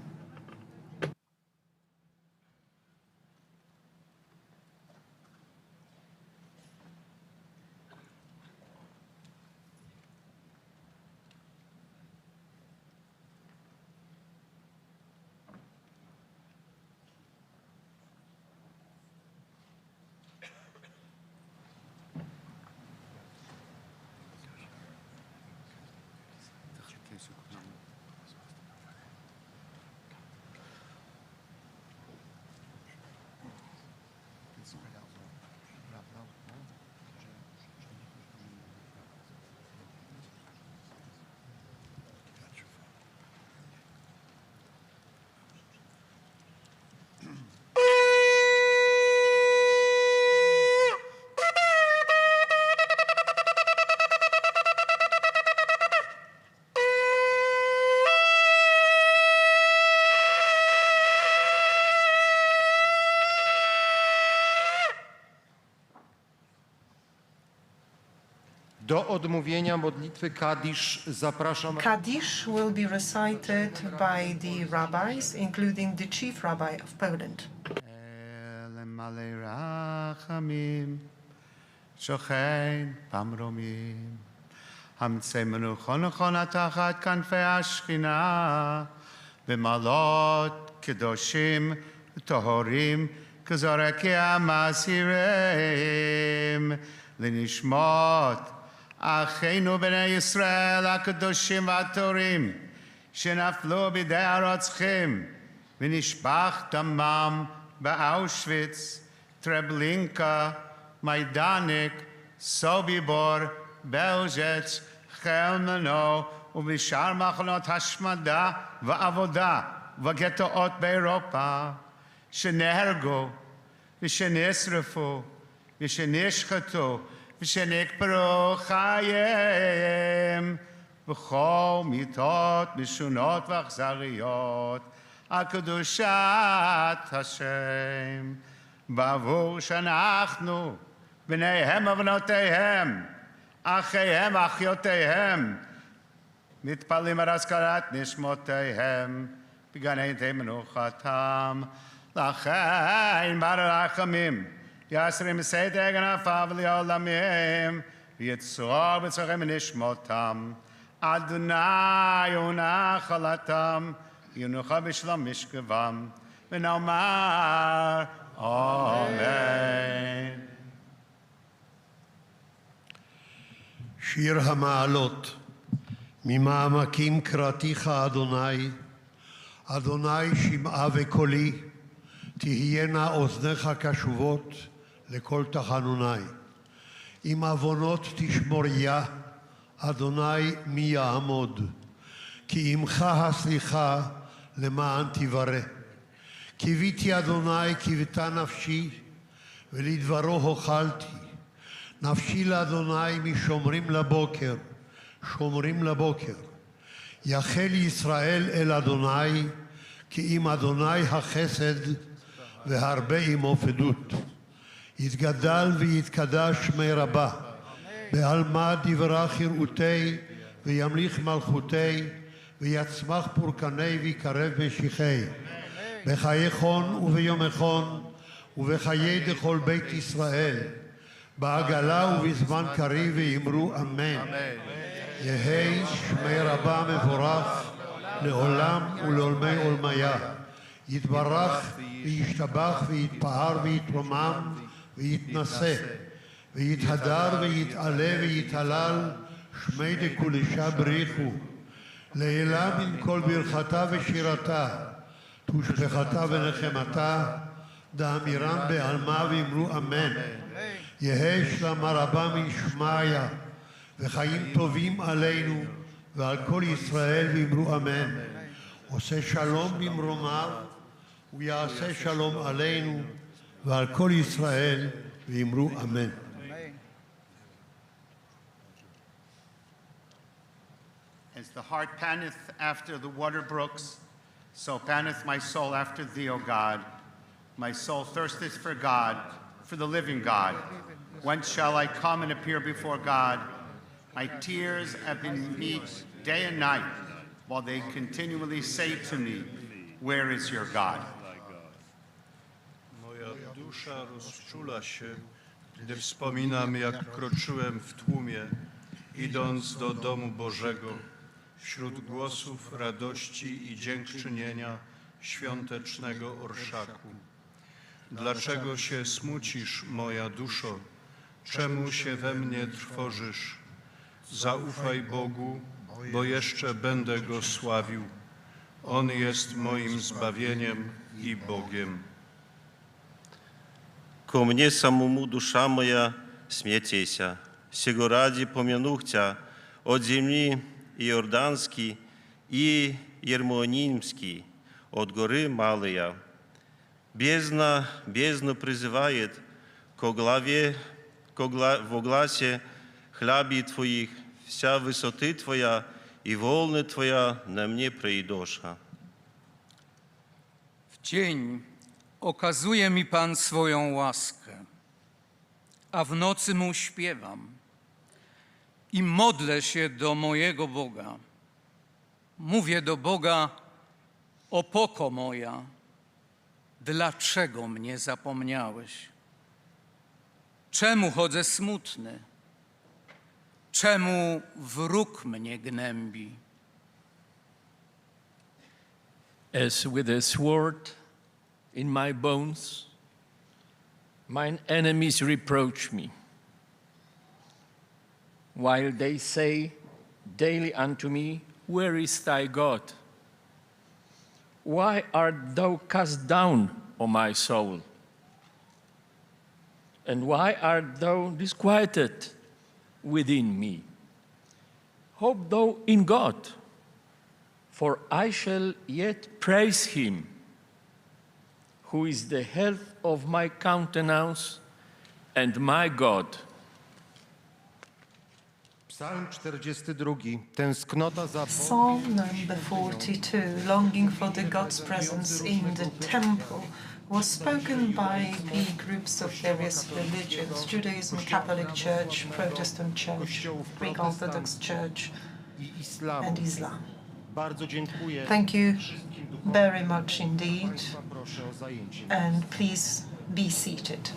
Do odmówienia modlitwy Kadisz zapraszam Kaddish will be recited by the rabbis, including the chief rabbi of Poland. למלא רחמים, שוכן במרומים, המצא מנוחו נכון תחת כנפי השכינה, במעלות קדושים וטהורים, כזורקי המסירים, לנשמות אחינו בני ישראל הקדושים והטהורים, שנפלו בידי הרוצחים, ונשפך דמם באושוויץ, טרבלינקה, מיידניק, סוביבור, בלז'ץ, חלמנו ובשאר מחנות השמדה ועבודה וגטאות באירופה, שנהרגו ושנשרפו ושנשחטו ושנקברו חייהם בכל מיתות משונות ואכזריות הקדושת השם, בעבור שאנחנו בניהם ובנותיהם, אחיהם ואחיותיהם, מתפללים על הזכרת נשמותיהם בגן עדן מנוחתם. לכן ברחמים יסרים סדר גנפיו לעולמים, ויצרור בצורכם ונשמותם. אדוני הוא נחלתם, ינוחה בשלום משכבם, ונאמר אמן. שיר המעלות. ממעמקים קראתיך אדוני, אדוני שמעה וקולי, תהיינה אוזניך קשובות לכל תחנוני. אם עוונות תשמוריה, אדוני מי יעמוד? כי עמך הסליחה למען תברא. קיוויתי אדוני קיוותה נפשי, ולדברו הוחלתי. נפשי לאדוני משומרים לבוקר, שומרים לבוקר. יחל ישראל אל אדוני, כי עם אדוני החסד והרבה עמו פדות. יתגדל ויתקדש שמי רבה, בעלמא דברך יראותי, וימליך מלכותי, ויצמח פורקני ויקרב משיחי. בחיי חון וביום חון, ובחיי דכל בית ישראל, בעגלה ובזמן קריב ויאמרו אמן. יהי שמי רבה מבורך לעולם ולעולמי עולמיה. יתברך וישתבח ויתפאר ויתרומם ויתנשא, ויתהדר ויתעלה ויתהלל, שמי דקודשה בריחו. לעילה מן כל ברכתה ושירתה, תושבחתה ונחמתה, דאמירם בעלמא ואמרו אמן. יהי שלמה רבה משמעיה, וחיים טובים עלינו ועל כל ישראל ואמרו אמן. עושה שלום במרומיו, ויעשה שלום עלינו ועל כל ישראל ואמרו אמן. As the heart panteth after the water brooks, So panteth my soul after thee, O God. My soul thirsteth for God, for the living God. Whence shall I come and appear before God? My tears have been meet day and night, while they continually say to me, where is your God? Moja dusza rozczula się, gdy wspominam, jak kroczyłem w tłumie, idąc do domu Bożego, wśród głosów radości i dziękczynienia świątecznego orszaku. Dlaczego się smucisz, moja duszo? Czemu się we mnie trwożysz? Zaufaj Bogu, bo jeszcze będę Go sławił. On jest moim zbawieniem i Bogiem. Ко мне самому душа моя смятейся, сего ради помянух Тя от земли Иорданский и Ермонимский, от горы Малая. Бездна призывает ко главе, во гласе хляби Твоих, вся высоты Твоя и волны Твоя на мне пройдоша. W dzień okazuje mi Pan swoją łaskę, a w nocy Mu śpiewam i modlę się do mojego Boga. Mówię do Boga, opoko moja, dlaczego mnie zapomniałeś? Czemu chodzę smutny? Czemu wróg mnie gnębi? As with a sword in my bones, mine enemies reproach me, while they say daily unto me, where is thy God? Why art thou cast down, O my soul? And why art thou disquieted within me? Hope thou in God, for I shall yet praise him, who is the health of my countenance and my God. Psalm 42. Tęsknota za Psalm number 42, longing for the God's presence in the temple, was spoken by the groups of various religions: Judaism, Catholic Church, Protestant Church, Greek Orthodox Church, and Islam. Bardzo dziękuję. Thank you very much indeed, Proszę o zajęcie. and please be seated.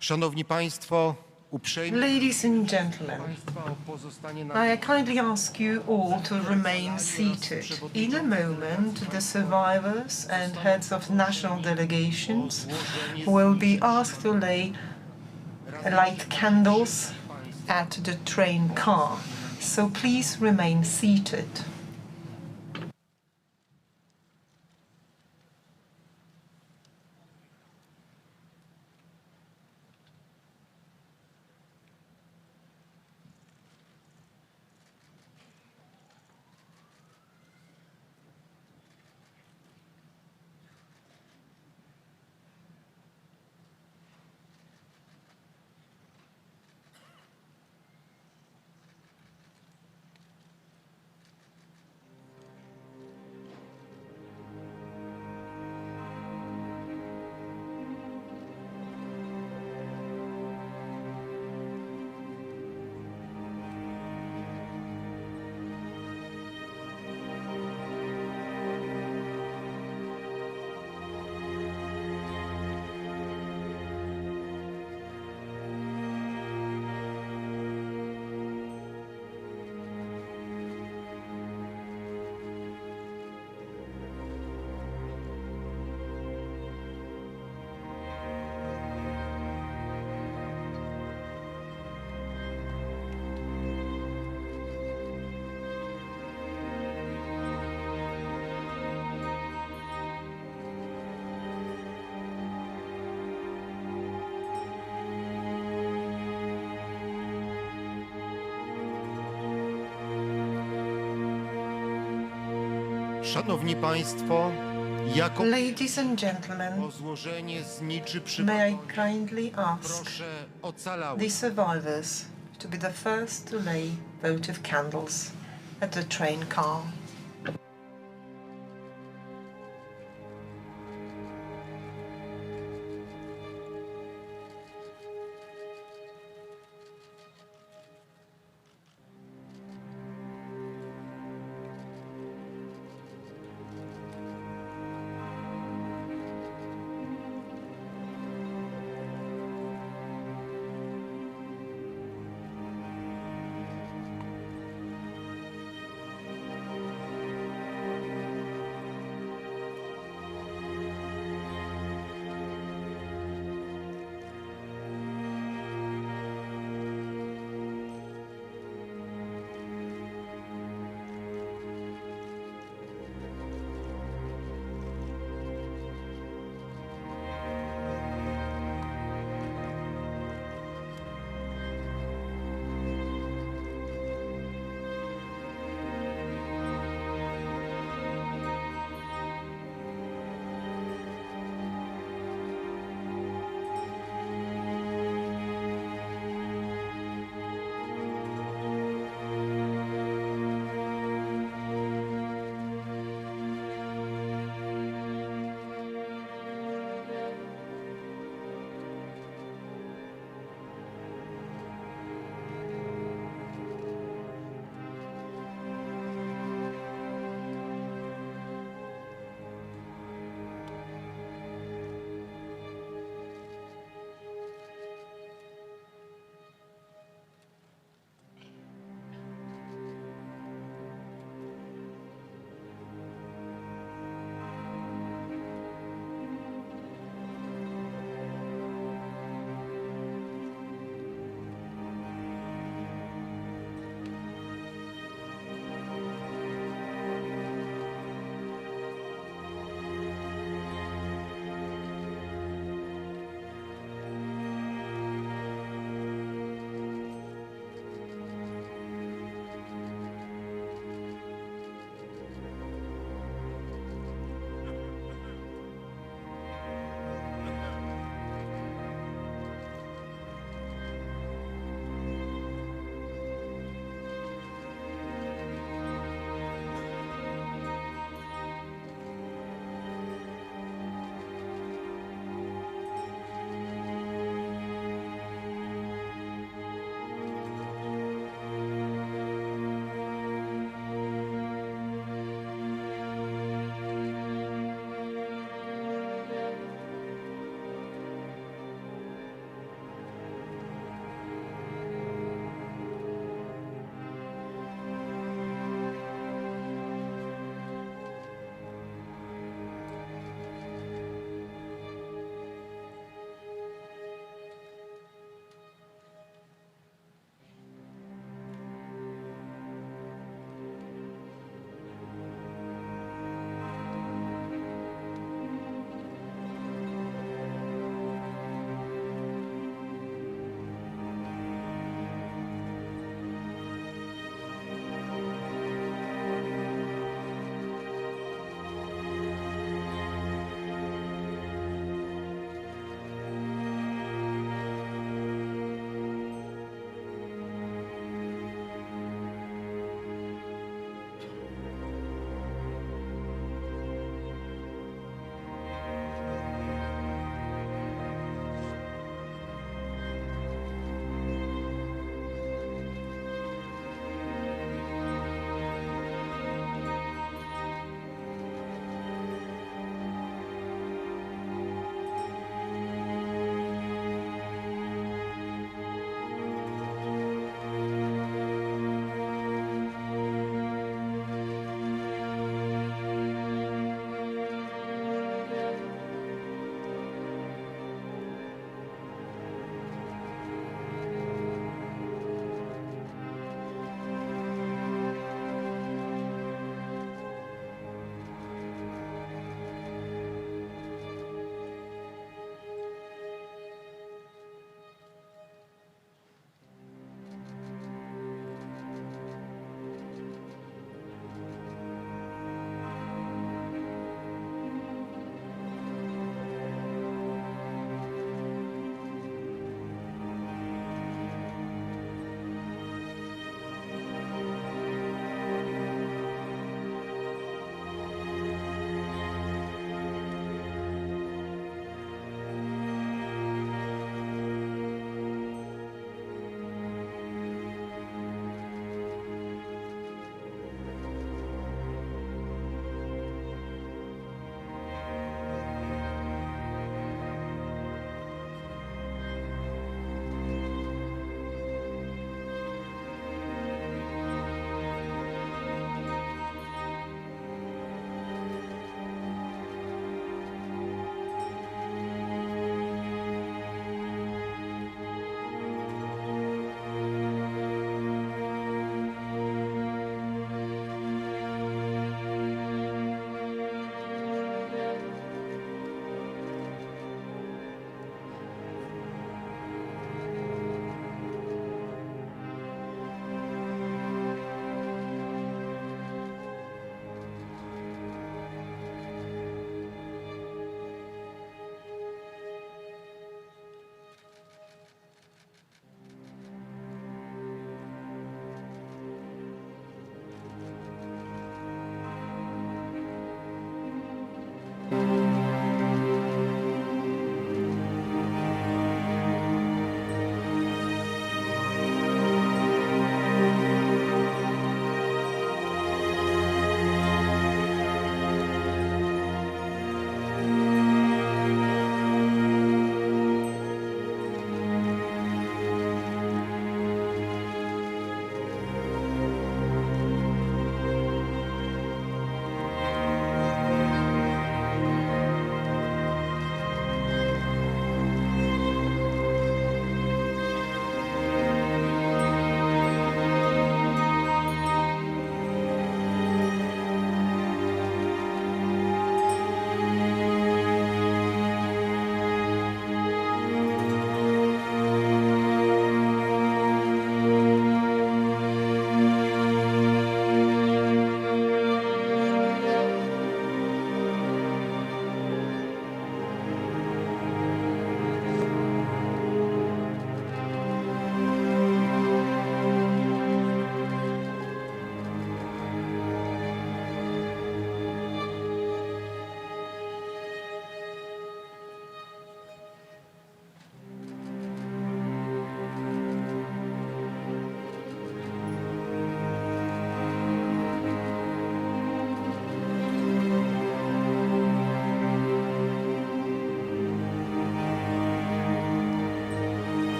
Szanowni Państwo, uprzejmie Ladies and gentlemen, o pozostanie na I kindly ask you all to remain seated. In a moment, the survivors and heads of national delegations will be asked to light candles at the train car. So please remain seated. Szanowni Państwo, jako Ladies and gentlemen, o złożenie zniczy may I przypadłości kindly ask proszę ocalałych. the survivors to be the first to lay votive candles at the train car.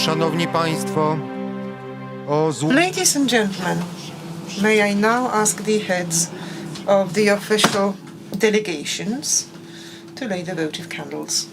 Szanowni Państwo, Ladies and gentlemen, may I now ask the heads of the official delegations to lay the votive candles.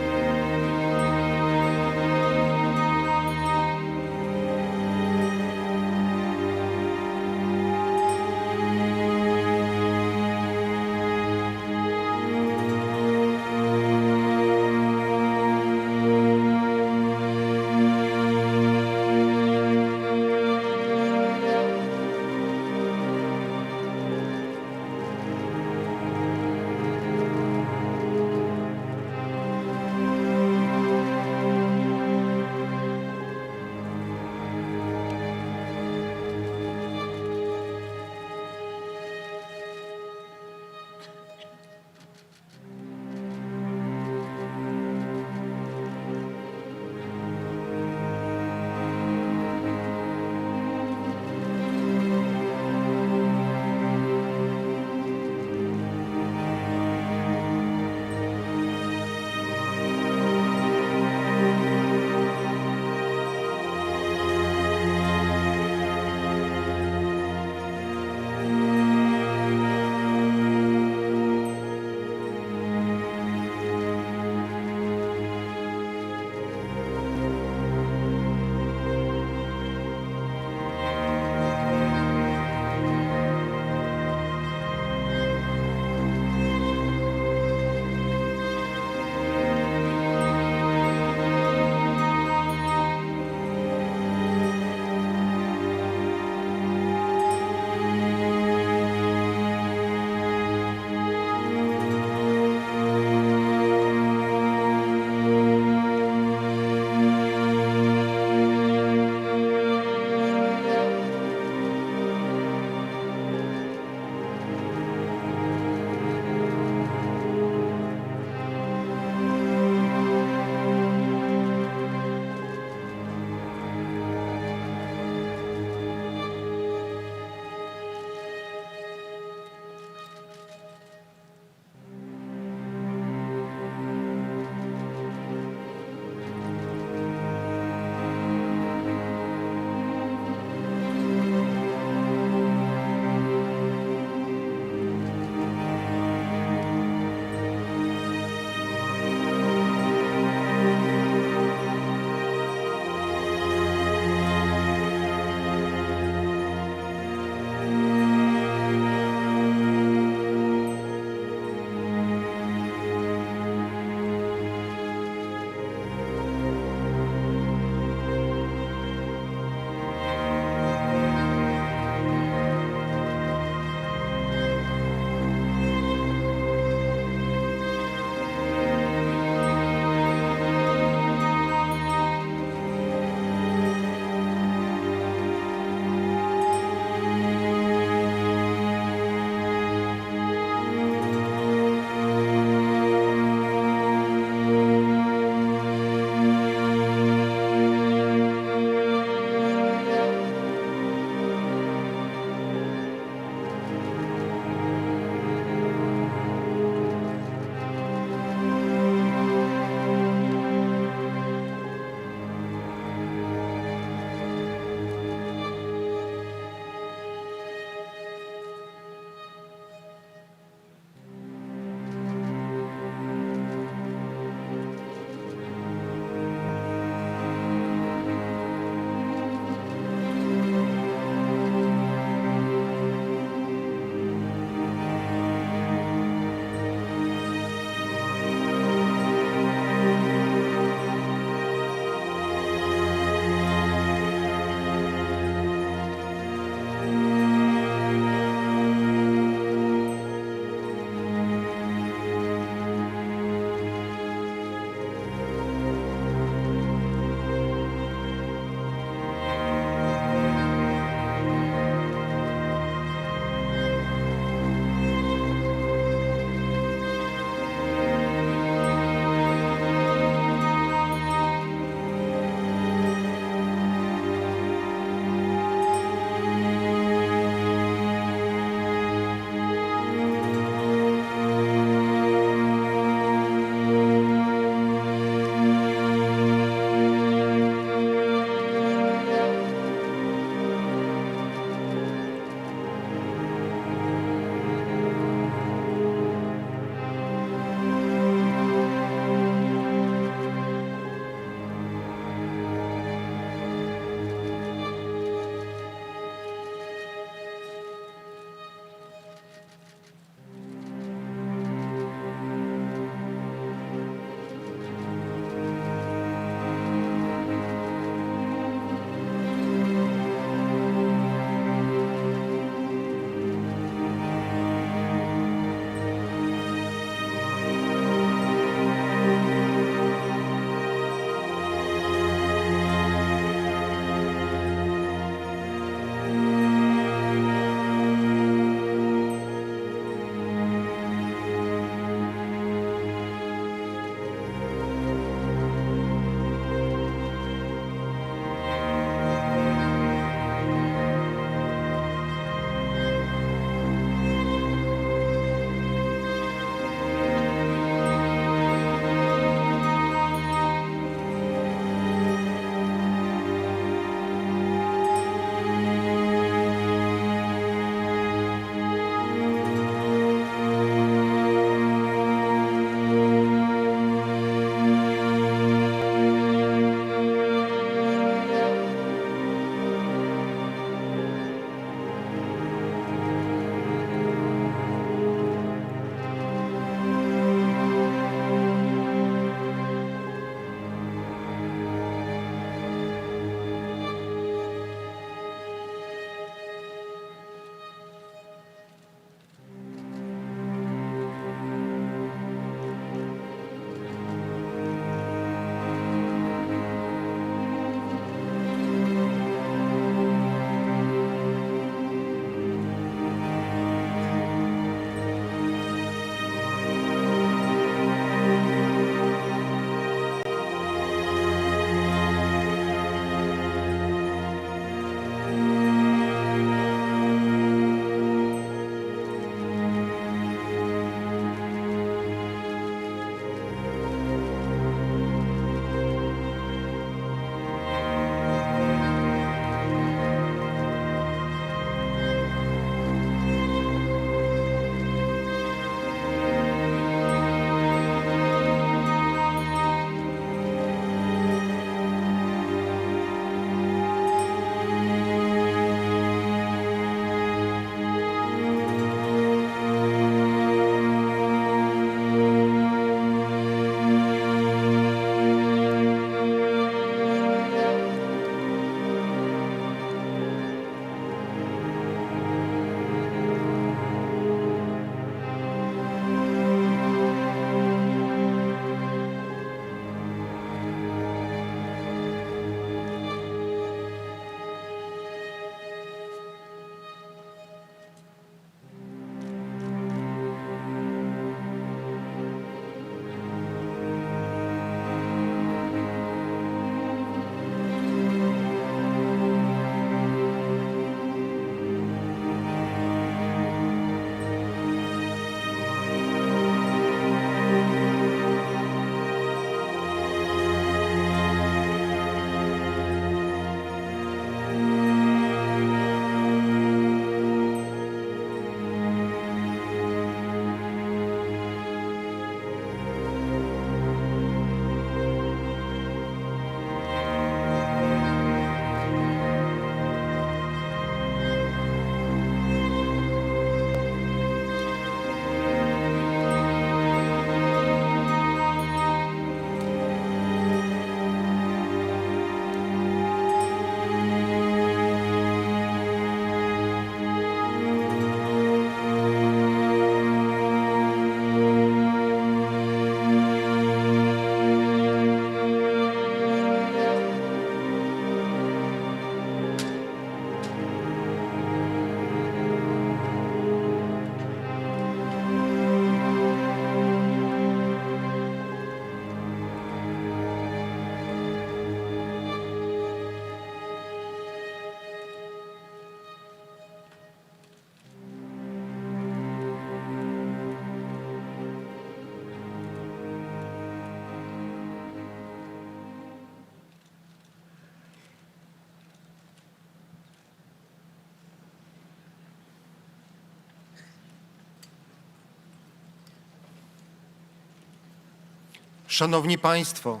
Szanowni Państwo,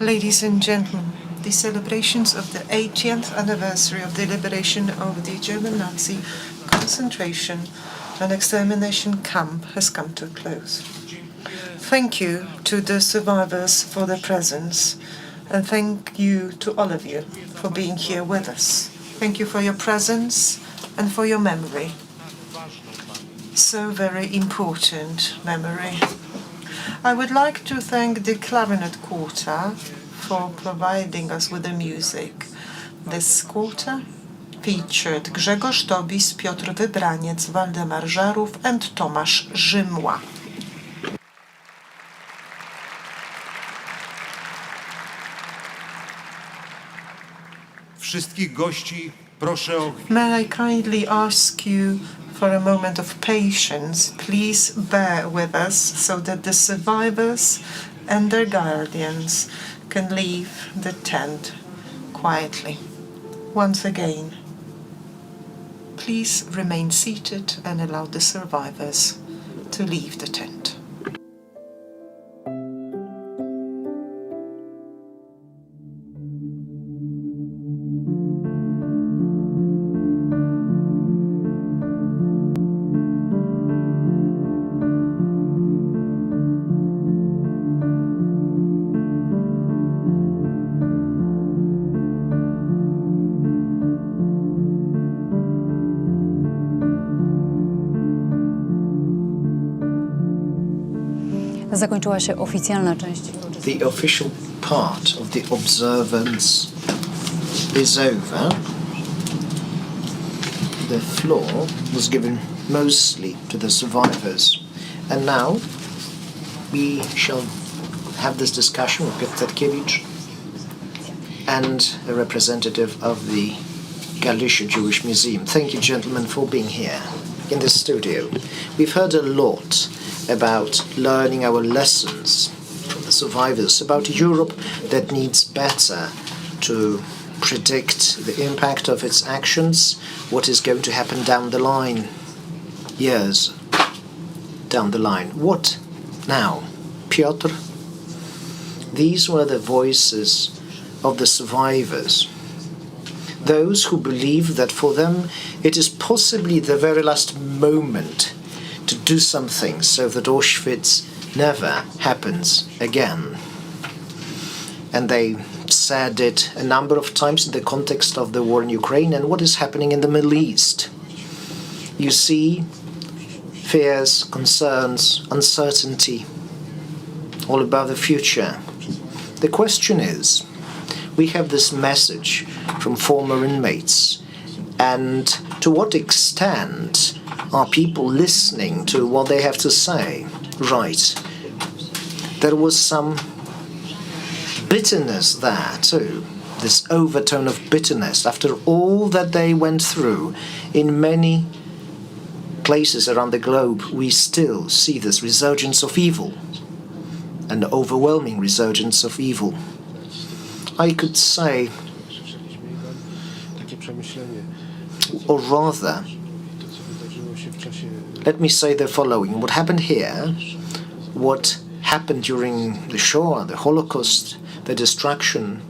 Ladies and gentlemen, the celebrations of the 80th anniversary of the liberation of the German Nazi concentration and extermination camp has come to a close. Thank you to the survivors for their presence, and thank you to all of you for being here with us. Thank you for your presence and for your memory. So very important memory. I would like to thank the Clarinet Quarter for providing us with the music. This quarter featured Grzegorz Tobis, Piotr Wybraniec, Waldemar Żarów and Tomasz Rzymła. wszystkich gości proszę o... May I kindly ask you for a moment of patience. Please bear with us so that the survivors and their guardians can leave the tent quietly. Once again, please remain seated and allow the survivors to leave the tent. Zakończyła się oficjalna część. The official part of the observance is over. The floor was given mostly to the survivors. And now we shall have this discussion with Piotr Setkiewicz and a representative of the Galicia Jewish Museum. Thank you, gentlemen, for being here in the studio. We've heard a lot about learning our lessons from the survivors, about Europe that needs better to predict the impact of its actions, what is going to happen down the line, years down the line. What now? Piotr? These were the voices of the survivors, those who believe that for them it is possibly the very last moment to do something so that Auschwitz never happens again. And they said it a number of times in the context of the war in Ukraine and what is happening in the Middle East. You see fears, concerns, uncertainty, all about the future. The question is, we have this message from former inmates, and to what extent are people listening to what they have to say? Right. There was some bitterness there too, this overtone of bitterness after all that they went through. In many places around the globe, we still see this resurgence of evil, an overwhelming resurgence of evil. I could say, or rather, let me say the following. What happened here, what happened during the Shoah, the Holocaust, the destruction,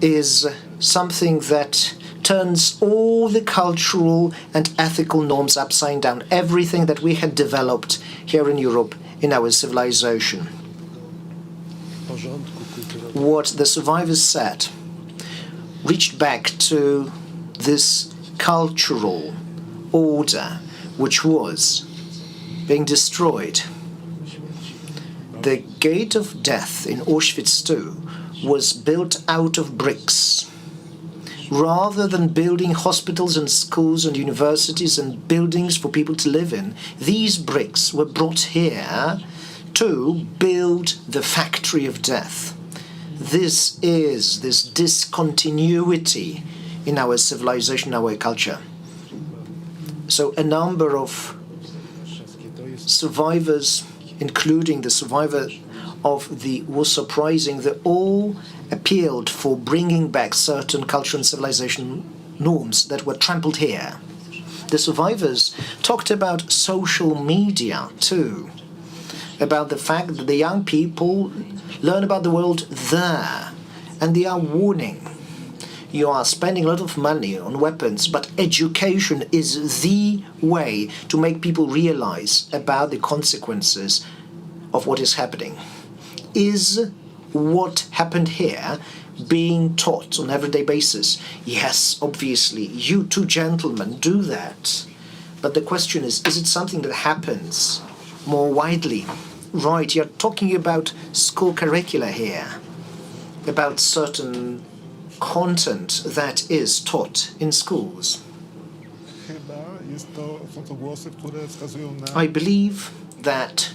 is something that turns all the cultural and ethical norms upside down, everything that we had developed here in Europe in our civilization. What the survivors said reached back to this cultural order which was being destroyed. The gate of death in Auschwitz II was built out of bricks. Rather than building hospitals and schools and universities and buildings for people to live in, these bricks were brought here to build the factory of death. This is this discontinuity in our civilization, our culture. So a number of survivors, including the survivor of the Warsaw Uprising, they all appealed for bringing back certain cultural and civilization norms that were trampled here. The survivors talked about social media too, about the fact that the young people learn about the world there, and they are warning. You are spending a lot of money on weapons, but education is the way to make people realize about the consequences of what is happening. Is what happened here being taught on an everyday basis? Yes, obviously, you two gentlemen do that. But the question is it something that happens more widely? Right, you're talking about school curricula here, about certain content that is taught in schools. I believe that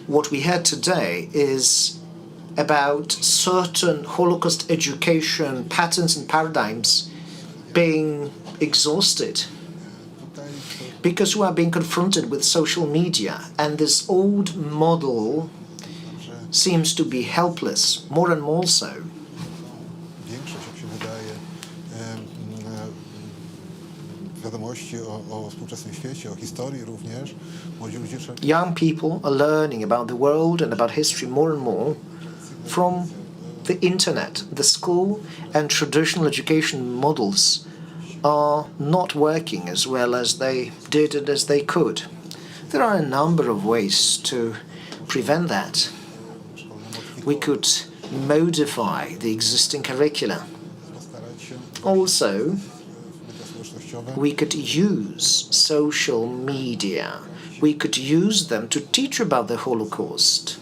what we had today is about certain Holocaust education patterns and paradigms being exhausted because we are being confronted with social media, and this old model seems to be helpless, more and more so. Young people are learning about the world and about history more and more from the internet. The school and traditional education models are not working as well as they did and as they could. There are a number of ways to prevent that. We could modify the existing curricula. Also, we could use social media. We could use them to teach about the Holocaust.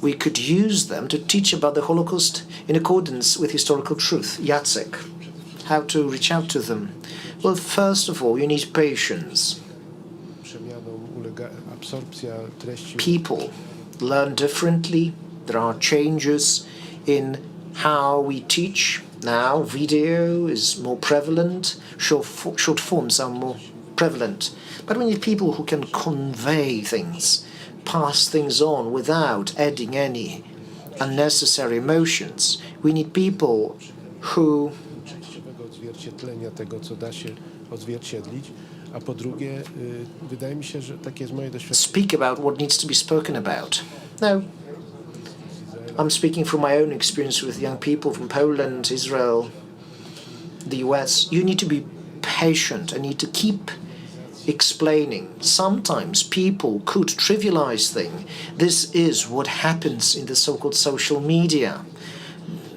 We could use them to teach about the Holocaust in accordance with historical truth. Jacek, how to reach out to them? Well, first of all, you need patience. People learn differently. There are changes in how we teach. Now, video is more prevalent. Short forms are more prevalent. But we need people who can convey things, pass things on without adding any unnecessary emotions. We need people who speak about what needs to be spoken about. No, I'm speaking from my own experience with young people from Poland, Israel, the US. You need to be patient and need to keep explaining. Sometimes people could trivialize things. This is what happens in the so-called social media.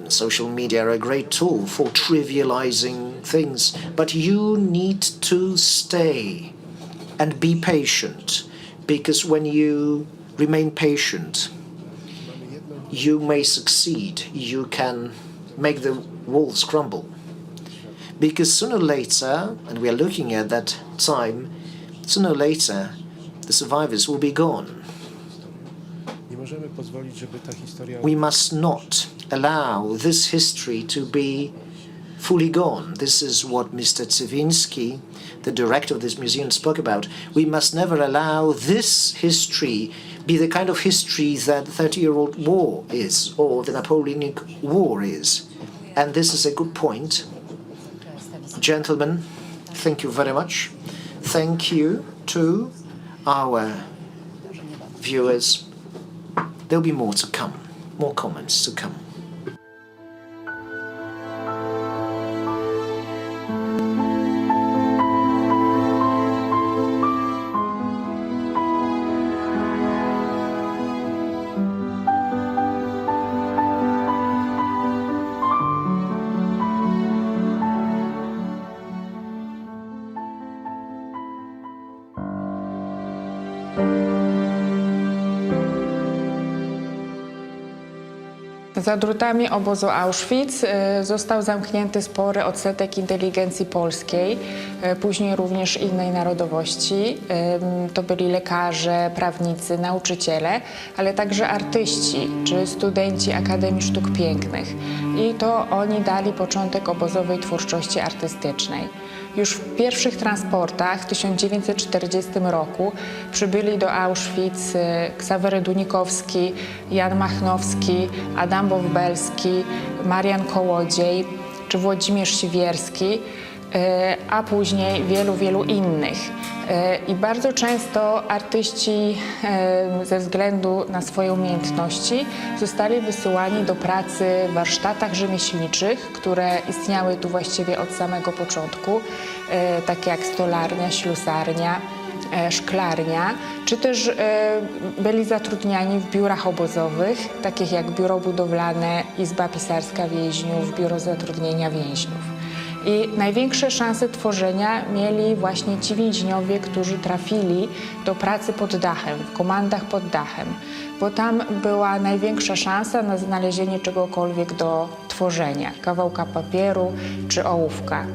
Social media are a great tool for trivializing things, but you need to stay and be patient, because when you remain patient, you may succeed. You can make the walls crumble. Because sooner or later, and we are looking at that time, sooner or later, the survivors will be gone. We must not allow this history to be fully gone. This is what Mr. Cywiński, the director of this museum, spoke about. We must never allow this history be the kind of history that the 30-year-old war is, or the Napoleonic War is. And this is a good point. Gentlemen, thank you very much. Thank you to our viewers. There'll be more to come, more comments to come. Za drutami obozu Auschwitz został zamknięty spory odsetek inteligencji polskiej, później również innej narodowości. To byli lekarze, prawnicy, nauczyciele, ale także artyści czy studenci Akademii Sztuk Pięknych. I to oni dali początek obozowej twórczości artystycznej. Już w pierwszych transportach w 1940 roku przybyli do Auschwitz Ksawery Dunikowski, Jan Machnowski, Adam Bowbelski, Marian Kołodziej czy Włodzimierz Siwierski. a później wielu innych. I bardzo często artyści ze względu na swoje umiejętności zostali wysyłani do pracy w warsztatach rzemieślniczych, które istniały tu właściwie od samego początku, takie jak stolarnia, ślusarnia, szklarnia, czy też byli zatrudniani w biurach obozowych, takich jak biuro budowlane, izba pisarska więźniów, biuro zatrudnienia więźniów. I największe szanse tworzenia mieli właśnie ci więźniowie, którzy trafili do pracy pod dachem, w komandach pod dachem, bo tam była największa szansa na znalezienie czegokolwiek do tworzenia, kawałka papieru czy ołówka.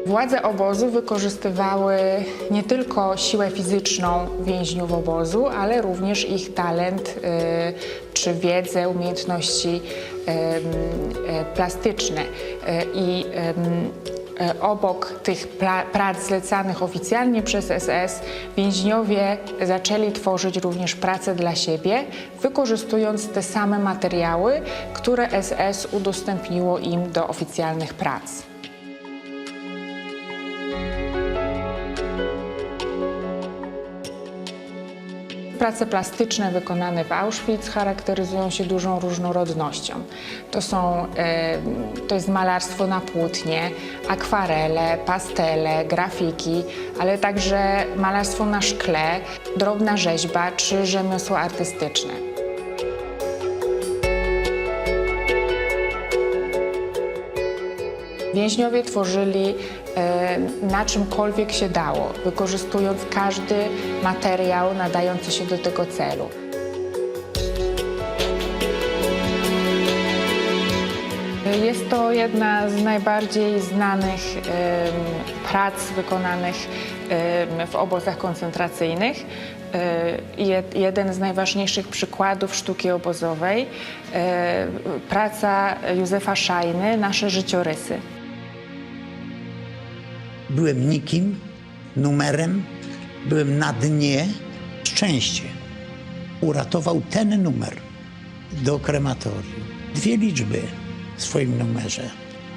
Władze obozu wykorzystywały nie tylko siłę fizyczną więźniów obozu, ale również ich talent czy wiedzę, umiejętności plastyczne. I obok tych prac zlecanych oficjalnie przez SS, więźniowie zaczęli tworzyć również pracę dla siebie, wykorzystując te same materiały, które SS udostępniło im do oficjalnych prac. Prace plastyczne wykonane w Auschwitz charakteryzują się dużą różnorodnością. To jest malarstwo na płótnie, akwarele, pastele, grafiki, ale także malarstwo na szkle, drobna rzeźba czy rzemiosła artystyczne. Więźniowie tworzyli na czymkolwiek się dało, wykorzystując każdy materiał nadający się do tego celu. Jest to jedna z najbardziej znanych prac wykonanych w obozach koncentracyjnych. Jeden z najważniejszych przykładów sztuki obozowej, praca Józefa Szajny, Nasze życiorysy. Byłem nikim, numerem, byłem na dnie. Szczęście uratował ten numer do krematorium. 2 liczby w swoim numerze.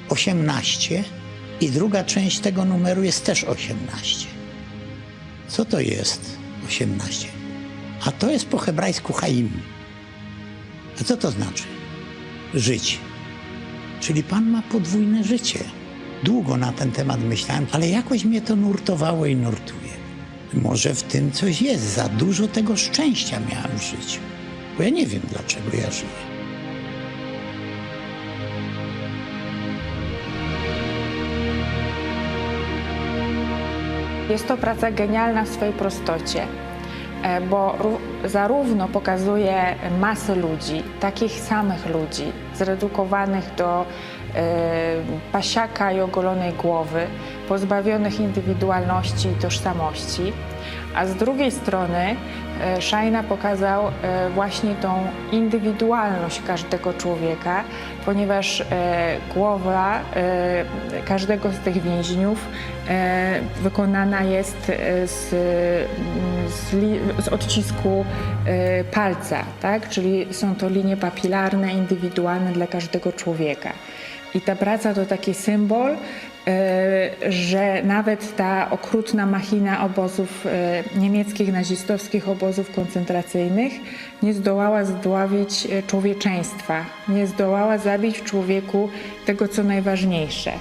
18 i druga część tego numeru jest też 18. Co to jest 18? A to jest po hebrajsku chaim. A co to znaczy? Żyć. Czyli Pan ma podwójne życie. Długo na ten temat myślałem, ale jakoś mnie to nurtowało i nurtuje. Może w tym coś jest. Za dużo tego szczęścia miałem w życiu. Bo ja nie wiem, dlaczego ja żyję. Jest to praca genialna w swojej prostocie, bo zarówno pokazuje masę ludzi, takich samych ludzi, zredukowanych do pasiaka i ogolonej głowy, pozbawionych indywidualności i tożsamości, a z drugiej strony Szajna pokazał właśnie tą indywidualność każdego człowieka, ponieważ głowa każdego z tych więźniów wykonana jest z odcisku palca, tak? Czyli są to linie papilarne, indywidualne dla każdego człowieka. I ta praca to taki symbol, że nawet ta okrutna machina obozów niemieckich, nazistowskich obozów koncentracyjnych nie zdołała zdławić człowieczeństwa, nie zdołała zabić w człowieku tego, co najważniejsze,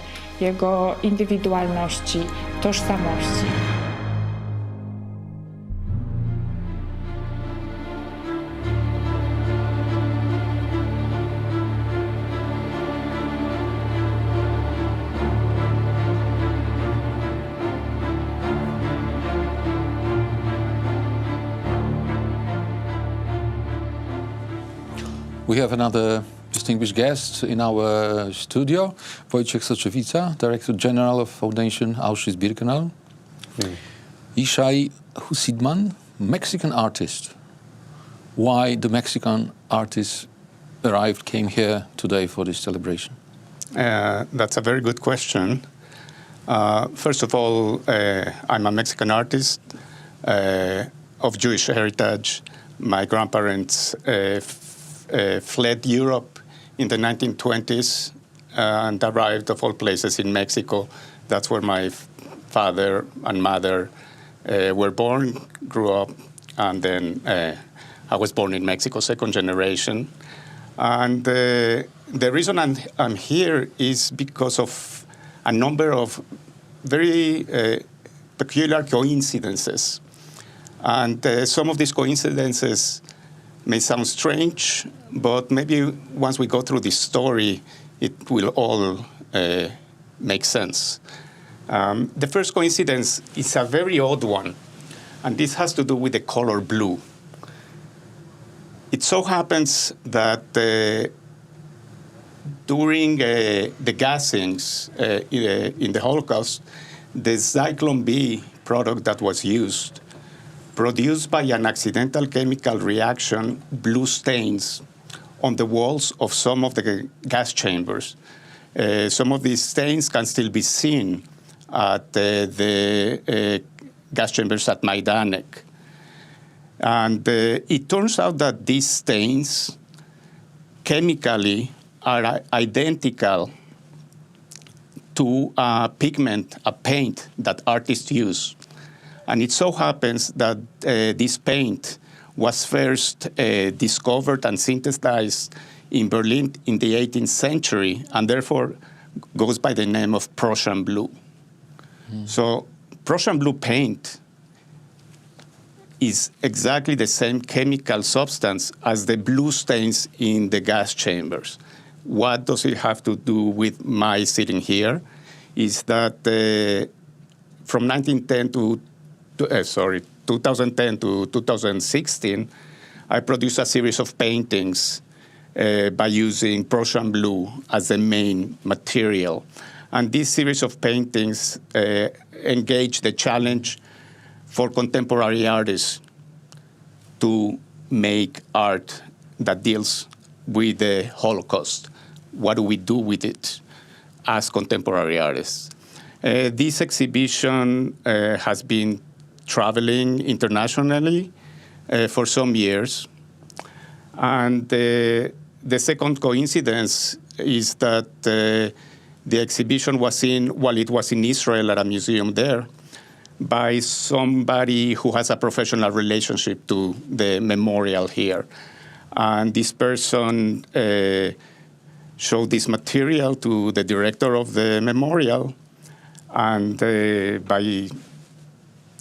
jego indywidualności, tożsamości. We have another distinguished guest in our studio, Wojciech Soczewicza, Director General of Foundation Auschwitz-Birkenau. Ishai Husidman, Mexican artist. Why the Mexican artist came here today for this celebration? That's a very good question. First of all, I'm a Mexican artist of Jewish heritage. My grandparents fled Europe in the 1920s and arrived, of all places, in Mexico. That's where my father and mother were born, grew up, and then I was born in Mexico, second generation. And the reason I'm here is because of a number of very peculiar coincidences. And some of these coincidences may sound strange, but maybe once we go through this story, it will all make sense. The first coincidence is a very odd one, and this has to do with the color blue. It so happens that during the gassings in the Holocaust, the Zyklon B product that was used produced by an accidental chemical reaction blue stains on the walls of some of the gas chambers. Some of these stains can still be seen at the gas chambers at Majdanek. And it turns out that these stains chemically are identical to a pigment, a paint that artists use. And it so happens that this paint was first discovered and synthesized in Berlin in the 18th century, and therefore goes by the name of Prussian blue. So Prussian blue paint is exactly the same chemical substance as the blue stains in the gas chambers. What does it have to do with my sitting here? Is that from 2010 to 2016, I produced a series of paintings by using Prussian blue as the main material. And this series of paintings engaged the challenge for contemporary artists to make art that deals with the Holocaust. What do we do with it as contemporary artists? This exhibition has been traveling internationally for some years. And the second coincidence is that the exhibition was seen while it was in Israel at a museum there by somebody who has a professional relationship to the memorial here. And this person showed this material to the director of the memorial, and by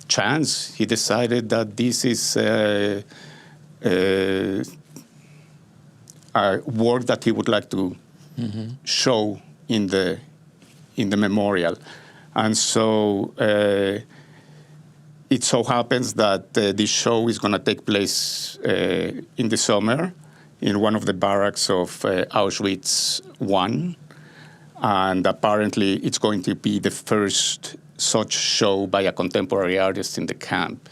chance, he decided that this is a work that he would like to show in the memorial. And so it so happens that this show is going to take place in the summer in one of the barracks of Auschwitz I. And apparently it's going to be the first such show by a contemporary artist in the camp.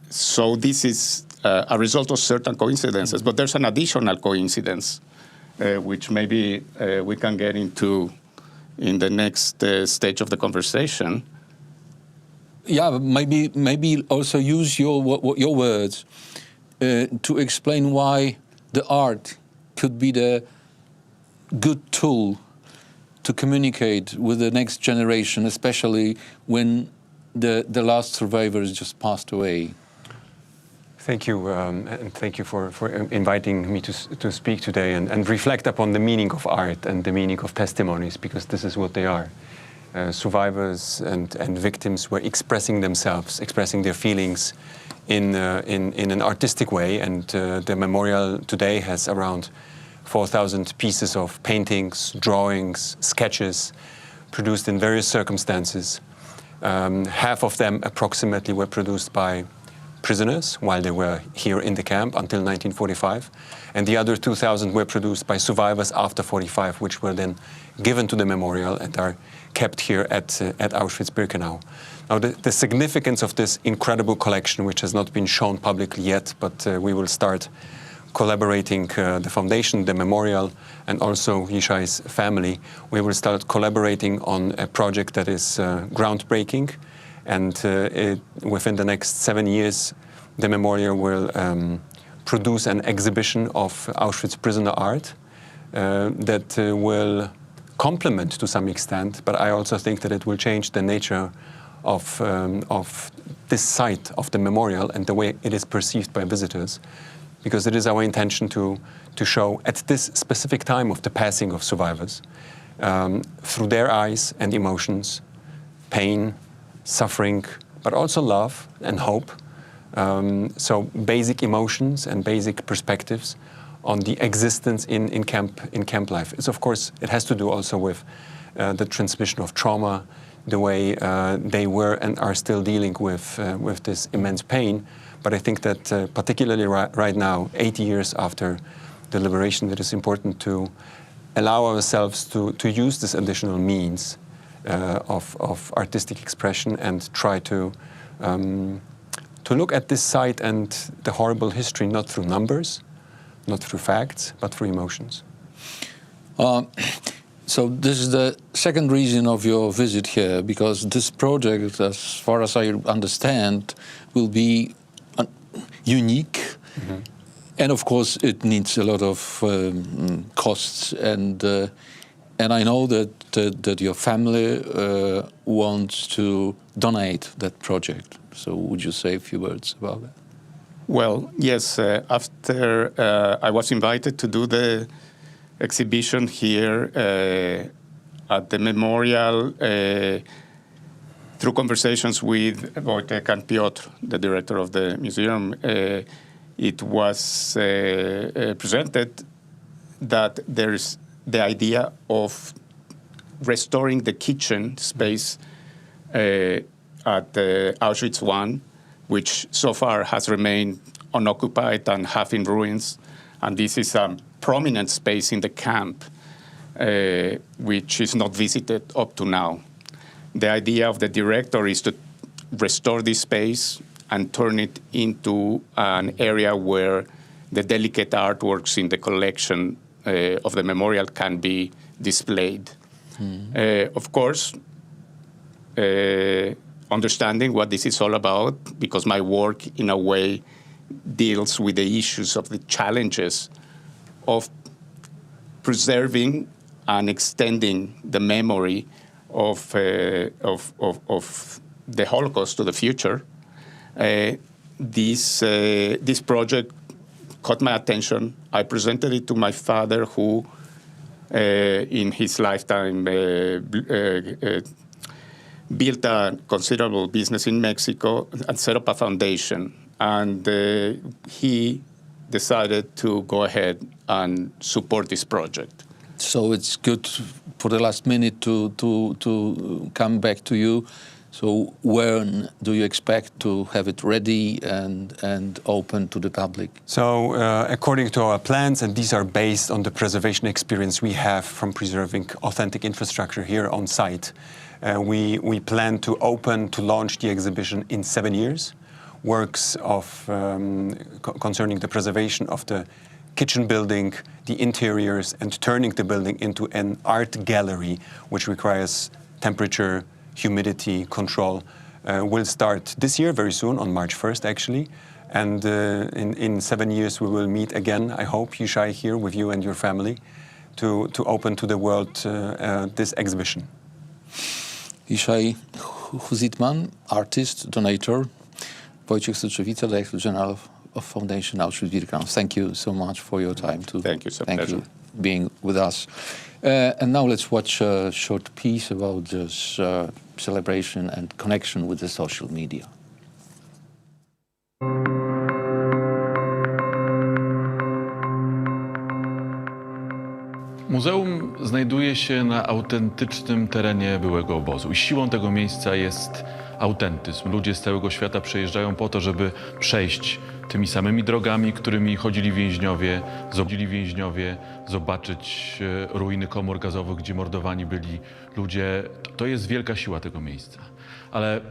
So this is a result of certain coincidences, but there's an additional coincidence, which maybe we can get into in the next stage of the conversation. Yeah, maybe also use your words to explain why the art could be the good tool to communicate with the next generation, especially when the last survivors just passed away. Thank you, and thank you for inviting me to speak today and reflect upon the meaning of art and the meaning of testimonies, because this is what they are. Survivors and victims were expressing themselves, expressing their feelings in an artistic way, and the memorial today has around 4,000 pieces of paintings, drawings, sketches, produced in various circumstances. Half of them approximately were produced by prisoners while they were here in the camp until 1945, and the other 2,000 were produced by survivors after 45, which were then given to the memorial and are kept here at Auschwitz-Birkenau. Now, the significance of this incredible collection, which has not been shown publicly yet, but we will start collaborating, the foundation, the memorial, and also Yishai's family, we will start collaborating on a project that is groundbreaking. And within the next 7 years, the memorial will produce an exhibition of Auschwitz prisoner art that will complement to some extent, but I also think that it will change the nature of this site of the memorial and the way it is perceived by visitors, because it is our intention to show at this specific time of the passing of survivors, through their eyes and emotions, pain, suffering, but also love and hope. So basic emotions and basic perspectives on the existence in camp life. It's, of course, it has to do also with the transmission of trauma, the way they were and are still dealing with this immense pain. But I think that particularly right now, 80 years after the liberation, it is important to allow ourselves to use this additional means of artistic expression and try to look at this site and the horrible history not through numbers, not through facts, but through emotions. So this is the second reason of your visit here, because this project, as far as I understand, will be unique. Mm-hmm. And of course, it needs a lot of costs, and I know that your family wants to donate that project. So would you say a few words about that? Well, yes. After I was invited to do the exhibition here at the memorial, through conversations with Wojtek and Piotr, the director of the museum, it was presented that there's the idea of restoring the kitchen space at Auschwitz I, which so far has remained unoccupied and half in ruins. And this is a prominent space in the camp, which is not visited up to now. The idea of the director is to restore this space and turn it into an area where the delicate artworks in the collection of the memorial can be displayed. Of course, understanding what this is all about, because my work, in a way, deals with the issues of the challenges of preserving and extending the memory of the Holocaust to the future. This project caught my attention. I presented it to my father, who, in his lifetime, built a considerable business in Mexico and set up a foundation. And he decided to go ahead and support this project. So it's good for the last minute to come back to you. So when do you expect to have it ready and open to the public? So according to our plans, and these are based on the preservation experience we have from preserving authentic infrastructure here on site, we plan to launch the exhibition in 7 years. Works of concerning the preservation of the kitchen building, the interiors, and turning the building into an art gallery, which requires temperature, humidity control, will start this year, very soon, on March 1st, actually. And in 7 years, we will meet again, I hope, Yishai, here with you and your family, to open to the world this exhibition. Yishai Huzitman, artist, donator. Wojciech Setkiewicz, Director General of Foundation Auschwitz-Birkenau. Thank you so much for your time. Thank you, Thank you for being with us. And now let's watch a short piece about this celebration and connection with the social media. Muzeum znajduje się na autentycznym terenie byłego obozu i siłą tego miejsca jest autentyzm. Ludzie z całego świata przyjeżdżają po to, żeby przejść tymi samymi drogami, którymi chodzili więźniowie, zobaczyć ruiny komór gazowych, gdzie mordowani byli ludzie. To jest wielka siła tego miejsca. Ale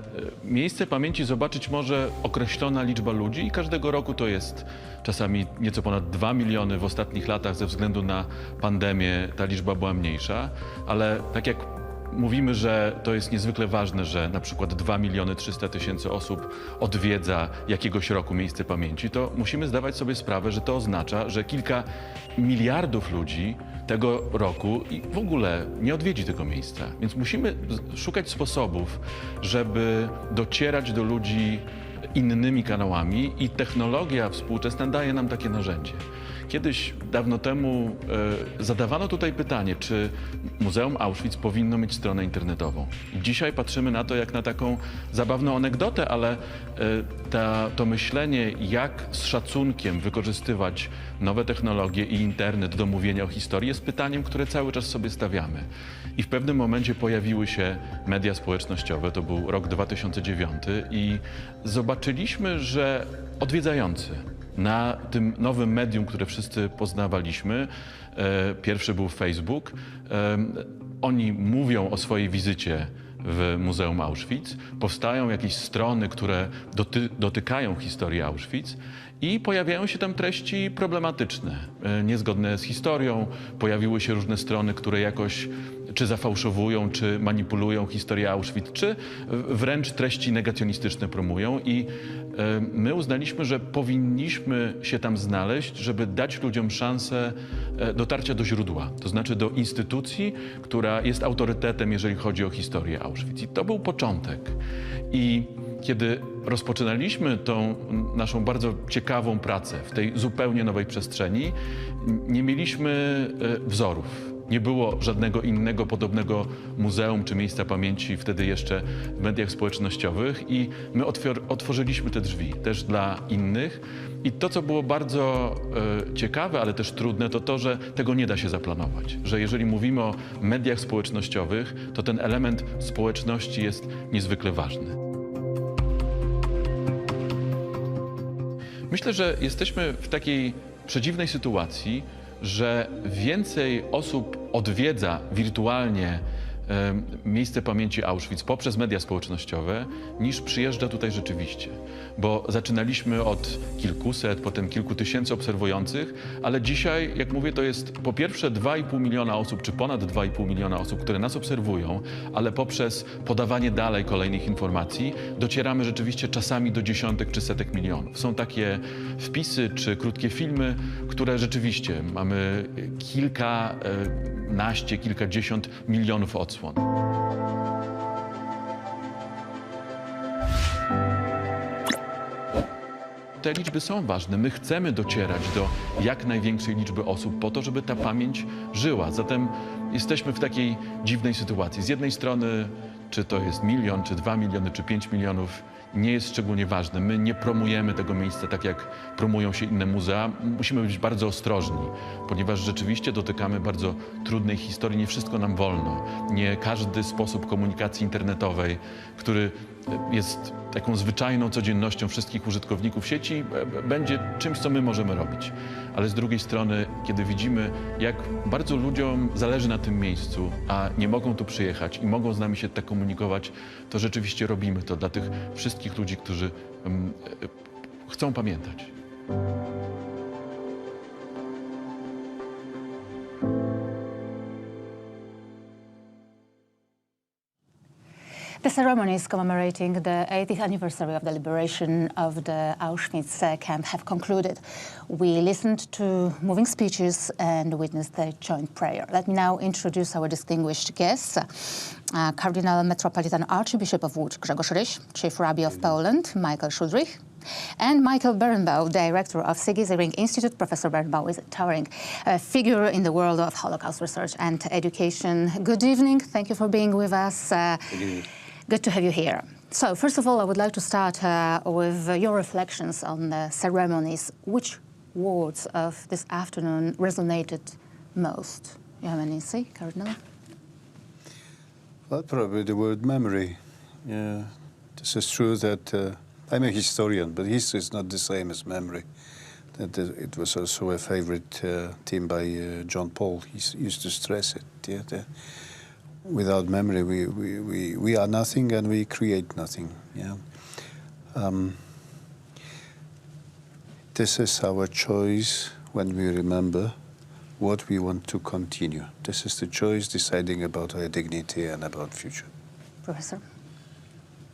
miejsce pamięci zobaczyć może określona liczba ludzi i każdego roku to jest czasami nieco ponad 2 miliony. W ostatnich latach ze względu na pandemię ta liczba była mniejsza, ale tak jak mówimy, że to jest niezwykle ważne, że na przykład 2 300 000 osób odwiedza jakiegoś roku miejsce pamięci, to musimy zdawać sobie sprawę, że to oznacza, że kilka miliardów ludzi tego roku i w ogóle nie odwiedzi tego miejsca. Więc musimy szukać sposobów, żeby docierać do ludzi innymi kanałami i technologia współczesna daje nam takie narzędzie. Kiedyś, dawno temu, zadawano tutaj pytanie, czy Muzeum Auschwitz powinno mieć stronę internetową. I dzisiaj patrzymy na to jak na taką zabawną anegdotę, ale to myślenie, jak z szacunkiem wykorzystywać nowe technologie i internet do mówienia o historii, jest pytaniem, które cały czas sobie stawiamy. I w pewnym momencie pojawiły się media społecznościowe, to był rok 2009 i zobaczyliśmy, że odwiedzający na tym nowym medium, które wszyscy poznawaliśmy, pierwszy był Facebook, oni mówią o swojej wizycie w Muzeum Auschwitz, powstają jakieś strony, które dotykają historii Auschwitz i pojawiają się tam treści problematyczne, niezgodne z historią, pojawiły się różne strony, które jakoś czy zafałszowują, czy manipulują historię Auschwitz, czy wręcz treści negacjonistyczne promują i my uznaliśmy, że powinniśmy się tam znaleźć, żeby dać ludziom szansę dotarcia do źródła, to znaczy do instytucji, która jest autorytetem, jeżeli chodzi o historię Auschwitz. I to był początek. I kiedy rozpoczynaliśmy tą naszą bardzo ciekawą pracę w tej zupełnie nowej przestrzeni, nie mieliśmy wzorów. Nie było żadnego innego podobnego muzeum czy miejsca pamięci wtedy jeszcze w mediach społecznościowych i my otworzyliśmy te drzwi też dla innych. I to, co było bardzo ciekawe, ale też trudne, to to, że tego nie da się zaplanować. Że jeżeli mówimy o mediach społecznościowych, to ten element społeczności jest niezwykle ważny. Myślę, że jesteśmy w takiej przedziwnej sytuacji, że więcej osób odwiedza wirtualnie miejsce pamięci Auschwitz poprzez media społecznościowe, niż przyjeżdża tutaj rzeczywiście. Bo zaczynaliśmy od kilkuset, potem kilku tysięcy obserwujących, ale dzisiaj, jak mówię, to jest po pierwsze 2,5 miliona osób, czy ponad 2,5 miliona osób, które nas obserwują, ale poprzez podawanie dalej kolejnych informacji docieramy rzeczywiście czasami do dziesiątek czy setek milionów. Są takie wpisy czy krótkie filmy, które rzeczywiście mamy kilkanaście, kilkadziesiąt milionów odsłon. Te liczby są ważne. My chcemy docierać do jak największej liczby osób po to, żeby ta pamięć żyła. Zatem jesteśmy w takiej dziwnej sytuacji. Z jednej strony, czy to jest 1 milion, czy 2 miliony, czy 5 milionów, nie jest szczególnie ważne. My nie promujemy tego miejsca tak, jak promują się inne muzea. Musimy być bardzo ostrożni, ponieważ rzeczywiście dotykamy bardzo trudnej historii. Nie wszystko nam wolno. Nie każdy sposób komunikacji internetowej, który jest taką zwyczajną codziennością wszystkich użytkowników sieci, będzie czymś, co my możemy robić. Ale z drugiej strony, kiedy widzimy, jak bardzo ludziom zależy na tym miejscu, a nie mogą tu przyjechać i mogą z nami się tak komunikować, to rzeczywiście robimy to dla tych wszystkich ludzi, którzy chcą pamiętać. The ceremonies commemorating the 80th anniversary of the liberation of the Auschwitz camp have concluded. We listened to moving speeches and witnessed the joint prayer. Let me now introduce our distinguished guests. Cardinal Metropolitan Archbishop of Łódź, Grzegorz Ryś, Chief Rabbi of Poland, Michael Schuldrich, and Michael Berenbaugh, Director of Sigizering Institute. Professor Berenbaugh is a towering figure in the world of Holocaust research and education. Good evening. Thank you for being with us. Good to have you here. So, first of all, I would like to start with your reflections on the ceremonies. Which words of this afternoon resonated most? You have any say, Cardinal? Well, probably the word memory. Yeah, this is true that I'm a historian, but history is not the same as memory. It was also a favorite theme by John Paul. He used to stress it. Yeah, without memory, we are nothing and we create nothing. Yeah. This is our choice when we remember what we want to continue. This is the choice deciding about our dignity and about future. Professor?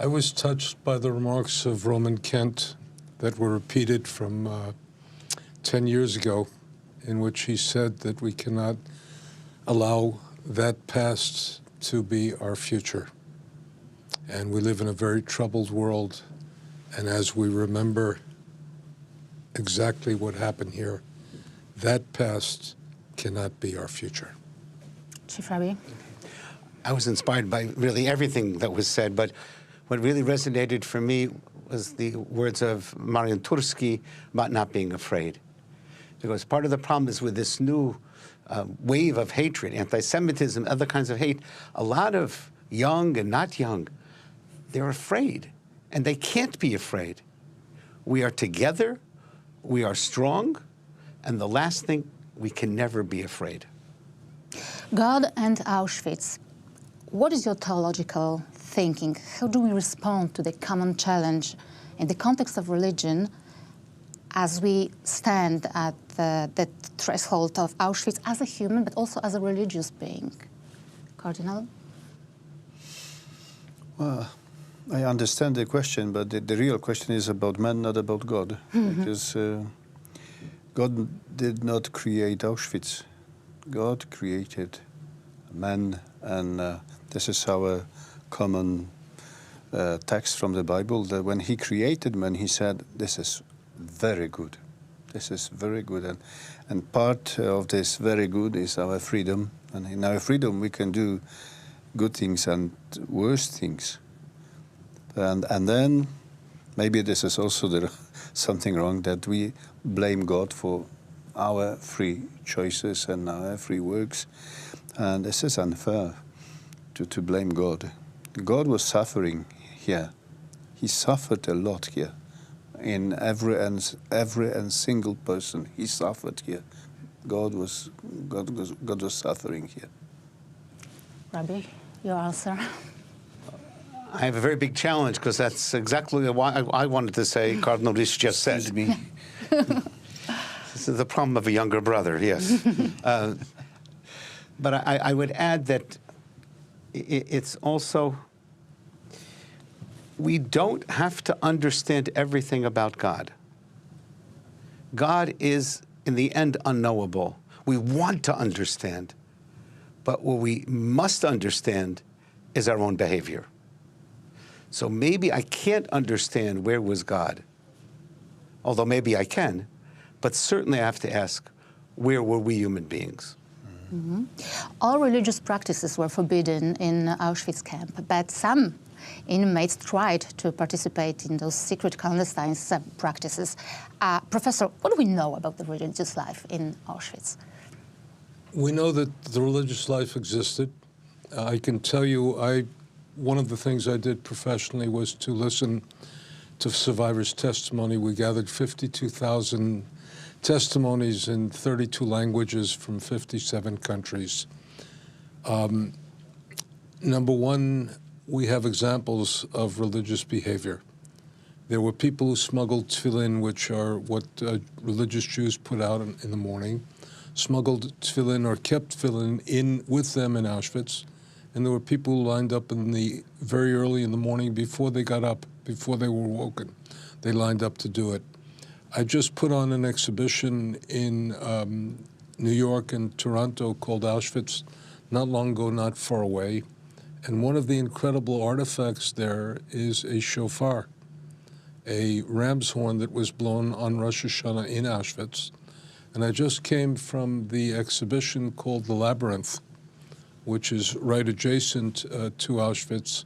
I was touched by the remarks of Roman Kent that were repeated from 10 years ago, in which he said that we cannot allow that past to be our future. And we live in a very troubled world, and as we remember exactly what happened here, that past cannot be our future. Chief Rabbi? I was inspired by really everything that was said, but what really resonated for me was the words of Marian Turski about not being afraid. Because part of the problem is with this new wave of hatred, anti-Semitism, other kinds of hate, a lot of young and not young, they're afraid, and they can't be afraid. We are together, we are strong, and the last thing, we can never be afraid. God and Auschwitz. What is your theological thinking? How do we respond to the common challenge in the context of religion as we stand at the threshold of Auschwitz as a human, but also as a religious being? Cardinal? Well, I understand the question, but the real question is about man, not about God. Because God did not create Auschwitz. God created man, and this is our common text from the Bible, that when he created man, he said, this is very good. This is very good. And part of this very good is our freedom. And in our freedom, we can do good things and worse things. And then maybe this is also something wrong, that we blame God for our free choices and our free works. And this is unfair to blame God. God was suffering here. He suffered a lot here. In every and single person, he suffered here. God was suffering here. Rabbi, your answer? I have a very big challenge, because that's exactly what I wanted to say, Cardinal Rich just said. Excuse me. This is the problem of a younger brother, yes. But I would add that it's also, we don't have to understand everything about God. God is, in the end, unknowable. We want to understand, but what we must understand is our own behavior. So maybe I can't understand where was God, although maybe I can, but certainly I have to ask, where were we human beings? Mm-hmm. All religious practices were forbidden in Auschwitz camp, but some inmates tried to participate in those secret clandestine practices. Professor, what do we know about the religious life in Auschwitz? We know that the religious life existed. I can tell you, one of the things I did professionally was to listen to survivors' testimony. We gathered 52,000 testimonies in 32 languages from 57 countries. Number one, we have examples of religious behavior. There were people who smuggled tefillin, which are what religious Jews put out in the morning, smuggled tefillin or kept tefillin with them in Auschwitz. And there were people who lined up very early in the morning before they got up, before they were woken. They lined up to do it. I just put on an exhibition in New York and Toronto called Auschwitz, not long ago, not far away. And one of the incredible artifacts there is a shofar, a ram's horn that was blown on Rosh Hashanah in Auschwitz. And I just came from the exhibition called The Labyrinth, which is right adjacent to Auschwitz,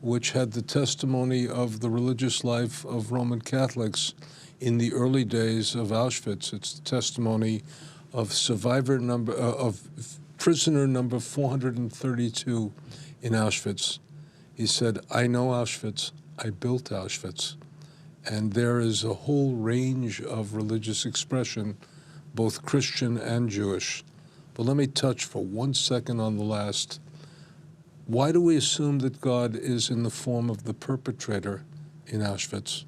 which had the testimony of the religious life of Roman Catholics in the early days of Auschwitz. It's the testimony of prisoner number 432 in Auschwitz. He said, "I know Auschwitz, I built Auschwitz." And there is a whole range of religious expression, both Christian and Jewish. But let me touch for 1 second on the last. Why do we assume that God is in the form of the perpetrator in Auschwitz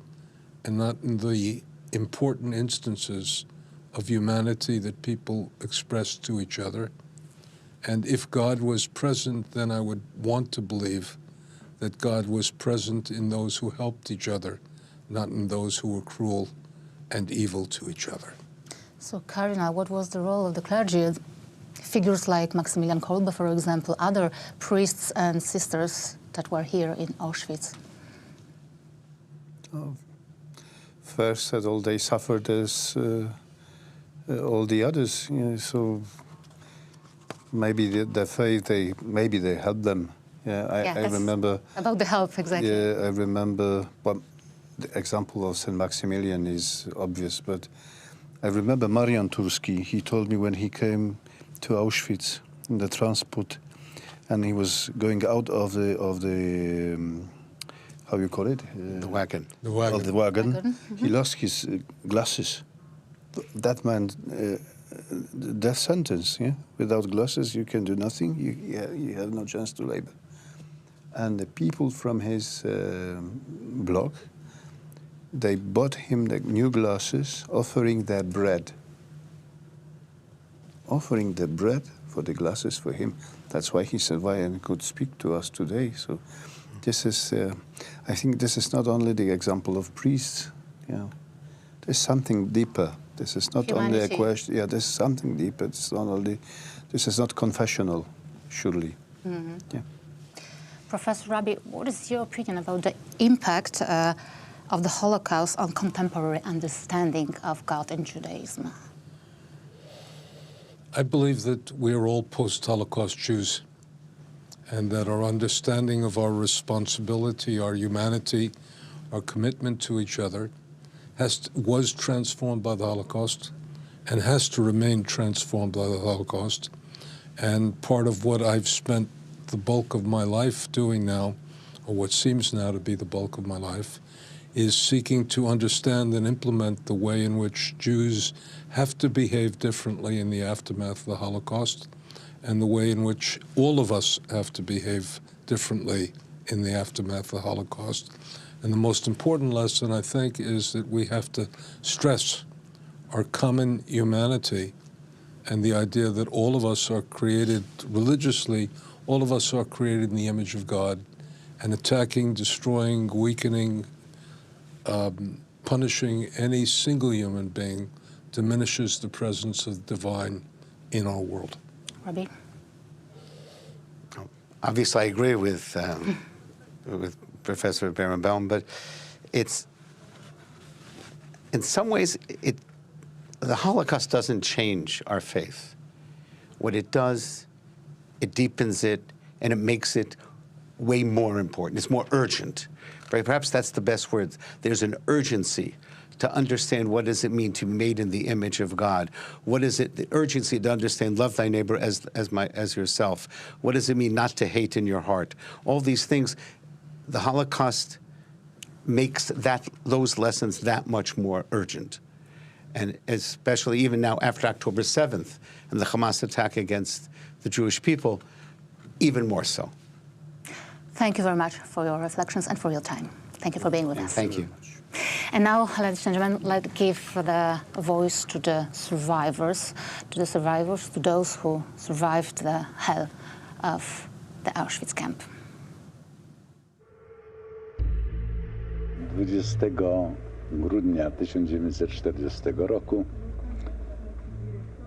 and not in the important instances of humanity that people expressed to each other. And if God was present, then I would want to believe that God was present in those who helped each other, not in those who were cruel and evil to each other. So, Cardinal, what was the role of the clergy? Figures like Maximilian Kolbe, for example, other priests and sisters that were here in Auschwitz. First, that all they suffered as all the others. So maybe the faith, maybe they helped them. I remember about the help, exactly. Yeah, I remember. Well, the example of Saint Maximilian is obvious, but I remember Marian Turski. He told me when he came to Auschwitz in the transport, and he was going out of the how you call it? The wagon. The wagon. Of the wagon. Mm-hmm. He lost his glasses. That meant death sentence. Yeah, without glasses you can do nothing. You have no chance to labor. And the people from his block, they bought him the new glasses, offering their bread. Offering the bread for the glasses for him. That's why he survived and could speak to us today. So this is, I think this is not only the example of priests. There's something deeper. This is not only a question. Yeah, there's something deeper. It's not only. This is not confessional, surely. Mm-hmm. Yeah. Professor Rabi, what is your opinion about the impact of the Holocaust on contemporary understanding of God and Judaism? I believe that we are all post-Holocaust Jews, and that our understanding of our responsibility, our humanity, our commitment to each other was transformed by the Holocaust and has to remain transformed by the Holocaust. And part of what I've spent the bulk of my life doing now, or what seems now to be the bulk of my life, is seeking to understand and implement the way in which Jews have to behave differently in the aftermath of the Holocaust, and the way in which all of us have to behave differently in the aftermath of the Holocaust. And the most important lesson, I think, is that we have to stress our common humanity and the idea that all of us are created religiously, all of us are created in the image of God, and attacking, destroying, weakening, punishing any single human being diminishes the presence of the divine in our world. Rabbi? Obviously, I agree with Professor Berenbaum, but it's, in some ways, the Holocaust doesn't change our faith. What it does, it deepens it, and it makes it way more important. It's more urgent. Right? Perhaps that's the best word. There's an urgency to understand what does it mean to be made in the image of God. What is it? The urgency to understand love thy neighbor as yourself. What does it mean not to hate in your heart? All these things, the Holocaust makes those lessons that much more urgent. And especially even now after October 7th and the Hamas attack against the Jewish people, even more so. Thank you very much for your reflections and for your time. Thank you for being with us. Thank you. And now, ladies and gentlemen, let's give the voice to the survivors, to those who survived the hell of the Auschwitz camp. 20 grudnia 1940 roku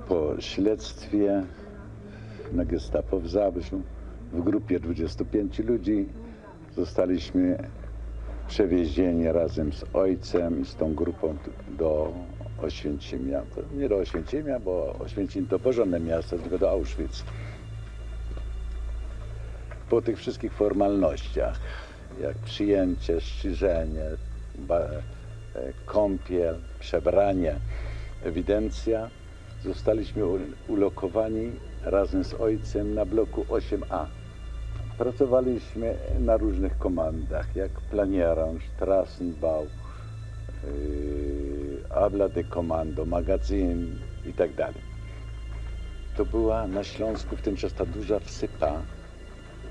po śledztwie na Gestapo w Zabrzu w grupie 25 ludzi zostaliśmy przewiezieni razem z ojcem i z tą grupą do Oświęcimia. Nie do Oświęcimia, bo Oświęcim to porządne miasto, tylko do Auschwitz. Po tych wszystkich formalnościach, jak przyjęcie, strzyżenie, kąpiel, przebranie, ewidencja, zostaliśmy ulokowani razem z ojcem na bloku 8A. Pracowaliśmy na różnych komandach, jak planierant, Strassenbau, Abla de Kommando, magazyn i tak dalej. To była na Śląsku w ten czas ta duża wsypa,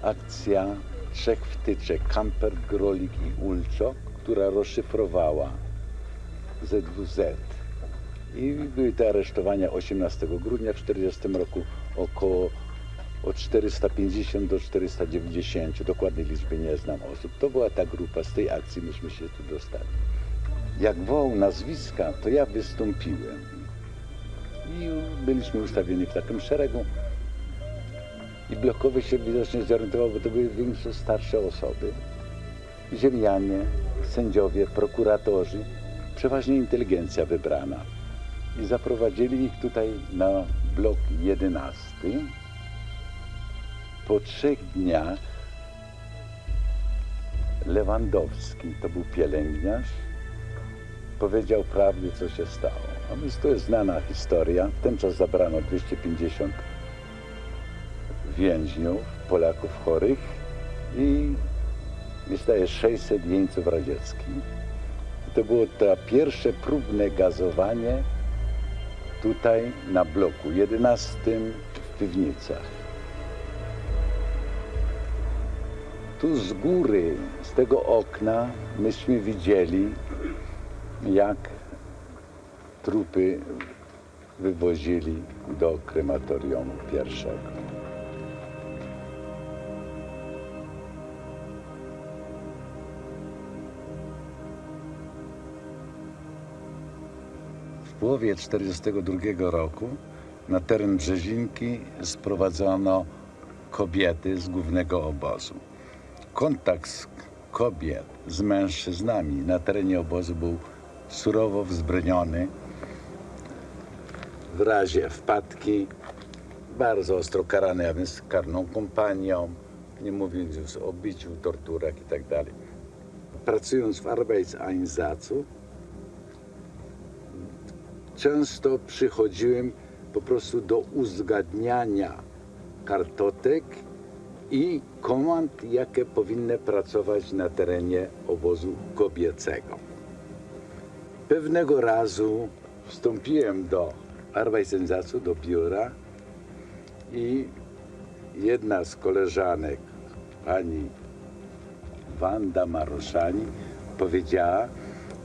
akcja 3 wtyczek, Kamper, Grolik i Ulczok, która rozszyfrowała ZWZ. I były te aresztowania 18 grudnia w 1940 roku około od 450 do 490, dokładnej liczby nie znam osób. To była ta grupa, z tej akcji myśmy się tu dostali. Jak wołał nazwiska, to ja wystąpiłem i byliśmy ustawieni w takim szeregu i blokowy się widocznie zorientował, bo to były większe starsze osoby, ziemianie, sędziowie, prokuratorzy, przeważnie inteligencja wybrana. I zaprowadzili ich tutaj na blok 11. Po 3 dniach Lewandowski, to był pielęgniarz, powiedział prawdę, co się stało. A więc to jest znana historia. W ten czas zabrano 250 więźniów, Polaków chorych i jest 600 jeńców radzieckich. To było to pierwsze próbne gazowanie tutaj na bloku 11 w piwnicach. Tu z góry, z tego okna, myśmy widzieli, jak trupy wywozili do krematorium pierwszego. W połowie 1942 roku na teren Brzezinki sprowadzono kobiety z głównego obozu. Kontakt kobiet z mężczyznami na terenie obozu był surowo wzbroniony. W razie wpadki bardzo ostro karany, a więc karną kompanią, nie mówiąc już o biciu, torturach itd. Pracując w Arbeitseinsatzach, często przychodziłem po prostu do uzgadniania kartotek i komand, jakie powinny pracować na terenie obozu kobiecego. Pewnego razu wstąpiłem do Arbeitseinsatzów, do biura i jedna z koleżanek, pani Wanda Maruszani, powiedziała,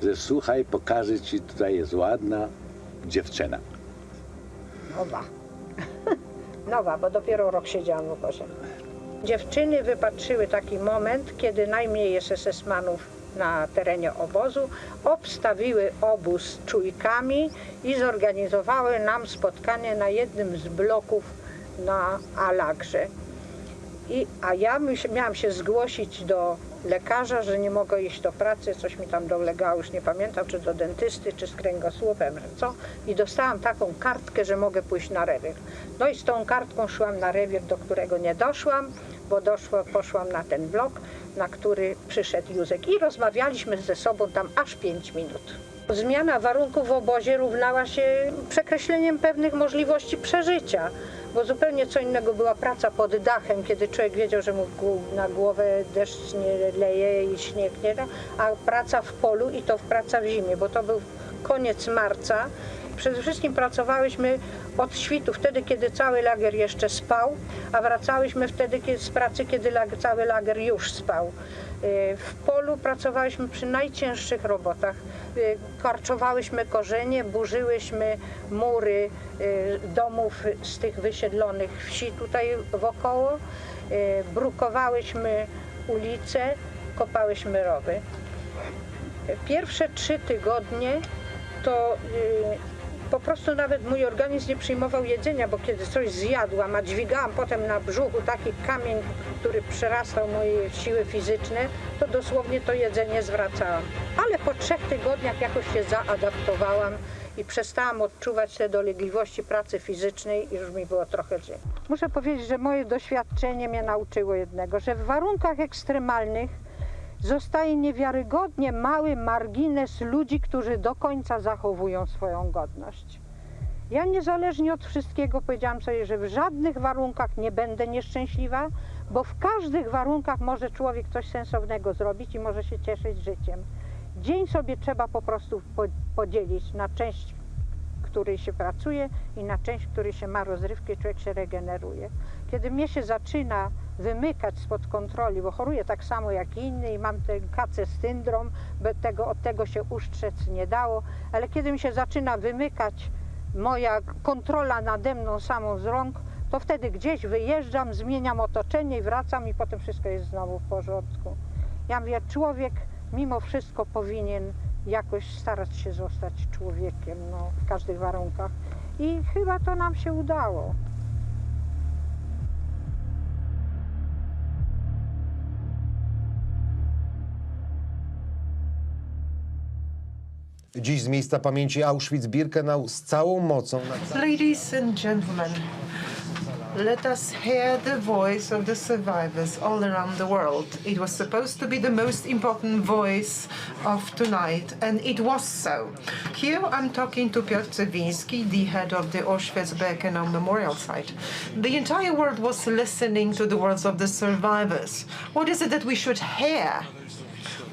że słuchaj, pokażę ci, tutaj jest ładna dziewczyna. Nowa, bo dopiero rok siedziałam w obozie. Dziewczyny wypatrzyły taki moment, kiedy najmniej SS-manów na terenie obozu obstawiły obóz czujkami i zorganizowały nam spotkanie na jednym z bloków na Alagrze. A ja miałam się zgłosić do lekarza, że nie mogę iść do pracy, coś mi tam dolegało, już nie pamiętam, czy do dentysty, czy z kręgosłupem, że co. I dostałam taką kartkę, że mogę pójść na rewir. No i z tą kartką szłam na rewir, do którego nie doszłam, bo poszłam na ten blok, na który przyszedł Józek i rozmawialiśmy ze sobą tam aż 5 minut. Zmiana warunków w obozie równała się przekreśleniem pewnych możliwości przeżycia, bo zupełnie co innego była praca pod dachem, kiedy człowiek wiedział, że mu na głowę deszcz nie leje i śnieg nie da, a praca w polu i to praca w zimie, bo to był koniec marca. Przede wszystkim pracowałyśmy od świtu, wtedy kiedy cały lager jeszcze spał, a wracałyśmy wtedy z pracy, kiedy cały lager już spał. W polu pracowałyśmy przy najcięższych robotach. Karczowałyśmy korzenie, burzyłyśmy mury domów z tych wysiedlonych wsi tutaj wokoło, brukowałyśmy ulice, kopałyśmy rowy. Pierwsze 3 tygodnie to po prostu nawet mój organizm nie przyjmował jedzenia, bo kiedy coś zjadłam, a dźwigałam potem na brzuchu taki kamień, który przerastał moje siły fizyczne, to dosłownie to jedzenie zwracałam. Ale po 3 tygodniach jakoś się zaadaptowałam i przestałam odczuwać te dolegliwości pracy fizycznej i już mi było trochę lżej. Muszę powiedzieć, że moje doświadczenie mnie nauczyło jednego, że w warunkach ekstremalnych zostaje niewiarygodnie mały margines ludzi, którzy do końca zachowują swoją godność. Ja niezależnie od wszystkiego powiedziałam sobie, że w żadnych warunkach nie będę nieszczęśliwa, bo w każdych warunkach może człowiek coś sensownego zrobić i może się cieszyć życiem. Dzień sobie trzeba po prostu podzielić na część, w której się pracuje i na część, w której się ma rozrywkę i człowiek się regeneruje. Kiedy mnie się zaczyna wymykać spod kontroli, bo choruję tak samo jak inni i mam ten KC syndrom, od tego się ustrzec nie dało, ale kiedy mi się zaczyna wymykać moja kontrola nade mną samą z rąk, to wtedy gdzieś wyjeżdżam, zmieniam otoczenie i wracam i potem wszystko jest znowu w porządku. Ja mówię, człowiek mimo wszystko powinien jakoś starać się zostać człowiekiem, no, w każdych warunkach. I chyba to nam się udało. Dziś z miejsca pamięci Auschwitz-Birkenau z całą mocą. Ladies and gentlemen, let us hear the voice of the survivors all around the world. It was supposed to be the most important voice of tonight, and it was so. Here I'm talking to Piotr, the head of the Auschwitz-Birkenau Memorial Site. The entire world was listening to the words of the survivors. What is it that we should hear?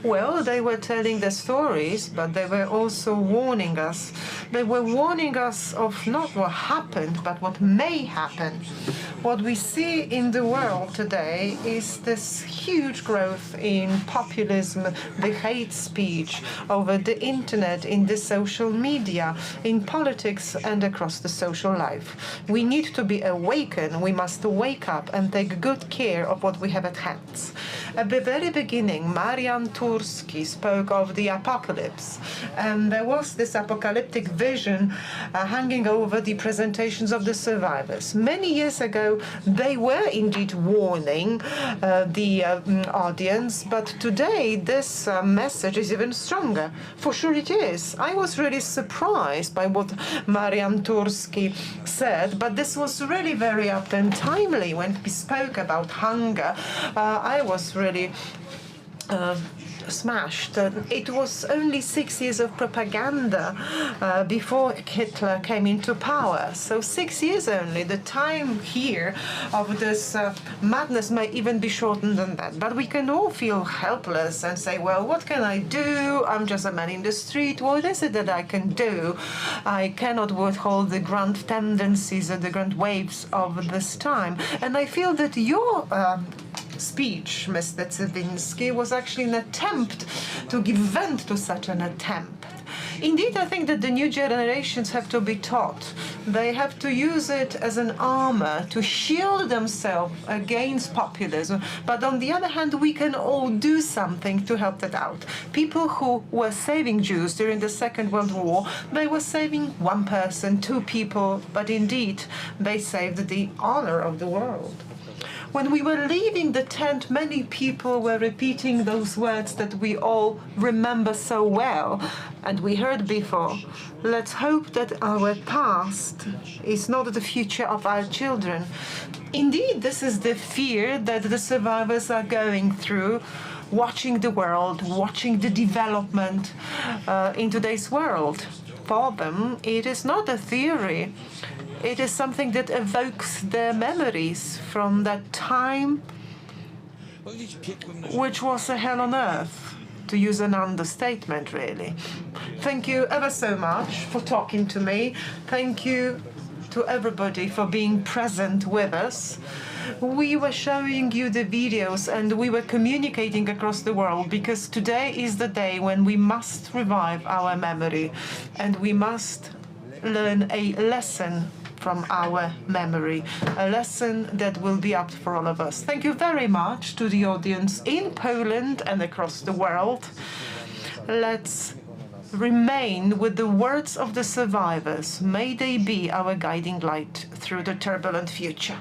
Well, they were telling their stories, but they were also warning us. They were warning us of not what happened, but what may happen. What we see in the world today is this huge growth in populism, the hate speech over the internet, in the social media, in politics and across the social life. We need to be awakened. We must wake up and take good care of what we have at hand. At the very beginning, Marian Turski spoke of the apocalypse, and there was this apocalyptic vision hanging over the presentations of the survivors. Many years ago, they were indeed warning the audience, but today this message is even stronger. For sure it is. I was really surprised by what Marian Turski said, but this was really very apt and timely when he spoke about hunger. I was really smashed. It was only 6 years of propaganda before Hitler came into power. So 6 years only. The time here of this madness may even be shortened than that. But we can all feel helpless and say, well, what can I do? I'm just a man in the street. What is it that I can do? I cannot withhold the grand tendencies and the grand waves of this time. And I feel that your speech, Mr. Cywinski, was actually an attempt to give vent to such an attempt. Indeed, I think that the new generations have to be taught. They have to use it as an armor to shield themselves against populism. But on the other hand, we can all do something to help that out. People who were saving Jews during the Second World War, they were saving one person, two people, but indeed, they saved the honor of the world. When we were leaving the tent, many people were repeating those words that we all remember so well and we heard before. Let's hope that our past is not the future of our children. Indeed, this is the fear that the survivors are going through, watching the world, watching the development in today's world. For them, it is not a theory. It is something that evokes their memories from that time, which was a hell on earth, to use an understatement, really. Thank you ever so much for talking to me. Thank you to everybody for being present with us. We were showing you the videos and we were communicating across the world because today is the day when we must revive our memory and we must learn a lesson from our memory, a lesson that will be up for all of us. Thank you very much to the audience in Poland and across the world. Let's remain with the words of the survivors. May they be our guiding light through the turbulent future.